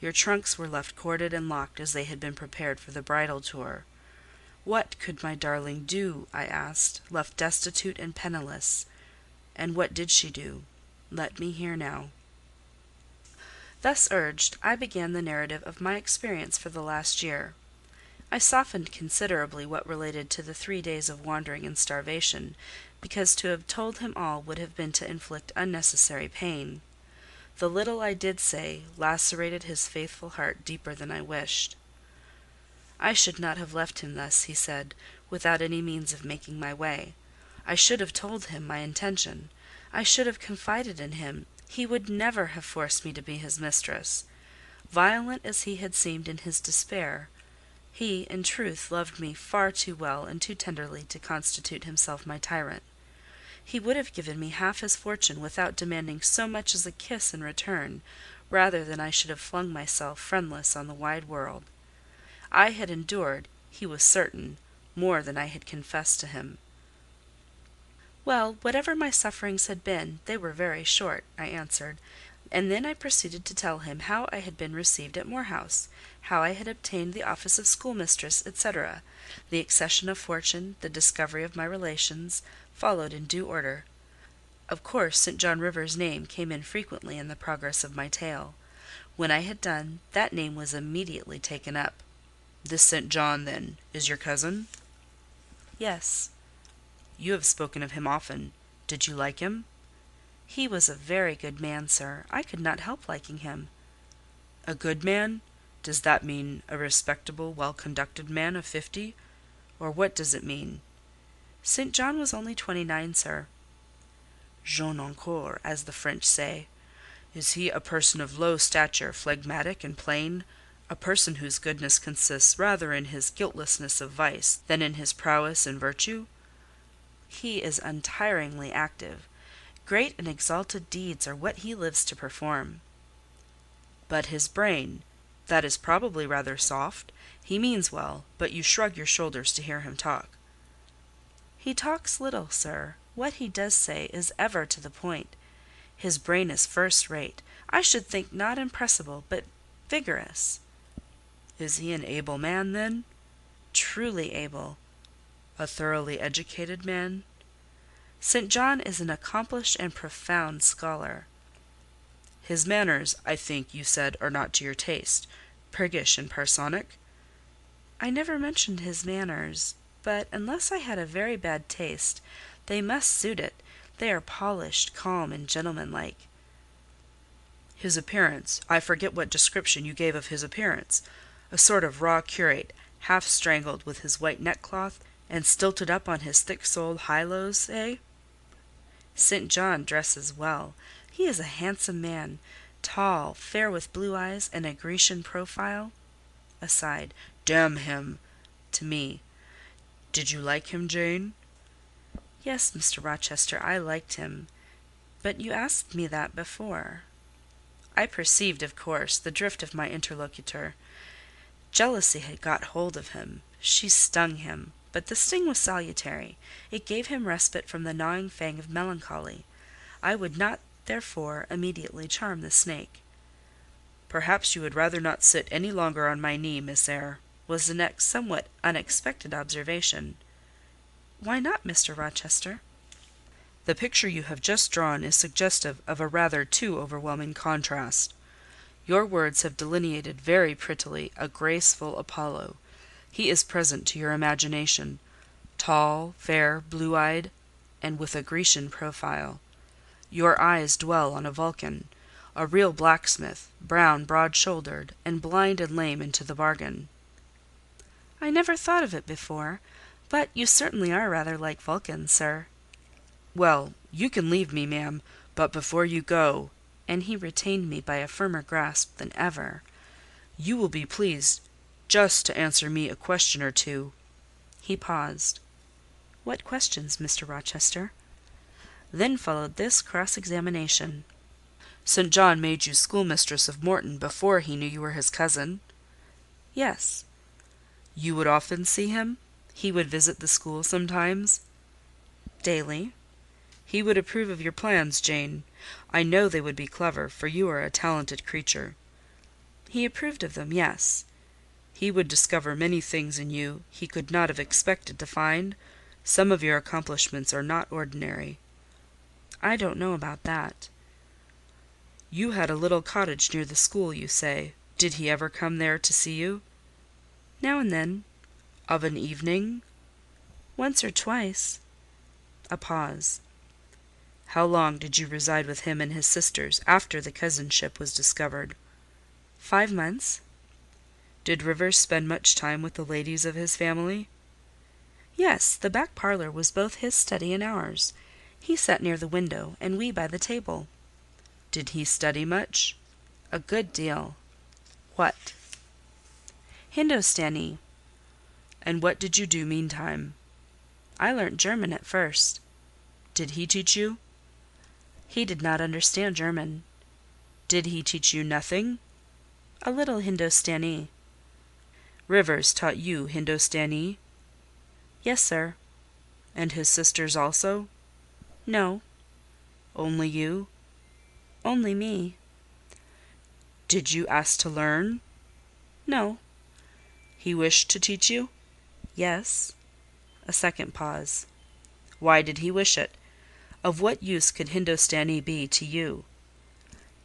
Your trunks were left corded and locked as they had been prepared for the bridal tour. What could my darling do, I asked, left destitute and penniless? And what did she do? Let me hear now." Thus urged, I began the narrative of my experience for the last year. I softened considerably what related to the 3 days of wandering and starvation, because to have told him all would have been to inflict unnecessary pain. The little I did say lacerated his faithful heart deeper than I wished. "I should not have left him thus," he said, "without any means of making my way. I should have told him my intention. I should have confided in him. He would never have forced me to be his mistress. Violent as he had seemed in his despair, he, in truth, loved me far too well and too tenderly to constitute himself my tyrant. He would have given me half his fortune without demanding so much as a kiss in return, rather than I should have flung myself friendless on the wide world. I had endured, he was certain, more than I had confessed to him. Well, whatever my sufferings had been, they were very short, I answered. And then I proceeded to tell him how I had been received at Moor House, how I had obtained the office of schoolmistress, etc. The accession of fortune, the discovery of my relations, followed in due order. Of course St. John Rivers' name came in frequently in the progress of my tale. When I had done, that name was immediately taken up. "This St. John, then, is your cousin?" "Yes." "You have spoken of him often. Did you like him?" "He was a very good man, sir. I could not help liking him." "A good man? Does that mean a respectable, well-conducted man of 50? Or what does it mean?" "St. John was only 29, sir." "Jeune encore, as the French say. Is he a person of low stature, phlegmatic and plain? A person whose goodness consists rather in his guiltlessness of vice than in his prowess in virtue?" "He is untiringly active. Great and exalted deeds are what he lives to perform." "But his brain? That is probably rather soft. He means well, but you shrug your shoulders to hear him talk." "He talks little, sir. What he does say is ever to the point. His brain is first rate. I should think not impressible, but vigorous." "Is he an able man, then?" "Truly able." "A thoroughly educated man?" "St. John is an accomplished and profound scholar." "His manners, I think you said, are not to your taste: priggish and parsonic?" "I never mentioned his manners; but, unless I had a very bad taste, they must suit it. They are polished, calm, and gentlemanlike." "His appearance? I forget what description you gave of his appearance. A sort of raw curate, half strangled, with his white neckcloth, and stilted up on his thick-soled high-lows, eh?" "St. John dresses well. He is a handsome man, tall, fair, with blue eyes, and a Grecian profile." Aside, "Damn him!" To me, "Did you like him, Jane?" "Yes, Mr. Rochester, I liked him. But you asked me that before." I perceived, of course, the drift of my interlocutor. Jealousy had got hold of him. She stung him, but the sting was salutary. It gave him respite from the gnawing fang of melancholy. I would not, therefore, immediately charm the snake. "Perhaps you would rather not sit any longer on my knee, Miss Eyre," was the next somewhat unexpected observation. "Why not, Mr. Rochester?" "The picture you have just drawn is suggestive of a rather too overwhelming contrast. Your words have delineated very prettily a graceful Apollo. He is present to your imagination: tall, fair, blue-eyed, and with a Grecian profile. Your eyes dwell on a Vulcan, a real blacksmith, brown, broad-shouldered, and blind and lame into the bargain." "I never thought of it before; but you certainly are rather like Vulcan, sir." "Well, you can leave me, ma'am, but before you go," and he retained me by a firmer grasp than ever, "you will be pleased just to answer me a question or two." He paused. "What questions, Mr. Rochester?" Then followed this cross-examination. "St. John made you schoolmistress of Morton before he knew you were his cousin?" "Yes." "You would often see him? He would visit the school sometimes?" "Daily." "He would approve of your plans, Jane? I know they would be clever, for you are a talented creature." "He approved of them, yes." "He would discover many things in you he could not have expected to find? Some of your accomplishments are not ordinary." "I don't know about that." "You had a little cottage near the school, you say. Did he ever come there to see you?" "Now and then." "Of an evening?" "Once or twice." A pause. "How long did you reside with him and his sisters after the cousinship was discovered?" 5 months. "Did Rivers spend much time with the ladies of his family?" "Yes, the back parlour was both his study and ours. He sat near the window, and we by the table." "Did he study much?" "A good deal." "What?" "Hindostani." "And what did you do meantime?" "I learnt German at first." "Did he teach you?" "He did not understand German." "Did he teach you nothing?" "A little Hindostani." "Rivers taught you Hindostani?" "Yes, sir." "And his sisters also?" "No." "Only you?" "Only me." "Did you ask to learn?" "No." "He wished to teach you?" "Yes." A second pause. "Why did he wish it? Of what use could Hindostani be to you?"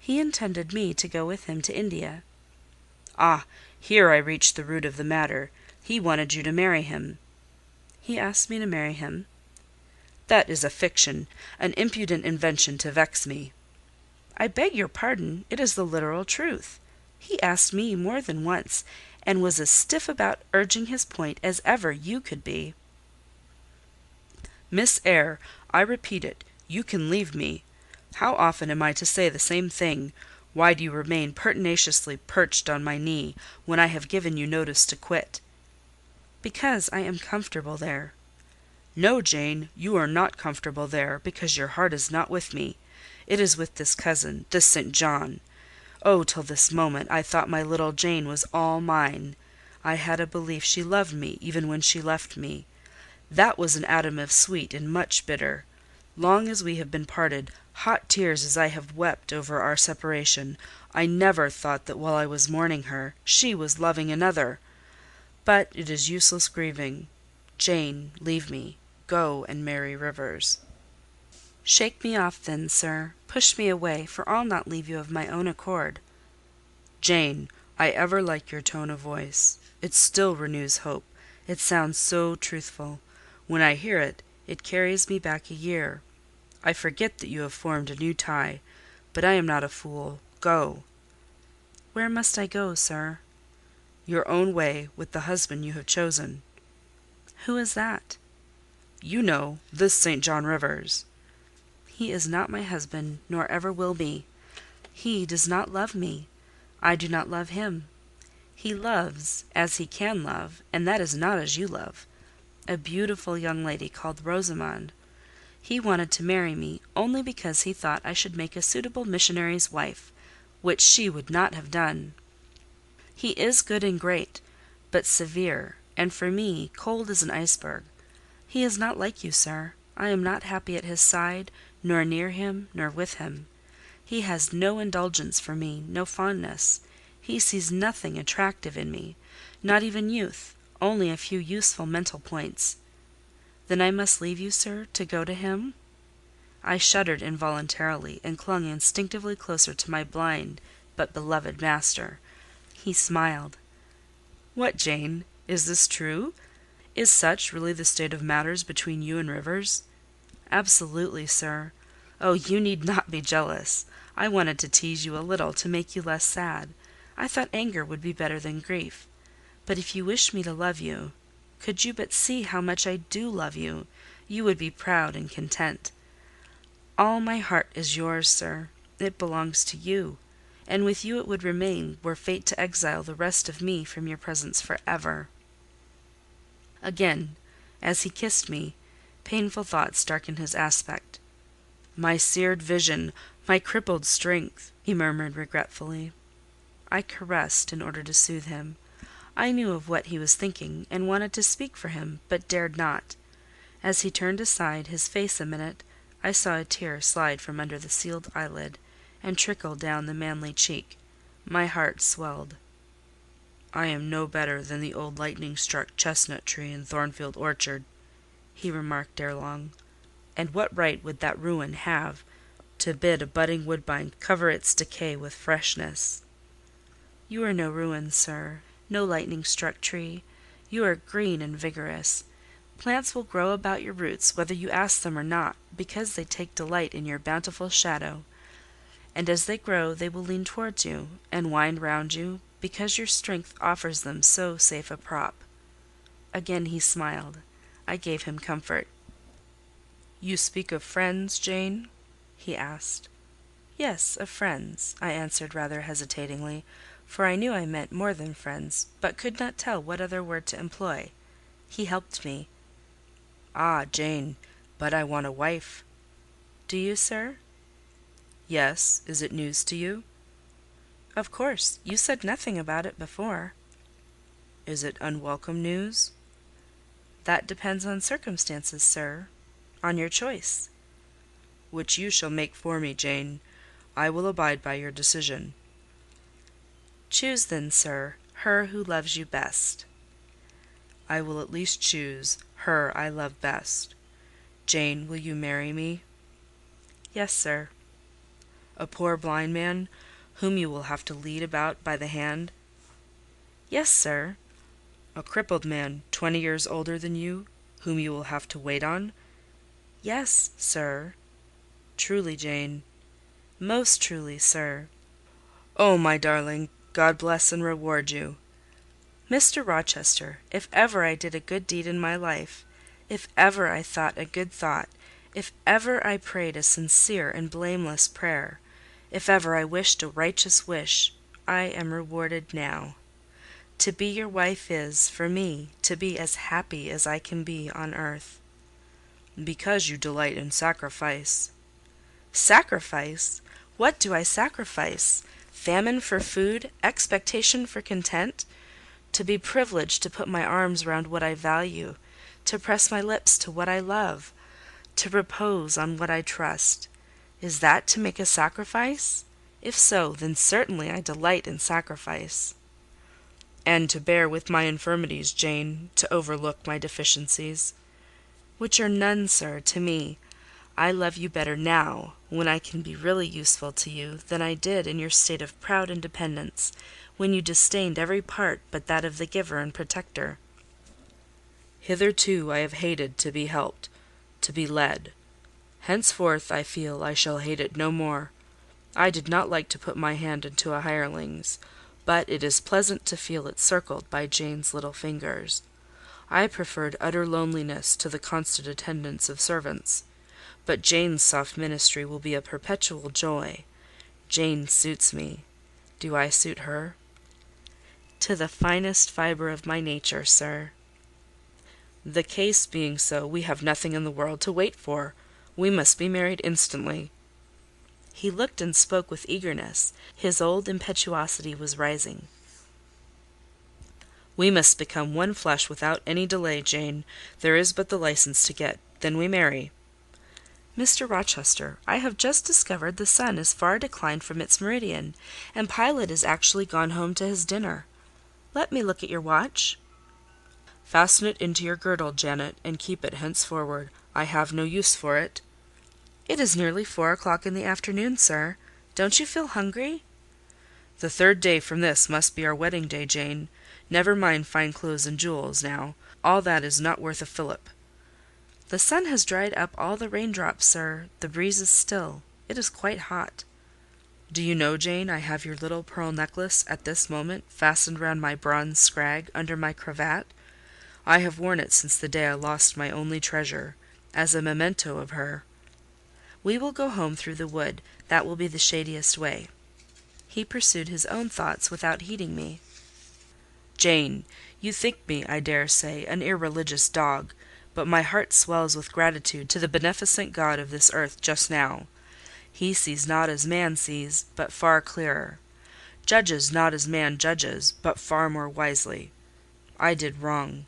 "He intended me to go with him to India." "Ah, here I reach the root of the matter. He wanted you to marry him." "He asked me to marry him." "That is a fiction, an impudent invention to vex me." "I beg your pardon: it is the literal truth. He asked me more than once, and was as stiff about urging his point as ever you could be." "Miss Eyre, I repeat it, you can leave me. How often am I to say the same thing? Why do you remain pertinaciously perched on my knee, when I have given you notice to quit?" "Because I am comfortable there." "No, Jane, you are not comfortable there, because your heart is not with me. It is with this cousin, this St. John. Oh, till this moment, I thought my little Jane was all mine. I had a belief she loved me even when she left me. That was an atom of sweet and much bitter. Long as we have been parted, hot tears as I have wept over our separation, I never thought that while I was mourning her, she was loving another. But it is useless grieving. Jane, leave me. Go and marry Rivers." "Shake me off then, sir. Push me away, for I'll not leave you of my own accord." "Jane, I ever like your tone of voice. It still renews hope. It sounds so truthful. When I hear it, it carries me back a year. I forget that you have formed a new tie, but I am not a fool. Go." "Where must I go, sir?" "Your own way, with the husband you have chosen." "Who is that?" "You know: this St. John Rivers." "He is not my husband, nor ever will be. He does not love me. I do not love him. He loves, as he can love, and that is not as you love, a beautiful young lady called Rosamond. He wanted to marry me only because he thought I should make a suitable missionary's wife, which she would not have done. He is good and great, but severe, and for me cold as an iceberg. He is not like you, sir. I am not happy at his side, nor near him, nor with him. He has no indulgence for me, no fondness. He sees nothing attractive in me, not even youth, only a few useful mental points." "Then I must leave you, sir, to go to him?" I shuddered involuntarily, and clung instinctively closer to my blind but beloved master. He smiled. "What, Jane? Is this true? Is such really the state of matters between you and Rivers?" "Absolutely, sir. Oh, you need not be jealous. I wanted to tease you a little, to make you less sad. I thought anger would be better than grief. But if you wish me to love you, could you but see how much I do love you, you would be proud and content. All my heart is yours, sir. It belongs to you, and with you it would remain, were fate to exile the rest of me from your presence for ever." Again, as he kissed me, painful thoughts darkened his aspect. "My seared vision, my crippled strength," he murmured regretfully. I caressed in order to soothe him. I knew of what he was thinking, and wanted to speak for him, but dared not. As he turned aside his face a minute, I saw a tear slide from under the sealed eyelid, and trickle down the manly cheek. My heart swelled. "I am no better than the old lightning-struck chestnut tree in Thornfield orchard," he remarked ere long. "And what right would that ruin have to bid a budding woodbine cover its decay with freshness?" "You are no ruin, sir, no lightning-struck tree. You are green and vigorous. Plants will grow about your roots whether you ask them or not, because they take delight in your bountiful shadow. And as they grow they will lean towards you, and wind round you, because your strength offers them so safe a prop." Again he smiled. I gave him comfort. "You speak of friends, Jane?" he asked. "Yes, of friends," I answered rather hesitatingly, for I knew I meant more than friends, but could not tell what other word to employ. He helped me. "Ah, Jane, but I want a wife." "Do you, sir?" "Yes. Is it news to you?" "Of course. You said nothing about it before." "Is it unwelcome news?" "That depends on circumstances, sir. On your choice." "Which you shall make for me, Jane. I will abide by your decision." Choose then, sir, her who loves you best. I will at least choose her I love best. Jane, will you marry me? Yes, sir. A poor blind man, whom you will have to lead about by the hand? Yes, sir. A crippled man, 20 years older than you, whom you will have to wait on? Yes, sir. Truly, Jane? Most truly, sir. Oh, my darling, God bless and reward you. Mr. Rochester, if ever I did a good deed in my life, if ever I thought a good thought, if ever I prayed a sincere and blameless prayer, if ever I wished a righteous wish, I am rewarded now. To be your wife is, for me, to be as happy as I can be on earth. Because you delight in sacrifice. Sacrifice? What do I sacrifice? Famine for food, expectation for content? To be privileged to put my arms round what I value, to press my lips to what I love, to repose on what I trust. Is that to make a sacrifice? If so, then certainly I delight in sacrifice. And to bear with my infirmities, Jane, to overlook my deficiencies. Which are none, sir, to me. I love you better now, when I can be really useful to you, than I did in your state of proud independence, when you disdained every part but that of the giver and protector. Hitherto I have hated to be helped, to be led. Henceforth I feel I shall hate it no more. I did not like to put my hand into a hireling's, but it is pleasant to feel it circled by Jane's little fingers. I preferred utter loneliness to the constant attendance of servants, but Jane's soft ministry will be a perpetual joy. Jane suits me. Do I suit her? To the finest fibre of my nature, sir. The case being so, we have nothing in the world to wait for. We must be married instantly. He looked and spoke with eagerness. His old impetuosity was rising. We must become one flesh without any delay, Jane. There is but the license to get. Then we marry. Mr. Rochester, I have just discovered the sun is far declined from its meridian, and Pilot is actually gone home to his dinner. Let me look at your watch. Fasten it into your girdle, Janet, and keep it henceforward. I have no use for it. It is nearly 4 o'clock in the afternoon, sir. Don't you feel hungry? The 3rd day from this must be our wedding day, Jane. Never mind fine clothes and jewels, now. All that is not worth a fillip. The sun has dried up all the raindrops, sir. The breeze is still. It is quite hot. Do you know, Jane, I have your little pearl necklace at this moment fastened round my bronze scrag under my cravat? I have worn it since the day I lost my only treasure, as a memento of her. We will go home through the wood. That will be the shadiest way. He pursued his own thoughts without heeding me. Jane, you think me, I dare say, an irreligious dog, but my heart swells with gratitude to the beneficent God of this earth just now. He sees not as man sees, but far clearer; judges not as man judges, but far more wisely. I did wrong.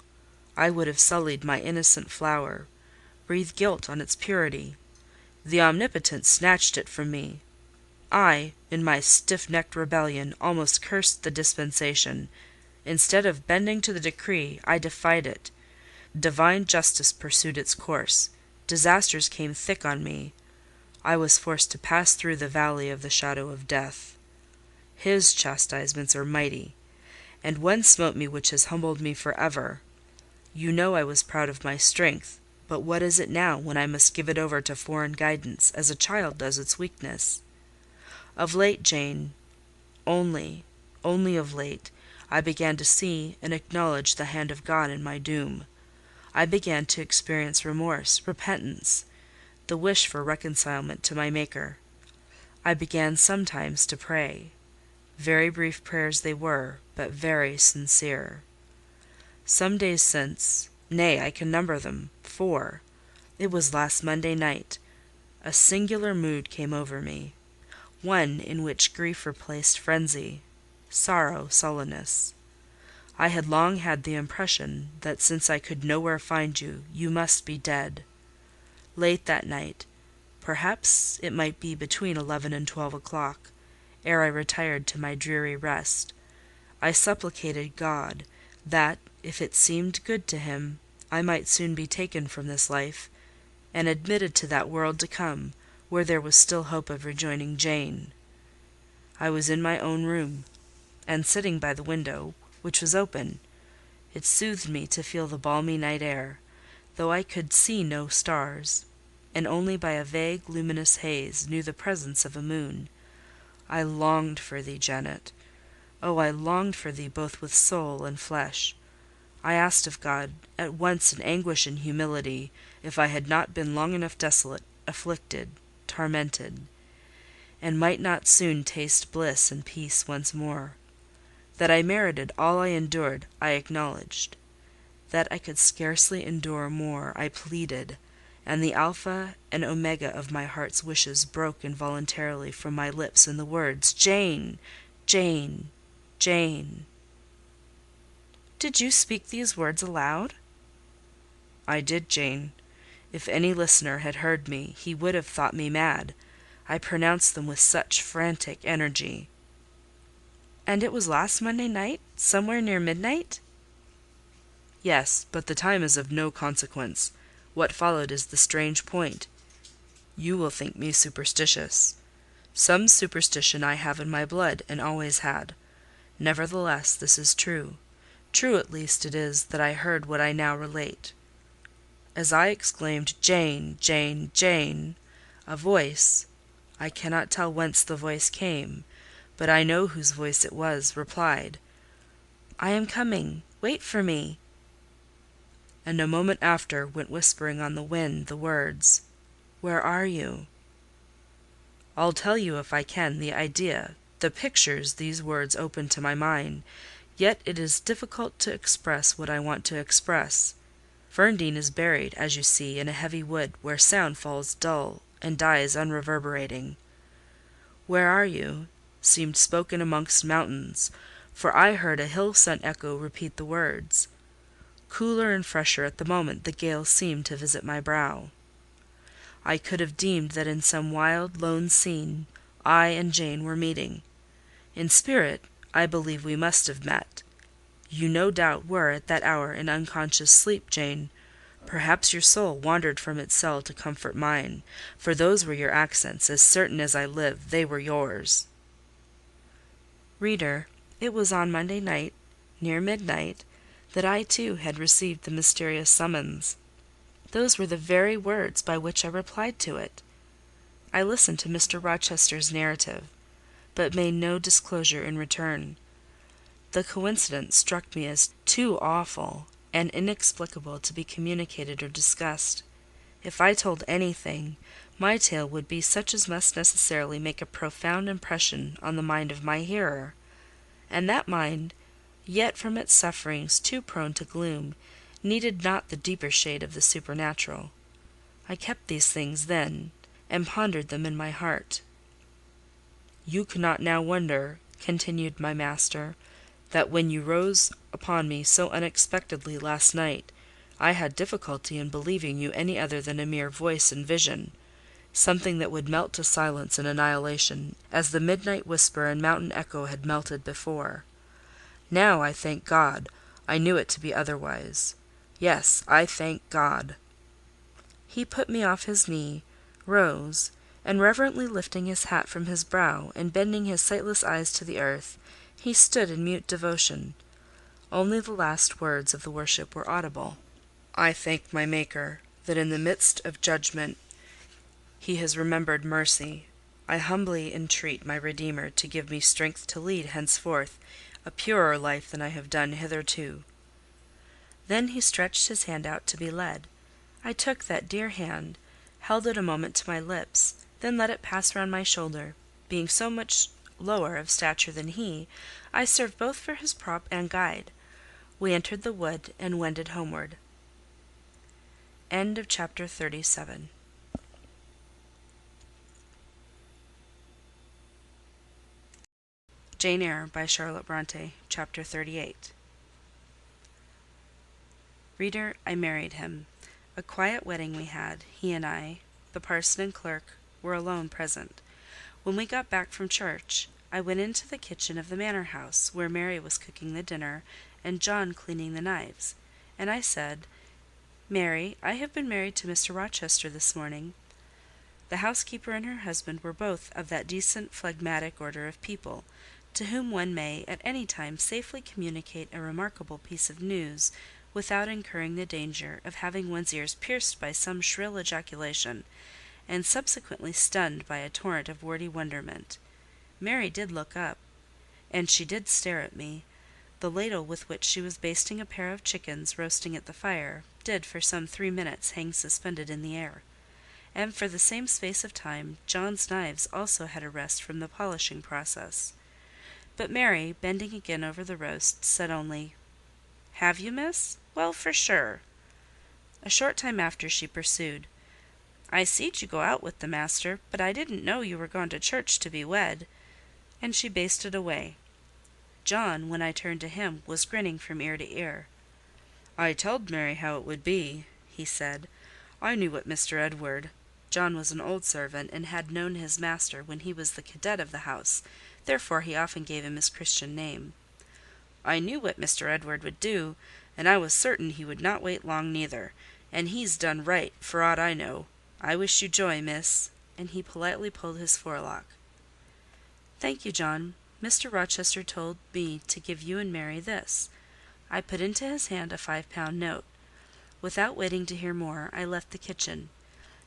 I would have sullied my innocent flower, breathed guilt on its purity. The Omnipotent snatched it from me. I, in my stiff-necked rebellion, almost cursed the dispensation. Instead of bending to the decree, I defied it. Divine justice pursued its course. Disasters came thick on me. I was forced to pass through the valley of the shadow of death. His chastisements are mighty, and one smote me which has humbled me for ever. You know I was proud of my strength, but what is it now, when I must give it over to foreign guidance, as a child does its weakness? Of late, Jane, only of late, I began to see and acknowledge the hand of God in my doom. I began to experience remorse, repentance, the wish for reconcilement to my Maker. I began sometimes to pray. Very brief prayers they were, but very sincere. Some days since, nay, I can number them, 4. It was last Monday night. A singular mood came over me, one in which grief replaced frenzy, sorrow sullenness. I had long had the impression that since I could nowhere find you, you must be dead. Late that night, perhaps it might be between 11 and 12 o'clock, ere I retired to my dreary rest, I supplicated God that, if it seemed good to him, I might soon be taken from this life, and admitted to that world to come, where there was still hope of rejoining Jane. I was in my own room, and sitting by the window, which was open. It soothed me to feel the balmy night air, though I could see no stars, and only by a vague luminous haze knew the presence of a moon. I longed for thee, Janet. Oh, I longed for thee both with soul and flesh. I asked of God, at once in anguish and humility, if I had not been long enough desolate, afflicted, tormented, and might not soon taste bliss and peace once more. That I merited all I endured, I acknowledged. That I could scarcely endure more, I pleaded, and the alpha and omega of my heart's wishes broke involuntarily from my lips in the words, "Jane! Jane! Jane!" "Did you speak these words aloud?" "I did, Jane. If any listener had heard me, he would have thought me mad. I pronounced them with such frantic energy." "And it was last Monday night, somewhere near midnight?" "Yes, but the time is of no consequence. What followed is the strange point. You will think me superstitious. Some superstition I have in my blood, and always had. Nevertheless, this is true. True at least it is that I heard what I now relate. As I exclaimed, 'Jane! Jane! Jane!' a voice—I cannot tell whence the voice came, but I know whose voice it was—replied, 'I am coming. Wait for me.' And a moment after went whispering on the wind the words, 'Where are you?' I'll tell you, if I can, the idea, the pictures these words opened to my mind, yet it is difficult to express what I want to express. Ferndean is buried, as you see, in a heavy wood, where sound falls dull and dies unreverberating. 'Where are you?' seemed spoken amongst mountains, for I heard a hill-sent echo repeat the words. Cooler and fresher at the moment the gale seemed to visit my brow. I could have deemed that in some wild, lone scene I and Jane were meeting. In spirit, I believe we must have met. You no doubt were at that hour in unconscious sleep, Jane. Perhaps your soul wandered from its cell to comfort mine, for those were your accents, as certain as I live, they were yours." Reader, it was on Monday night, near midnight, that I too had received the mysterious summons. Those were the very words by which I replied to it. I listened to Mr. Rochester's narrative, but made no disclosure in return. The coincidence struck me as too awful and inexplicable to be communicated or discussed. If I told anything, my tale would be such as must necessarily make a profound impression on the mind of my hearer, and that mind, yet from its sufferings too prone to gloom, needed not the deeper shade of the supernatural. I kept these things then, and pondered them in my heart. "You cannot now wonder," continued my master, "that when you rose upon me so unexpectedly last night, I had difficulty in believing you any other than a mere voice and vision, something that would melt to silence and annihilation, as the midnight whisper and mountain echo had melted before. Now, I thank God, I knew it to be otherwise. Yes, I thank God." He put me off his knee, rose, and reverently lifting his hat from his brow, and bending his sightless eyes to the earth, he stood in mute devotion. Only the last words of the worship were audible. "I thank my Maker, that in the midst of judgment he has remembered mercy. I humbly entreat my Redeemer to give me strength to lead henceforth a purer life than I have done hitherto." Then he stretched his hand out to be led. I took that dear hand, held it a moment to my lips, then let it pass round my shoulder. Being so much lower of stature than he, I served both for his prop and guide. We entered the wood and wended homeward. End of chapter 37. Jane Eyre by Charlotte Bronte, Chapter 38. Reader, I married him. A quiet wedding we had, he and I. The parson and clerk were alone present. When we got back from church, I went into the kitchen of the manor house, where Mary was cooking the dinner and John cleaning the knives, and I said, "Mary, I have been married to Mr. Rochester this morning." The housekeeper and her husband were both of that decent phlegmatic order of people, to whom one may at any time safely communicate a remarkable piece of news without incurring the danger of having one's ears pierced by some shrill ejaculation, and subsequently stunned by a torrent of wordy wonderment. Mary did look up, and she did stare at me. The ladle with which she was basting a pair of chickens roasting at the fire did for some 3 minutes hang suspended in the air, and for the same space of time John's knives also had a rest from the polishing process. But Mary, bending again over the roast, said only, "Have you, miss? Well, for sure." A short time after she pursued, "I seed you go out with the master, but I didn't know you were gone to church to be wed," and she basted away. John, when I turned to him, was grinning from ear to ear. "I telled Mary how it would be," he said. "I knew what Mr. Edward—" John was an old servant, and had known his master when he was the cadet of the house, therefore he often gave him his Christian name. "I knew what Mr. Edward would do, and I was certain he would not wait long neither, and he's done right, for aught I know. I wish you joy, miss," and he politely pulled his forelock. "Thank you, John. Mr. Rochester told me to give you and Mary this." I put into his hand a 5-pound note. Without waiting to hear more, I left the kitchen.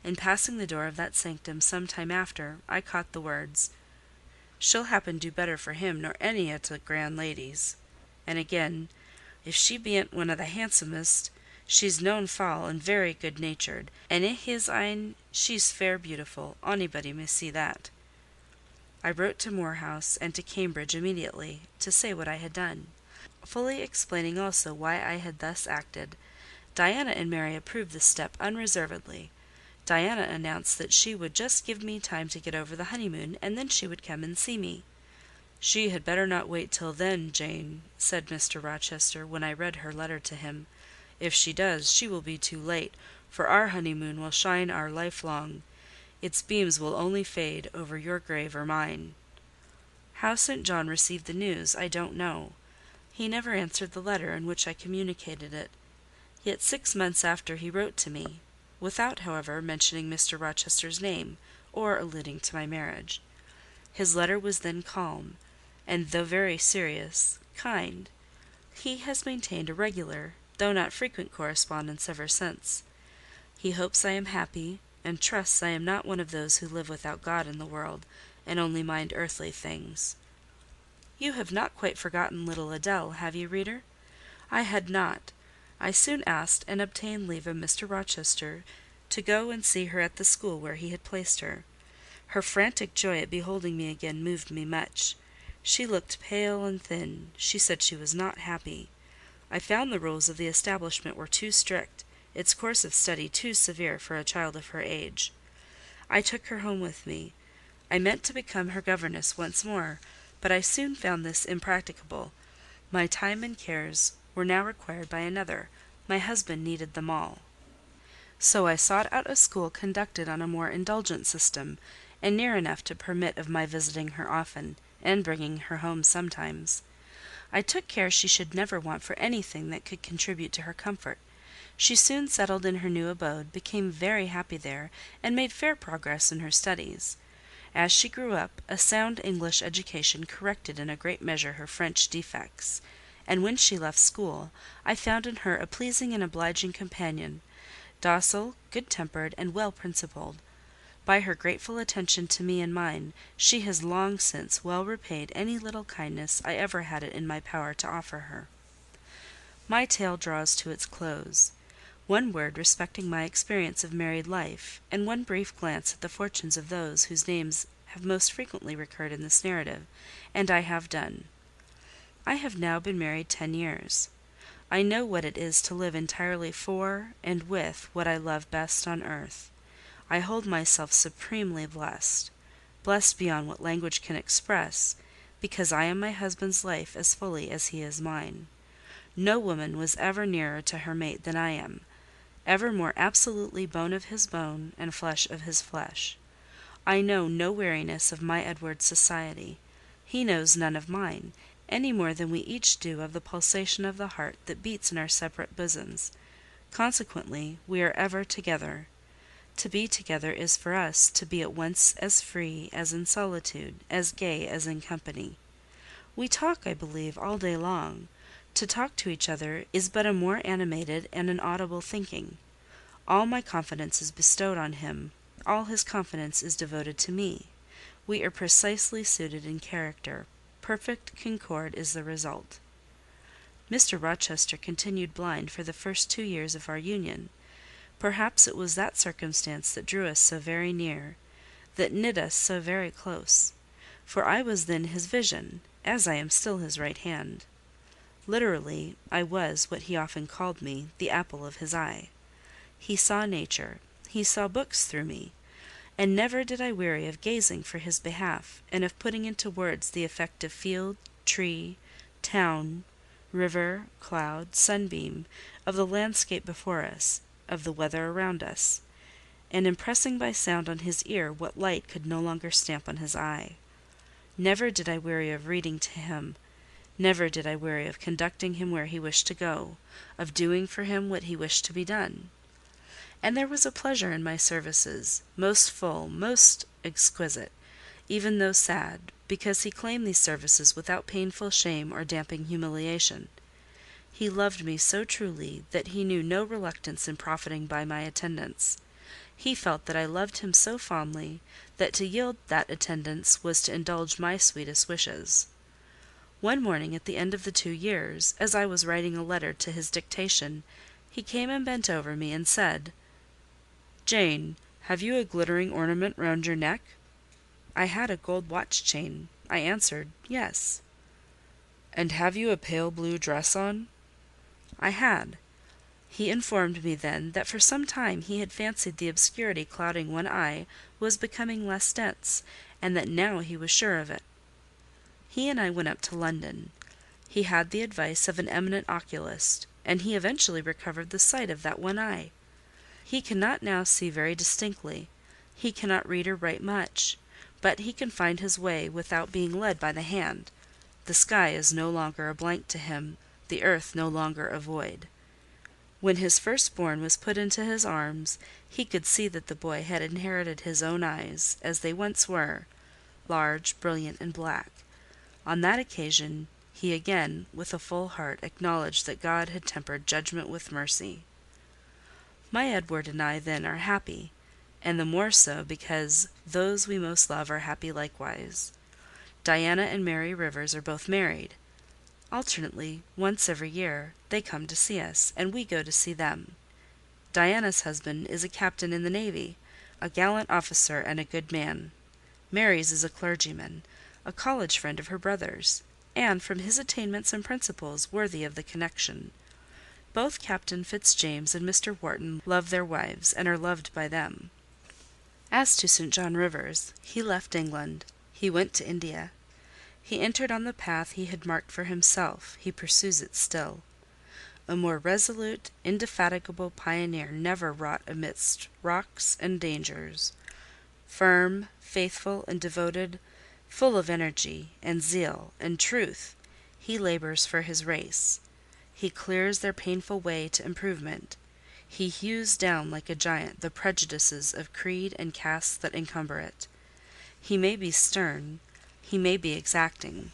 In passing the door of that sanctum some time after, I caught the words, "She'll happen do better for him nor any o' t' grand ladies," and again, "If she be'nt one o' the handsomest, she's noan foul and very good-natured, and i' his een she's fair beautiful. Onybody may see that." I wrote to Moor House and to Cambridge immediately, to say what I had done, fully explaining also why I had thus acted. Diana and Mary approved this step unreservedly. Diana announced that she would just give me time to get over the honeymoon, and then she would come and see me. "She had better not wait till then, Jane," said Mr. Rochester, when I read her letter to him. "If she does, she will be too late, for our honeymoon will shine our life long. Its beams will only fade over your grave or mine." How St. John received the news, I don't know. He never answered the letter in which I communicated it. Yet 6 months after he wrote to me, without, however, mentioning Mr. Rochester's name, or alluding to my marriage. His letter was then calm, and though very serious, kind. He has maintained a regular, though not frequent correspondence ever since. He hopes I am happy, and trusts I am not one of those who live without God in the world, and only mind earthly things. You have not quite forgotten little Adèle, have you, reader? I had not. I soon asked and obtained leave of Mr. Rochester to go and see her at the school where he had placed her. Her frantic joy at beholding me again moved me much. She looked pale and thin. She said she was not happy. I found the rules of the establishment were too strict, its course of study too severe for a child of her age. I took her home with me. I meant to become her governess once more, but I soon found this impracticable. My time and cares were now required by another. My husband needed them all. So I sought out a school conducted on a more indulgent system, and near enough to permit of my visiting her often, and bringing her home sometimes. I took care she should never want for anything that could contribute to her comfort. She soon settled in her new abode, became very happy there, and made fair progress in her studies. As she grew up, a sound English education corrected in a great measure her French defects, and when she left school, I found in her a pleasing and obliging companion, docile, good-tempered, and well-principled. By her grateful attention to me and mine, she has long since well repaid any little kindness I ever had it in my power to offer her. My tale draws to its close. One word respecting my experience of married life, and one brief glance at the fortunes of those whose names have most frequently recurred in this narrative, and I have done. I have now been married 10 years. I know what it is to live entirely for and with what I love best on earth. I hold myself supremely blessed beyond what language can express, because I am my husband's life as fully as he is mine. No woman was ever nearer to her mate than I am, ever more absolutely bone of his bone and flesh of his flesh. I know no weariness of my Edward's society. He knows none of mine, any more than we each do of the pulsation of the heart that beats in our separate bosoms. Consequently, we are ever together. To be together is for us to be at once as free as in solitude, as gay as in company. We talk, I believe, all day long. To talk to each other is but a more animated and an audible thinking. All my confidence is bestowed on him, all his confidence is devoted to me. We are precisely suited in character. Perfect concord is the result. Mr. Rochester continued blind for the first 2 years of our union. Perhaps it was that circumstance that drew us so very near, that knit us so very close; for I was then his vision, as I am still his right hand. Literally, I was, what he often called me, the apple of his eye. He saw nature, he saw books through me, and never did I weary of gazing for his behalf, and of putting into words the effect of field, tree, town, river, cloud, sunbeam, of the landscape before us, of the weather around us, and impressing by sound on his ear what light could no longer stamp on his eye. Never did I weary of reading to him, never did I weary of conducting him where he wished to go, of doing for him what he wished to be done. And there was a pleasure in my services, most full, most exquisite, even though sad, because he claimed these services without painful shame or damping humiliation. He loved me so truly that he knew no reluctance in profiting by my attendance. He felt that I loved him so fondly that to yield that attendance was to indulge my sweetest wishes. One morning at the end of the 2 years, as I was writing a letter to his dictation, he came and bent over me and said— "Jane, have you a glittering ornament round your neck?" I had a gold watch chain. I answered, "Yes." "And have you a pale blue dress on?" I had. He informed me then that for some time he had fancied the obscurity clouding one eye was becoming less dense, and that now he was sure of it. He and I went up to London. He had the advice of an eminent oculist, and he eventually recovered the sight of that one eye. He cannot now see very distinctly, he cannot read or write much, but he can find his way without being led by the hand. The sky is no longer a blank to him, the earth no longer a void. When his firstborn was put into his arms, he could see that the boy had inherited his own eyes, as they once were, large, brilliant, and black. On that occasion, he again, with a full heart, acknowledged that God had tempered judgment with mercy. My Edward and I then are happy, and the more so because those we most love are happy likewise. Diana and Mary Rivers are both married. Alternately, once every year, they come to see us, and we go to see them. Diana's husband is a captain in the navy, a gallant officer and a good man. Mary's is a clergyman, a college friend of her brother's, and from his attainments and principles worthy of the connection. Both Captain Fitzjames and Mr. Wharton love their wives, and are loved by them. As to St. John Rivers, he left England. He went to India. He entered on the path he had marked for himself; he pursues it still. A more resolute, indefatigable pioneer never wrought amidst rocks and dangers. Firm, faithful, and devoted, full of energy, and zeal, and truth, he labours for his race. He clears their painful way to improvement. He hews down like a giant the prejudices of creed and caste that encumber it. He may be stern, he may be exacting,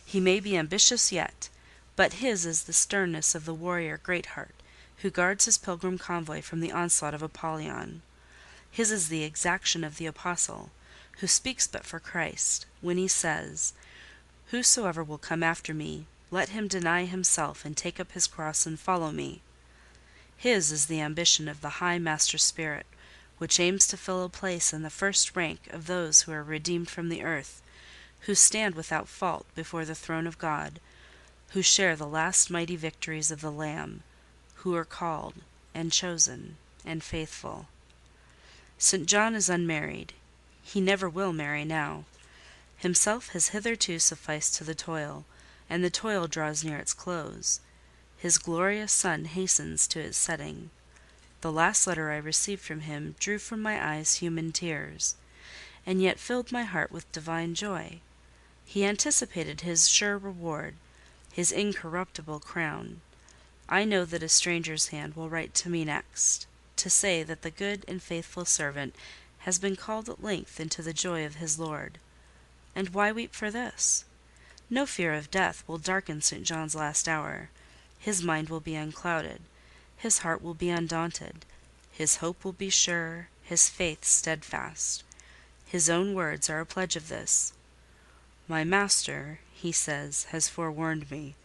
he may be ambitious yet, but his is the sternness of the warrior Greatheart, who guards his pilgrim convoy from the onslaught of Apollyon. His is the exaction of the apostle, who speaks but for Christ, when he says, "Whosoever will come after me, let him deny himself, and take up his cross, and follow me." His is the ambition of the high master spirit, which aims to fill a place in the first rank of those who are redeemed from the earth, who stand without fault before the throne of God, who share the last mighty victories of the Lamb, who are called, and chosen, and faithful. St. John is unmarried. He never will marry now. Himself has hitherto sufficed to the toil, and the toil draws near its close. His glorious sun hastens to its setting. The last letter I received from him drew from my eyes human tears, and yet filled my heart with divine joy. He anticipated his sure reward, his incorruptible crown. I know that a stranger's hand will write to me next, to say that the good and faithful servant has been called at length into the joy of his Lord. And why weep for this? No fear of death will darken St. John's last hour. His mind will be unclouded, his heart will be undaunted, his hope will be sure, his faith steadfast. His own words are a pledge of this. "My Master," he says, "has forewarned me.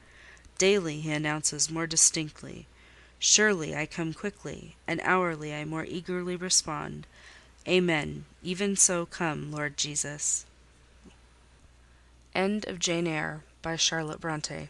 Daily he announces more distinctly, 'Surely I come quickly,' and hourly I more eagerly respond, 'Amen, even so come, Lord Jesus.'" End of Jane Eyre by Charlotte Bronte.